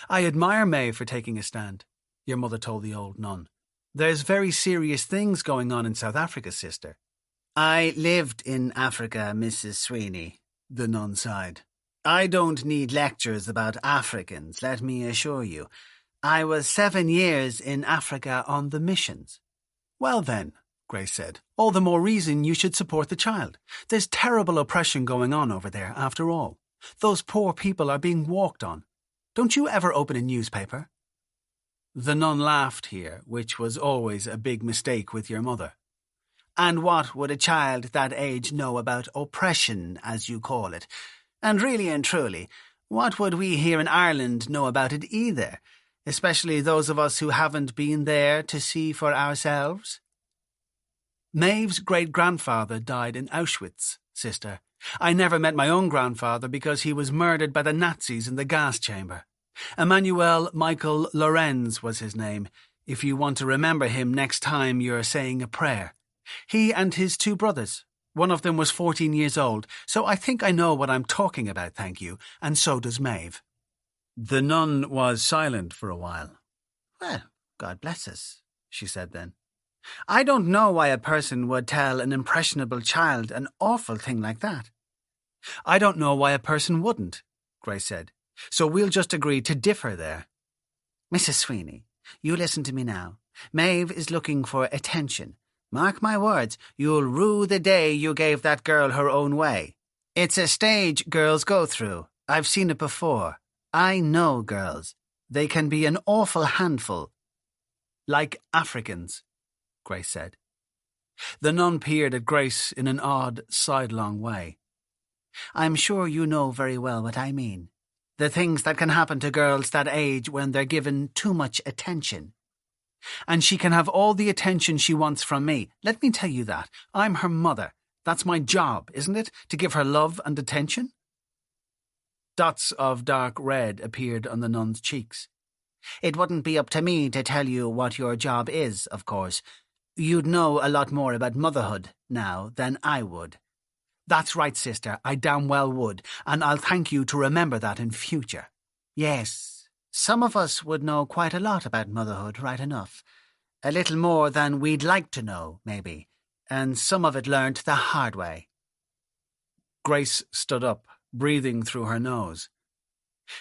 I admire May for taking a stand, your mother told the old nun. There's very serious things going on in South Africa, sister. I lived in Africa, Mrs. Sweeney, the nun sighed. I don't need lectures about Africans, let me assure you. I was 7 years in Africa on the missions. Well then, Grace said, all the more reason you should support the child. There's terrible oppression going on over there, after all. Those poor people are being walked on. Don't you ever open a newspaper? The nun laughed here, which was always a big mistake with your mother. And what would a child that age know about oppression, as you call it? And really and truly, what would we here in Ireland know about it either? especially those of us who haven't been there to see for ourselves? Maeve's great-grandfather died in Auschwitz, sister. I never met my own grandfather because he was murdered by the Nazis in the gas chamber. Emmanuel Michael Lorenz was his name, if you want to remember him next time you're saying a prayer. He and his 2 brothers. One of them was 14 years old, so I think I know what I'm talking about, thank you, and so does Maeve. The nun was silent for a while. Well, God bless us, she said then. I don't know why a person would tell an impressionable child an awful thing like that. I don't know why a person wouldn't, Grace said, so we'll just agree to differ there. Mrs. Sweeney, you listen to me now. Maeve is looking for attention. Mark my words, you'll rue the day you gave that girl her own way. It's a stage girls go through. I've seen it before. I know girls. They can be an awful handful. Like Africans, Grace said. The nun peered at Grace in an odd, sidelong way. I'm sure you know very well what I mean. The things that can happen to girls that age when they're given too much attention. And she can have all the attention she wants from me. Let me tell you that. I'm her mother. That's my job, isn't it? To give her love and attention? Dots of dark red appeared on the nun's cheeks. It wouldn't be up to me to tell you what your job is, of course. You'd know a lot more about motherhood now than I would. That's right, sister, I damn well would, and I'll thank you to remember that in future. Yes, some of us would know quite a lot about motherhood, right enough. A little more than we'd like to know, maybe, and some of it learnt the hard way. Grace stood up, breathing through her nose.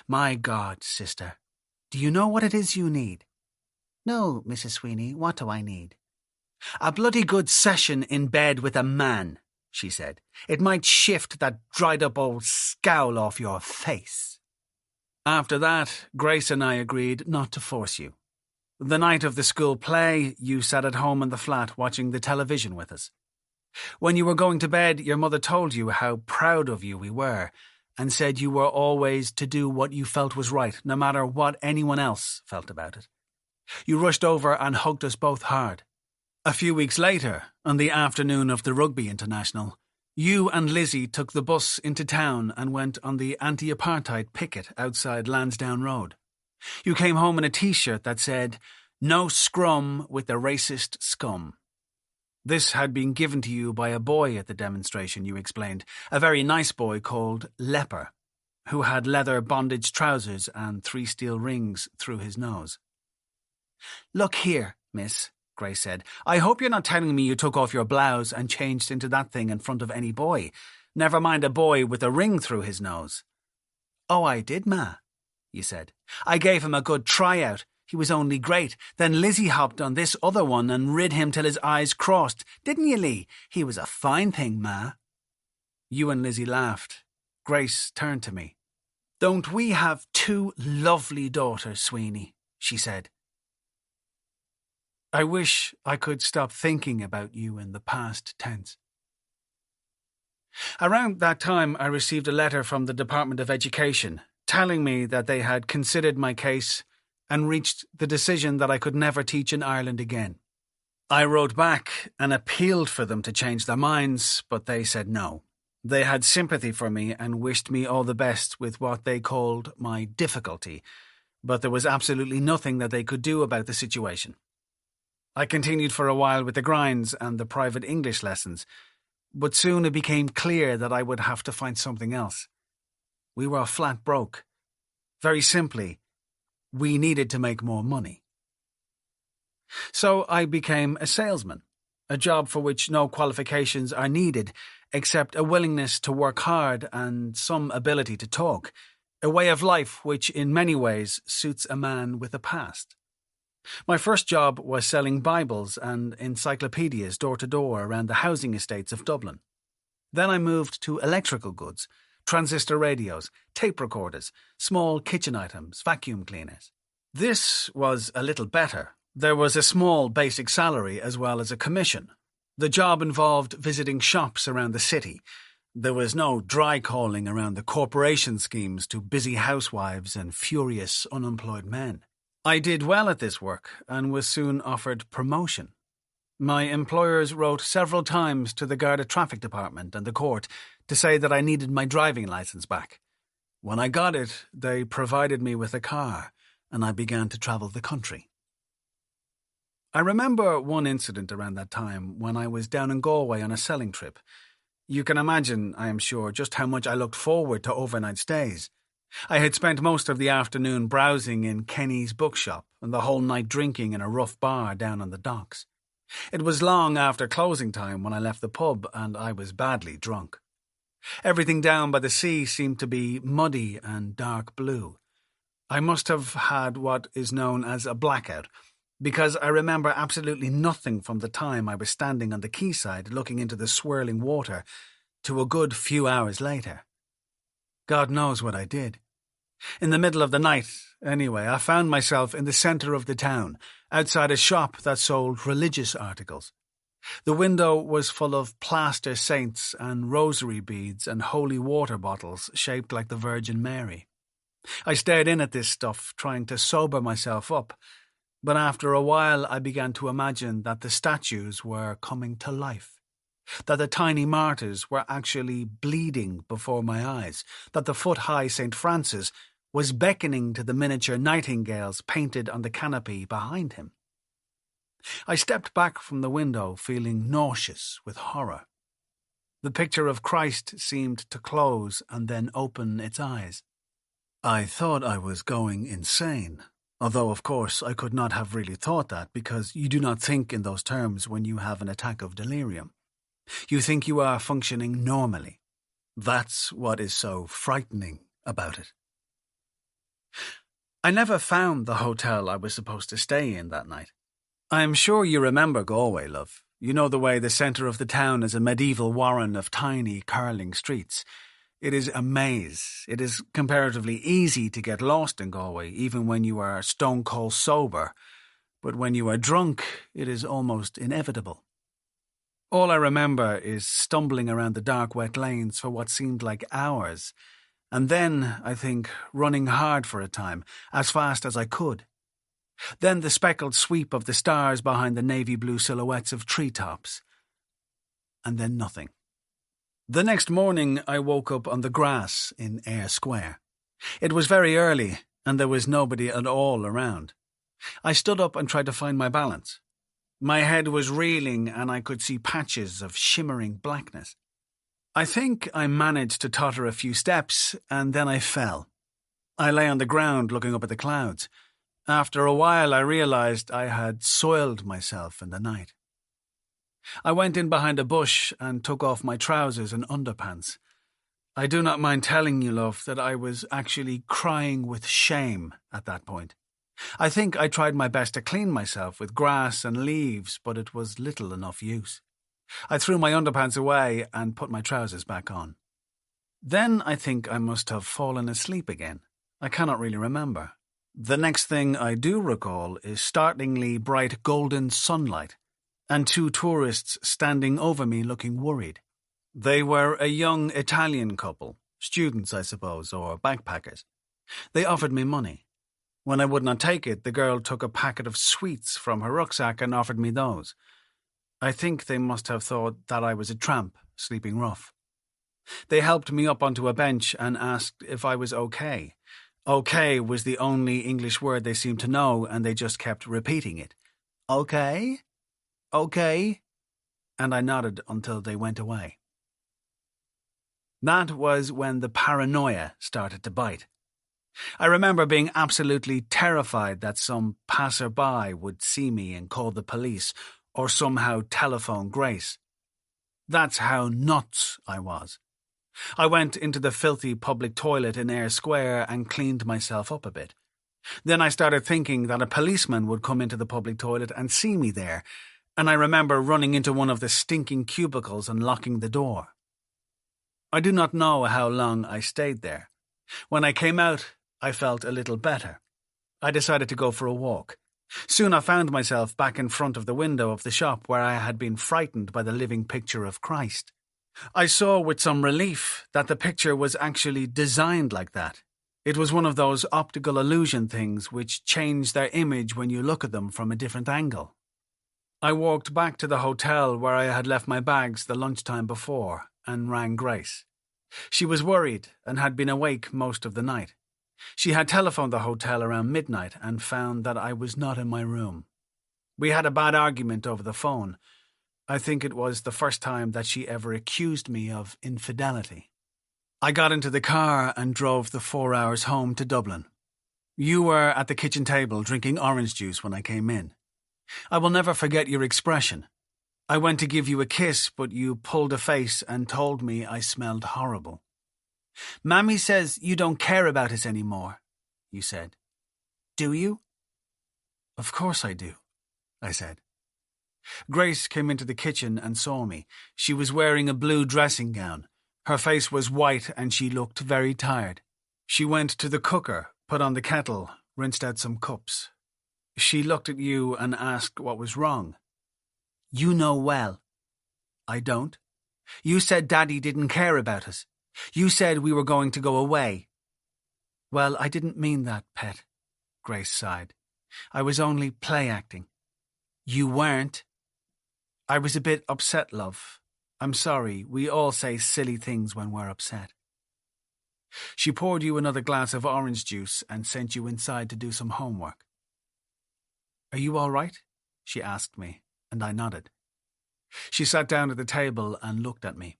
My God, sister, do you know what it is you need? No, Mrs. Sweeney, what do I need? A bloody good session in bed with a man, she said. It might shift that dried-up old scowl off your face. After that, Grace and I agreed not to force you. The night of the school play, you sat at home in the flat watching the television with us. When you were going to bed, your mother told you how proud of you we were, and said you were always to do what you felt was right, no matter what anyone else felt about it. You rushed over and hugged us both hard. A few weeks later, on the afternoon of the rugby international, you and Lizzie took the bus into town and went on the anti-apartheid picket outside Lansdowne Road. You came home in a T-shirt that said, "No scrum with the racist scum." This had been given to you by a boy at the demonstration, you explained, a very nice boy called Leper, who had leather bondage trousers and 3 steel rings through his nose. Look here, miss, Grace said. I hope you're not telling me you took off your blouse and changed into that thing in front of any boy. Never mind a boy with a ring through his nose. Oh, I did, Ma, you said. I gave him a good tryout. He was only great. Then Lizzie hopped on this other one and rid him till his eyes crossed. Didn't you, Lee? He was a fine thing, Ma. You and Lizzie laughed. Grace turned to me. Don't we have 2 lovely daughters, Sweeney? She said. I wish I could stop thinking about you in the past tense. Around that time, I received a letter from the Department of Education telling me that they had considered my case and reached the decision that I could never teach in Ireland again. I wrote back and appealed for them to change their minds, but they said no. They had sympathy for me and wished me all the best with what they called my difficulty, but there was absolutely nothing that they could do about the situation. I continued for a while with the grinds and the private English lessons, but soon it became clear that I would have to find something else. We were flat broke. Very simply, we needed to make more money. So I became a salesman, a job for which no qualifications are needed except a willingness to work hard and some ability to talk, a way of life which in many ways suits a man with a past. My first job was selling Bibles and encyclopedias door to door around the housing estates of Dublin. Then I moved to electrical goods, transistor radios, tape recorders, small kitchen items, vacuum cleaners. This was a little better. There was a small basic salary as well as a commission. The job involved visiting shops around the city. There was no dry calling around the corporation schemes to busy housewives and furious unemployed men. I did well at this work and was soon offered promotion. My employers wrote several times to the Garda Traffic Department and the court to say that I needed my driving license back. When I got it, they provided me with a car, and I began to travel the country. I remember one incident around that time when I was down in Galway on a selling trip. You can imagine, I am sure, just how much I looked forward to overnight stays. I had spent most of the afternoon browsing in Kenny's bookshop and the whole night drinking in a rough bar down on the docks. It was long after closing time when I left the pub, and I was badly drunk. Everything down by the sea seemed to be muddy and dark blue. I must have had what is known as a blackout, because I remember absolutely nothing from the time I was standing on the quayside looking into the swirling water to a good few hours later. God knows what I did. In the middle of the night, anyway, I found myself in the centre of the town, outside a shop that sold religious articles. The window was full of plaster saints and rosary beads and holy water bottles shaped like the Virgin Mary. I stared in at this stuff, trying to sober myself up, but after a while I began to imagine that the statues were coming to life, that the tiny martyrs were actually bleeding before my eyes, that the foot-high St. Francis was beckoning to the miniature nightingales painted on the canopy behind him. I stepped back from the window, feeling nauseous with horror. The picture of Christ seemed to close and then open its eyes. I thought I was going insane, although of course I could not have really thought that, because you do not think in those terms when you have an attack of delirium. You think you are functioning normally. That's what is so frightening about it. I never found the hotel I was supposed to stay in that night. I am sure you remember Galway, love. You know the way the centre of the town is a medieval warren of tiny, curling streets. It is a maze. It is comparatively easy to get lost in Galway, even when you are stone-cold sober. But when you are drunk, it is almost inevitable. All I remember is stumbling around the dark, wet lanes for what seemed like hours, and then, I think, running hard for a time, as fast as I could. Then the speckled sweep of the stars behind the navy-blue silhouettes of treetops. And then nothing. The next morning I woke up on the grass in Eyre Square. It was very early, and there was nobody at all around. I stood up and tried to find my balance. My head was reeling, and I could see patches of shimmering blackness. I think I managed to totter a few steps, and then I fell. I lay on the ground looking up at the clouds. After a while I realized I had soiled myself in the night. I went in behind a bush and took off my trousers and underpants. I do not mind telling you, love, that I was actually crying with shame at that point. I think I tried my best to clean myself with grass and leaves, but it was little enough use. I threw my underpants away and put my trousers back on. Then I think I must have fallen asleep again. I cannot really remember. The next thing I do recall is startlingly bright golden sunlight, and two tourists standing over me looking worried. They were a young Italian couple, students I suppose, or backpackers. They offered me money. When I would not take it, the girl took a packet of sweets from her rucksack and offered me those. I think they must have thought that I was a tramp, sleeping rough. They helped me up onto a bench and asked if I was okay. Okay was the only English word they seemed to know, and they just kept repeating it. Okay? Okay? And I nodded until they went away. That was when the paranoia started to bite. I remember being absolutely terrified that some passer-by would see me and call the police, or somehow telephone Grace. That's how nuts I was. I went into the filthy public toilet in Eyre Square and cleaned myself up a bit. Then I started thinking that a policeman would come into the public toilet and see me there, and I remember running into one of the stinking cubicles and locking the door. I do not know how long I stayed there. When I came out, I felt a little better. I decided to go for a walk. Soon I found myself back in front of the window of the shop where I had been frightened by the living picture of Christ. I saw with some relief that the picture was actually designed like that. It was one of those optical illusion things which change their image when you look at them from a different angle. I walked back to the hotel where I had left my bags the lunchtime before and rang Grace. She was worried and had been awake most of the night. She had telephoned the hotel around midnight and found that I was not in my room. We had a bad argument over the phone. I think it was the first time that she ever accused me of infidelity. I got into the car and drove the 4 hours home to Dublin. You were at the kitchen table drinking orange juice when I came in. I will never forget your expression. I went to give you a kiss, but you pulled a face and told me I smelled horrible. Mammy says you don't care about us anymore, you said. Do you? Of course I do, I said. Grace came into the kitchen and saw me. She was wearing a blue dressing gown. Her face was white and she looked very tired. She went to the cooker, put on the kettle, rinsed out some cups. She looked at you and asked what was wrong. You know well. I don't. You said Daddy didn't care about us. You said we were going to go away. Well, I didn't mean that, pet, Grace sighed. I was only play acting. You weren't. I was a bit upset, love. I'm sorry, we all say silly things when we're upset. She poured you another glass of orange juice and sent you inside to do some homework. Are you all right? She asked me, and I nodded. She sat down at the table and looked at me.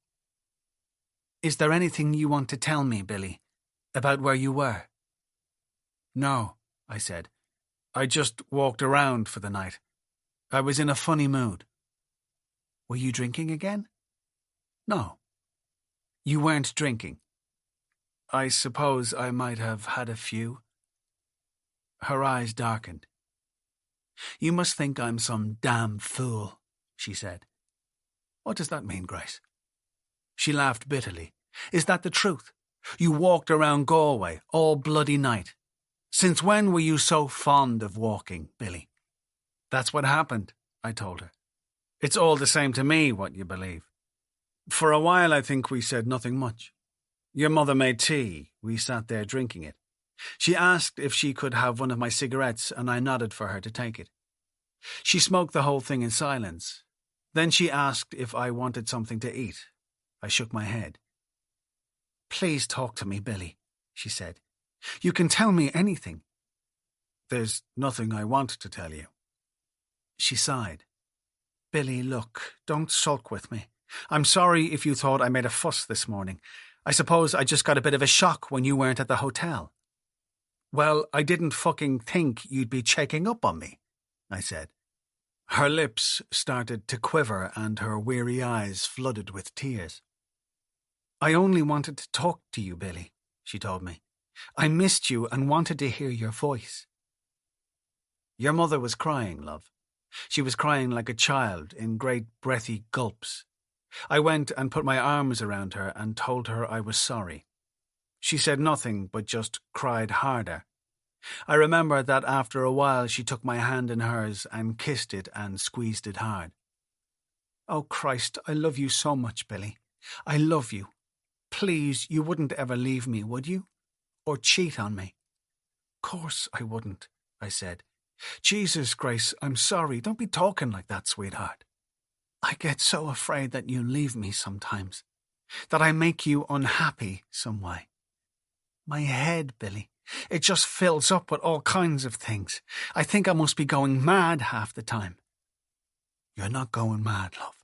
Is there anything you want to tell me, Billy, about where you were? No, I said. I just walked around for the night. I was in a funny mood. Were you drinking again? No. You weren't drinking. I suppose I might have had a few. Her eyes darkened. You must think I'm some damn fool, she said. What does that mean, Grace? She laughed bitterly. Is that the truth? You walked around Galway all bloody night. Since when were you so fond of walking, Billy? That's what happened, I told her. It's all the same to me what you believe. For a while I think we said nothing much. Your mother made tea. We sat there drinking it. She asked if she could have one of my cigarettes and I nodded for her to take it. She smoked the whole thing in silence. Then she asked if I wanted something to eat. I shook my head. Please talk to me, Billy, she said. You can tell me anything. There's nothing I want to tell you. She sighed. Billy, look, don't sulk with me. I'm sorry if you thought I made a fuss this morning. I suppose I just got a bit of a shock when you weren't at the hotel. Well, I didn't fucking think you'd be checking up on me, I said. Her lips started to quiver and her weary eyes flooded with tears. I only wanted to talk to you, Billy, she told me. I missed you and wanted to hear your voice. Your mother was crying, love. She was crying like a child in great breathy gulps. I went and put my arms around her and told her I was sorry. She said nothing but just cried harder. I remember that after a while she took my hand in hers and kissed it and squeezed it hard. Oh, Christ, I love you so much, Billy. I love you. Please, you wouldn't ever leave me, would you? Or cheat on me? Course I wouldn't, I said. Jesus, Grace, I'm sorry. Don't be talking like that, sweetheart. I get so afraid that you leave me sometimes, that I make you unhappy some way. My head, Billy, it just fills up with all kinds of things. I think I must be going mad half the time. You're not going mad, love.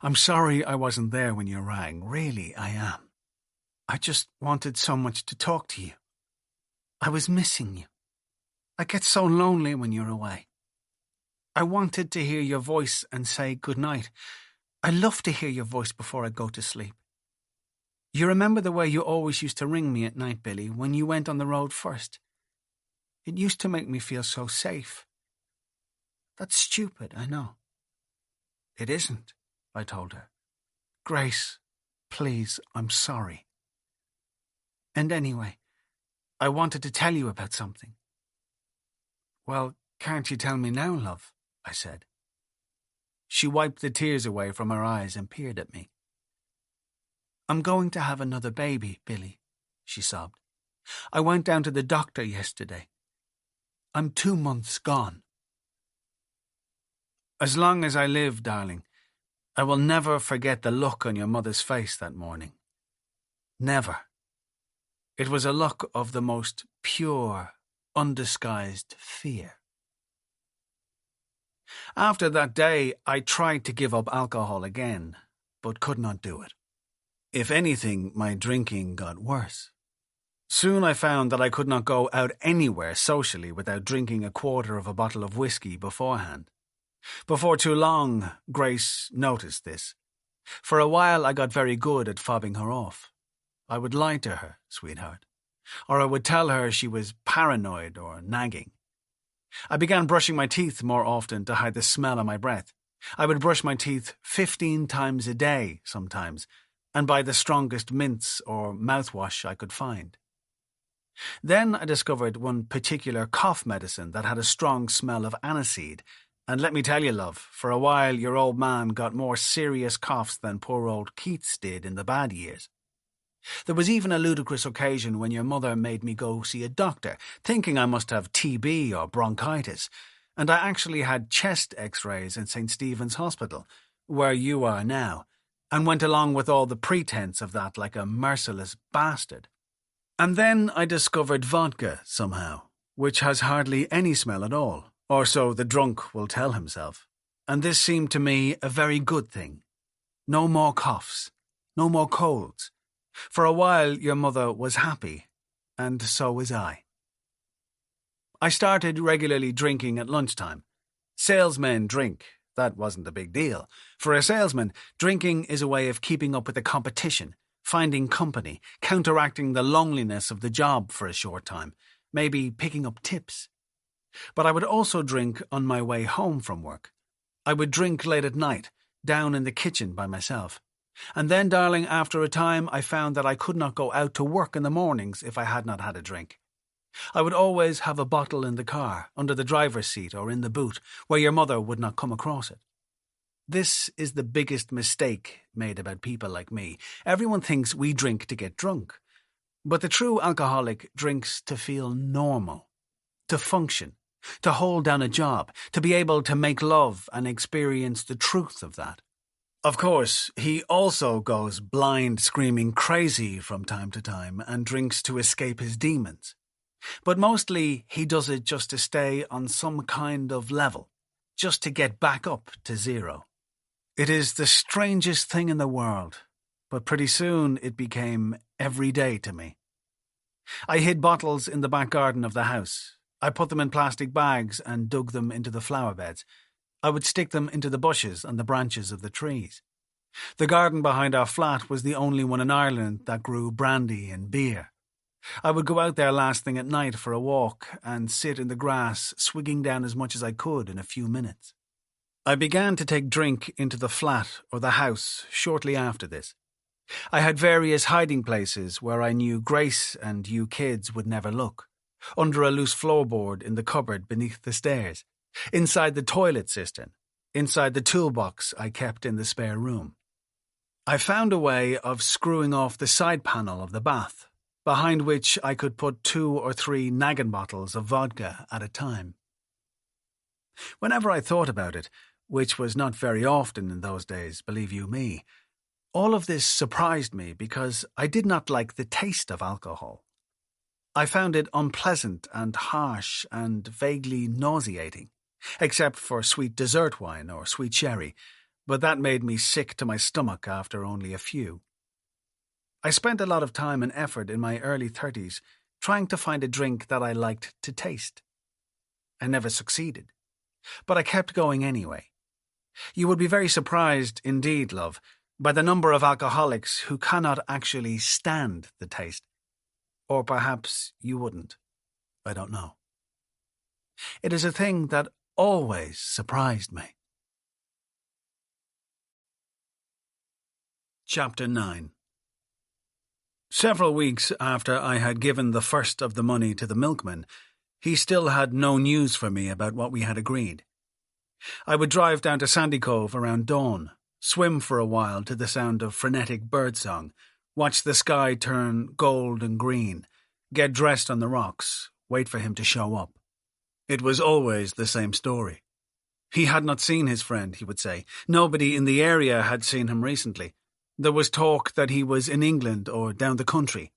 I'm sorry I wasn't there when you rang. Really, I am. I just wanted so much to talk to you. I was missing you. I get so lonely when you're away. I wanted to hear your voice and say good night. I love to hear your voice before I go to sleep. You remember the way you always used to ring me at night, Billy, when you went on the road first? It used to make me feel so safe. That's stupid, I know. It isn't, I told her. Grace, please, I'm sorry. And anyway, I wanted to tell you about something. Well, can't you tell me now, love? I said. She wiped the tears away from her eyes and peered at me. I'm going to have another baby, Billy, she sobbed. I went down to the doctor yesterday. I'm 2 months gone. As long as I live, darling, I will never forget the look on your mother's face that morning. Never. It was a look of the most pure, undisguised fear. After that day, I tried to give up alcohol again, but could not do it. If anything, my drinking got worse. Soon I found that I could not go out anywhere socially without drinking a quarter of a bottle of whiskey beforehand. Before too long, Grace noticed this. For a while I got very good at fobbing her off. I would lie to her, sweetheart, or I would tell her she was paranoid or nagging. I began brushing my teeth more often to hide the smell of my breath. I would brush my teeth 15 times a day sometimes, and buy the strongest mints or mouthwash I could find. Then I discovered one particular cough medicine that had a strong smell of aniseed, and let me tell you, love, for a while your old man got more serious coughs than poor old Keats did in the bad years. There was even a ludicrous occasion when your mother made me go see a doctor, thinking I must have TB or bronchitis, and I actually had chest x-rays in St. Stephen's Hospital, where you are now, and went along with all the pretense of that like a merciless bastard. And then I discovered vodka somehow, which has hardly any smell at all, or so the drunk will tell himself. And this seemed to me a very good thing. No more coughs, no more colds. For a while your mother was happy, and so was I. I started regularly drinking at lunchtime. Salesmen drink. That wasn't a big deal. For a salesman, drinking is a way of keeping up with the competition, finding company, counteracting the loneliness of the job for a short time, maybe picking up tips. But I would also drink on my way home from work. I would drink late at night, down in the kitchen by myself. And then, darling, after a time I found that I could not go out to work in the mornings if I had not had a drink. I would always have a bottle in the car, under the driver's seat or in the boot, where your mother would not come across it. This is the biggest mistake made about people like me. Everyone thinks we drink to get drunk. But the true alcoholic drinks to feel normal, to function, to hold down a job, to be able to make love and experience the truth of that. Of course, he also goes blind screaming crazy from time to time and drinks to escape his demons. But mostly he does it just to stay on some kind of level, just to get back up to zero. It is the strangest thing in the world, but pretty soon it became every day to me. I hid bottles in the back garden of the house. I put them in plastic bags and dug them into the flower beds. I would stick them into the bushes and the branches of the trees. The garden behind our flat was the only one in Ireland that grew brandy and beer. I would go out there last thing at night for a walk and sit in the grass, swigging down as much as I could in a few minutes. I began to take drink into the flat or the house shortly after this. I had various hiding places where I knew Grace and you kids would never look. Under a loose floorboard in the cupboard beneath the stairs, inside the toilet cistern, inside the toolbox I kept in the spare room. I found a way of screwing off the side panel of the bath, behind which I could put 2 or 3 naggin bottles of vodka at a time. Whenever I thought about it, which was not very often in those days, believe you me, all of this surprised me because I did not like the taste of alcohol. I found it unpleasant and harsh and vaguely nauseating, except for sweet dessert wine or sweet sherry, but that made me sick to my stomach after only a few. I spent a lot of time and effort in my early 30s trying to find a drink that I liked to taste. I never succeeded, but I kept going anyway. You would be very surprised indeed, love, by the number of alcoholics who cannot actually stand the taste. Or perhaps you wouldn't. I don't know. It is a thing that always surprised me. Chapter 9. Several weeks after I had given the first of the money to the milkman, he still had no news for me about what we had agreed. I would drive down to Sandy Cove around dawn, swim for a while to the sound of frenetic birdsong, watch the sky turn gold and green, get dressed on the rocks, wait for him to show up. It was always the same story. He had not seen his friend, he would say. Nobody in the area had seen him recently. There was talk that he was in England or down the country.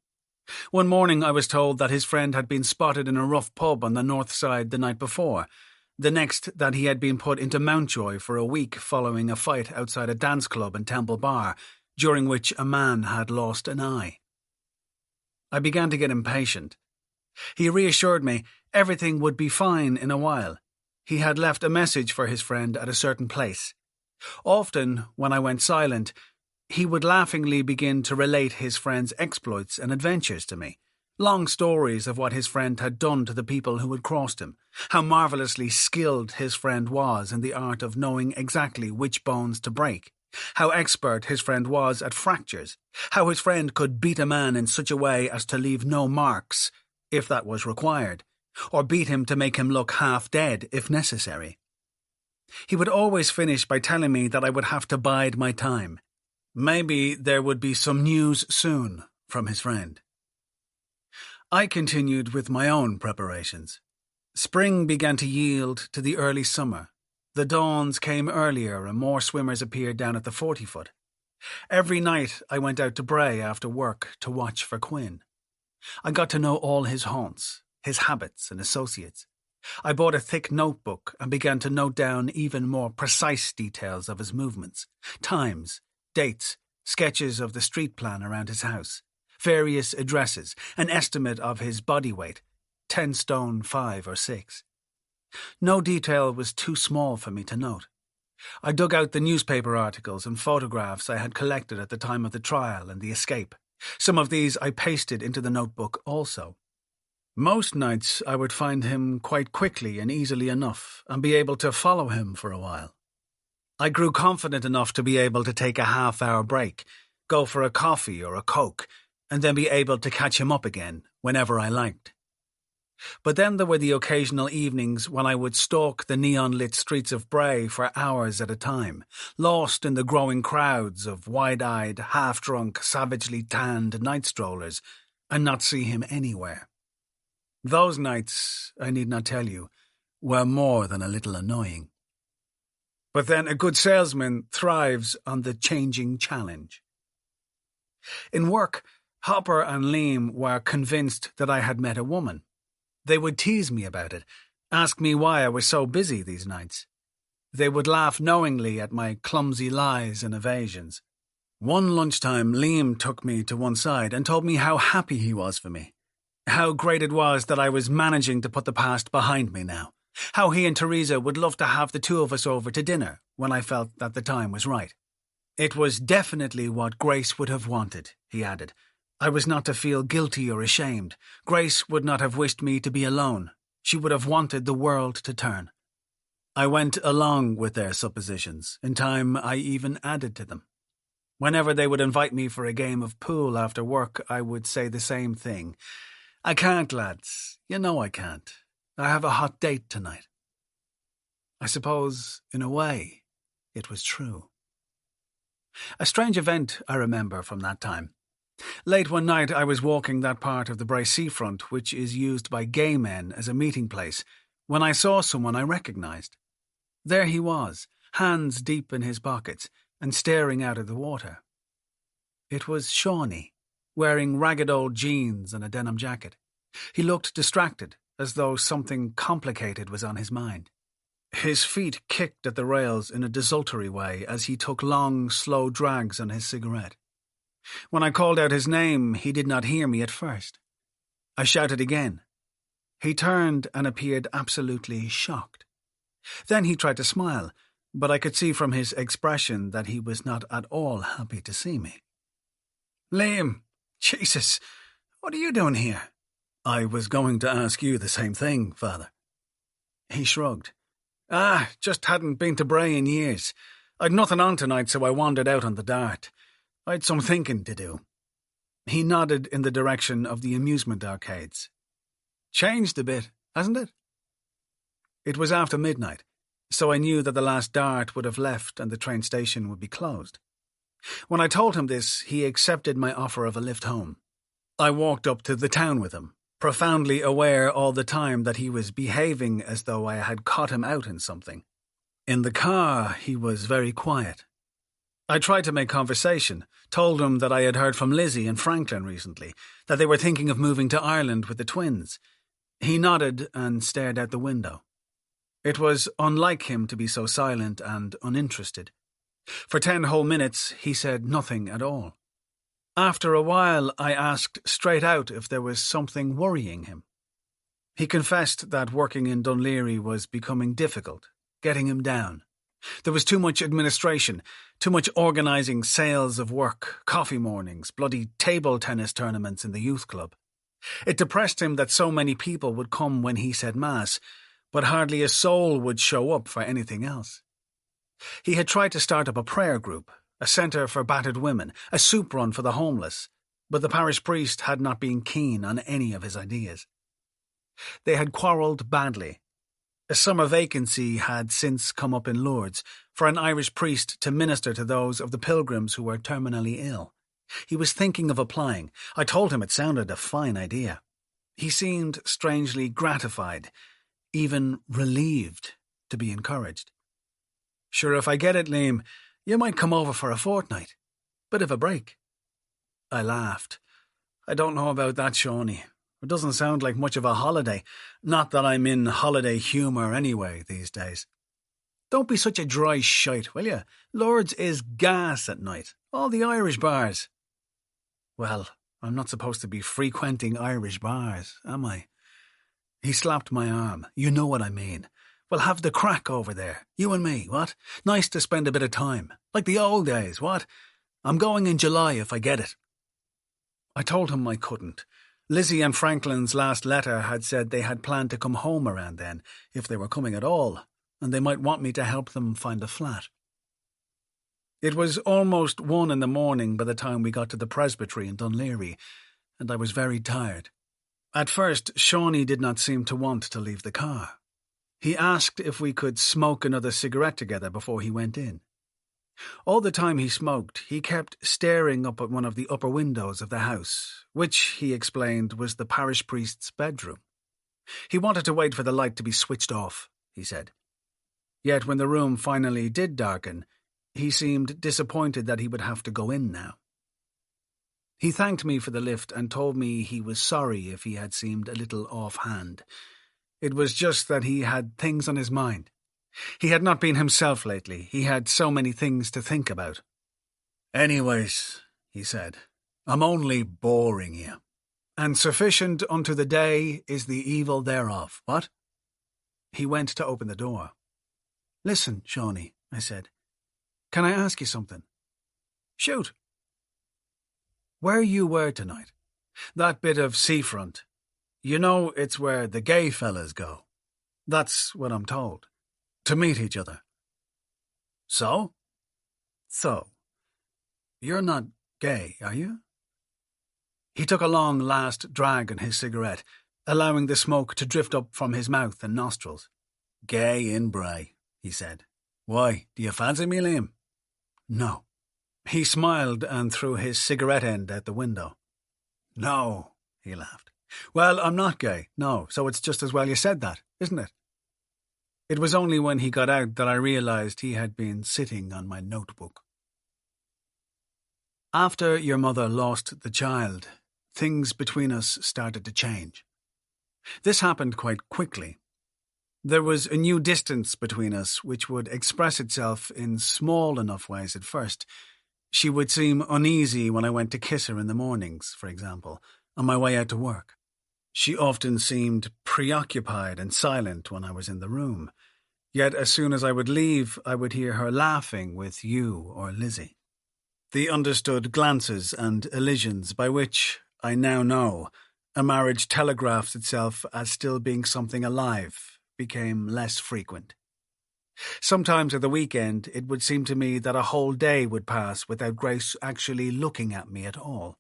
One morning I was told that his friend had been spotted in a rough pub on the north side the night before. The next that he had been put into Mountjoy for a week following a fight outside a dance club in Temple Bar, during which a man had lost an eye. I began to get impatient. He reassured me everything would be fine in a while. He had left a message for his friend at a certain place. Often, when I went silent, he would laughingly begin to relate his friend's exploits and adventures to me. Long stories of what his friend had done to the people who had crossed him, how marvellously skilled his friend was in the art of knowing exactly which bones to break, how expert his friend was at fractures, how his friend could beat a man in such a way as to leave no marks, if that was required, or beat him to make him look half dead if necessary. He would always finish by telling me that I would have to bide my time. Maybe there would be some news soon from his friend. I continued with my own preparations. Spring began to yield to the early summer. The dawns came earlier and more swimmers appeared down at the 40-foot. Every night I went out to Bray after work to watch for Quinn. I got to know all his haunts, his habits and associates. I bought a thick notebook and began to note down even more precise details of his movements, times, dates, sketches of the street plan around his house, various addresses, an estimate of his body weight, 10 stone 5 or 6. No detail was too small for me to note. I dug out the newspaper articles and photographs I had collected at the time of the trial and the escape. Some of these I pasted into the notebook also. Most nights I would find him quite quickly and easily enough and be able to follow him for a while. I grew confident enough to be able to take a half-hour break, go for a coffee or a Coke, and then be able to catch him up again whenever I liked. But then there were the occasional evenings when I would stalk the neon-lit streets of Bray for hours at a time, lost in the growing crowds of wide-eyed, half-drunk, savagely tanned night-strollers, and not see him anywhere. Those nights, I need not tell you, were more than a little annoying. But then a good salesman thrives on the changing challenge. In work, Hopper and Liam were convinced that I had met a woman. They would tease me about it, ask me why I was so busy these nights. They would laugh knowingly at my clumsy lies and evasions. One lunchtime, Liam took me to one side and told me how happy he was for me, how great it was that I was managing to put the past behind me now, how he and Teresa would love to have the two of us over to dinner when I felt that the time was right. It was definitely what Grace would have wanted, he added. I was not to feel guilty or ashamed. Grace would not have wished me to be alone. She would have wanted the world to turn. I went along with their suppositions. In time, I even added to them. Whenever they would invite me for a game of pool after work, I would say the same thing. I can't, lads. You know I can't. I have a hot date tonight. I suppose, in a way, it was true. A strange event I remember from that time. Late one night I was walking that part of the Bray seafront which is used by gay men as a meeting place, when I saw someone I recognised. There he was, hands deep in his pockets, and staring out at the water. It was Shawnee, wearing ragged old jeans and a denim jacket. He looked distracted, as though something complicated was on his mind. His feet kicked at the rails in a desultory way as he took long, slow drags on his cigarette. When I called out his name, he did not hear me at first. I shouted again. He turned and appeared absolutely shocked. Then he tried to smile, but I could see from his expression that he was not at all happy to see me. Liam, Jesus, what are you doing here? I was going to ask you the same thing, Father. He shrugged. Just hadn't been to Bray in years. I'd nothing on tonight, so I wandered out on the Dart. I'd some thinking to do. He nodded in the direction of the amusement arcades. Changed a bit, hasn't it? It was after midnight, so I knew that the last Dart would have left and the train station would be closed. When I told him this, he accepted my offer of a lift home. I walked up to the town with him, profoundly aware all the time that he was behaving as though I had caught him out in something. In the car, he was very quiet. I tried to make conversation, told him that I had heard from Lizzie and Franklin recently, that they were thinking of moving to Ireland with the twins. He nodded and stared out the window. It was unlike him to be so silent and uninterested. For 10 whole minutes, he said nothing at all. After a while, I asked straight out if there was something worrying him. He confessed that working in Dunleary was becoming difficult, getting him down. There was too much administration, too much organising sales of work, coffee mornings, bloody table tennis tournaments in the youth club. It depressed him that so many people would come when he said Mass, but hardly a soul would show up for anything else. He had tried to start up a prayer group, a centre for battered women, a soup run for the homeless, but the parish priest had not been keen on any of his ideas. They had quarrelled badly. A summer vacancy had since come up in Lourdes for an Irish priest to minister to those of the pilgrims who were terminally ill. He was thinking of applying. I told him it sounded a fine idea. He seemed strangely gratified, even relieved to be encouraged. Sure, if I get it, Liam, you might come over for a fortnight. Bit of a break. I laughed. I don't know about that, Shawnee. It doesn't sound like much of a holiday. Not that I'm in holiday humour anyway these days. Don't be such a dry shite, will you? Lourdes is gas at night. All the Irish bars. Well, I'm not supposed to be frequenting Irish bars, am I? He slapped my arm. You know what I mean. We'll have the crack over there. You and me, what? Nice to spend a bit of time. Like the old days, what? I'm going in July if I get it. I told him I couldn't. Lizzie and Franklin's last letter had said they had planned to come home around then, if they were coming at all, and they might want me to help them find a flat. It was almost 1 a.m. by the time we got to the presbytery in Dunleary, and I was very tired. At first, Shawnee did not seem to want to leave the car. He asked if we could smoke another cigarette together before he went in. All the time he smoked, he kept staring up at one of the upper windows of the house, which, he explained, was the parish priest's bedroom. He wanted to wait for the light to be switched off, he said. Yet when the room finally did darken, he seemed disappointed that he would have to go in now. He thanked me for the lift and told me he was sorry if he had seemed a little offhand. It was just that he had things on his mind. He had not been himself lately. He had so many things to think about. Anyways, he said, I'm only boring you. And sufficient unto the day is the evil thereof, what? He went to open the door. Listen, Shawnee, I said. Can I ask you something? Shoot. Where you were tonight, that bit of seafront, you know it's where the gay fellas go. That's what I'm told. To meet each other. So? So. You're not gay, are you? He took a long last drag on his cigarette, allowing the smoke to drift up from his mouth and nostrils. Gay in Bray, he said. Why, do you fancy me, Liam? No. He smiled and threw his cigarette end out the window. No, he laughed. Well, I'm not gay, no, so it's just as well you said that, isn't it? It was only when he got out that I realised he had been sitting on my notebook. After your mother lost the child, things between us started to change. This happened quite quickly. There was a new distance between us which would express itself in small enough ways at first. She would seem uneasy when I went to kiss her in the mornings, for example, on my way out to work. She often seemed preoccupied and silent when I was in the room. Yet as soon as I would leave, I would hear her laughing with you or Lizzie. The understood glances and elisions by which, I now know, a marriage telegraphs itself as still being something alive became less frequent. Sometimes at the weekend it would seem to me that a whole day would pass without Grace actually looking at me at all.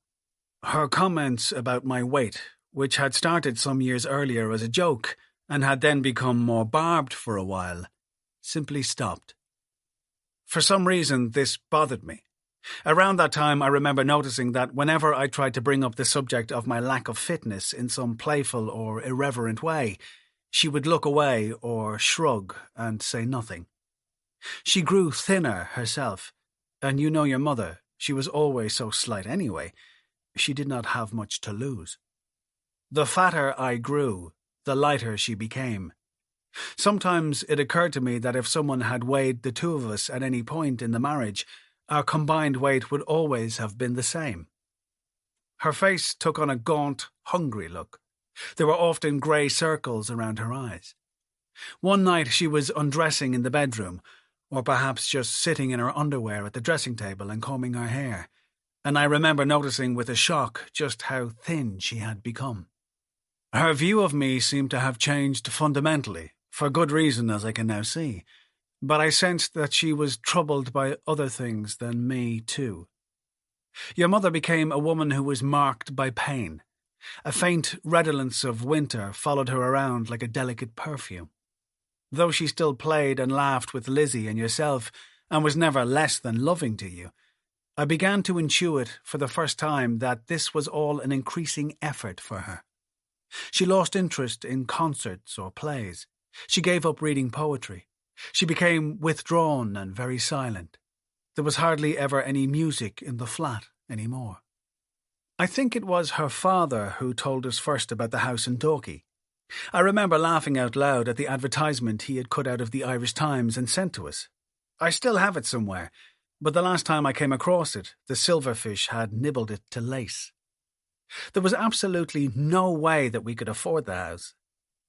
Her comments about my weight, which had started some years earlier as a joke and had then become more barbed for a while, simply stopped. For some reason this bothered me. Around that time, I remember noticing that whenever I tried to bring up the subject of my lack of fitness in some playful or irreverent way, she would look away or shrug and say nothing. She grew thinner herself, and you know your mother, she was always so slight anyway. She did not have much to lose. The fatter I grew, the lighter she became. Sometimes it occurred to me that if someone had weighed the two of us at any point in the marriage, our combined weight would always have been the same. Her face took on a gaunt, hungry look. There were often grey circles around her eyes. One night she was undressing in the bedroom, or perhaps just sitting in her underwear at the dressing table and combing her hair, and I remember noticing with a shock just how thin she had become. Her view of me seemed to have changed fundamentally, for good reason as I can now see, but I sensed that she was troubled by other things than me too. Your mother became a woman who was marked by pain. A faint redolence of winter followed her around like a delicate perfume. Though she still played and laughed with Lizzie and yourself, and was never less than loving to you, I began to intuit for the first time that this was all an increasing effort for her. She lost interest in concerts or plays. She gave up reading poetry. She became withdrawn and very silent. There was hardly ever any music in the flat anymore. I think it was her father who told us first about the house in Dalkey. I remember laughing out loud at the advertisement he had cut out of the Irish Times and sent to us. I still have it somewhere, but the last time I came across it, the silverfish had nibbled it to lace. There was absolutely no way that we could afford the house.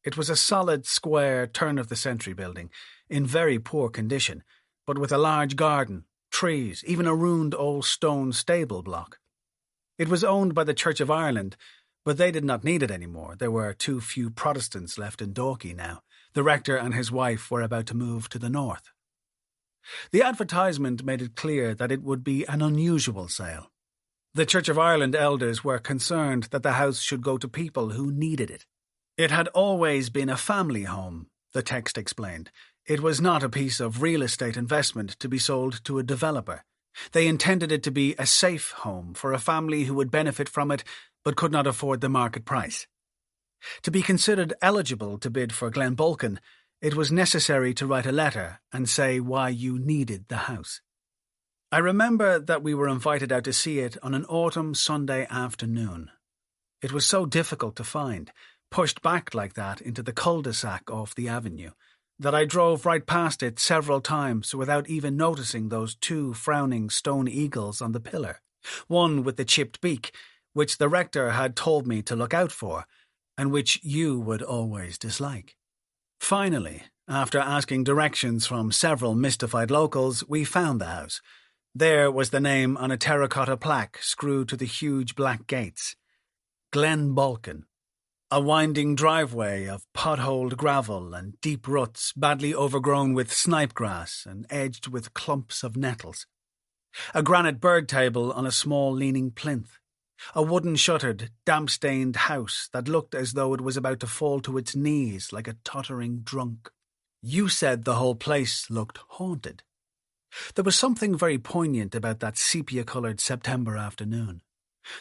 It was a solid, square, turn-of-the-century building, in very poor condition, but with a large garden, trees, even a ruined old stone stable block. It was owned by the Church of Ireland, but they did not need it anymore. There were too few Protestants left in Dalkey now. The rector and his wife were about to move to the north. The advertisement made it clear that it would be an unusual sale. The Church of Ireland elders were concerned that the house should go to people who needed it. It had always been a family home, the text explained. It was not a piece of real estate investment to be sold to a developer. They intended it to be a safe home for a family who would benefit from it but could not afford the market price. To be considered eligible to bid for Glenbolkin, it was necessary to write a letter and say why you needed the house. I remember that we were invited out to see it on an autumn Sunday afternoon. It was so difficult to find, pushed back like that into the cul-de-sac off the avenue, that I drove right past it several times without even noticing those two frowning stone eagles on the pillar, one with the chipped beak, which the rector had told me to look out for, and which you would always dislike. Finally, after asking directions from several mystified locals, we found the house. There was the name on a terracotta plaque screwed to the huge black gates. Glenbolkin. A winding driveway of potholed gravel and deep ruts badly overgrown with snipegrass and edged with clumps of nettles. A granite bird table on a small leaning plinth. A wooden-shuttered, damp-stained house that looked as though it was about to fall to its knees like a tottering drunk. You said the whole place looked haunted. There was something very poignant about that sepia-coloured September afternoon.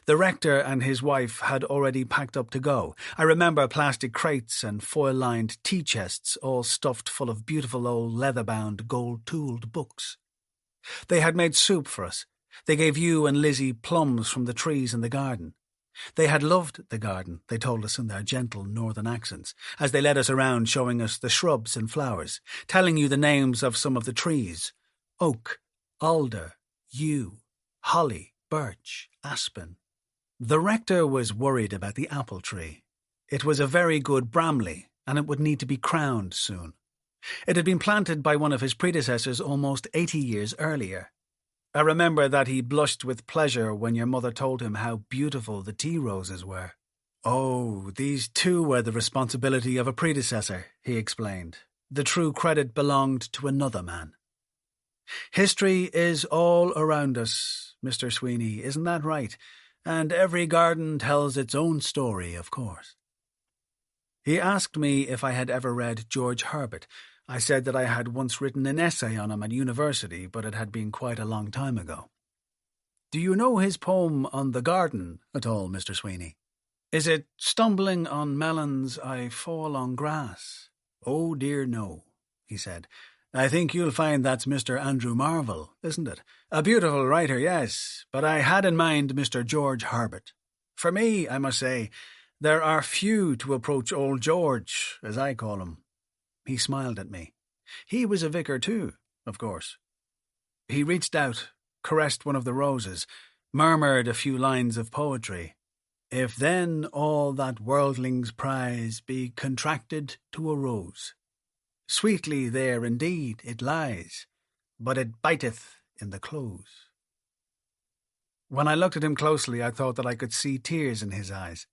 The rector and his wife had already packed up to go. I remember plastic crates and foil-lined tea chests all stuffed full of beautiful old leather-bound, gold-tooled books. They had made soup for us. They gave you and Lizzie plums from the trees in the garden. They had loved the garden, they told us in their gentle northern accents, as they led us around showing us the shrubs and flowers, telling you the names of some of the trees: oak, alder, yew, holly, birch, aspen. The rector was worried about the apple tree. It was a very good Bramley, and it would need to be crowned soon. It had been planted by one of his predecessors almost 80 years earlier. I remember that he blushed with pleasure when your mother told him how beautiful the tea roses were. Oh, these too were the responsibility of a predecessor, he explained. The true credit belonged to another man. History is all around us, Mr. Sweeney, isn't that right? And every garden tells its own story, of course. He asked me if I had ever read George Herbert. I said that I had once written an essay on him at university, but it had been quite a long time ago. Do you know his poem on the garden at all, Mr. Sweeney? Is it stumbling on melons I fall on grass? Oh dear no, he said. I think you'll find that's Mr. Andrew Marvell, isn't it? A beautiful writer, yes, but I had in mind Mr. George Herbert. For me, I must say, there are few to approach old George, as I call him. He smiled at me. He was a vicar too, of course. He reached out, caressed one of the roses, murmured a few lines of poetry. If then all that worldlings prize be contracted to a rose, sweetly there indeed it lies, but it biteth in the close. When I looked at him closely, I thought that I could see tears in his eyes.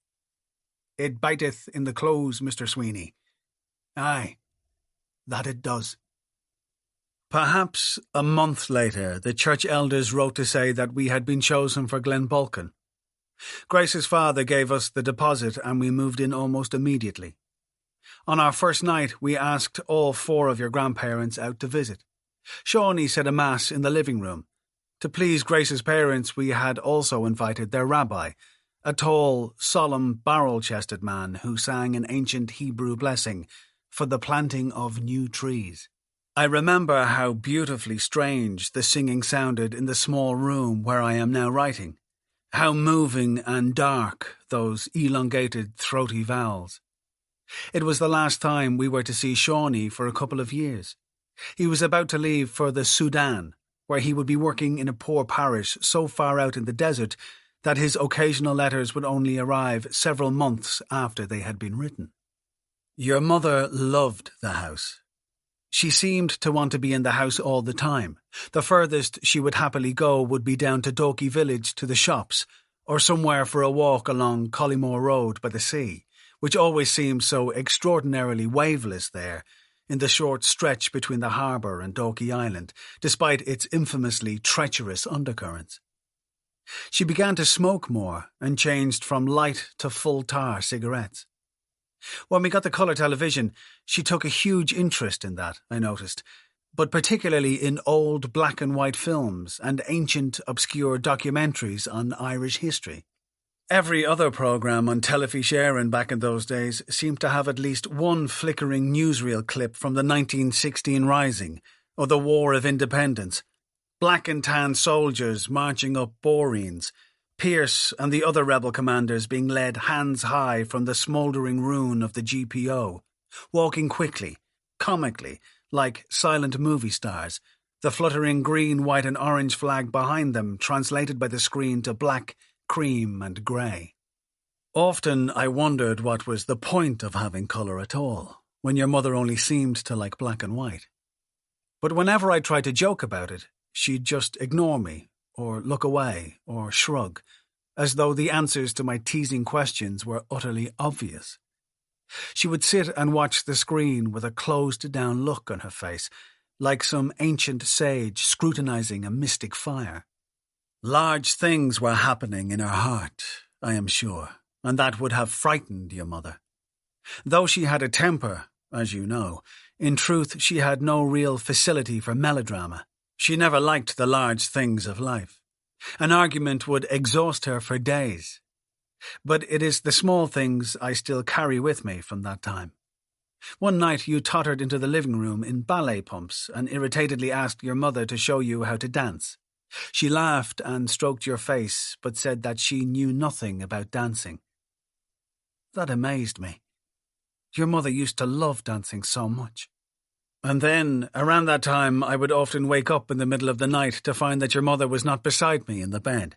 It biteth in the close, Mr. Sweeney. Aye, that it does. Perhaps a month later, the church elders wrote to say that we had been chosen for Glenbolkin. Grace's father gave us the deposit and we moved in almost immediately. On our first night, we asked all 4 of your grandparents out to visit. Shawnee said a mass in the living room. To please Grace's parents, we had also invited their rabbi, a tall, solemn, barrel-chested man who sang an ancient Hebrew blessing for the planting of new trees. I remember how beautifully strange the singing sounded in the small room where I am now writing, how moving and dark those elongated, throaty vowels. It was the last time we were to see Shawnee for a couple of years. He was about to leave for the Sudan, where he would be working in a poor parish so far out in the desert that his occasional letters would only arrive several months after they had been written. Your mother loved the house. She seemed to want to be in the house all the time. The furthest she would happily go would be down to Dokey Village to the shops, or somewhere for a walk along Collymore Road by the sea, which always seemed so extraordinarily waveless there, in the short stretch between the harbour and Dokey Island, despite its infamously treacherous undercurrents. She began to smoke more and changed from light to full tar cigarettes. When we got the colour television, she took a huge interest in that, I noticed, but particularly in old black and white films and ancient, obscure documentaries on Irish history. Every other programme on Telefís Éireann back in those days seemed to have at least one flickering newsreel clip from the 1916 Rising or the War of Independence. Black and tan soldiers marching up Boreens, Pierce and the other rebel commanders being led hands high from the smouldering ruin of the GPO, walking quickly, comically, like silent movie stars, the fluttering green, white and orange flag behind them translated by the screen to black, cream and grey. Often I wondered what was the point of having colour at all, when your mother only seemed to like black and white. But whenever I tried to joke about it, she'd just ignore me, or look away, or shrug, as though the answers to my teasing questions were utterly obvious. She would sit and watch the screen with a closed-down look on her face, like some ancient sage scrutinizing a mystic fire. Large things were happening in her heart, I am sure, and that would have frightened your mother. Though she had a temper, as you know, in truth she had no real facility for melodrama. She never liked the large things of life. An argument would exhaust her for days. But it is the small things I still carry with me from that time. One night you tottered into the living room in ballet pumps and irritatedly asked your mother to show you how to dance. She laughed and stroked your face, but said that she knew nothing about dancing. That amazed me. Your mother used to love dancing so much. And then, around that time, I would often wake up in the middle of the night to find that your mother was not beside me in the bed.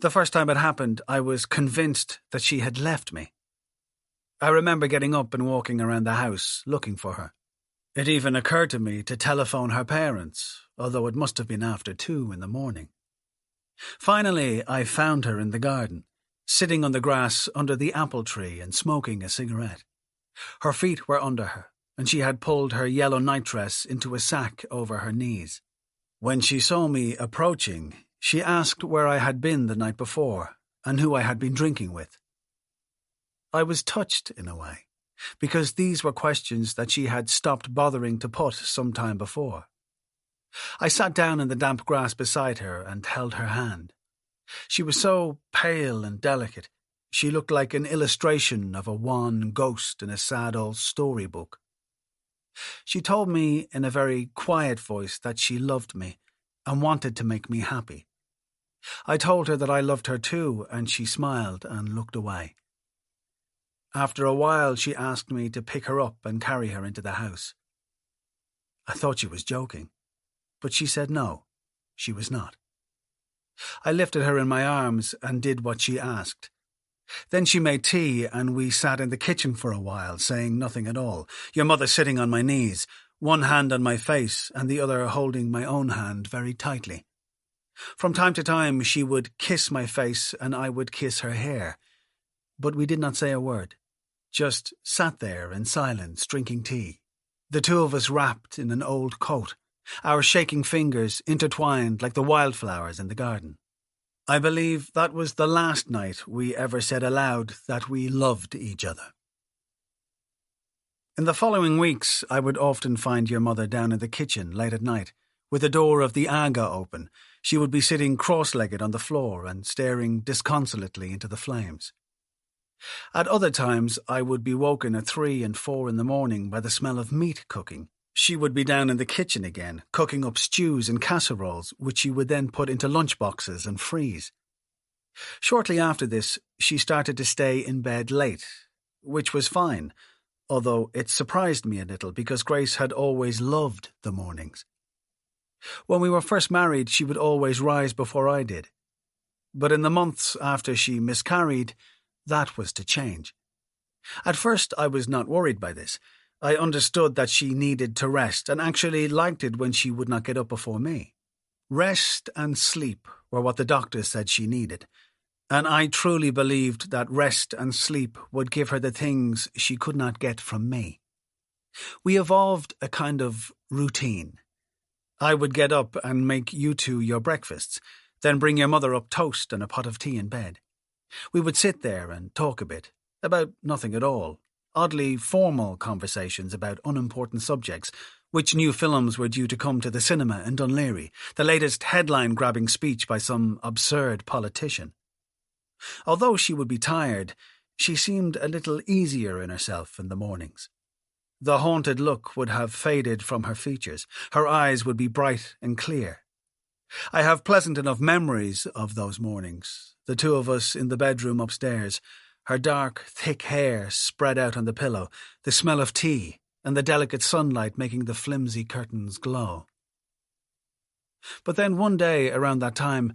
The first time it happened, I was convinced that she had left me. I remember getting up and walking around the house, looking for her. It even occurred to me to telephone her parents, although it must have been after 2 in the morning. Finally, I found her in the garden, sitting on the grass under the apple tree and smoking a cigarette. Her feet were under her, and she had pulled her yellow nightdress into a sack over her knees. When she saw me approaching, she asked where I had been the night before and who I had been drinking with. I was touched in a way, because these were questions that she had stopped bothering to put some time before. I sat down in the damp grass beside her and held her hand. She was so pale and delicate. She looked like an illustration of a wan ghost in a sad old storybook. She told me in a very quiet voice that she loved me and wanted to make me happy. I told her that I loved her too, and she smiled and looked away. After a while, she asked me to pick her up and carry her into the house. I thought she was joking, but she said no, she was not. I lifted her in my arms and did what she asked. Then she made tea, and we sat in the kitchen for a while, saying nothing at all, your mother sitting on my knees, one hand on my face and the other holding my own hand very tightly. From time to time she would kiss my face and I would kiss her hair, but we did not say a word, just sat there in silence drinking tea, the two of us wrapped in an old coat, our shaking fingers intertwined like the wildflowers in the garden. I believe that was the last night we ever said aloud that we loved each other. In the following weeks, I would often find your mother down in the kitchen late at night, with the door of the aga open. She would be sitting cross-legged on the floor and staring disconsolately into the flames. At other times, I would be woken at 3 and 4 in the morning by the smell of meat cooking. She would be down in the kitchen again, cooking up stews and casseroles, which she would then put into lunchboxes and freeze. Shortly after this, she started to stay in bed late, which was fine, although it surprised me a little because Grace had always loved the mornings. When we were first married, she would always rise before I did. But in the months after she miscarried, that was to change. At first, I was not worried by this. I understood that she needed to rest and actually liked it when she would not get up before me. Rest and sleep were what the doctors said she needed, and I truly believed that rest and sleep would give her the things she could not get from me. We evolved a kind of routine. I would get up and make you two your breakfasts, then bring your mother up toast and a pot of tea in bed. We would sit there and talk a bit, about nothing at all, oddly formal conversations about unimportant subjects, which new films were due to come to the cinema in Dunleary, the latest headline-grabbing speech by some absurd politician. Although she would be tired, she seemed a little easier in herself in the mornings. The haunted look would have faded from her features. Her eyes would be bright and clear. I have pleasant enough memories of those mornings, the two of us in the bedroom upstairs, her dark, thick hair spread out on the pillow, the smell of tea, and the delicate sunlight making the flimsy curtains glow. But then one day around that time,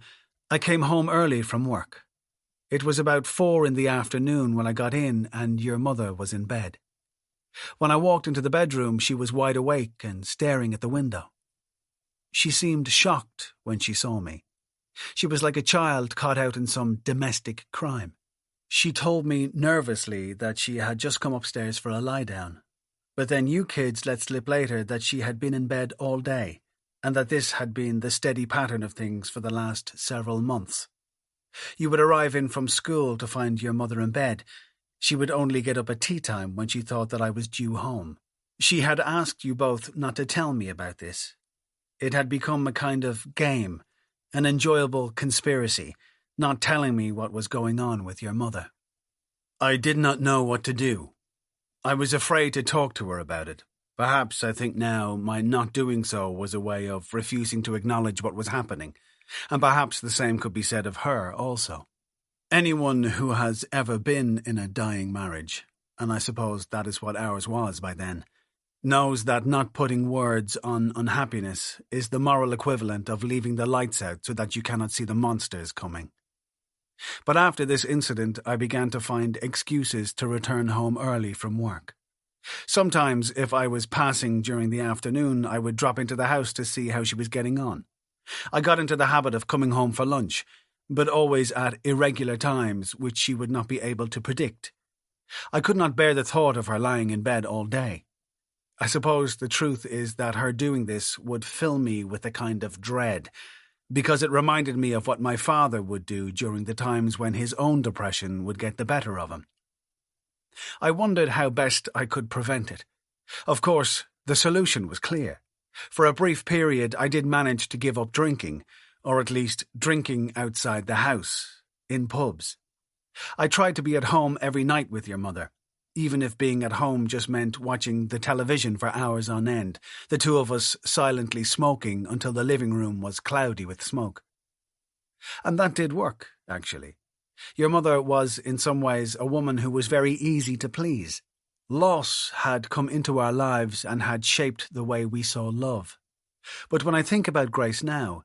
I came home early from work. It was about 4 in the afternoon when I got in and your mother was in bed. When I walked into the bedroom, she was wide awake and staring at the window. She seemed shocked when she saw me. She was like a child caught out in some domestic crime. She told me nervously that she had just come upstairs for a lie-down, but then you kids let slip later that she had been in bed all day, and that this had been the steady pattern of things for the last several months. You would arrive in from school to find your mother in bed. She would only get up at tea time when she thought that I was due home. She had asked you both not to tell me about this. It had become a kind of game, an enjoyable conspiracy, not telling me what was going on with your mother. I did not know what to do. I was afraid to talk to her about it. Perhaps I think now my not doing so was a way of refusing to acknowledge what was happening, and perhaps the same could be said of her also. Anyone who has ever been in a dying marriage, and I suppose that is what ours was by then, knows that not putting words on unhappiness is the moral equivalent of leaving the lights out so that you cannot see the monsters coming. But after this incident, I began to find excuses to return home early from work. Sometimes, if I was passing during the afternoon, I would drop into the house to see how she was getting on. I got into the habit of coming home for lunch, but always at irregular times which she would not be able to predict. I could not bear the thought of her lying in bed all day. I suppose the truth is that her doing this would fill me with a kind of dread, because it reminded me of what my father would do during the times when his own depression would get the better of him. I wondered how best I could prevent it. Of course, the solution was clear. For a brief period, I did manage to give up drinking, or at least drinking outside the house, in pubs. I tried to be at home every night with your mother, even if being at home just meant watching the television for hours on end, the two of us silently smoking until the living room was cloudy with smoke. And that did work, actually. Your mother was, in some ways, a woman who was very easy to please. Loss had come into our lives and had shaped the way we saw love. But when I think about Grace now,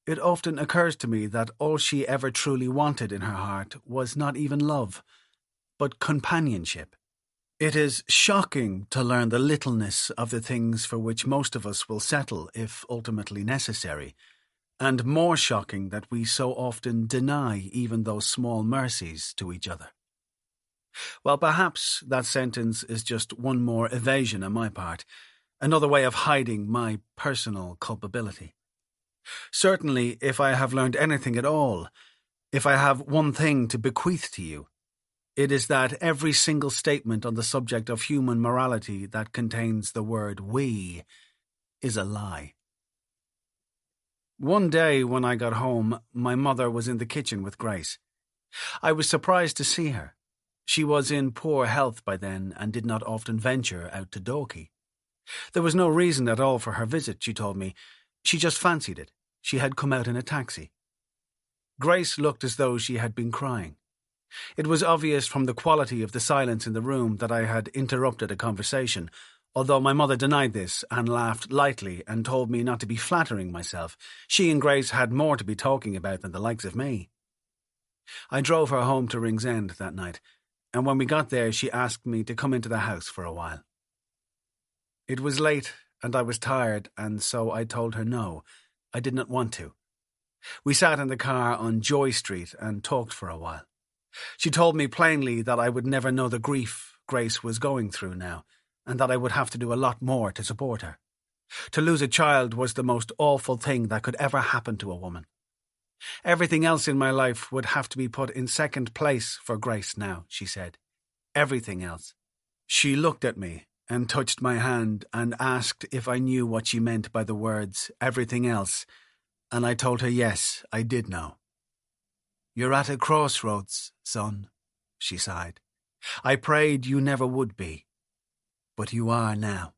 it often occurs to me that all she ever truly wanted in her heart was not even love, but companionship. It is shocking to learn the littleness of the things for which most of us will settle if ultimately necessary, and more shocking that we so often deny even those small mercies to each other. Well, perhaps that sentence is just one more evasion on my part, another way of hiding my personal culpability. Certainly, if I have learned anything at all, if I have one thing to bequeath to you, it is that every single statement on the subject of human morality that contains the word "we" is a lie. One day when I got home, my mother was in the kitchen with Grace. I was surprised to see her. She was in poor health by then and did not often venture out to Dalkey. There was no reason at all for her visit, she told me. She just fancied it. She had come out in a taxi. Grace looked as though she had been crying. It was obvious from the quality of the silence in the room that I had interrupted a conversation, although my mother denied this and laughed lightly and told me not to be flattering myself. She and Grace had more to be talking about than the likes of me. I drove her home to Ringsend that night, and when we got there she asked me to come into the house for a while. It was late and I was tired, and so I told her no, I did not want to. We sat in the car on Joy Street and talked for a while. She told me plainly that I would never know the grief Grace was going through now, and that I would have to do a lot more to support her. To lose a child was the most awful thing that could ever happen to a woman. Everything else in my life would have to be put in second place for Grace now, she said. Everything else. She looked at me and touched my hand and asked if I knew what she meant by the words, everything else, and I told her yes, I did know. "You're at a crossroads, son," she sighed. "I prayed you never would be, but you are now."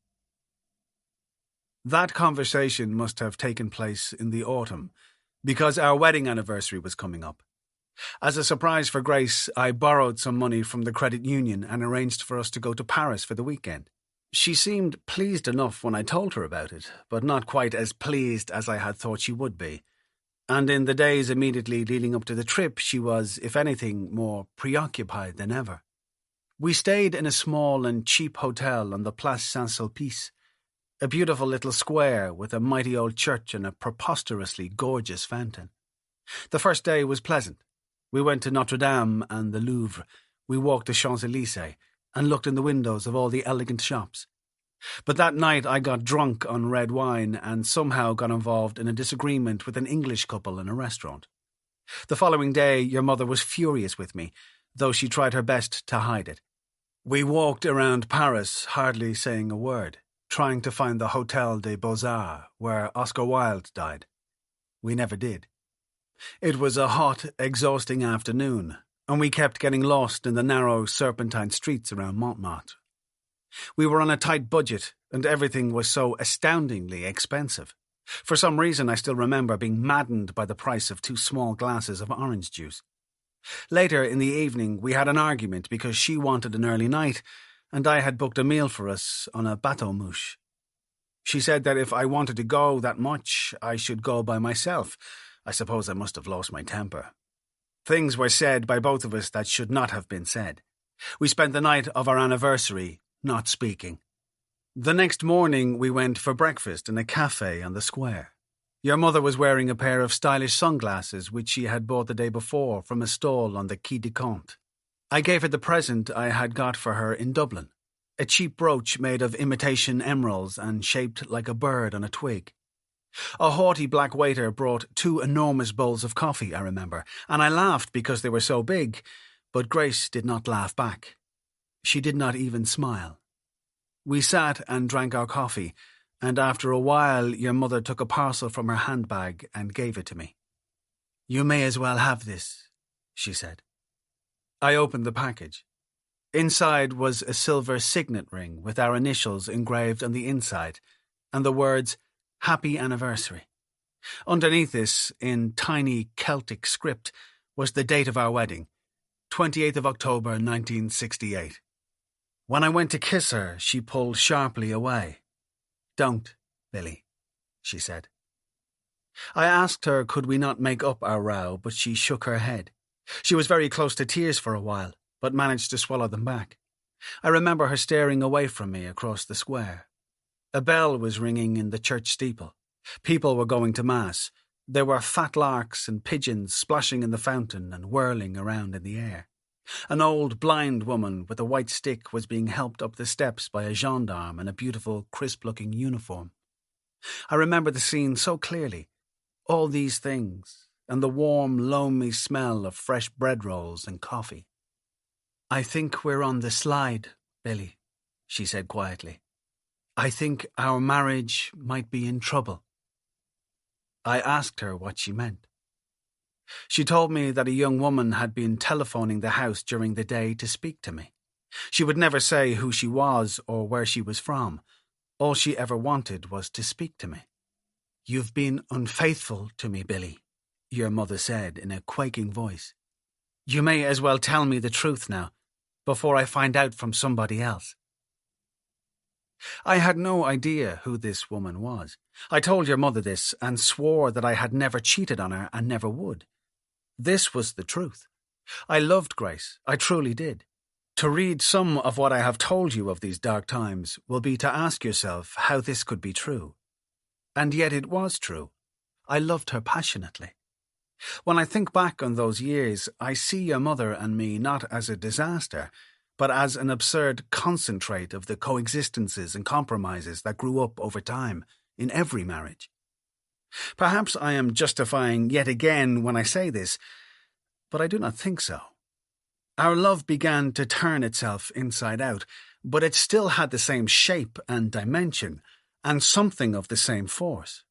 That conversation must have taken place in the autumn, because our wedding anniversary was coming up. As a surprise for Grace, I borrowed some money from the credit union and arranged for us to go to Paris for the weekend. She seemed pleased enough when I told her about it, but not quite as pleased as I had thought she would be. And in the days immediately leading up to the trip, she was, if anything, more preoccupied than ever. We stayed in a small and cheap hotel on the Place Saint-Sulpice, a beautiful little square with a mighty old church and a preposterously gorgeous fountain. The first day was pleasant. We went to Notre Dame and the Louvre. We walked the Champs-Élysées and looked in the windows of all the elegant shops. But that night I got drunk on red wine and somehow got involved in a disagreement with an English couple in a restaurant. The following day your mother was furious with me, though she tried her best to hide it. We walked around Paris, hardly saying a word, trying to find the Hôtel des Beaux-Arts, where Oscar Wilde died. We never did. It was a hot, exhausting afternoon, and we kept getting lost in the narrow, serpentine streets around Montmartre. We were on a tight budget, and everything was so astoundingly expensive. For some reason, I still remember being maddened by the price of 2 small glasses of orange juice. Later in the evening, we had an argument because she wanted an early night, and I had booked a meal for us on a bateau mouche. She said that if I wanted to go that much, I should go by myself. I suppose I must have lost my temper. Things were said by both of us that should not have been said. We spent the night of our anniversary not speaking. The next morning we went for breakfast in a cafe on the square. Your mother was wearing a pair of stylish sunglasses which she had bought the day before from a stall on the Quai du Comte. I gave her the present I had got for her in Dublin, a cheap brooch made of imitation emeralds and shaped like a bird on a twig. A haughty black waiter brought 2 enormous bowls of coffee, I remember, and I laughed because they were so big, but Grace did not laugh back. She did not even smile. We sat and drank our coffee, and after a while your mother took a parcel from her handbag and gave it to me. "You may as well have this," she said. I opened the package. Inside was a silver signet ring with our initials engraved on the inside, and the words, "Happy Anniversary." Underneath this, in tiny Celtic script, was the date of our wedding, 28th of October 1968. When I went to kiss her, she pulled sharply away. "Don't, Billy," she said. I asked her could we not make up our row, but she shook her head. She was very close to tears for a while, but managed to swallow them back. I remember her staring away from me across the square. A bell was ringing in the church steeple. People were going to Mass. There were fat larks and pigeons splashing in the fountain and whirling around in the air. An old blind woman with a white stick was being helped up the steps by a gendarme in a beautiful, crisp-looking uniform. I remember the scene so clearly. All these things, and the warm, loamy smell of fresh bread rolls and coffee. "I think we're on the slide, Billy," she said quietly. "I think our marriage might be in trouble." I asked her what she meant. She told me that a young woman had been telephoning the house during the day to speak to me. She would never say who she was or where she was from. All she ever wanted was to speak to me. "You've been unfaithful to me, Billy," your mother said in a quaking voice. "You may as well tell me the truth now, before I find out from somebody else." I had no idea who this woman was. I told your mother this and swore that I had never cheated on her and never would. This was the truth. I loved Grace, I truly did. To read some of what I have told you of these dark times will be to ask yourself how this could be true. And yet it was true. I loved her passionately. When I think back on those years, I see your mother and me not as a disaster, but as an absurd concentrate of the coexistences and compromises that grew up over time in every marriage. Perhaps I am justifying yet again when I say this, but I do not think so. Our love began to turn itself inside out, but it still had the same shape and dimension, and something of the same force.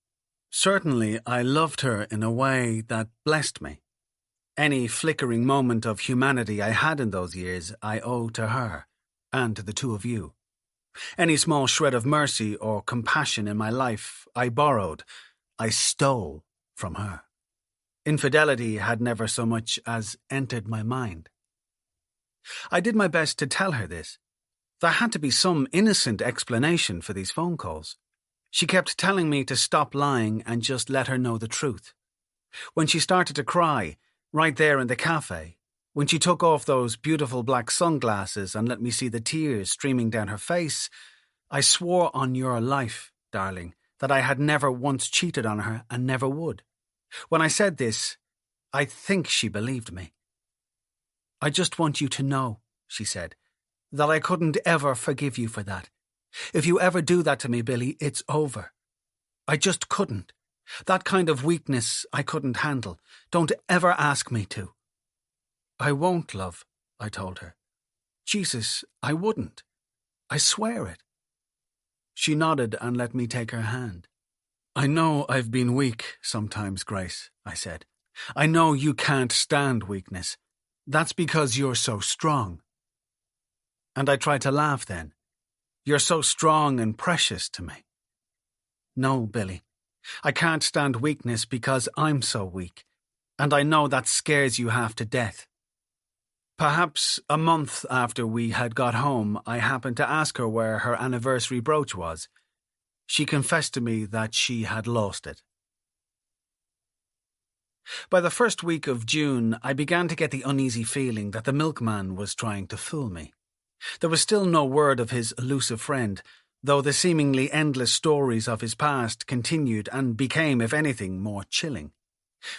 Certainly, I loved her in a way that blessed me. Any flickering moment of humanity I had in those years I owe to her, and to the two of you. Any small shred of mercy or compassion in my life I borrowed, I stole from her. Infidelity had never so much as entered my mind. I did my best to tell her this. There had to be some innocent explanation for these phone calls. She kept telling me to stop lying and just let her know the truth. When she started to cry, right there in the cafe, when she took off those beautiful black sunglasses and let me see the tears streaming down her face, I swore on your life, darling, that I had never once cheated on her and never would. When I said this, I think she believed me. "I just want you to know," she said, "that I couldn't ever forgive you for that. If you ever do that to me, Billy, it's over. I just couldn't. That kind of weakness I couldn't handle. Don't ever ask me to." "I won't, love," I told her. "Jesus, I wouldn't. I swear it." She nodded and let me take her hand. "I know I've been weak sometimes, Grace," I said. "I know you can't stand weakness. That's because you're so strong." And I tried to laugh then. "You're so strong and precious to me." "No, Billy. I can't stand weakness because I'm so weak, and I know that scares you half to death." Perhaps a month after we had got home, I happened to ask her where her anniversary brooch was. She confessed to me that she had lost it. By the first week of June, I began to get the uneasy feeling that the milkman was trying to fool me. There was still no word of his elusive friend, though the seemingly endless stories of his past continued and became, if anything, more chilling.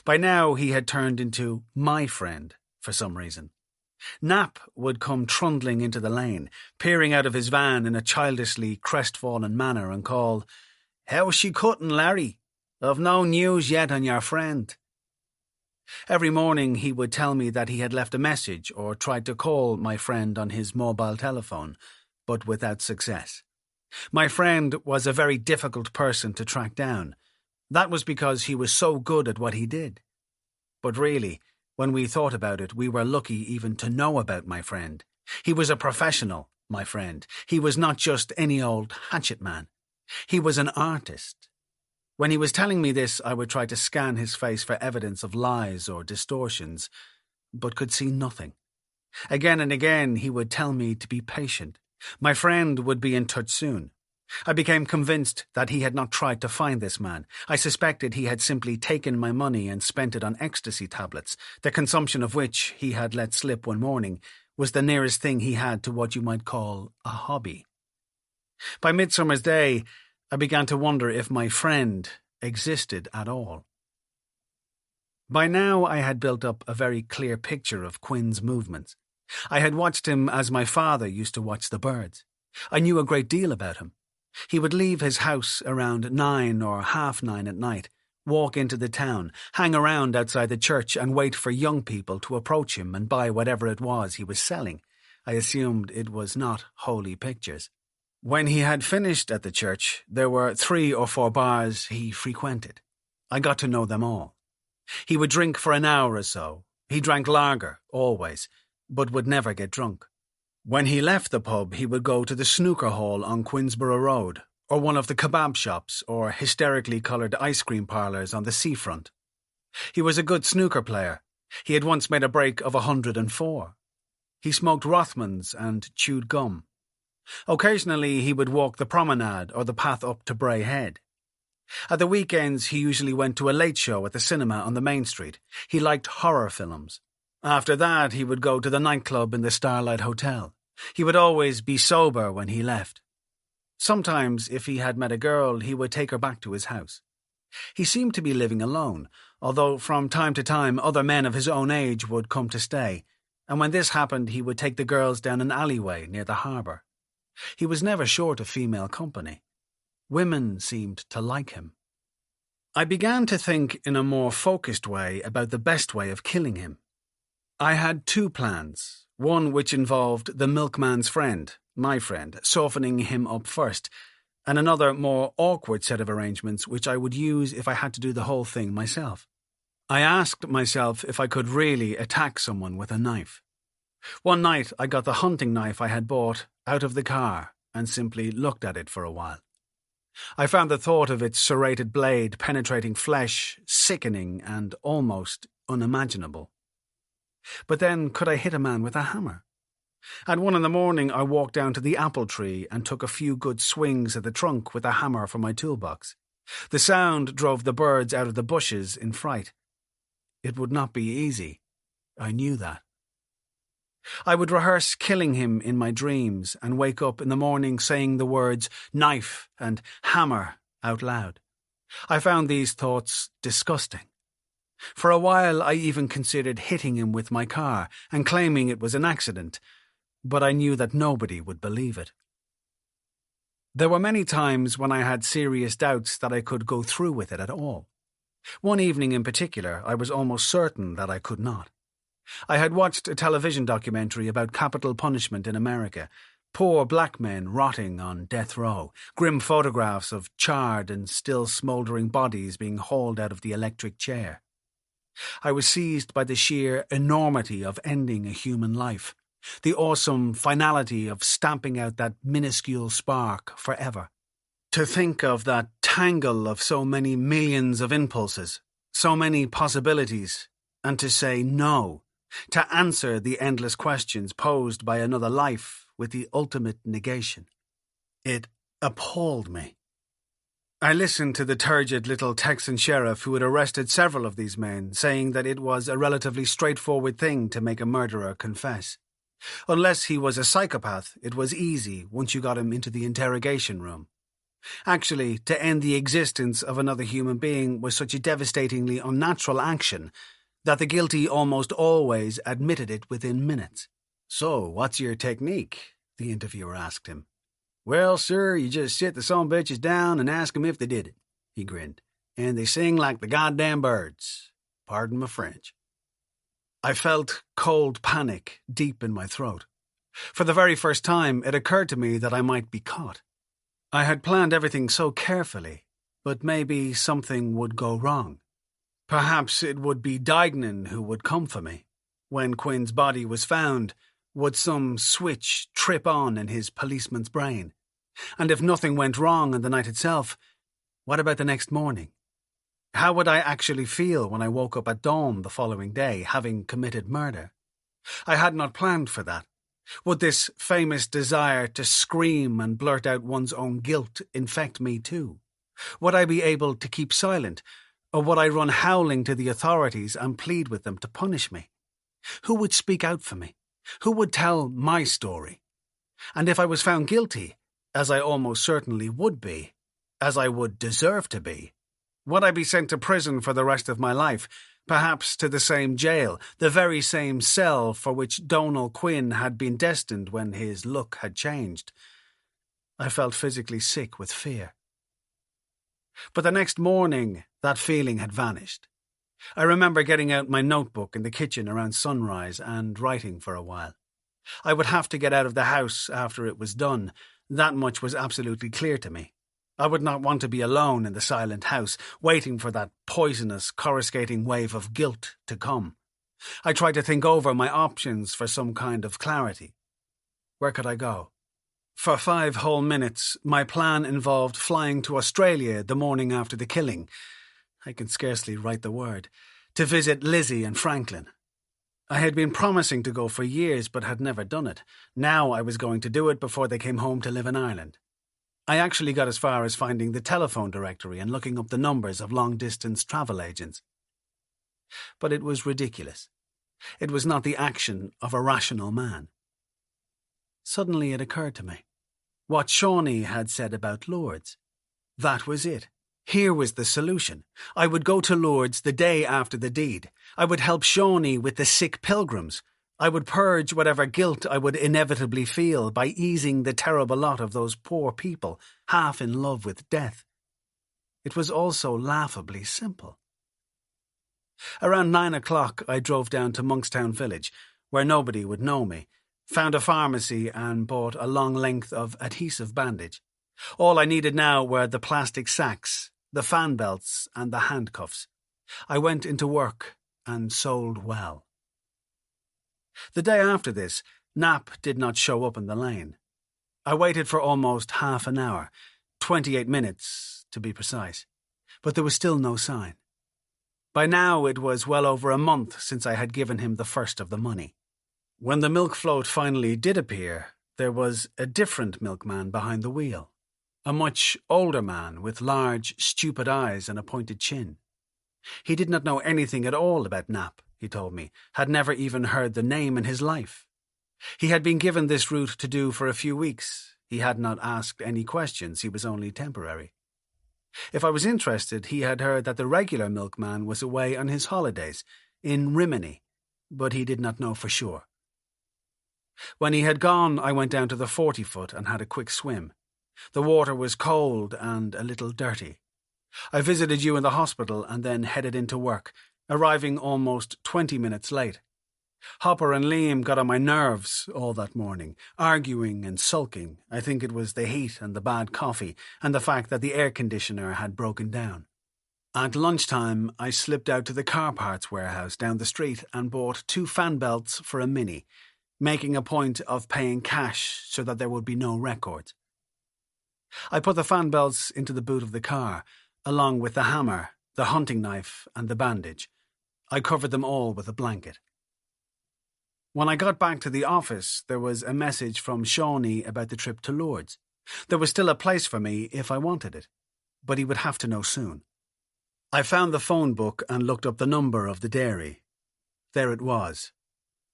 By now he had turned into my friend, for some reason. Nap would come trundling into the lane, peering out of his van in a childishly crestfallen manner and call, "How's she cutting, Larry? I've no news yet on your friend." Every morning he would tell me that he had left a message or tried to call my friend on his mobile telephone, but without success. My friend was a very difficult person to track down. That was because he was so good at what he did. But really, when we thought about it, we were lucky even to know about my friend. He was a professional, my friend. He was not just any old hatchet man. He was an artist. When he was telling me this, I would try to scan his face for evidence of lies or distortions, but could see nothing. Again and again, he would tell me to be patient. My friend would be in touch soon. I became convinced that he had not tried to find this man. I suspected he had simply taken my money and spent it on ecstasy tablets, the consumption of which he had let slip one morning was the nearest thing he had to what you might call a hobby. By Midsummer's Day, I began to wonder if my friend existed at all. By now, I had built up a very clear picture of Quinn's movements. I had watched him as my father used to watch the birds. I knew a great deal about him. He would leave his house around 9 or 9:30 at night, walk into the town, hang around outside the church and wait for young people to approach him and buy whatever it was he was selling. I assumed it was not holy pictures. When he had finished at the church, there were 3 or 4 bars he frequented. I got to know them all. He would drink for an hour or so. He drank lager, always, but would never get drunk. When he left the pub, he would go to the snooker hall on Queensborough Road, or one of the kebab shops or hysterically coloured ice cream parlours on the seafront. He was a good snooker player. He had once made a break of 104. He smoked Rothmans and chewed gum. Occasionally he would walk the promenade or the path up to Bray Head. At the weekends he usually went to a late show at the cinema on the main street. He liked horror films. After that he would go to the nightclub in the Starlight Hotel. He would always be sober when he left. Sometimes, if he had met a girl, he would take her back to his house. He seemed to be living alone, although from time to time other men of his own age would come to stay, and when this happened he would take the girls down an alleyway near the harbour. He was never short of female company. Women seemed to like him. I began to think in a more focused way about the best way of killing him. I had 2 plans, one which involved the milkman's friend, my friend, softening him up first, and another more awkward set of arrangements which I would use if I had to do the whole thing myself. I asked myself if I could really attack someone with a knife. One night I got the hunting knife I had bought out of the car and simply looked at it for a while. I found the thought of its serrated blade penetrating flesh sickening and almost unimaginable. But then, could I hit a man with a hammer? At 1 a.m, I walked down to the apple tree and took a few good swings at the trunk with a hammer from my toolbox. The sound drove the birds out of the bushes in fright. It would not be easy. I knew that. I would rehearse killing him in my dreams and wake up in the morning saying the words knife and hammer out loud. I found these thoughts disgusting. For a while I even considered hitting him with my car and claiming it was an accident, but I knew that nobody would believe it. There were many times when I had serious doubts that I could go through with it at all. One evening in particular, I was almost certain that I could not. I had watched a television documentary about capital punishment in America, poor black men rotting on death row, grim photographs of charred and still smouldering bodies being hauled out of the electric chair. I was seized by the sheer enormity of ending a human life, the awesome finality of stamping out that minuscule spark forever. To think of that tangle of so many millions of impulses, so many possibilities, and to say no, to answer the endless questions posed by another life with the ultimate negation. It appalled me. I listened to the turgid little Texan sheriff who had arrested several of these men, saying that it was a relatively straightforward thing to make a murderer confess. Unless he was a psychopath, it was easy once you got him into the interrogation room. Actually, to end the existence of another human being was such a devastatingly unnatural action that the guilty almost always admitted it within minutes. "So, what's your technique?" the interviewer asked him. "Well, sir, you just sit the sumbitches down and ask 'em if they did it," he grinned. "And they sing like the goddamn birds. Pardon my French." I felt cold panic deep in my throat. For the very first time, it occurred to me that I might be caught. I had planned everything so carefully, but maybe something would go wrong. Perhaps it would be Dignan who would come for me. When Quinn's body was found, would some switch trip on in his policeman's brain? And if nothing went wrong on the night itself, what about the next morning? How would I actually feel when I woke up at dawn the following day, having committed murder? I had not planned for that. Would this famous desire to scream and blurt out one's own guilt infect me too? Would I be able to keep silent, or would I run howling to the authorities and plead with them to punish me? Who would speak out for me? Who would tell my story? And if I was found guilty, as I almost certainly would be, as I would deserve to be, would I be sent to prison for the rest of my life, perhaps to the same jail, the very same cell for which Donal Quinn had been destined when his look had changed? I felt physically sick with fear. But the next morning, that feeling had vanished. I remember getting out my notebook in the kitchen around sunrise and writing for a while. I would have to get out of the house after it was done. That much was absolutely clear to me. I would not want to be alone in the silent house, waiting for that poisonous, coruscating wave of guilt to come. I tried to think over my options for some kind of clarity. Where could I go? For 5 whole minutes, my plan involved flying to Australia the morning after the killing. I can scarcely write the word. To visit Lizzie and Franklin. I had been promising to go for years, but had never done it. Now I was going to do it before they came home to live in Ireland. I actually got as far as finding the telephone directory and looking up the numbers of long-distance travel agents. But it was ridiculous. It was not the action of a rational man. Suddenly it occurred to me. What Shawnee had said about Lourdes. That was it. Here was the solution. I would go to Lourdes the day after the deed. I would help Shawnee with the sick pilgrims. I would purge whatever guilt I would inevitably feel by easing the terrible lot of those poor people, half in love with death. It was also laughably simple. Around 9 o'clock, I drove down to Monkstown Village, where nobody would know me, found a pharmacy and bought a long length of adhesive bandage. All I needed now were the plastic sacks, the fan belts and the handcuffs. I went into work and sold well. The day after this, Knapp did not show up in the lane. I waited for almost half an hour, 28 minutes to be precise, but there was still no sign. By now it was well over a month since I had given him the first of the money. When the milk float finally did appear, there was a different milkman behind the wheel. A much older man with large, stupid eyes and a pointed chin. He did not know anything at all about Knapp, he told me, had never even heard the name in his life. He had been given this route to do for a few weeks. He had not asked any questions, he was only temporary. If I was interested, he had heard that the regular milkman was away on his holidays, in Rimini, but he did not know for sure. When he had gone, I went down to the 40-foot and had a quick swim. The water was cold and a little dirty. I visited you in the hospital and then headed into work, arriving almost 20 minutes late. Hopper and Liam got on my nerves all that morning, arguing and sulking. I think it was the heat and the bad coffee and the fact that the air conditioner had broken down. At lunchtime, I slipped out to the car parts warehouse down the street and bought 2 fan belts for a Mini, making a point of paying cash so that there would be no records. I put the fan belts into the boot of the car, along with the hammer, the hunting knife, and the bandage. I covered them all with a blanket. When I got back to the office, there was a message from Shawnee about the trip to Lourdes. There was still a place for me if I wanted it, but he would have to know soon. I found the phone book and looked up the number of the dairy. There it was.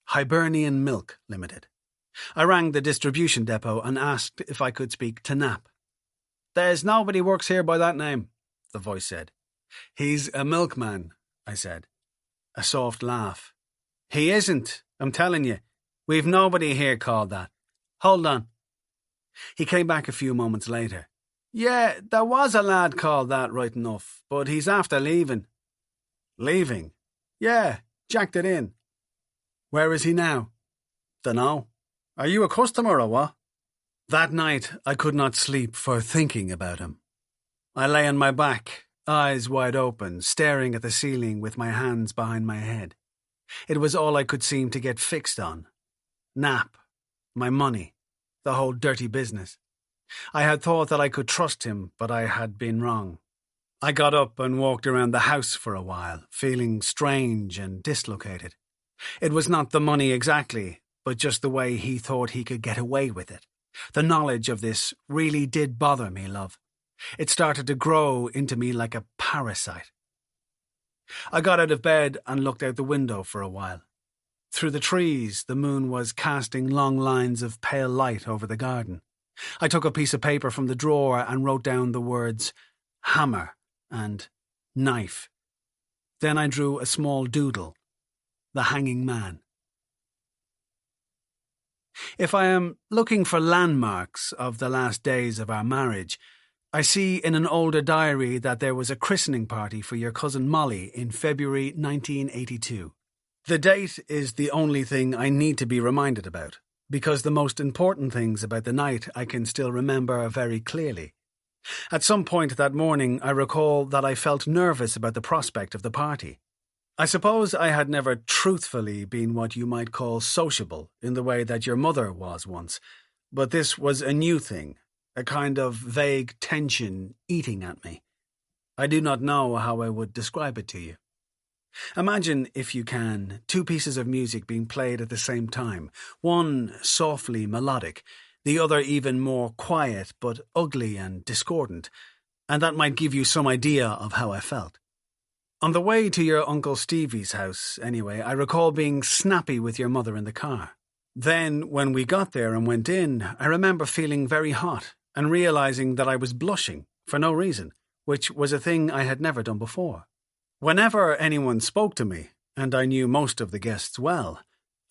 Hibernian Milk Limited. I rang the distribution depot and asked if I could speak to Knapp. "There's nobody works here by that name," the voice said. "He's a milkman," I said. A soft laugh. "He isn't, I'm telling you. We've nobody here called that. Hold on." He came back a few moments later. "Yeah, there was a lad called that right enough, but he's after leaving." "Leaving?" "Yeah, jacked it in." "Where is he now?" "Dunno. Are you a customer or what?" That night I could not sleep for thinking about him. I lay on my back, eyes wide open, staring at the ceiling with my hands behind my head. It was all I could seem to get fixed on. Nap, my money, the whole dirty business. I had thought that I could trust him, but I had been wrong. I got up and walked around the house for a while, feeling strange and dislocated. It was not the money exactly, but just the way he thought he could get away with it. The knowledge of this really did bother me, love. It started to grow into me like a parasite. I got out of bed and looked out the window for a while. Through the trees, the moon was casting long lines of pale light over the garden. I took a piece of paper from the drawer and wrote down the words hammer and knife. Then I drew a small doodle, the hanging man. If I am looking for landmarks of the last days of our marriage, I see in an older diary that there was a christening party for your cousin Molly in February 1982. The date is the only thing I need to be reminded about, because the most important things about the night I can still remember very clearly. At some point that morning, I recall that I felt nervous about the prospect of the party. I suppose I had never truthfully been what you might call sociable in the way that your mother was once, but this was a new thing, a kind of vague tension eating at me. I do not know how I would describe it to you. Imagine, if you can, two pieces of music being played at the same time, one softly melodic, the other even more quiet but ugly and discordant, and that might give you some idea of how I felt. On the way to your Uncle Stevie's house, anyway, I recall being snappy with your mother in the car. Then, when we got there and went in, I remember feeling very hot and realizing that I was blushing for no reason, which was a thing I had never done before. Whenever anyone spoke to me, and I knew most of the guests well,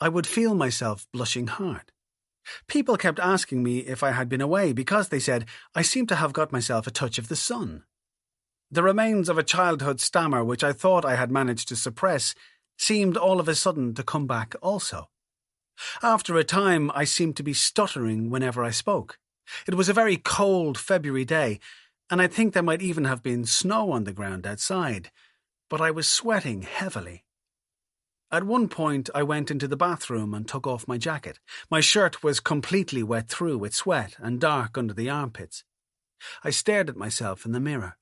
I would feel myself blushing hard. People kept asking me if I had been away because, they said, I seemed to have got myself a touch of the sun. The remains of a childhood stammer which I thought I had managed to suppress seemed all of a sudden to come back also. After a time, I seemed to be stuttering whenever I spoke. It was a very cold February day, and I think there might even have been snow on the ground outside, but I was sweating heavily. At one point, I went into the bathroom and took off my jacket. My shirt was completely wet through with sweat and dark under the armpits. I stared at myself in the mirror.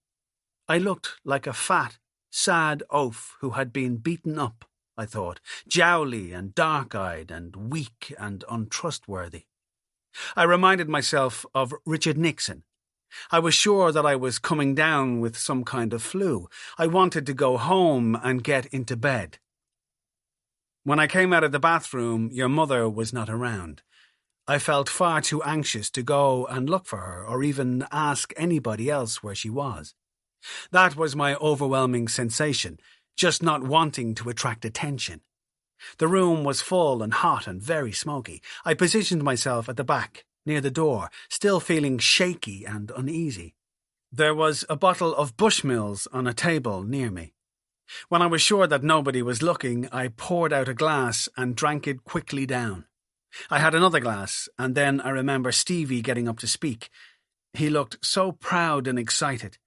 I looked like a fat, sad oaf who had been beaten up, I thought, jowly and dark-eyed and weak and untrustworthy. I reminded myself of Richard Nixon. I was sure that I was coming down with some kind of flu. I wanted to go home and get into bed. When I came out of the bathroom, your mother was not around. I felt far too anxious to go and look for her or even ask anybody else where she was. That was my overwhelming sensation, just not wanting to attract attention. The room was full and hot and very smoky. I positioned myself at the back, near the door, still feeling shaky and uneasy. There was a bottle of Bushmills on a table near me. When I was sure that nobody was looking, I poured out a glass and drank it quickly down. I had another glass, and then I remember Stevie getting up to speak. He looked so proud and excited.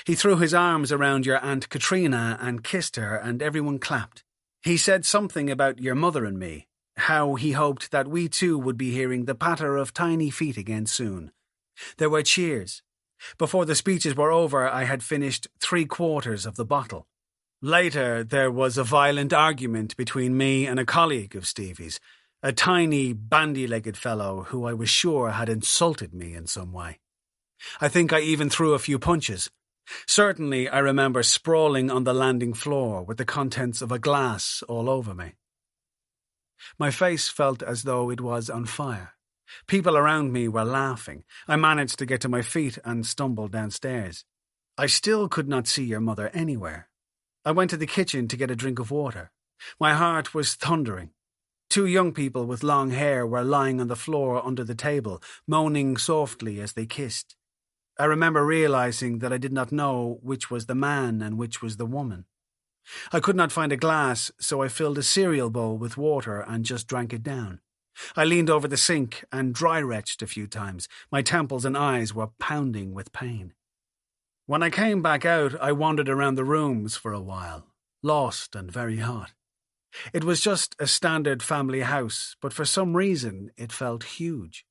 He threw his arms around your Aunt Katrina and kissed her, and everyone clapped. He said something about your mother and me, how he hoped that we too would be hearing the patter of tiny feet again soon. There were cheers. Before the speeches were over, I had finished 3/4 of the bottle. Later, there was a violent argument between me and a colleague of Stevie's, a tiny, bandy-legged fellow who I was sure had insulted me in some way. I think I even threw a few punches. Certainly, I remember sprawling on the landing floor with the contents of a glass all over me. My face felt as though it was on fire. People around me were laughing. I managed to get to my feet and stumbled downstairs. I still could not see your mother anywhere. I went to the kitchen to get a drink of water. My heart was thundering. 2 young people with long hair were lying on the floor under the table, moaning softly as they kissed. I remember realizing that I did not know which was the man and which was the woman. I could not find a glass, so I filled a cereal bowl with water and just drank it down. I leaned over the sink and dry-retched a few times. My temples and eyes were pounding with pain. When I came back out, I wandered around the rooms for a while, lost and very hot. It was just a standard family house, but for some reason it felt huge.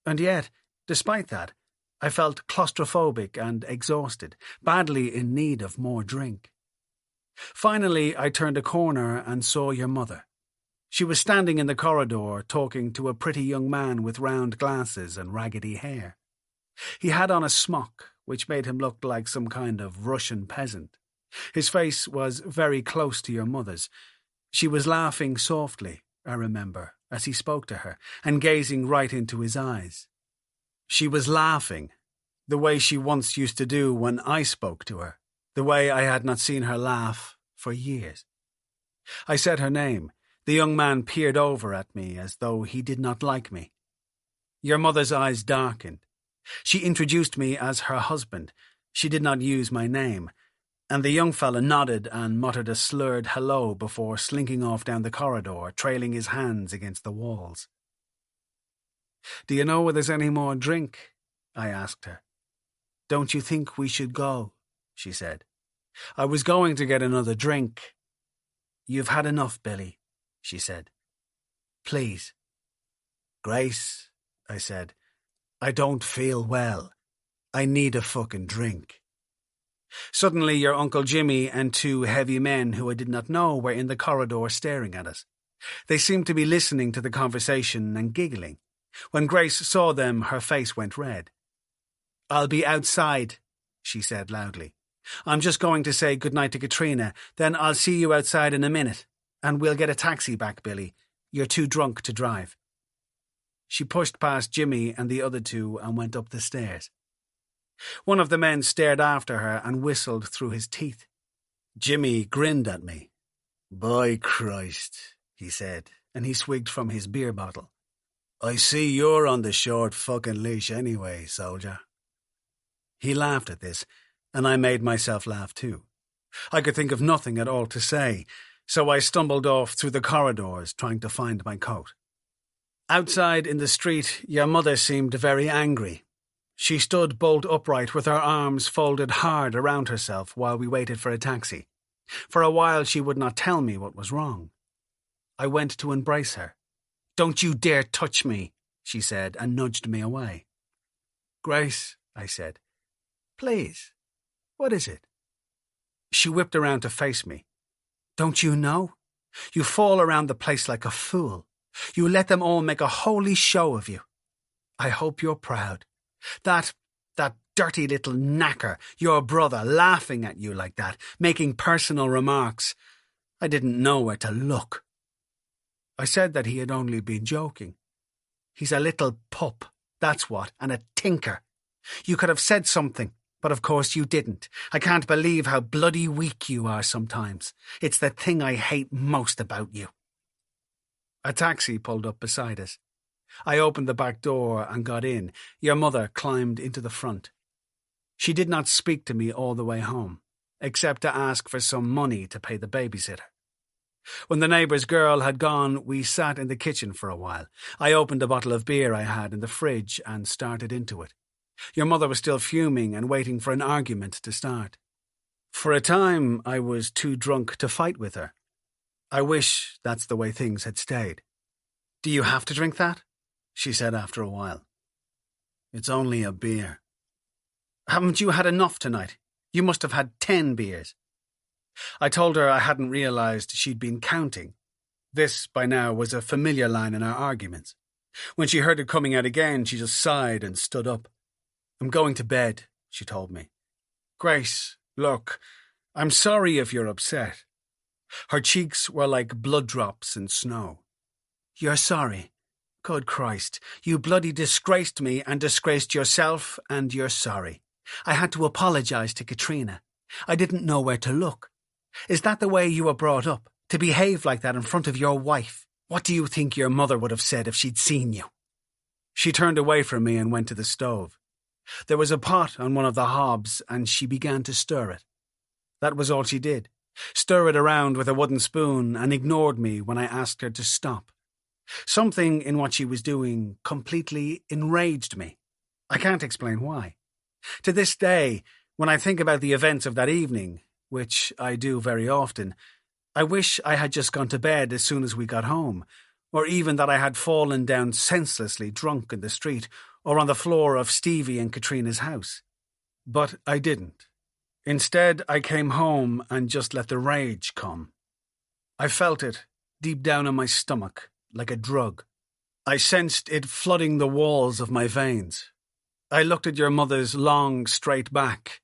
And yet, despite that, I felt claustrophobic and exhausted, badly in need of more drink. Finally, I turned a corner and saw your mother. She was standing in the corridor talking to a pretty young man with round glasses and raggedy hair. He had on a smock, which made him look like some kind of Russian peasant. His face was very close to your mother's. She was laughing softly, I remember, as he spoke to her, and gazing right into his eyes. She was laughing, the way she once used to do when I spoke to her, the way I had not seen her laugh for years. I said her name. The young man peered over at me as though he did not like me. Your mother's eyes darkened. She introduced me as her husband. She did not use my name, and the young fella nodded and muttered a slurred hello before slinking off down the corridor, trailing his hands against the walls. "Do you know where there's any more drink?" I asked her. "Don't you think we should go?" she said. "I was going to get another drink." "You've had enough, Billy," she said. "Please." "Grace," I said, "I don't feel well. I need a fucking drink." Suddenly your Uncle Jimmy and two heavy men who I did not know were in the corridor staring at us. They seemed to be listening to the conversation and giggling. When Grace saw them, her face went red. "I'll be outside," she said loudly. "I'm just going to say goodnight to Katrina, then I'll see you outside in a minute, and we'll get a taxi back, Billy. You're too drunk to drive." She pushed past Jimmy and the other two and went up the stairs. One of the men stared after her and whistled through his teeth. Jimmy grinned at me. "By Christ," he said, and he swigged from his beer bottle. "I see you're on the short fucking leash anyway, soldier." He laughed at this, and I made myself laugh too. I could think of nothing at all to say, so I stumbled off through the corridors trying to find my coat. Outside in the street, your mother seemed very angry. She stood bolt upright with her arms folded hard around herself while we waited for a taxi. For a while she would not tell me what was wrong. I went to embrace her. "Don't you dare touch me," she said, and nudged me away. "Grace," I said, "please, what is it?" She whipped around to face me. "Don't you know? You fall around the place like a fool. You let them all make a holy show of you. I hope you're proud. That dirty little knacker, your brother, laughing at you like that, making personal remarks. I didn't know where to look." I said that he had only been joking. "He's a little pup, that's what, and a tinker. You could have said something, but of course you didn't. I can't believe how bloody weak you are sometimes. It's the thing I hate most about you." A taxi pulled up beside us. I opened the back door and got in. Your mother climbed into the front. She did not speak to me all the way home, except to ask for some money to pay the babysitter. When the neighbour's girl had gone, we sat in the kitchen for a while. I opened a bottle of beer I had in the fridge and started into it. Your mother was still fuming and waiting for an argument to start. For a time, I was too drunk to fight with her. I wish that's the way things had stayed. "Do you have to drink that?" she said after a while. "It's only a beer." "Haven't you had enough tonight? You must have had 10 beers. I told her I hadn't realised she'd been counting. This, by now, was a familiar line in our arguments. When she heard it coming out again, she just sighed and stood up. "I'm going to bed," she told me. "Grace, look, I'm sorry if you're upset." Her cheeks were like blood drops in snow. "You're sorry? Good Christ, you bloody disgraced me and disgraced yourself, and you're sorry. I had to apologise to Katrina. I didn't know where to look. Is that the way you were brought up, to behave like that in front of your wife? What do you think your mother would have said if she'd seen you?" She turned away from me and went to the stove. There was a pot on one of the hobs, and she began to stir it. That was all she did. Stir it around with a wooden spoon and ignored me when I asked her to stop. Something in what she was doing completely enraged me. I can't explain why. To this day, when I think about the events of that evening, which I do very often, I wish I had just gone to bed as soon as we got home, or even that I had fallen down senselessly drunk in the street or on the floor of Stevie and Katrina's house. But I didn't. Instead, I came home and just let the rage come. I felt it deep down in my stomach, like a drug. I sensed it flooding the walls of my veins. I looked at your mother's long, straight back.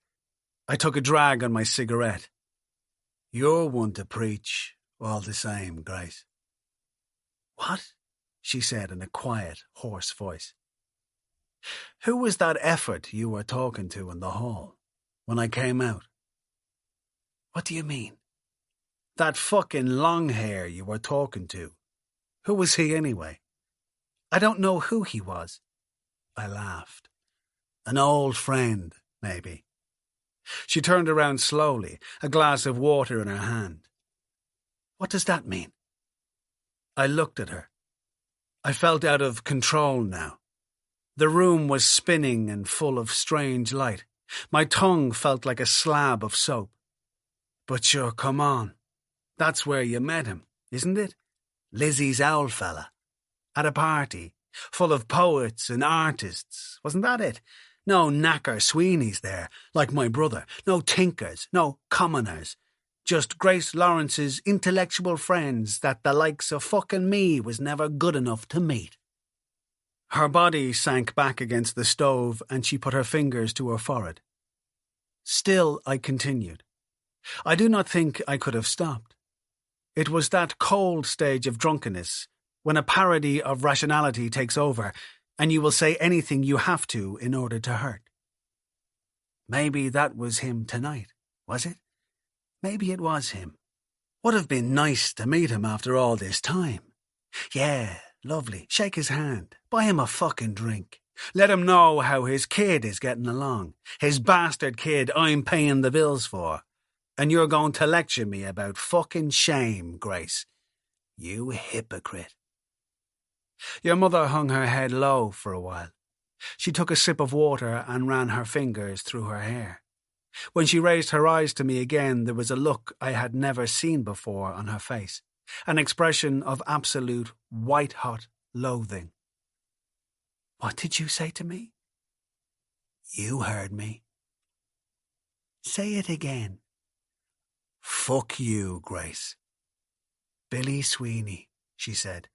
I took a drag on my cigarette. You're one to preach, all the same, Grace. What? She said in a quiet, hoarse voice. Who was that effort you were talking to in the hall when I came out? What do you mean? That fucking long hair you were talking to. Who was he anyway? I don't know who he was. I laughed. An old friend, maybe. She turned around slowly, a glass of water in her hand. What does that mean? I looked at her. I felt out of control now. The room was spinning and full of strange light. My tongue felt like a slab of soap. But sure, come on. That's where you met him, isn't it? Lizzie's owl fella. At a party, full of poets and artists. Wasn't that it? No knacker Sweeneys there, like my brother. No tinkers, no commoners. Just Grace Lawrence's intellectual friends that the likes of fucking me was never good enough to meet. Her body sank back against the stove and she put her fingers to her forehead. Still, I continued. I do not think I could have stopped. It was that cold stage of drunkenness when a parody of rationality takes over and you will say anything you have to in order to hurt. Maybe that was him tonight, was it? Maybe it was him. Would have been nice to meet him after all this time. Yeah, lovely. Shake his hand. Buy him a fucking drink. Let him know how his kid is getting along. His bastard kid I'm paying the bills for. And you're going to lecture me about fucking shame, Grace. You hypocrite. Your mother hung her head low for a while. She took a sip of water and ran her fingers through her hair. When she raised her eyes to me again, there was a look I had never seen before on her face, an expression of absolute white-hot loathing. What did you say to me? You heard me. Say it again. Fuck you, Grace. Billy Sweeney, she said.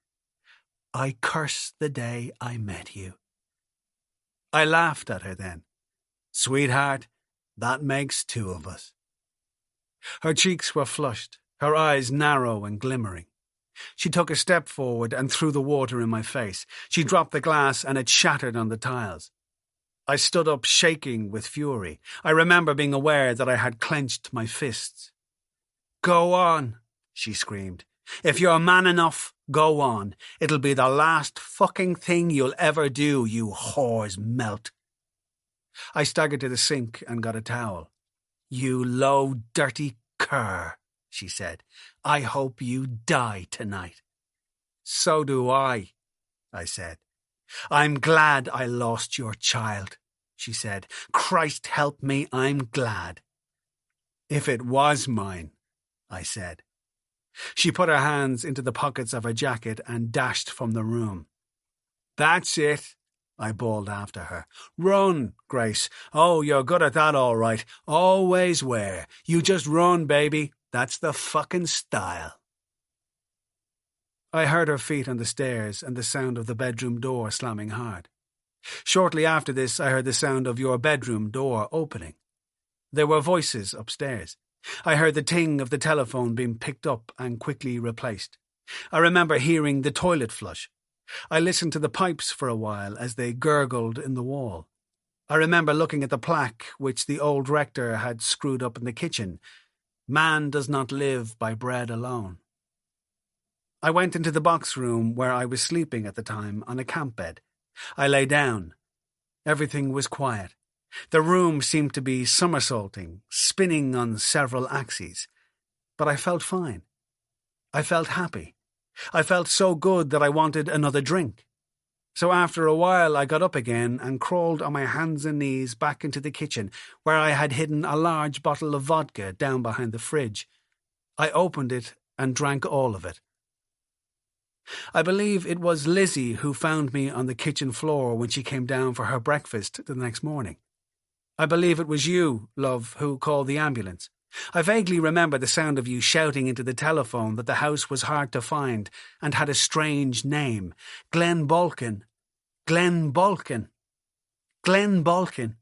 I curse the day I met you. I laughed at her then. Sweetheart, that makes two of us. Her cheeks were flushed, her eyes narrow and glimmering. She took a step forward and threw the water in my face. She dropped the glass and it shattered on the tiles. I stood up shaking with fury. I remember being aware that I had clenched my fists. Go on, she screamed. If you're man enough, go on. It'll be the last fucking thing you'll ever do, you whore's melt. I staggered to the sink and got a towel. You low, dirty cur, she said. I hope you die tonight. So do I said. I'm glad I lost your child, she said. Christ help me, I'm glad. If it was mine, I said. She put her hands into the pockets of her jacket and dashed from the room. That's it, I bawled after her. Run, Grace. Oh, you're good at that all right. Always were. You just run, baby. That's the fucking style. I heard her feet on the stairs and the sound of the bedroom door slamming hard. Shortly after this, I heard the sound of your bedroom door opening. There were voices upstairs. I heard the ting of the telephone being picked up and quickly replaced. I remember hearing the toilet flush. I listened to the pipes for a while as they gurgled in the wall. I remember looking at the plaque which the old rector had screwed up in the kitchen. Man does not live by bread alone. I went into the box room where I was sleeping at the time on a camp bed. I lay down. Everything was quiet. The room seemed to be somersaulting, spinning on several axes. But I felt fine. I felt happy. I felt so good that I wanted another drink. So after a while I got up again and crawled on my hands and knees back into the kitchen, where I had hidden a large bottle of vodka down behind the fridge. I opened it and drank all of it. I believe it was Lizzie who found me on the kitchen floor when she came down for her breakfast the next morning. I believe it was you, love, who called the ambulance. I vaguely remember the sound of you shouting into the telephone that the house was hard to find and had a strange name. Glen Balkan. Glen Balkan. Glen Balkan.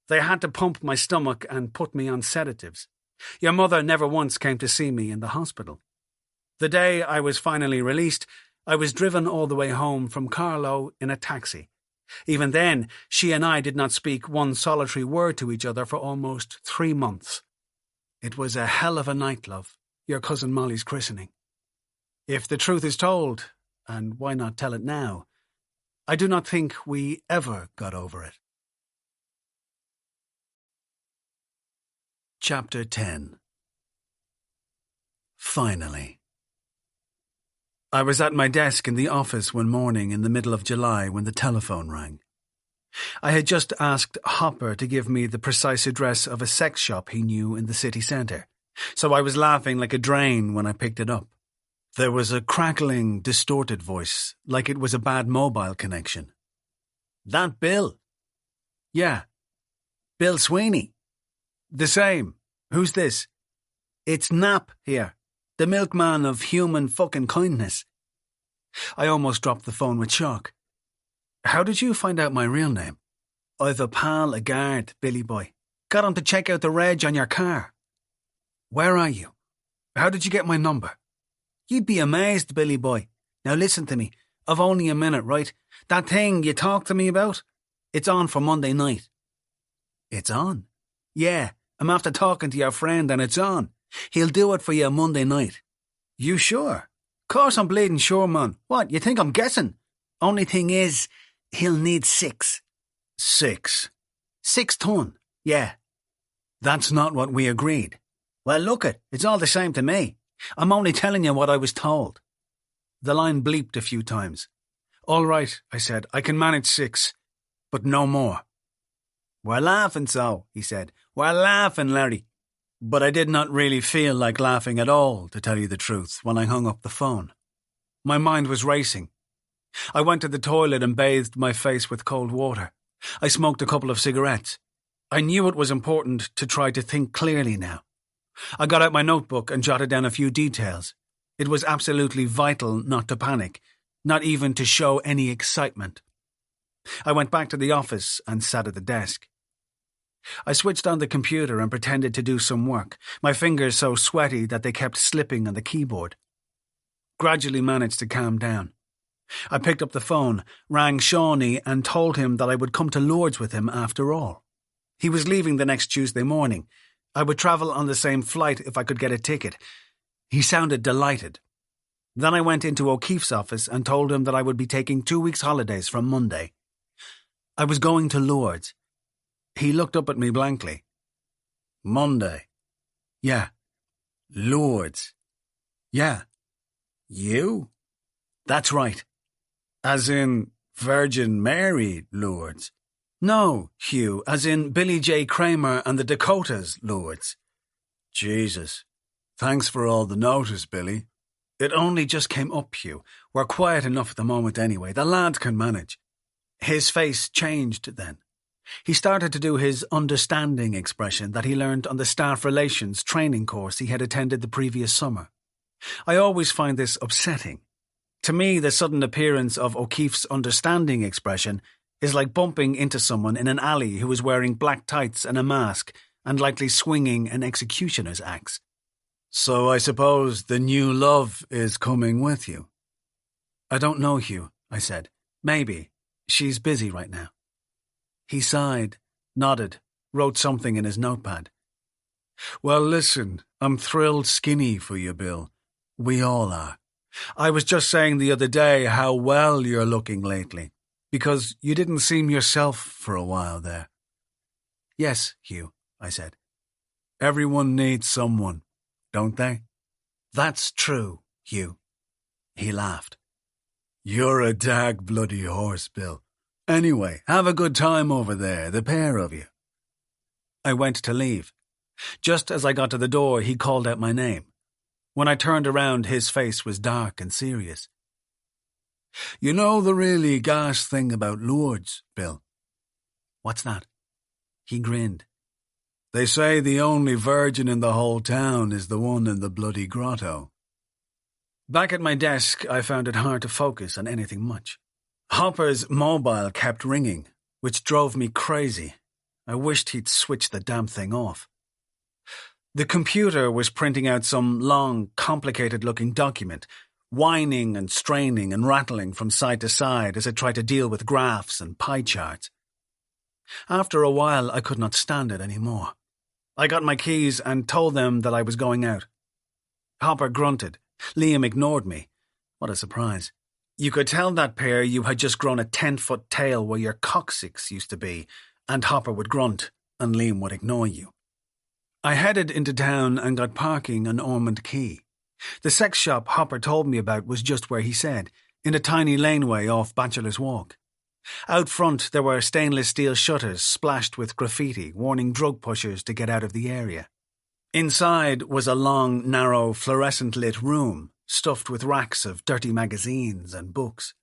They had to pump my stomach and put me on sedatives. Your mother never once came to see me in the hospital. The day I was finally released, I was driven all the way home from Carlow in a taxi. Even then, she and I did not speak one solitary word to each other for almost 3 months. It was a hell of a night, love, your cousin Molly's christening. If the truth is told, and why not tell it now, I do not think we ever got over it. Chapter 10. Finally. I was at my desk in the office one morning in the middle of July when the telephone rang. I had just asked Hopper to give me the precise address of a sex shop he knew in the city centre, so I was laughing like a drain when I picked it up. There was a crackling, distorted voice, like it was a bad mobile connection. "That Bill?" "Yeah. Bill Sweeney." "The same. Who's this?" "It's Knapp here. The milkman of human fucking kindness." I almost dropped the phone with shock. "How did you find out my real name?" "I've a pal, a guard, Billy boy. Got him to check out the reg on your car." "Where are you? How did you get my number?" "You'd be amazed, Billy boy. Now listen to me. I've only a minute, right? That thing you talked to me about? It's on for Monday night." "It's on?" "Yeah, I'm after talking to your friend and it's on. He'll do it for you Monday night." "You sure?" "Course I'm bleeding sure, man. What, you think I'm guessing? Only thing is, he'll need 6. 6. 6 ton, yeah." "That's not what we agreed." "Well, look it's all the same to me. I'm only telling you what I was told." The line bleeped a few times. "All right," I said, "I can manage 6, but no more." "We're laughing so," he said. "We're laughing, Larry." But I did not really feel like laughing at all, to tell you the truth, when I hung up the phone. My mind was racing. I went to the toilet and bathed my face with cold water. I smoked a couple of cigarettes. I knew it was important to try to think clearly now. I got out my notebook and jotted down a few details. It was absolutely vital not to panic, not even to show any excitement. I went back to the office and sat at the desk. I switched on the computer and pretended to do some work, my fingers so sweaty that they kept slipping on the keyboard. Gradually managed to calm down. I picked up the phone, rang Shawnee and told him that I would come to Lourdes with him after all. He was leaving the next Tuesday morning. I would travel on the same flight if I could get a ticket. He sounded delighted. Then I went into O'Keefe's office and told him that I would be taking 2 weeks' holidays from Monday. I was going to Lourdes. He looked up at me blankly. "Monday?" "Yeah." "Lourdes?" "Yeah." "You?" "That's right." "As in Virgin Mary Lourdes?" "No, Hugh, as in Billy J. Kramer and the Dakotas Lourdes." "Jesus. Thanks for all the notice, Billy." "It only just came up, Hugh. We're quiet enough at the moment anyway. The lad can manage." His face changed then. He started to do his understanding expression that he learned on the staff relations training course he had attended the previous summer. I always find this upsetting. To me, the sudden appearance of O'Keefe's understanding expression is like bumping into someone in an alley who is wearing black tights and a mask and likely swinging an executioner's axe. "So I suppose the new love is coming with you?" "I don't know, Hugh," I said. "Maybe. She's busy right now." He sighed, nodded, wrote something in his notepad. "Well, listen, I'm thrilled skinny for you, Bill. We all are. I was just saying the other day how well you're looking lately, because you didn't seem yourself for a while there." "Yes, Hugh," I said. "Everyone needs someone, don't they?" "That's true, Hugh," He laughed. "You're a dag bloody horse, Bill. Anyway, have a good time over there, the pair of you." I went to leave. Just as I got to the door, he called out my name. When I turned around, his face was dark and serious. "You know the really gas thing about Lourdes, Bill?" "What's that?" He grinned. "They say the only virgin in the whole town is the one in the bloody grotto." Back at my desk, I found it hard to focus on anything much. Hopper's mobile kept ringing, which drove me crazy. I wished he'd switch the damn thing off. The computer was printing out some long, complicated-looking document, whining and straining and rattling from side to side as it tried to deal with graphs and pie charts. After a while, I could not stand it anymore. I got my keys and told them that I was going out. Hopper grunted. Liam ignored me. What a surprise. You could tell that pair you had just grown a 10-foot tail where your coccyx used to be, and Hopper would grunt, and Liam would ignore you. I headed into town and got parking on Ormond Quay. The sex shop Hopper told me about was just where he said, in a tiny laneway off Bachelor's Walk. Out front there were stainless steel shutters splashed with graffiti warning drug pushers to get out of the area. Inside was a long, narrow, fluorescent-lit room, stuffed with racks of dirty magazines and books.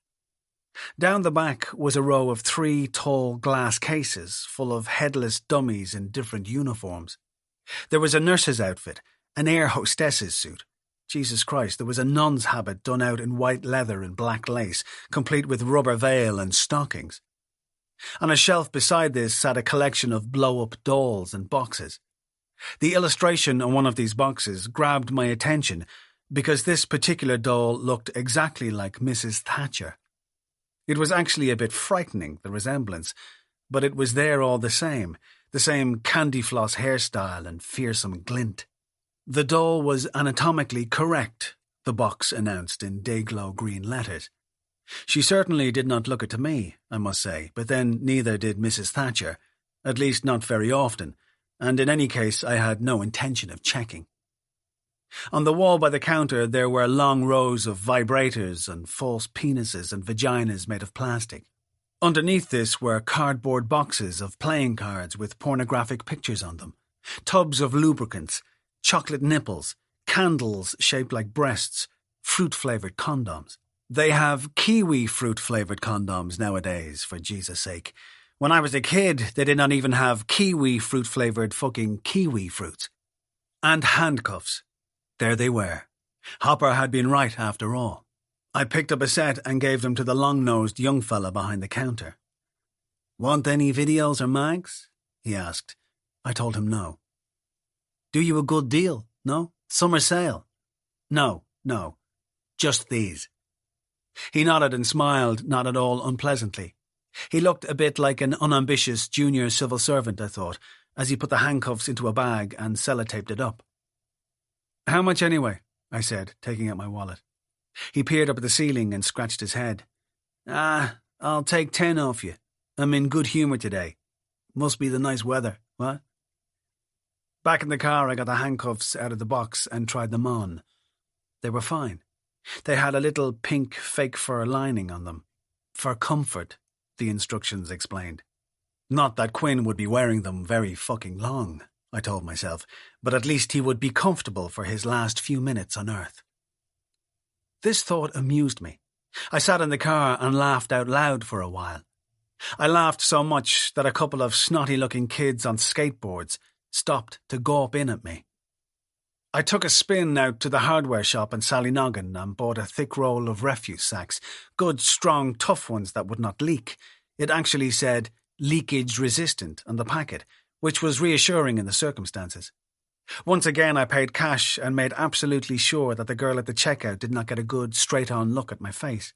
Down the back was a row of 3 tall glass cases full of headless dummies in different uniforms. There was a nurse's outfit, an air hostess's suit. Jesus Christ, there was a nun's habit done out in white leather and black lace, complete with rubber veil and stockings. On a shelf beside this sat a collection of blow-up dolls and boxes. The illustration on one of these boxes grabbed my attention because this particular doll looked exactly like Mrs. Thatcher. It was actually a bit frightening, the resemblance, but it was there all the same candy floss hairstyle and fearsome glint. The doll was anatomically correct, the box announced in day-glow green letters. She certainly did not look it to me, I must say, but then neither did Mrs. Thatcher, at least not very often, and in any case I had no intention of checking. On the wall by the counter there were long rows of vibrators and false penises and vaginas made of plastic. Underneath this were cardboard boxes of playing cards with pornographic pictures on them, tubs of lubricants, chocolate nipples, candles shaped like breasts, fruit-flavoured condoms. They have kiwi fruit-flavoured condoms nowadays, for Jesus' sake. When I was a kid, they did not even have kiwi fruit-flavoured fucking kiwi fruits. And handcuffs. There they were. Hopper had been right after all. I picked up a set and gave them to the long-nosed young fella behind the counter. "Want any videos or mags?" he asked. I told him no. "Do you a good deal? No? Summer sale?" No. Just these." He nodded and smiled, not at all unpleasantly. He looked a bit like an unambitious junior civil servant, I thought, as he put the handcuffs into a bag and sellotaped it up. "How much anyway?" I said, taking out my wallet. He peered up at the ceiling and scratched his head. I'll take 10 off you. I'm in good humour today. Must be the nice weather, what?" Back in the car, I got the handcuffs out of the box and tried them on. They were fine. They had a little pink fake fur lining on them. For comfort, the instructions explained. Not that Quinn would be wearing them very fucking long, I told myself, but at least he would be comfortable for his last few minutes on Earth. This thought amused me. I sat in the car and laughed out loud for a while. I laughed so much that a couple of snotty-looking kids on skateboards stopped to gawp in at me. I took a spin out to the hardware shop in Sallynoggin and bought a thick roll of refuse sacks, good, strong, tough ones that would not leak. It actually said leakage-resistant on the packet, which was reassuring in the circumstances. Once again I paid cash and made absolutely sure that the girl at the checkout did not get a good, straight-on look at my face.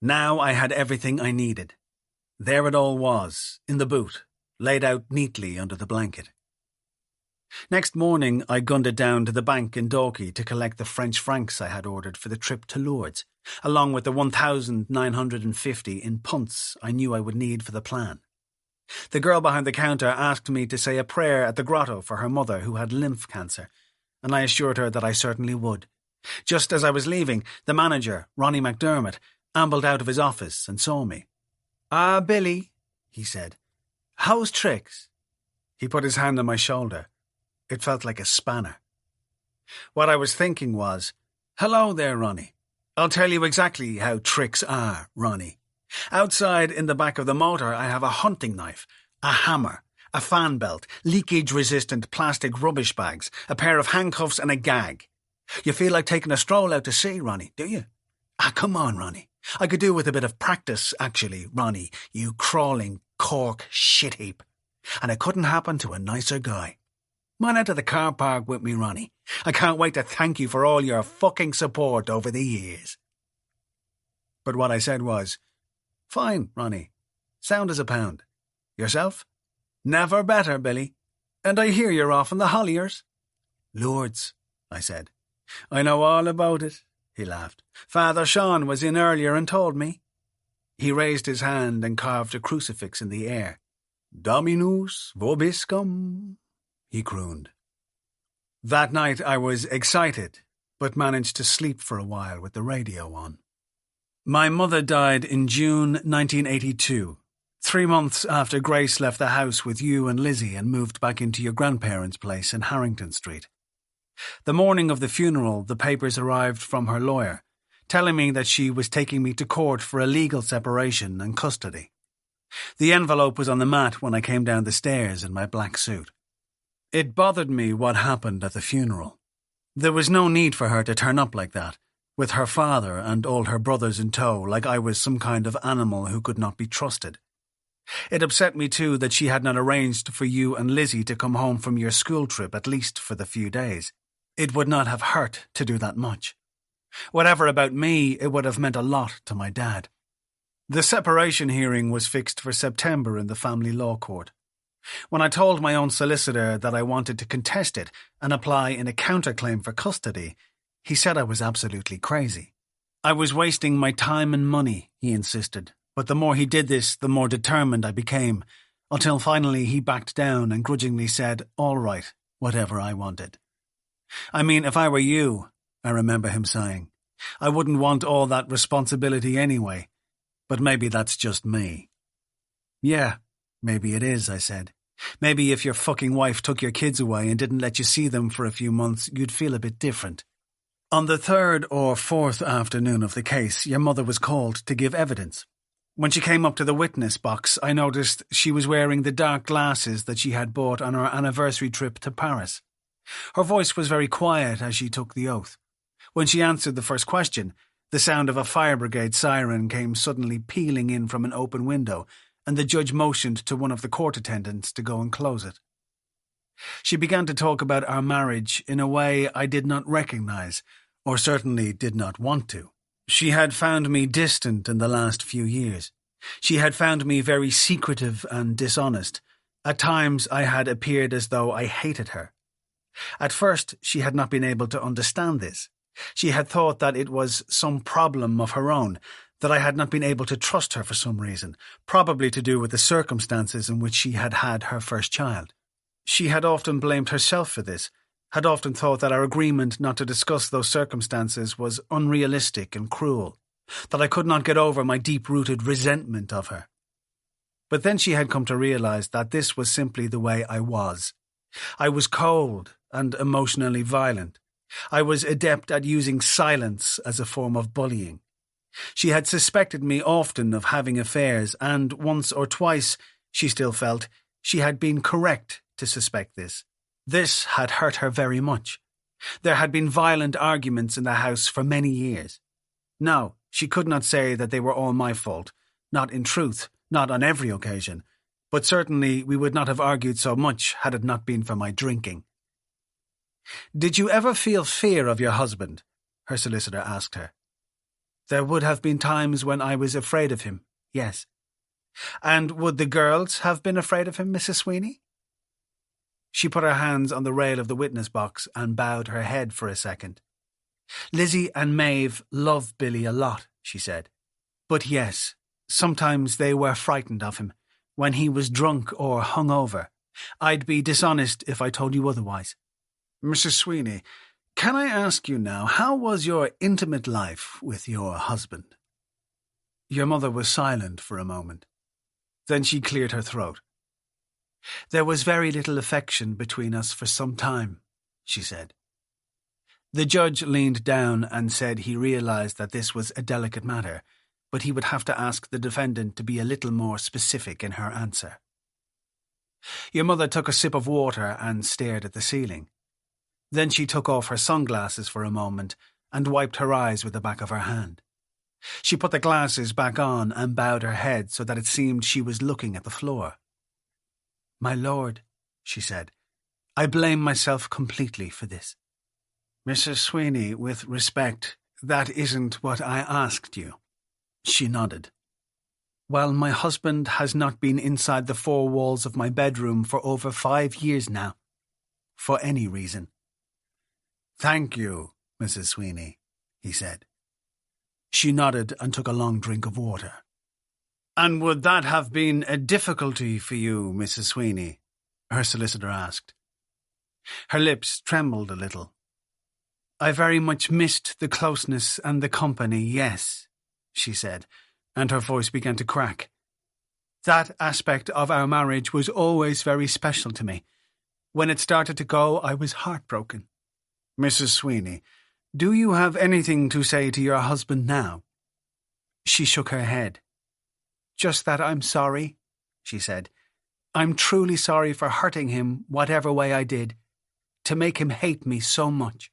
Now I had everything I needed. There it all was, in the boot, laid out neatly under the blanket. Next morning I gunned it down to the bank in Dalkey to collect the French francs I had ordered for the trip to Lourdes, along with the 1,950 in punts I knew I would need for the plan. The girl behind the counter asked me to say a prayer at the grotto for her mother who had lymph cancer, and I assured her that I certainly would. Just as I was leaving, the manager, Ronnie McDermott, ambled out of his office and saw me. "Ah, Billy," he said. "How's tricks?" He put his hand on my shoulder. It felt like a spanner. What I was thinking was, "Hello there, Ronnie. I'll tell you exactly how tricks are, Ronnie. Outside in the back of the motor, I have a hunting knife, a hammer, a fan belt, leakage-resistant plastic rubbish bags, a pair of handcuffs and a gag. You feel like taking a stroll out to sea, Ronnie, do you? Ah, come on, Ronnie. I could do with a bit of practice, actually, Ronnie, you crawling cork shit heap. And it couldn't happen to a nicer guy. Come on out to the car park with me, Ronnie. I can't wait to thank you for all your fucking support over the years." But what I said was, "Fine, Ronnie. Sound as a pound. Yourself?" "Never better, Billy. And I hear you're off in the Holliers." "Lourdes," I said. "I know all about it," he laughed. "Father Sean was in earlier and told me." He raised his hand and carved a crucifix in the air. "Dominus vobiscum," he crooned. That night I was excited, but managed to sleep for a while with the radio on. My mother died in June 1982, 3 months after Grace left the house with you and Lizzie and moved back into your grandparents' place in Harrington Street. The morning of the funeral, the papers arrived from her lawyer, telling me that she was taking me to court for a legal separation and custody. The envelope was on the mat when I came down the stairs in my black suit. It bothered me what happened at the funeral. There was no need for her to turn up like that, with her father and all her brothers in tow, like I was some kind of animal who could not be trusted. It upset me too that she had not arranged for you and Lizzie to come home from your school trip at least for the few days. It would not have hurt to do that much. Whatever about me, it would have meant a lot to my dad. The separation hearing was fixed for September in the family law court. When I told my own solicitor that I wanted to contest it and apply in a counterclaim for custody, he said I was absolutely crazy. I was wasting my time and money, he insisted, but the more he did this, the more determined I became, until finally he backed down and grudgingly said, "All right, whatever I wanted." "I mean, if I were you," I remember him saying, "I wouldn't want all that responsibility anyway, but maybe that's just me." "Yeah, maybe it is," I said. "Maybe if your fucking wife took your kids away and didn't let you see them for a few months, you'd feel a bit different." On the 3rd or 4th afternoon of the case, your mother was called to give evidence. When she came up to the witness box, I noticed she was wearing the dark glasses that she had bought on our anniversary trip to Paris. Her voice was very quiet as she took the oath. When she answered the first question, the sound of a fire brigade siren came suddenly pealing in from an open window, and the judge motioned to one of the court attendants to go and close it. She began to talk about our marriage in a way I did not recognize, or certainly did not want to. She had found me distant in the last few years. She had found me very secretive and dishonest. At times I had appeared as though I hated her. At first she had not been able to understand this. She had thought that it was some problem of her own, that I had not been able to trust her for some reason, probably to do with the circumstances in which she had had her first child. She had often blamed herself for this, had often thought that our agreement not to discuss those circumstances was unrealistic and cruel, that I could not get over my deep-rooted resentment of her. But then she had come to realize that this was simply the way I was. I was cold and emotionally violent. I was adept at using silence as a form of bullying. She had suspected me often of having affairs, and once or twice, she still felt, she had been correct to suspect this. This had hurt her very much. There had been violent arguments in the house for many years. No, she could not say that they were all my fault, not in truth, not on every occasion, but certainly we would not have argued so much had it not been for my drinking. "Did you ever feel fear of your husband?" her solicitor asked her. "There would have been times when I was afraid of him, yes." "And would the girls have been afraid of him, Mrs. Sweeney?" She put her hands on the rail of the witness box and bowed her head for a second. "Lizzie and Maeve love Billy a lot," she said. "But yes, sometimes they were frightened of him, when he was drunk or hungover. I'd be dishonest if I told you otherwise." "Mrs. Sweeney, Can I ask you now, how was your intimate life with your husband? Your mother was silent for a moment. Then she cleared her throat. There was very little affection between us for some time, she said. The judge leaned down and said he realized that this was a delicate matter, but he would have to ask the defendant to be a little more specific in her answer. Your mother took a sip of water and stared at the ceiling. Then she took off her sunglasses for a moment and wiped her eyes with the back of her hand. She put the glasses back on and bowed her head so that it seemed she was looking at the floor. My lord, she said, I blame myself completely for this. Mrs. Sweeney, with respect, that isn't what I asked you. She nodded. Well, my husband has not been inside the four walls of my bedroom for over 5 years now. For any reason. Thank you, Mrs. Sweeney, he said. She nodded and took a long drink of water. And would that have been a difficulty for you, Mrs. Sweeney? Her solicitor asked. Her lips trembled a little. I very much missed the closeness and the company, yes, she said, and her voice began to crack. That aspect of our marriage was always very special to me. When it started to go, I was heartbroken. Mrs. Sweeney, do you have anything to say to your husband now? She shook her head. Just that I'm sorry, she said. I'm truly sorry for hurting him whatever way I did, to make him hate me so much.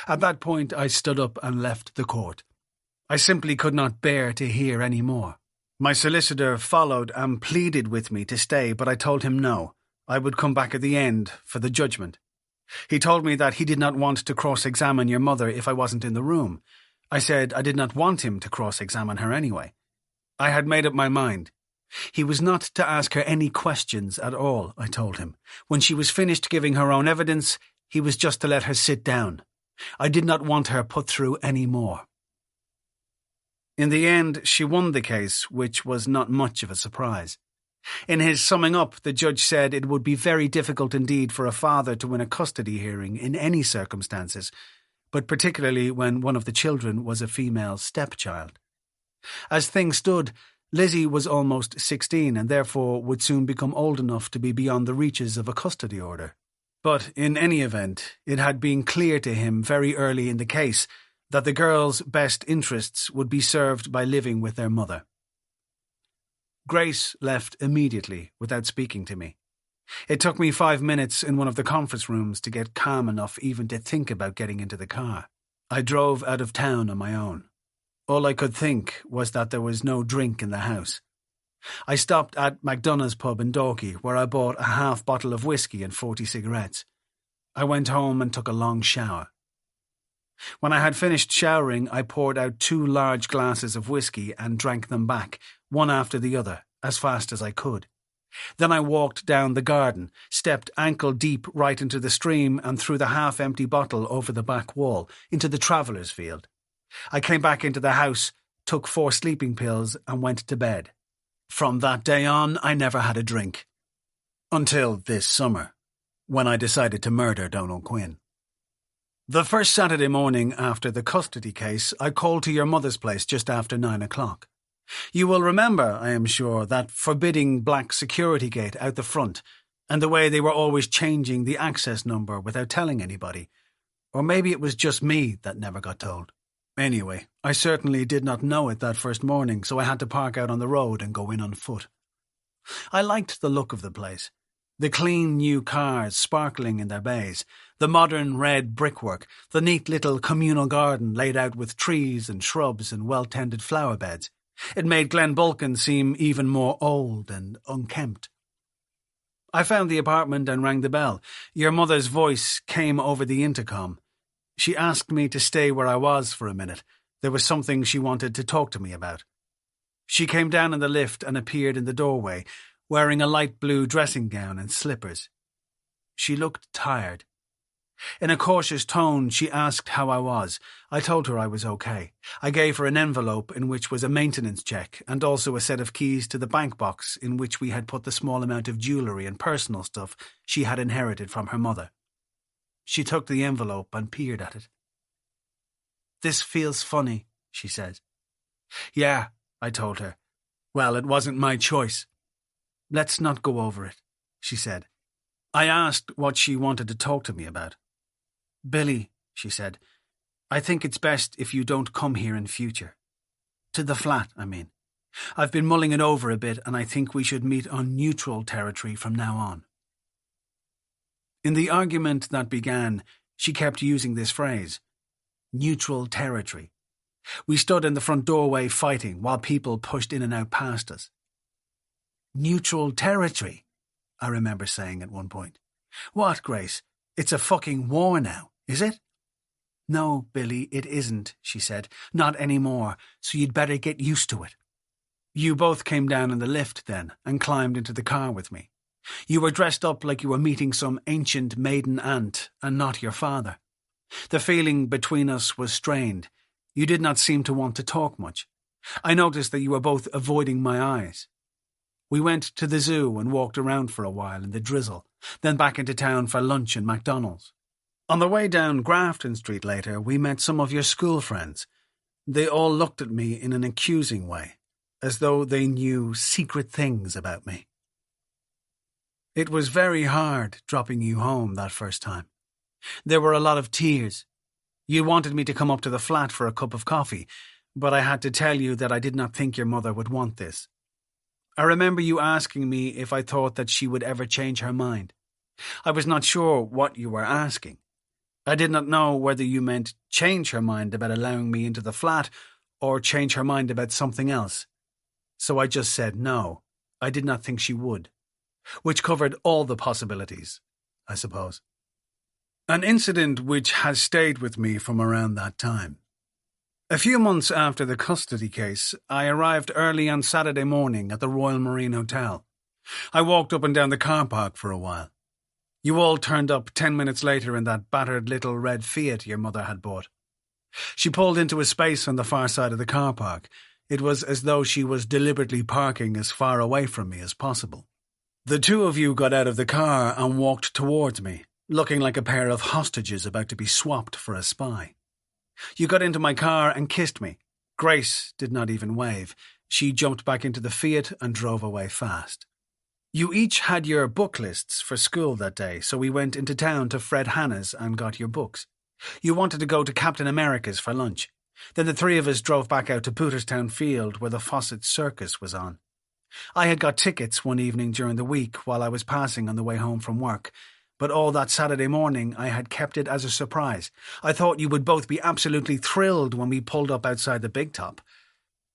At that point, I stood up and left the court. I simply could not bear to hear any more. My solicitor followed and pleaded with me to stay, but I told him no. I would come back at the end for the judgment. He told me that he did not want to cross-examine your mother if I wasn't in the room. I said I did not want him to cross-examine her anyway. I had made up my mind. He was not to ask her any questions at all, I told him. When she was finished giving her own evidence, he was just to let her sit down. I did not want her put through any more. In the end, she won the case, which was not much of a surprise. In his summing up, the judge said it would be very difficult indeed for a father to win a custody hearing in any circumstances, but particularly when one of the children was a female stepchild. As things stood, Lizzie was almost 16 and therefore would soon become old enough to be beyond the reaches of a custody order. But in any event, it had been clear to him very early in the case that the girls' best interests would be served by living with their mother. Grace left immediately without speaking to me. It took me 5 minutes in one of the conference rooms to get calm enough even to think about getting into the car. I drove out of town on my own. All I could think was that there was no drink in the house. I stopped at McDonough's pub in Dalkey, where I bought a half bottle of whiskey and 40 cigarettes. I went home and took a long shower. When I had finished showering, I poured out 2 large glasses of whiskey and drank them back, one after the other, as fast as I could. Then I walked down the garden, stepped ankle-deep right into the stream and threw the half-empty bottle over the back wall, into the traveller's field. I came back into the house, took 4 sleeping pills and went to bed. From that day on, I never had a drink. Until this summer, when I decided to murder Donald Quinn. The first Saturday morning after the custody case, I called to your mother's place just after 9 o'clock. You will remember, I am sure, that forbidding black security gate out the front, and the way they were always changing the access number without telling anybody. Or maybe it was just me that never got told. Anyway, I certainly did not know it that first morning, so I had to park out on the road and go in on foot. I liked the look of the place. The clean new cars sparkling in their bays, the modern red brickwork, the neat little communal garden laid out with trees and shrubs and well-tended flower beds. It made Glen Bulkin seem even more old and unkempt. I found the apartment and rang the bell. Your mother's voice came over the intercom. She asked me to stay where I was for a minute. There was something she wanted to talk to me about. She came down in the lift and appeared in the doorway, wearing a light blue dressing gown and slippers. She looked tired. In a cautious tone, she asked how I was. I told her I was okay. I gave her an envelope in which was a maintenance check and also a set of keys to the bank box in which we had put the small amount of jewellery and personal stuff she had inherited from her mother. She took the envelope and peered at it. "This feels funny," she said. "Yeah," I told her. "Well, it wasn't my choice." "Let's not go over it," she said. I asked what she wanted to talk to me about. "Billy," she said, "I think it's best if you don't come here in future. To the flat, I mean. I've been mulling it over a bit, and I think we should meet on neutral territory from now on." In the argument that began, she kept using this phrase, neutral territory. We stood in the front doorway fighting while people pushed in and out past us. "Neutral territory," I remember saying at one point. "What, Grace? It's a fucking war now, is it?" "No, Billy, it isn't," she said. "Not anymore, so you'd better get used to it." You both came down in the lift then and climbed into the car with me. You were dressed up like you were meeting some ancient maiden aunt and not your father. The feeling between us was strained. You did not seem to want to talk much. I noticed that you were both avoiding my eyes. We went to the zoo and walked around for a while in the drizzle, then back into town for lunch and McDonald's. On the way down Grafton Street later, we met some of your school friends. They all looked at me in an accusing way, as though they knew secret things about me. It was very hard dropping you home that first time. There were a lot of tears. You wanted me to come up to the flat for a cup of coffee, but I had to tell you that I did not think your mother would want this. I remember you asking me if I thought that she would ever change her mind. I was not sure what you were asking. I did not know whether you meant change her mind about allowing me into the flat or change her mind about something else. So I just said no, I did not think she would, which covered all the possibilities, I suppose. An incident which has stayed with me from around that time. A few months after the custody case, I arrived early on Saturday morning at the Royal Marine Hotel. I walked up and down the car park for a while. You all turned up 10 minutes later in that battered little red Fiat your mother had bought. She pulled into a space on the far side of the car park. It was as though she was deliberately parking as far away from me as possible. The two of you got out of the car and walked towards me, looking like a pair of hostages about to be swapped for a spy. You got into my car and kissed me. Grace did not even wave. She jumped back into the Fiat and drove away fast. You each had your book lists for school that day, so we went into town to Fred Hanna's and got your books. You wanted to go to Captain America's for lunch. Then the three of us drove back out to Booterstown Field where the Fawcett Circus was on. I had got tickets one evening during the week while I was passing on the way home from work, but all that Saturday morning I had kept it as a surprise. I thought you would both be absolutely thrilled when we pulled up outside the Big Top,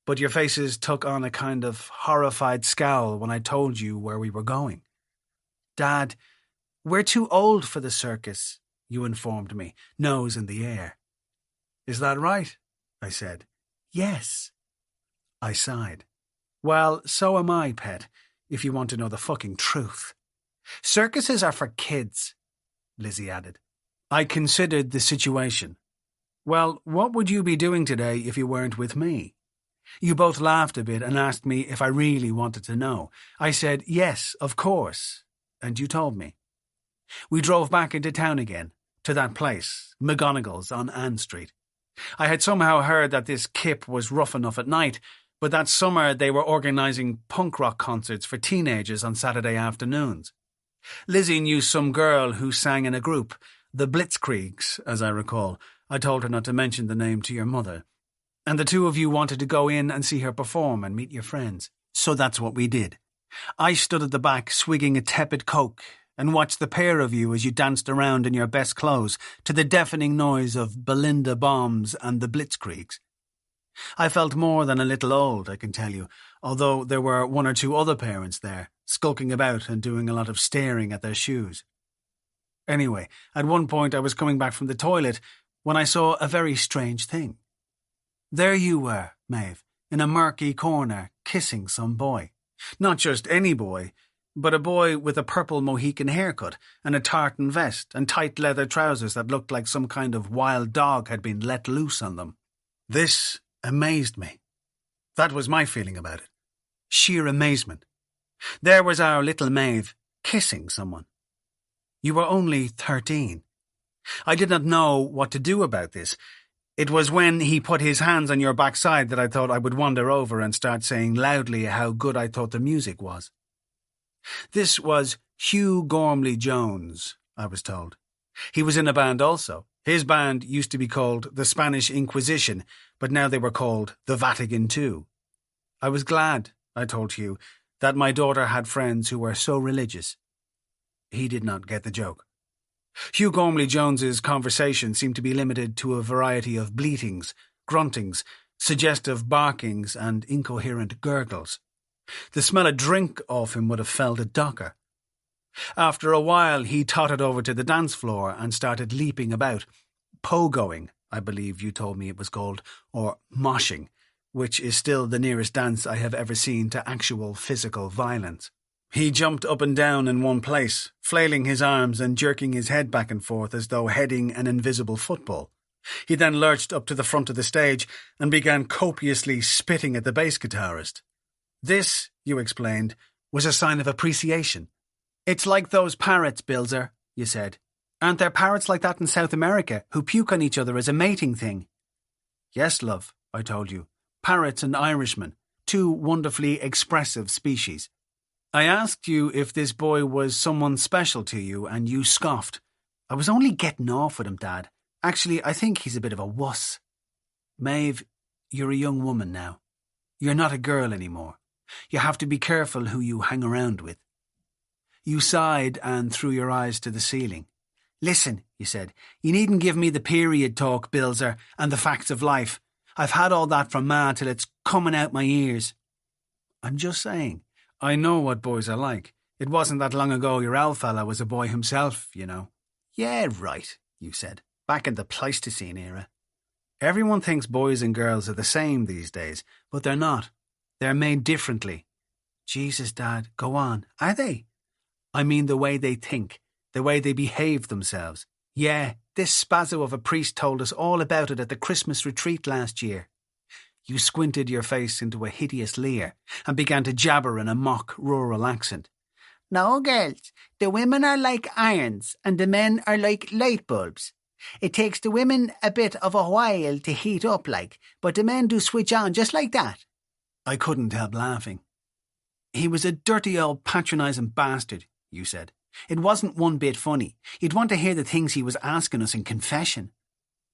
but your faces took on a kind of horrified scowl when I told you where we were going. "Dad, we're too old for the circus," you informed me, nose in the air. "Is that right?" I said. "Yes." I sighed. "Well, so am I, pet, if you want to know the fucking truth. Circuses are for kids," Lizzie added. I considered the situation. "Well, what would you be doing today if you weren't with me?" You both laughed a bit and asked me if I really wanted to know. I said, yes, of course, and you told me. We drove back into town again, to that place, McGonagall's on Ann Street. I had somehow heard that this Kip was rough enough at night, but that summer they were organising punk rock concerts for teenagers on Saturday afternoons. Lizzie knew some girl who sang in a group, the Blitzkriegs, as I recall. I told her not to mention the name to your mother. And the two of you wanted to go in and see her perform and meet your friends. So that's what we did. I stood at the back swigging a tepid Coke and watched the pair of you as you danced around in your best clothes to the deafening noise of Belinda Bombs and the Blitzkriegs. I felt more than a little old, I can tell you, although there were one or two other parents there, skulking about and doing a lot of staring at their shoes. Anyway, at one point I was coming back from the toilet when I saw a very strange thing. There you were, Maeve, in a murky corner, kissing some boy. Not just any boy, but a boy with a purple Mohican haircut and a tartan vest and tight leather trousers that looked like some kind of wild dog had been let loose on them. This amazed me. That was my feeling about it. Sheer amazement. There was our little Maeve, kissing someone. You were only 13. I did not know what to do about this. It was when he put his hands on your backside that I thought I would wander over and start saying loudly how good I thought the music was. This was Hugh Gormley Jones, I was told. He was in a band also. His band used to be called the Spanish Inquisition, but now they were called the Vatican II. I was glad, I told Hugh, that my daughter had friends who were so religious. He did not get the joke. Hugh Gormley Jones's conversation seemed to be limited to a variety of bleatings, gruntings, suggestive barkings, and incoherent gurgles. The smell of drink off him would have felled a docker. After a while, he tottered over to the dance floor and started leaping about. Pogoing, I believe you told me it was called, or moshing, which is still the nearest dance I have ever seen to actual physical violence. He jumped up and down in one place, flailing his arms and jerking his head back and forth as though heading an invisible football. He then lurched up to the front of the stage and began copiously spitting at the bass guitarist. This, you explained, was a sign of appreciation. "It's like those parrots, Bilzer," you said. "Aren't there parrots like that in South America who puke on each other as a mating thing?" "Yes, love," I told you. "Parrots and Irishmen, two wonderfully expressive species." I asked you if this boy was someone special to you, and you scoffed. "I was only getting off with him, Dad. Actually, I think he's a bit of a wuss." "Maeve, you're a young woman now. You're not a girl anymore. You have to be careful who you hang around with." You sighed and threw your eyes to the ceiling. "Listen," you said, "you needn't give me the period talk, Bilzer, and the facts of life. I've had all that from Ma till it's coming out my ears." "I'm just saying. I know what boys are like. It wasn't that long ago your owl fella was a boy himself, you know." "Yeah, right," you said. "Back in the Pleistocene era. Everyone thinks boys and girls are the same these days, but they're not. They're made differently." "Jesus, Dad, go on. Are they?" "I mean the way they think, the way they behave themselves. Yeah, this spazzo of a priest told us all about it at the Christmas retreat last year." You squinted your face into a hideous leer and began to jabber in a mock rural accent. "No, girls, the women are like irons and the men are like light bulbs. It takes the women a bit of a while to heat up but the men do switch on just like that." I couldn't help laughing. "He was a dirty old patronising bastard," you said. "It wasn't one bit funny. You'd want to hear the things he was asking us in confession."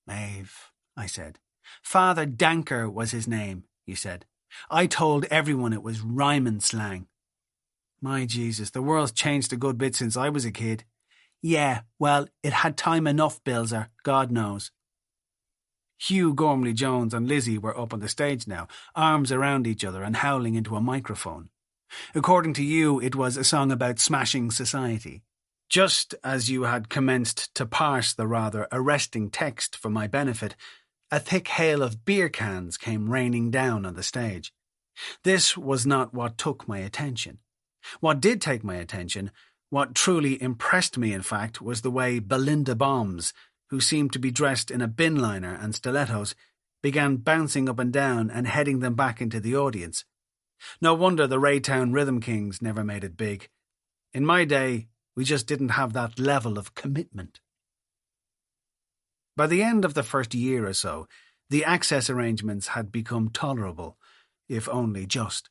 "Maeve," I said. "Father Danker was his name," you said. "I told everyone it was rhyming slang." "My Jesus, the world's changed a good bit since I was a kid." "Yeah, well, it had time enough, Bilzer, God knows." Hugh Gormley Jones and Lizzie were up on the stage now, arms around each other and howling into a microphone. According to you, it was a song about smashing society. Just as you had commenced to parse the rather arresting text for my benefit, a thick hail of beer cans came raining down on the stage. This was not what took my attention. What did take my attention, what truly impressed me in fact, was the way Belinda Bombs, who seemed to be dressed in a bin liner and stilettos, began bouncing up and down and heading them back into the audience. No wonder the Raytown Rhythm Kings never made it big. In my day, we just didn't have that level of commitment. By the end of the first year or so, the access arrangements had become tolerable, if only just.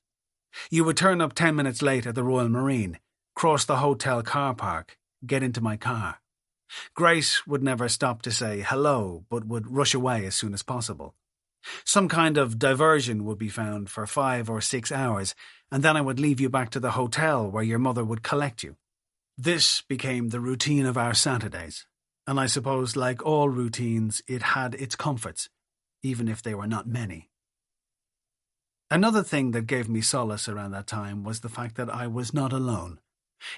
You would turn up 10 minutes late at the Royal Marine, cross the hotel car park, get into my car. Grace would never stop to say hello, but would rush away as soon as possible. Some kind of diversion would be found for 5 or 6 hours, and then I would leave you back to the hotel where your mother would collect you. This became the routine of our Saturdays, and I suppose, like all routines, it had its comforts, even if they were not many. Another thing that gave me solace around that time was the fact that I was not alone.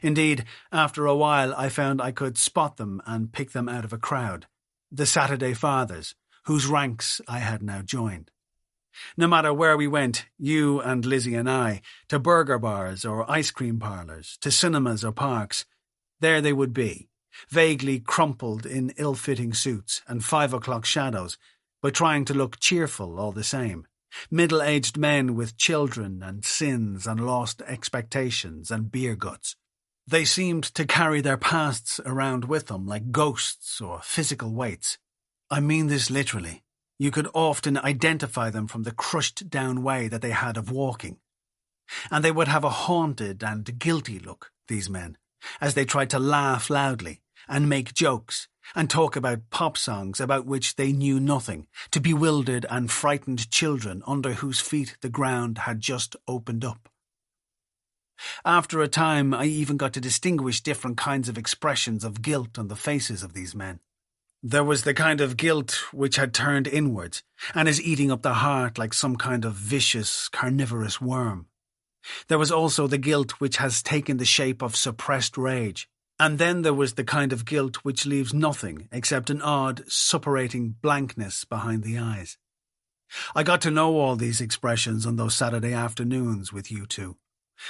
Indeed, after a while I found I could spot them and pick them out of a crowd, the Saturday Fathers, whose ranks I had now joined. No matter where we went, you and Lizzie and I, to burger bars or ice cream parlours, to cinemas or parks, there they would be, vaguely crumpled in ill-fitting suits and 5 o'clock shadows, but trying to look cheerful all the same. Middle-aged men with children and sins and lost expectations and beer guts. They seemed to carry their pasts around with them like ghosts or physical weights. I mean this literally. You could often identify them from the crushed-down way that they had of walking. And they would have a haunted and guilty look, these men, as they tried to laugh loudly and make jokes and talk about pop songs about which they knew nothing, to bewildered and frightened children under whose feet the ground had just opened up. After a time, I even got to distinguish different kinds of expressions of guilt on the faces of these men. There was the kind of guilt which had turned inwards and is eating up the heart like some kind of vicious, carnivorous worm. There was also the guilt which has taken the shape of suppressed rage. And then there was the kind of guilt which leaves nothing except an odd, suppurating blankness behind the eyes. I got to know all these expressions on those Saturday afternoons with you two.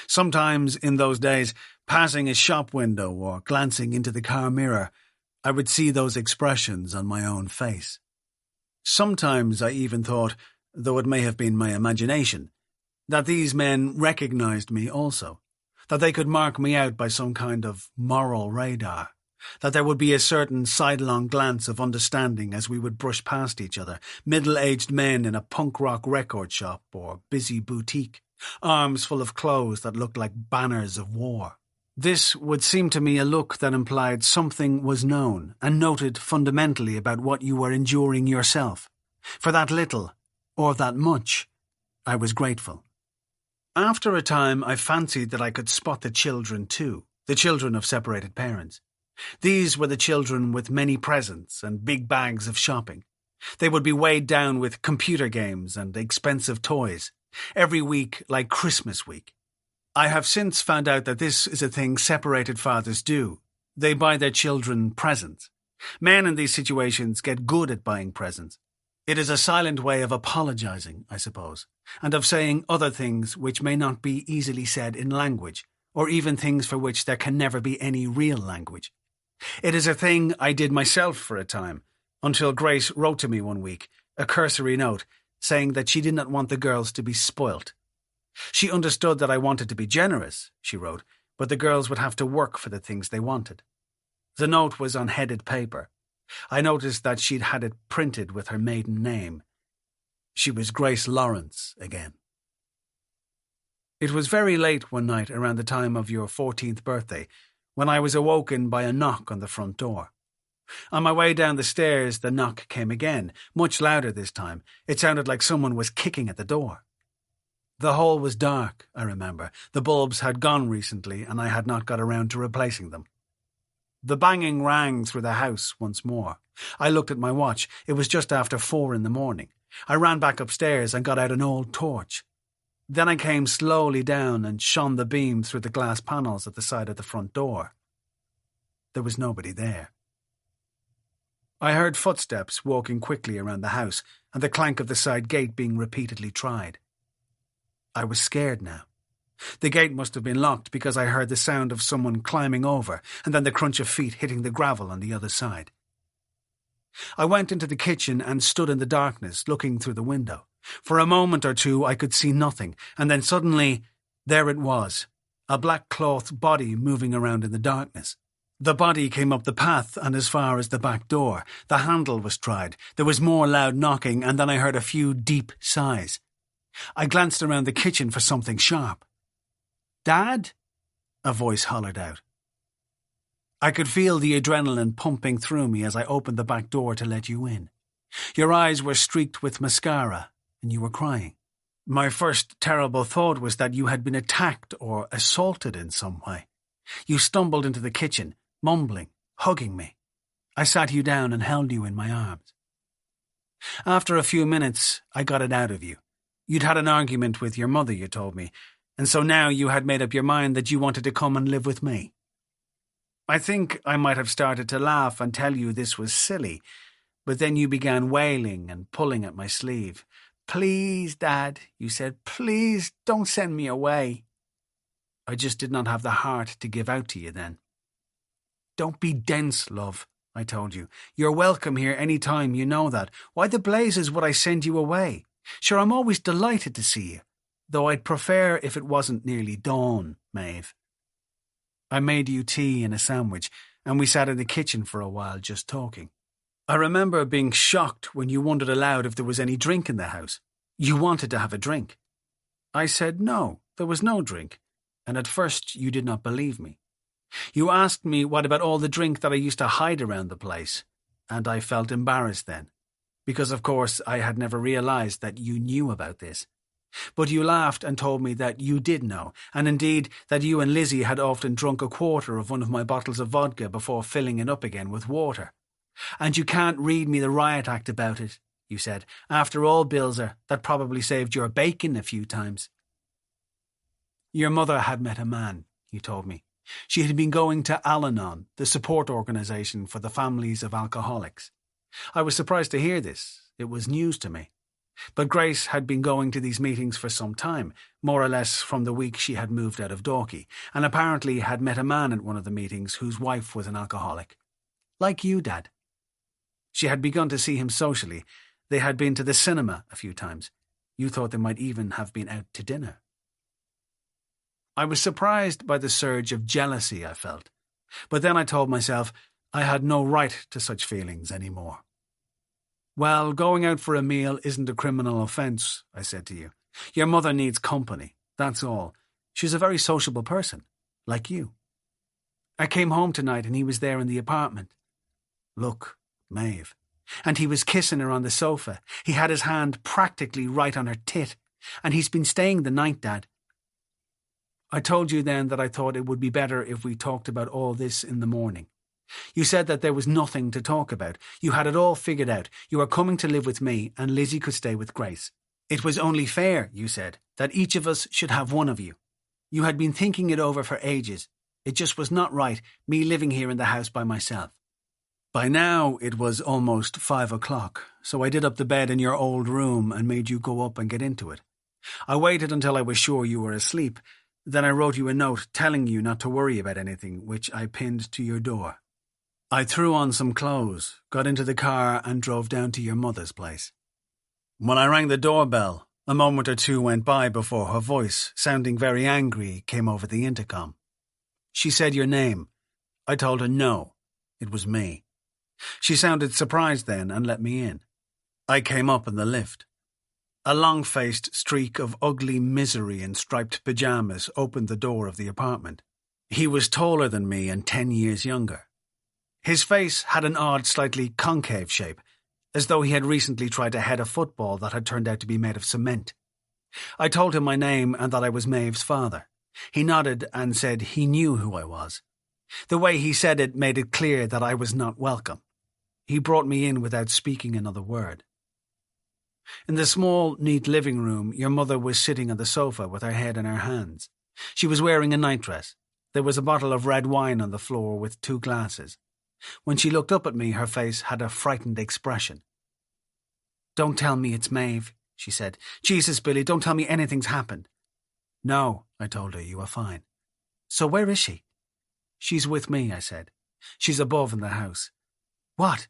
Sometimes, in those days, passing a shop window or glancing into the car mirror, I would see those expressions on my own face. Sometimes I even thought, though it may have been my imagination, that these men recognized me also, that they could mark me out by some kind of moral radar, that there would be a certain sidelong glance of understanding as we would brush past each other, middle-aged men in a punk rock record shop or busy boutique, arms full of clothes that looked like banners of war. This would seem to me a look that implied something was known and noted fundamentally about what you were enduring yourself. For that little, or that much, I was grateful. After a time, I fancied that I could spot the children too, the children of separated parents. These were the children with many presents and big bags of shopping. They would be weighed down with computer games and expensive toys, every week like Christmas week. I have since found out that this is a thing separated fathers do. They buy their children presents. Men in these situations get good at buying presents. It is a silent way of apologizing, I suppose, and of saying other things which may not be easily said in language, or even things for which there can never be any real language. It is a thing I did myself for a time, until Grace wrote to me one week, a cursory note, saying that she did not want the girls to be spoilt. She understood that I wanted to be generous, she wrote, but the girls would have to work for the things they wanted. The note was on headed paper. I noticed that she'd had it printed with her maiden name. She was Grace Lawrence again. It was very late one night around the time of your 14th birthday when I was awoken by a knock on the front door. On my way down the stairs, the knock came again, much louder this time. It sounded like someone was kicking at the door. The hall was dark, I remember. The bulbs had gone recently, and I had not got around to replacing them. The banging rang through the house once more. I looked at my watch. It was just after 4 a.m. I ran back upstairs and got out an old torch. Then I came slowly down and shone the beam through the glass panels at the side of the front door. There was nobody there. I heard footsteps walking quickly around the house and the clank of the side gate being repeatedly tried. I was scared now. The gate must have been locked because I heard the sound of someone climbing over and then the crunch of feet hitting the gravel on the other side. I went into the kitchen and stood in the darkness, looking through the window. For a moment or two I could see nothing, and then suddenly, there it was, a black cloth body moving around in the darkness. The body came up the path and as far as the back door. The handle was tried. There was more loud knocking, and then I heard a few deep sighs. I glanced around the kitchen for something sharp. "Dad?" a voice hollered out. I could feel the adrenaline pumping through me as I opened the back door to let you in. Your eyes were streaked with mascara, and you were crying. My first terrible thought was that you had been attacked or assaulted in some way. You stumbled into the kitchen, mumbling, hugging me. I sat you down and held you in my arms. After a few minutes, I got it out of you. You'd had an argument with your mother, you told me, and so now you had made up your mind that you wanted to come and live with me. I think I might have started to laugh and tell you this was silly, but then you began wailing and pulling at my sleeve. "Please, Dad," you said, "please don't send me away." I just did not have the heart to give out to you then. "Don't be dense, love," I told you. "You're welcome here any time, you know that. Why the blazes would I send you away? Sure, I'm always delighted to see you, though I'd prefer if it wasn't nearly dawn, Maeve." I made you tea and a sandwich, and we sat in the kitchen for a while just talking. I remember being shocked when you wondered aloud if there was any drink in the house. You wanted to have a drink. I said no, there was no drink, and at first you did not believe me. You asked me what about all the drink that I used to hide around the place, and I felt embarrassed then, because of course I had never realized that you knew about this. But you laughed and told me that you did know, and indeed that you and Lizzie had often drunk a quarter of one of my bottles of vodka before filling it up again with water. And you can't read me the riot act about it, you said. After all, Bilzer, that probably saved your bacon a few times. Your mother had met a man, you told me. She had been going to Al-Anon, the support organisation for the families of alcoholics. I was surprised to hear this. It was news to me. But Grace had been going to these meetings for some time, more or less from the week she had moved out of Dalkey, and apparently had met a man at one of the meetings whose wife was an alcoholic. Like you, Dad. She had begun to see him socially. They had been to the cinema a few times. You thought they might even have been out to dinner. I was surprised by the surge of jealousy I felt, but then I told myself I had no right to such feelings anymore. Well, going out for a meal isn't a criminal offence, I said to you. Your mother needs company, that's all. She's a very sociable person, like you. I came home tonight and he was there in the apartment. Look, Maeve. And he was kissing her on the sofa. He had his hand practically right on her tit, and he's been staying the night, Dad. I told you then that I thought it would be better if we talked about all this in the morning. You said that there was nothing to talk about. You had it all figured out. You were coming to live with me, and Lizzie could stay with Grace. It was only fair, you said, that each of us should have one of you. You had been thinking it over for ages. It just was not right, me living here in the house by myself. By now it was almost 5 o'clock, so I did up the bed in your old room and made you go up and get into it. I waited until I was sure you were asleep. Then I wrote you a note telling you not to worry about anything, which I pinned to your door. I threw on some clothes, got into the car and drove down to your mother's place. When I rang the doorbell, a moment or two went by before her voice, sounding very angry, came over the intercom. She said your name. I told her no, it was me. She sounded surprised then and let me in. I came up in the lift. A long-faced streak of ugly misery in striped pyjamas opened the door of the apartment. He was taller than me and 10 years younger. His face had an odd, slightly concave shape, as though he had recently tried to head a football that had turned out to be made of cement. I told him my name and that I was Maeve's father. He nodded and said he knew who I was. The way he said it made it clear that I was not welcome. He brought me in without speaking another word. In the small, neat living room, your mother was sitting on the sofa with her head in her hands. She was wearing a nightdress. There was a bottle of red wine on the floor with 2 glasses. When she looked up at me, her face had a frightened expression. "Don't tell me it's Maeve," she said. "Jesus, Billy, don't tell me anything's happened." "No," I told her, "you are fine." "So where is she?" "She's with me," I said. "She's above in the house." "What?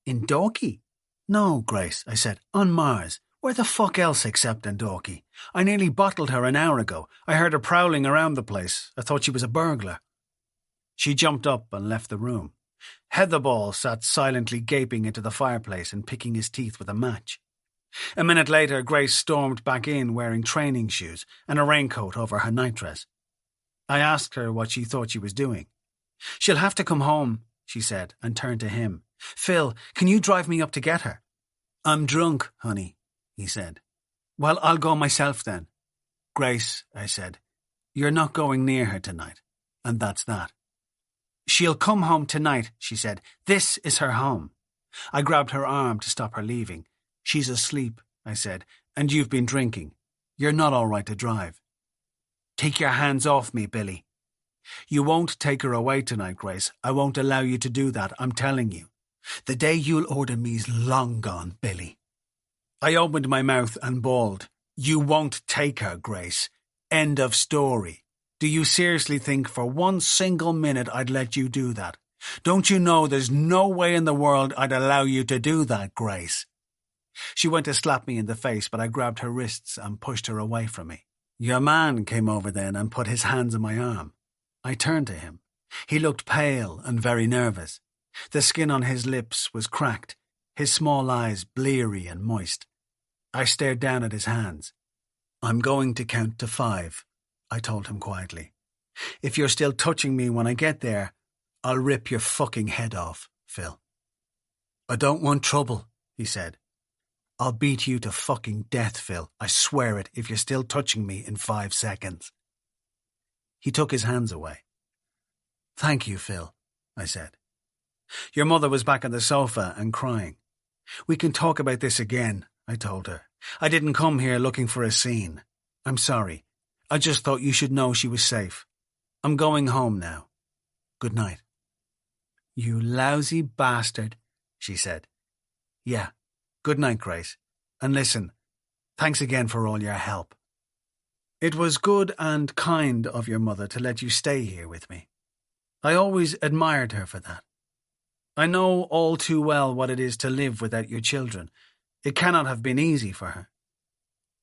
In Dalkey?" "No, Grace," I said. "On Mars. Where the fuck else except in Dalkey? I nearly bottled her an hour ago. I heard her prowling around the place. I thought she was a burglar." She jumped up and left the room. Heatherball sat silently gaping into the fireplace and picking his teeth with a match. A minute later, Grace stormed back in wearing training shoes and a raincoat over her nightdress. I asked her what she thought she was doing. "She'll have to come home," she said, and turned to him. "Phil, can you drive me up to get her?" "I'm drunk, honey," he said. "Well, I'll go myself then." "Grace," I said, "you're not going near her tonight, and that's that." "She'll come home tonight," she said. "This is her home." I grabbed her arm to stop her leaving. "She's asleep," I said, "and you've been drinking. You're not all right to drive." "Take your hands off me, Billy." "You won't take her away tonight, Grace. I won't allow you to do that, I'm telling you. The day you'll order me's long gone, Billy." I opened my mouth and bawled. "You won't take her, Grace. End of story. Do you seriously think for one single minute I'd let you do that? Don't you know there's no way in the world I'd allow you to do that, Grace?" She went to slap me in the face, but I grabbed her wrists and pushed her away from me. Your man came over then and put his hands on my arm. I turned to him. He looked pale and very nervous. The skin on his lips was cracked, his small eyes bleary and moist. I stared down at his hands. "I'm going to count to 5, I told him quietly. "If you're still touching me when I get there, I'll rip your fucking head off, Phil." "I don't want trouble," he said. "I'll beat you to fucking death, Phil. I swear it, if you're still touching me in 5 seconds. He took his hands away. "Thank you, Phil," I said. Your mother was back on the sofa and crying. "We can talk about this again," I told her. "I didn't come here looking for a scene. I'm sorry. I just thought you should know she was safe. I'm going home now. Good night." "You lousy bastard," she said. "Yeah, good night, Grace. And listen, thanks again for all your help. It was good and kind of your mother to let you stay here with me. I always admired her for that. I know all too well what it is to live without your children. It cannot have been easy for her.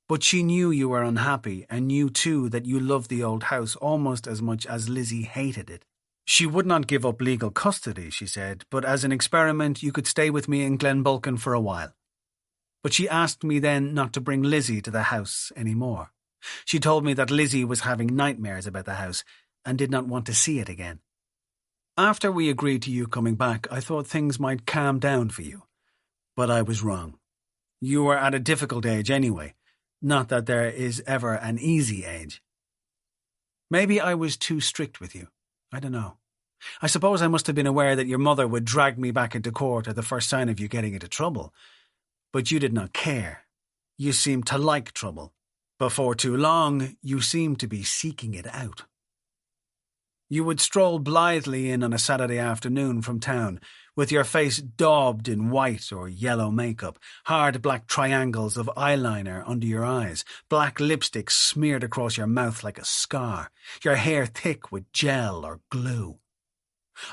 But she knew you were unhappy and knew too that you loved the old house almost as much as Lizzie hated it. She would not give up legal custody, she said, but as an experiment you could stay with me in Glenbolkin for a while. But she asked me then not to bring Lizzie to the house any more. She told me that Lizzie was having nightmares about the house and did not want to see it again. After we agreed to you coming back, I thought things might calm down for you. But I was wrong. You were at a difficult age anyway. Not that there is ever an easy age. Maybe I was too strict with you. I don't know. I suppose I must have been aware that your mother would drag me back into court at the first sign of you getting into trouble. But you did not care. You seemed to like trouble. Before too long, you seemed to be seeking it out. You would stroll blithely in on a Saturday afternoon from town, with your face daubed in white or yellow makeup, hard black triangles of eyeliner under your eyes, black lipstick smeared across your mouth like a scar, your hair thick with gel or glue.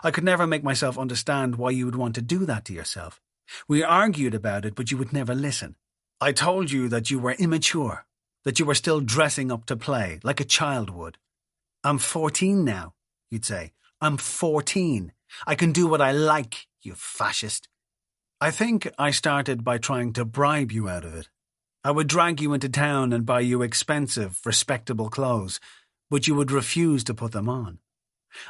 I could never make myself understand why you would want to do that to yourself. We argued about it, but you would never listen. I told you that you were immature, that you were still dressing up to play, like a child would. "I'm 14 now," you'd say. "I'm 14. I can do what I like, you fascist." I think I started by trying to bribe you out of it. I would drag you into town and buy you expensive, respectable clothes, but you would refuse to put them on.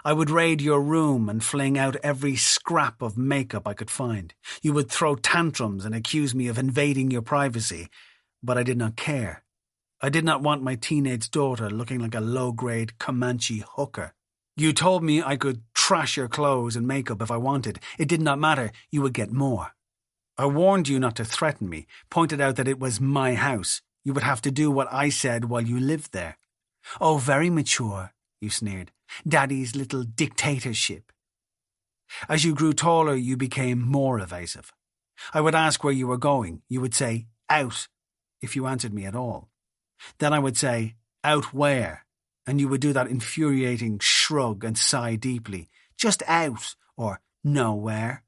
I would raid your room and fling out every scrap of makeup I could find. You would throw tantrums and accuse me of invading your privacy, but I did not care. I did not want my teenage daughter looking like a low-grade Comanche hooker. You told me I could trash your clothes and makeup if I wanted. It did not matter. You would get more. I warned you not to threaten me, pointed out that it was my house. You would have to do what I said while you lived there. "Oh, very mature," you sneered. "Daddy's little dictatorship." As you grew taller, you became more evasive. I would ask where you were going. You would say, "Out," if you answered me at all. Then I would say, "Out where?" And you would do that infuriating shrug and sigh deeply. "Just out," or "Nowhere."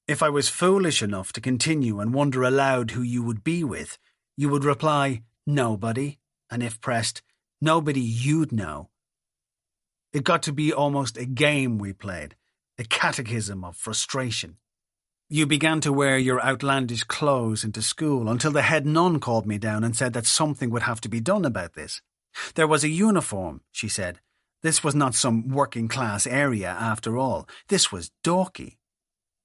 If I was foolish enough to continue and wonder aloud who you would be with, you would reply, "Nobody," and if pressed, "Nobody you'd know." It got to be almost a game we played, a catechism of frustration. You began to wear your outlandish clothes into school until the head nun called me down and said that something would have to be done about this. There was a uniform, she said. This was not some working-class area after all. This was Dorky.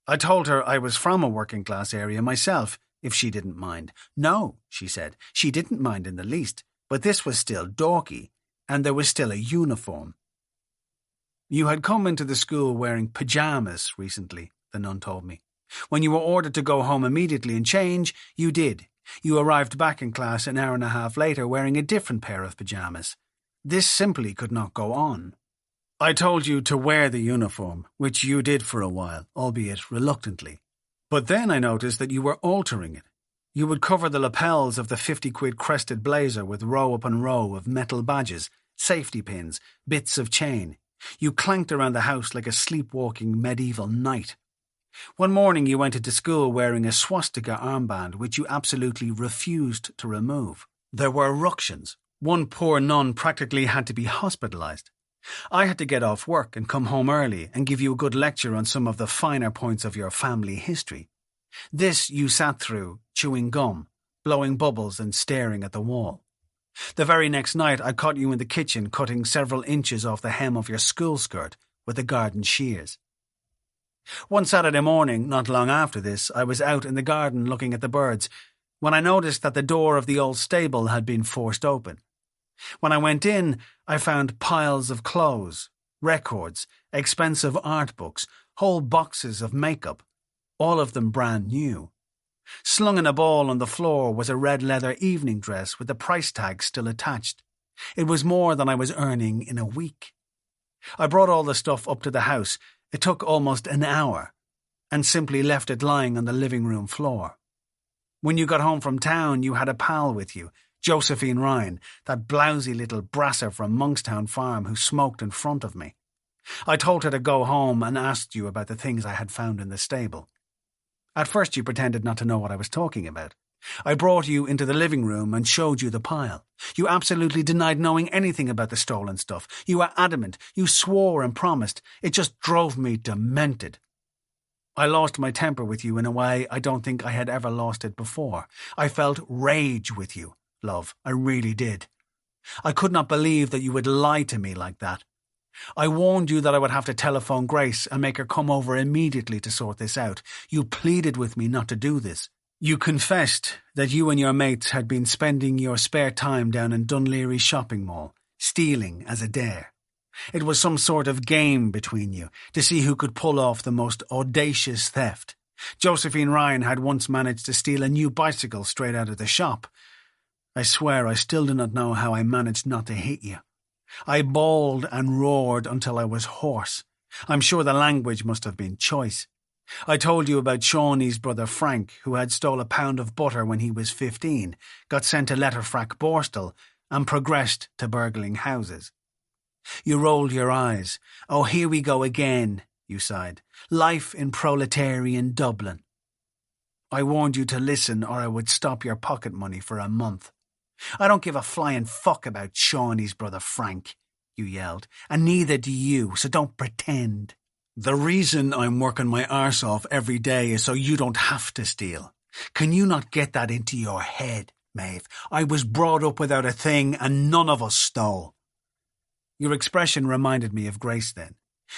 I told her I was from a working-class area myself, if she didn't mind. No, she said, she didn't mind in the least, but this was still Dorky, and there was still a uniform. You had come into the school wearing pyjamas recently, the nun told me. When you were ordered to go home immediately and change, you did. You arrived back in class an hour and a half later wearing a different pair of pyjamas. This simply could not go on. I told you to wear the uniform, which you did for a while, albeit reluctantly. But then I noticed that you were altering it. You would cover the lapels of the 50-quid crested blazer with row upon row of metal badges, safety pins, bits of chain. You clanked around the house like a sleepwalking medieval knight. One morning you went into school wearing a swastika armband which you absolutely refused to remove. There were ructions. One poor nun practically had to be hospitalized. I had to get off work and come home early and give you a good lecture on some of the finer points of your family history. This you sat through, chewing gum, blowing bubbles and staring at the wall. The very next night I caught you in the kitchen cutting several inches off the hem of your school skirt with the garden shears. One Saturday morning, not long after this, I was out in the garden looking at the birds when I noticed that the door of the old stable had been forced open. When I went in, I found piles of clothes, records, expensive art books, whole boxes of makeup, all of them brand new. Slung in a ball on the floor was a red leather evening dress with the price tag still attached. It was more than I was earning in a week. I brought all the stuff up to the house. It took almost an hour, and simply left it lying on the living room floor. When you got home from town, you had a pal with you, Josephine Ryan, that blousy little brasser from Monkstown Farm who smoked in front of me. I told her to go home and asked you about the things I had found in the stable. At first you pretended not to know what I was talking about. I brought you into the living room and showed you the pile. You absolutely denied knowing anything about the stolen stuff. You were adamant. You swore and promised. It just drove me demented. I lost my temper with you in a way I don't think I had ever lost it before. I felt rage with you, love. I really did. I could not believe that you would lie to me like that. I warned you that I would have to telephone Grace and make her come over immediately to sort this out. You pleaded with me not to do this. You confessed that you and your mates had been spending your spare time down in Dunleary shopping mall, stealing as a dare. It was some sort of game between you to see who could pull off the most audacious theft. Josephine Ryan had once managed to steal a new bicycle straight out of the shop. I swear I still do not know how I managed not to hit you. I bawled and roared until I was hoarse. I'm sure the language must have been choice. I told you about Shawnee's brother Frank, who had stole a pound of butter when he was 15, got sent to Letterfrack Borstal, and progressed to burgling houses. You rolled your eyes. Oh, here we go again, you sighed. Life in proletarian Dublin. I warned you to listen or I would stop your pocket money for a month. I don't give a flying fuck about Shawnee's brother Frank, you yelled, and neither do you, so don't pretend. The reason I'm working my arse off every day is so you don't have to steal. Can you not get that into your head, Maeve? I was brought up without a thing and none of us stole. Your expression reminded me of Grace then.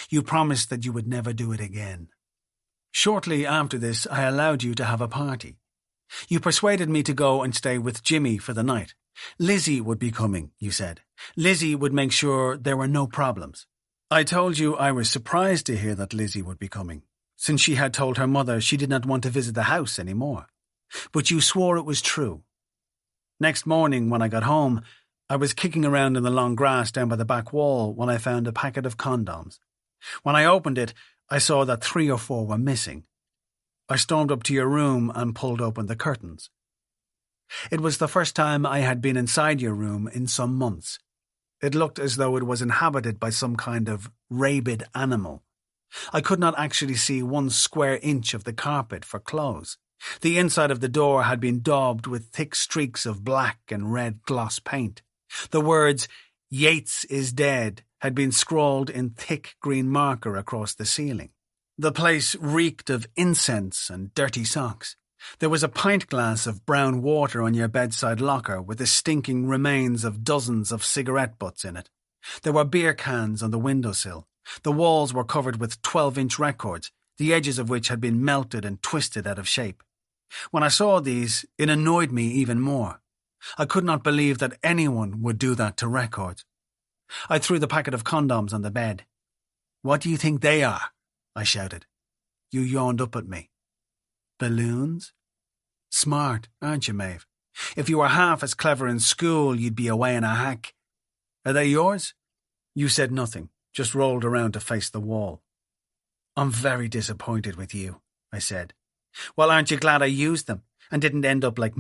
You promised that you would never do it again. Shortly after this, I allowed you to have a party. You persuaded me to go and stay with Jimmy for the night. Lizzie would be coming, you said. Lizzie would make sure there were no problems. I told you I was surprised to hear that Lizzie would be coming, since she had told her mother she did not want to visit the house anymore. But you swore it was true. Next morning, when I got home, I was kicking around in the long grass down by the back wall when I found a packet of condoms. When I opened it, I saw that 3 or 4 were missing. I stormed up to your room and pulled open the curtains. It was the first time I had been inside your room in some months. It looked as though it was inhabited by some kind of rabid animal. I could not actually see 1 square inch of the carpet for clothes. The inside of the door had been daubed with thick streaks of black and red gloss paint. The words, "Yates is dead," had been scrawled in thick green marker across the ceiling. The place reeked of incense and dirty socks. There was a pint glass of brown water on your bedside locker with the stinking remains of dozens of cigarette butts in it. There were beer cans on the windowsill. The walls were covered with 12-inch records, the edges of which had been melted and twisted out of shape. When I saw these, it annoyed me even more. I could not believe that anyone would do that to records. I threw the packet of condoms on the bed. "What do you think they are?" I shouted. You yawned up at me. "Balloons? Smart, aren't you, Maeve? If you were half as clever in school, you'd be away in a hack. Are they yours?" You said nothing, just rolled around to face the wall. "I'm very disappointed with you," I said. "Well, aren't you glad I used them and didn't end up like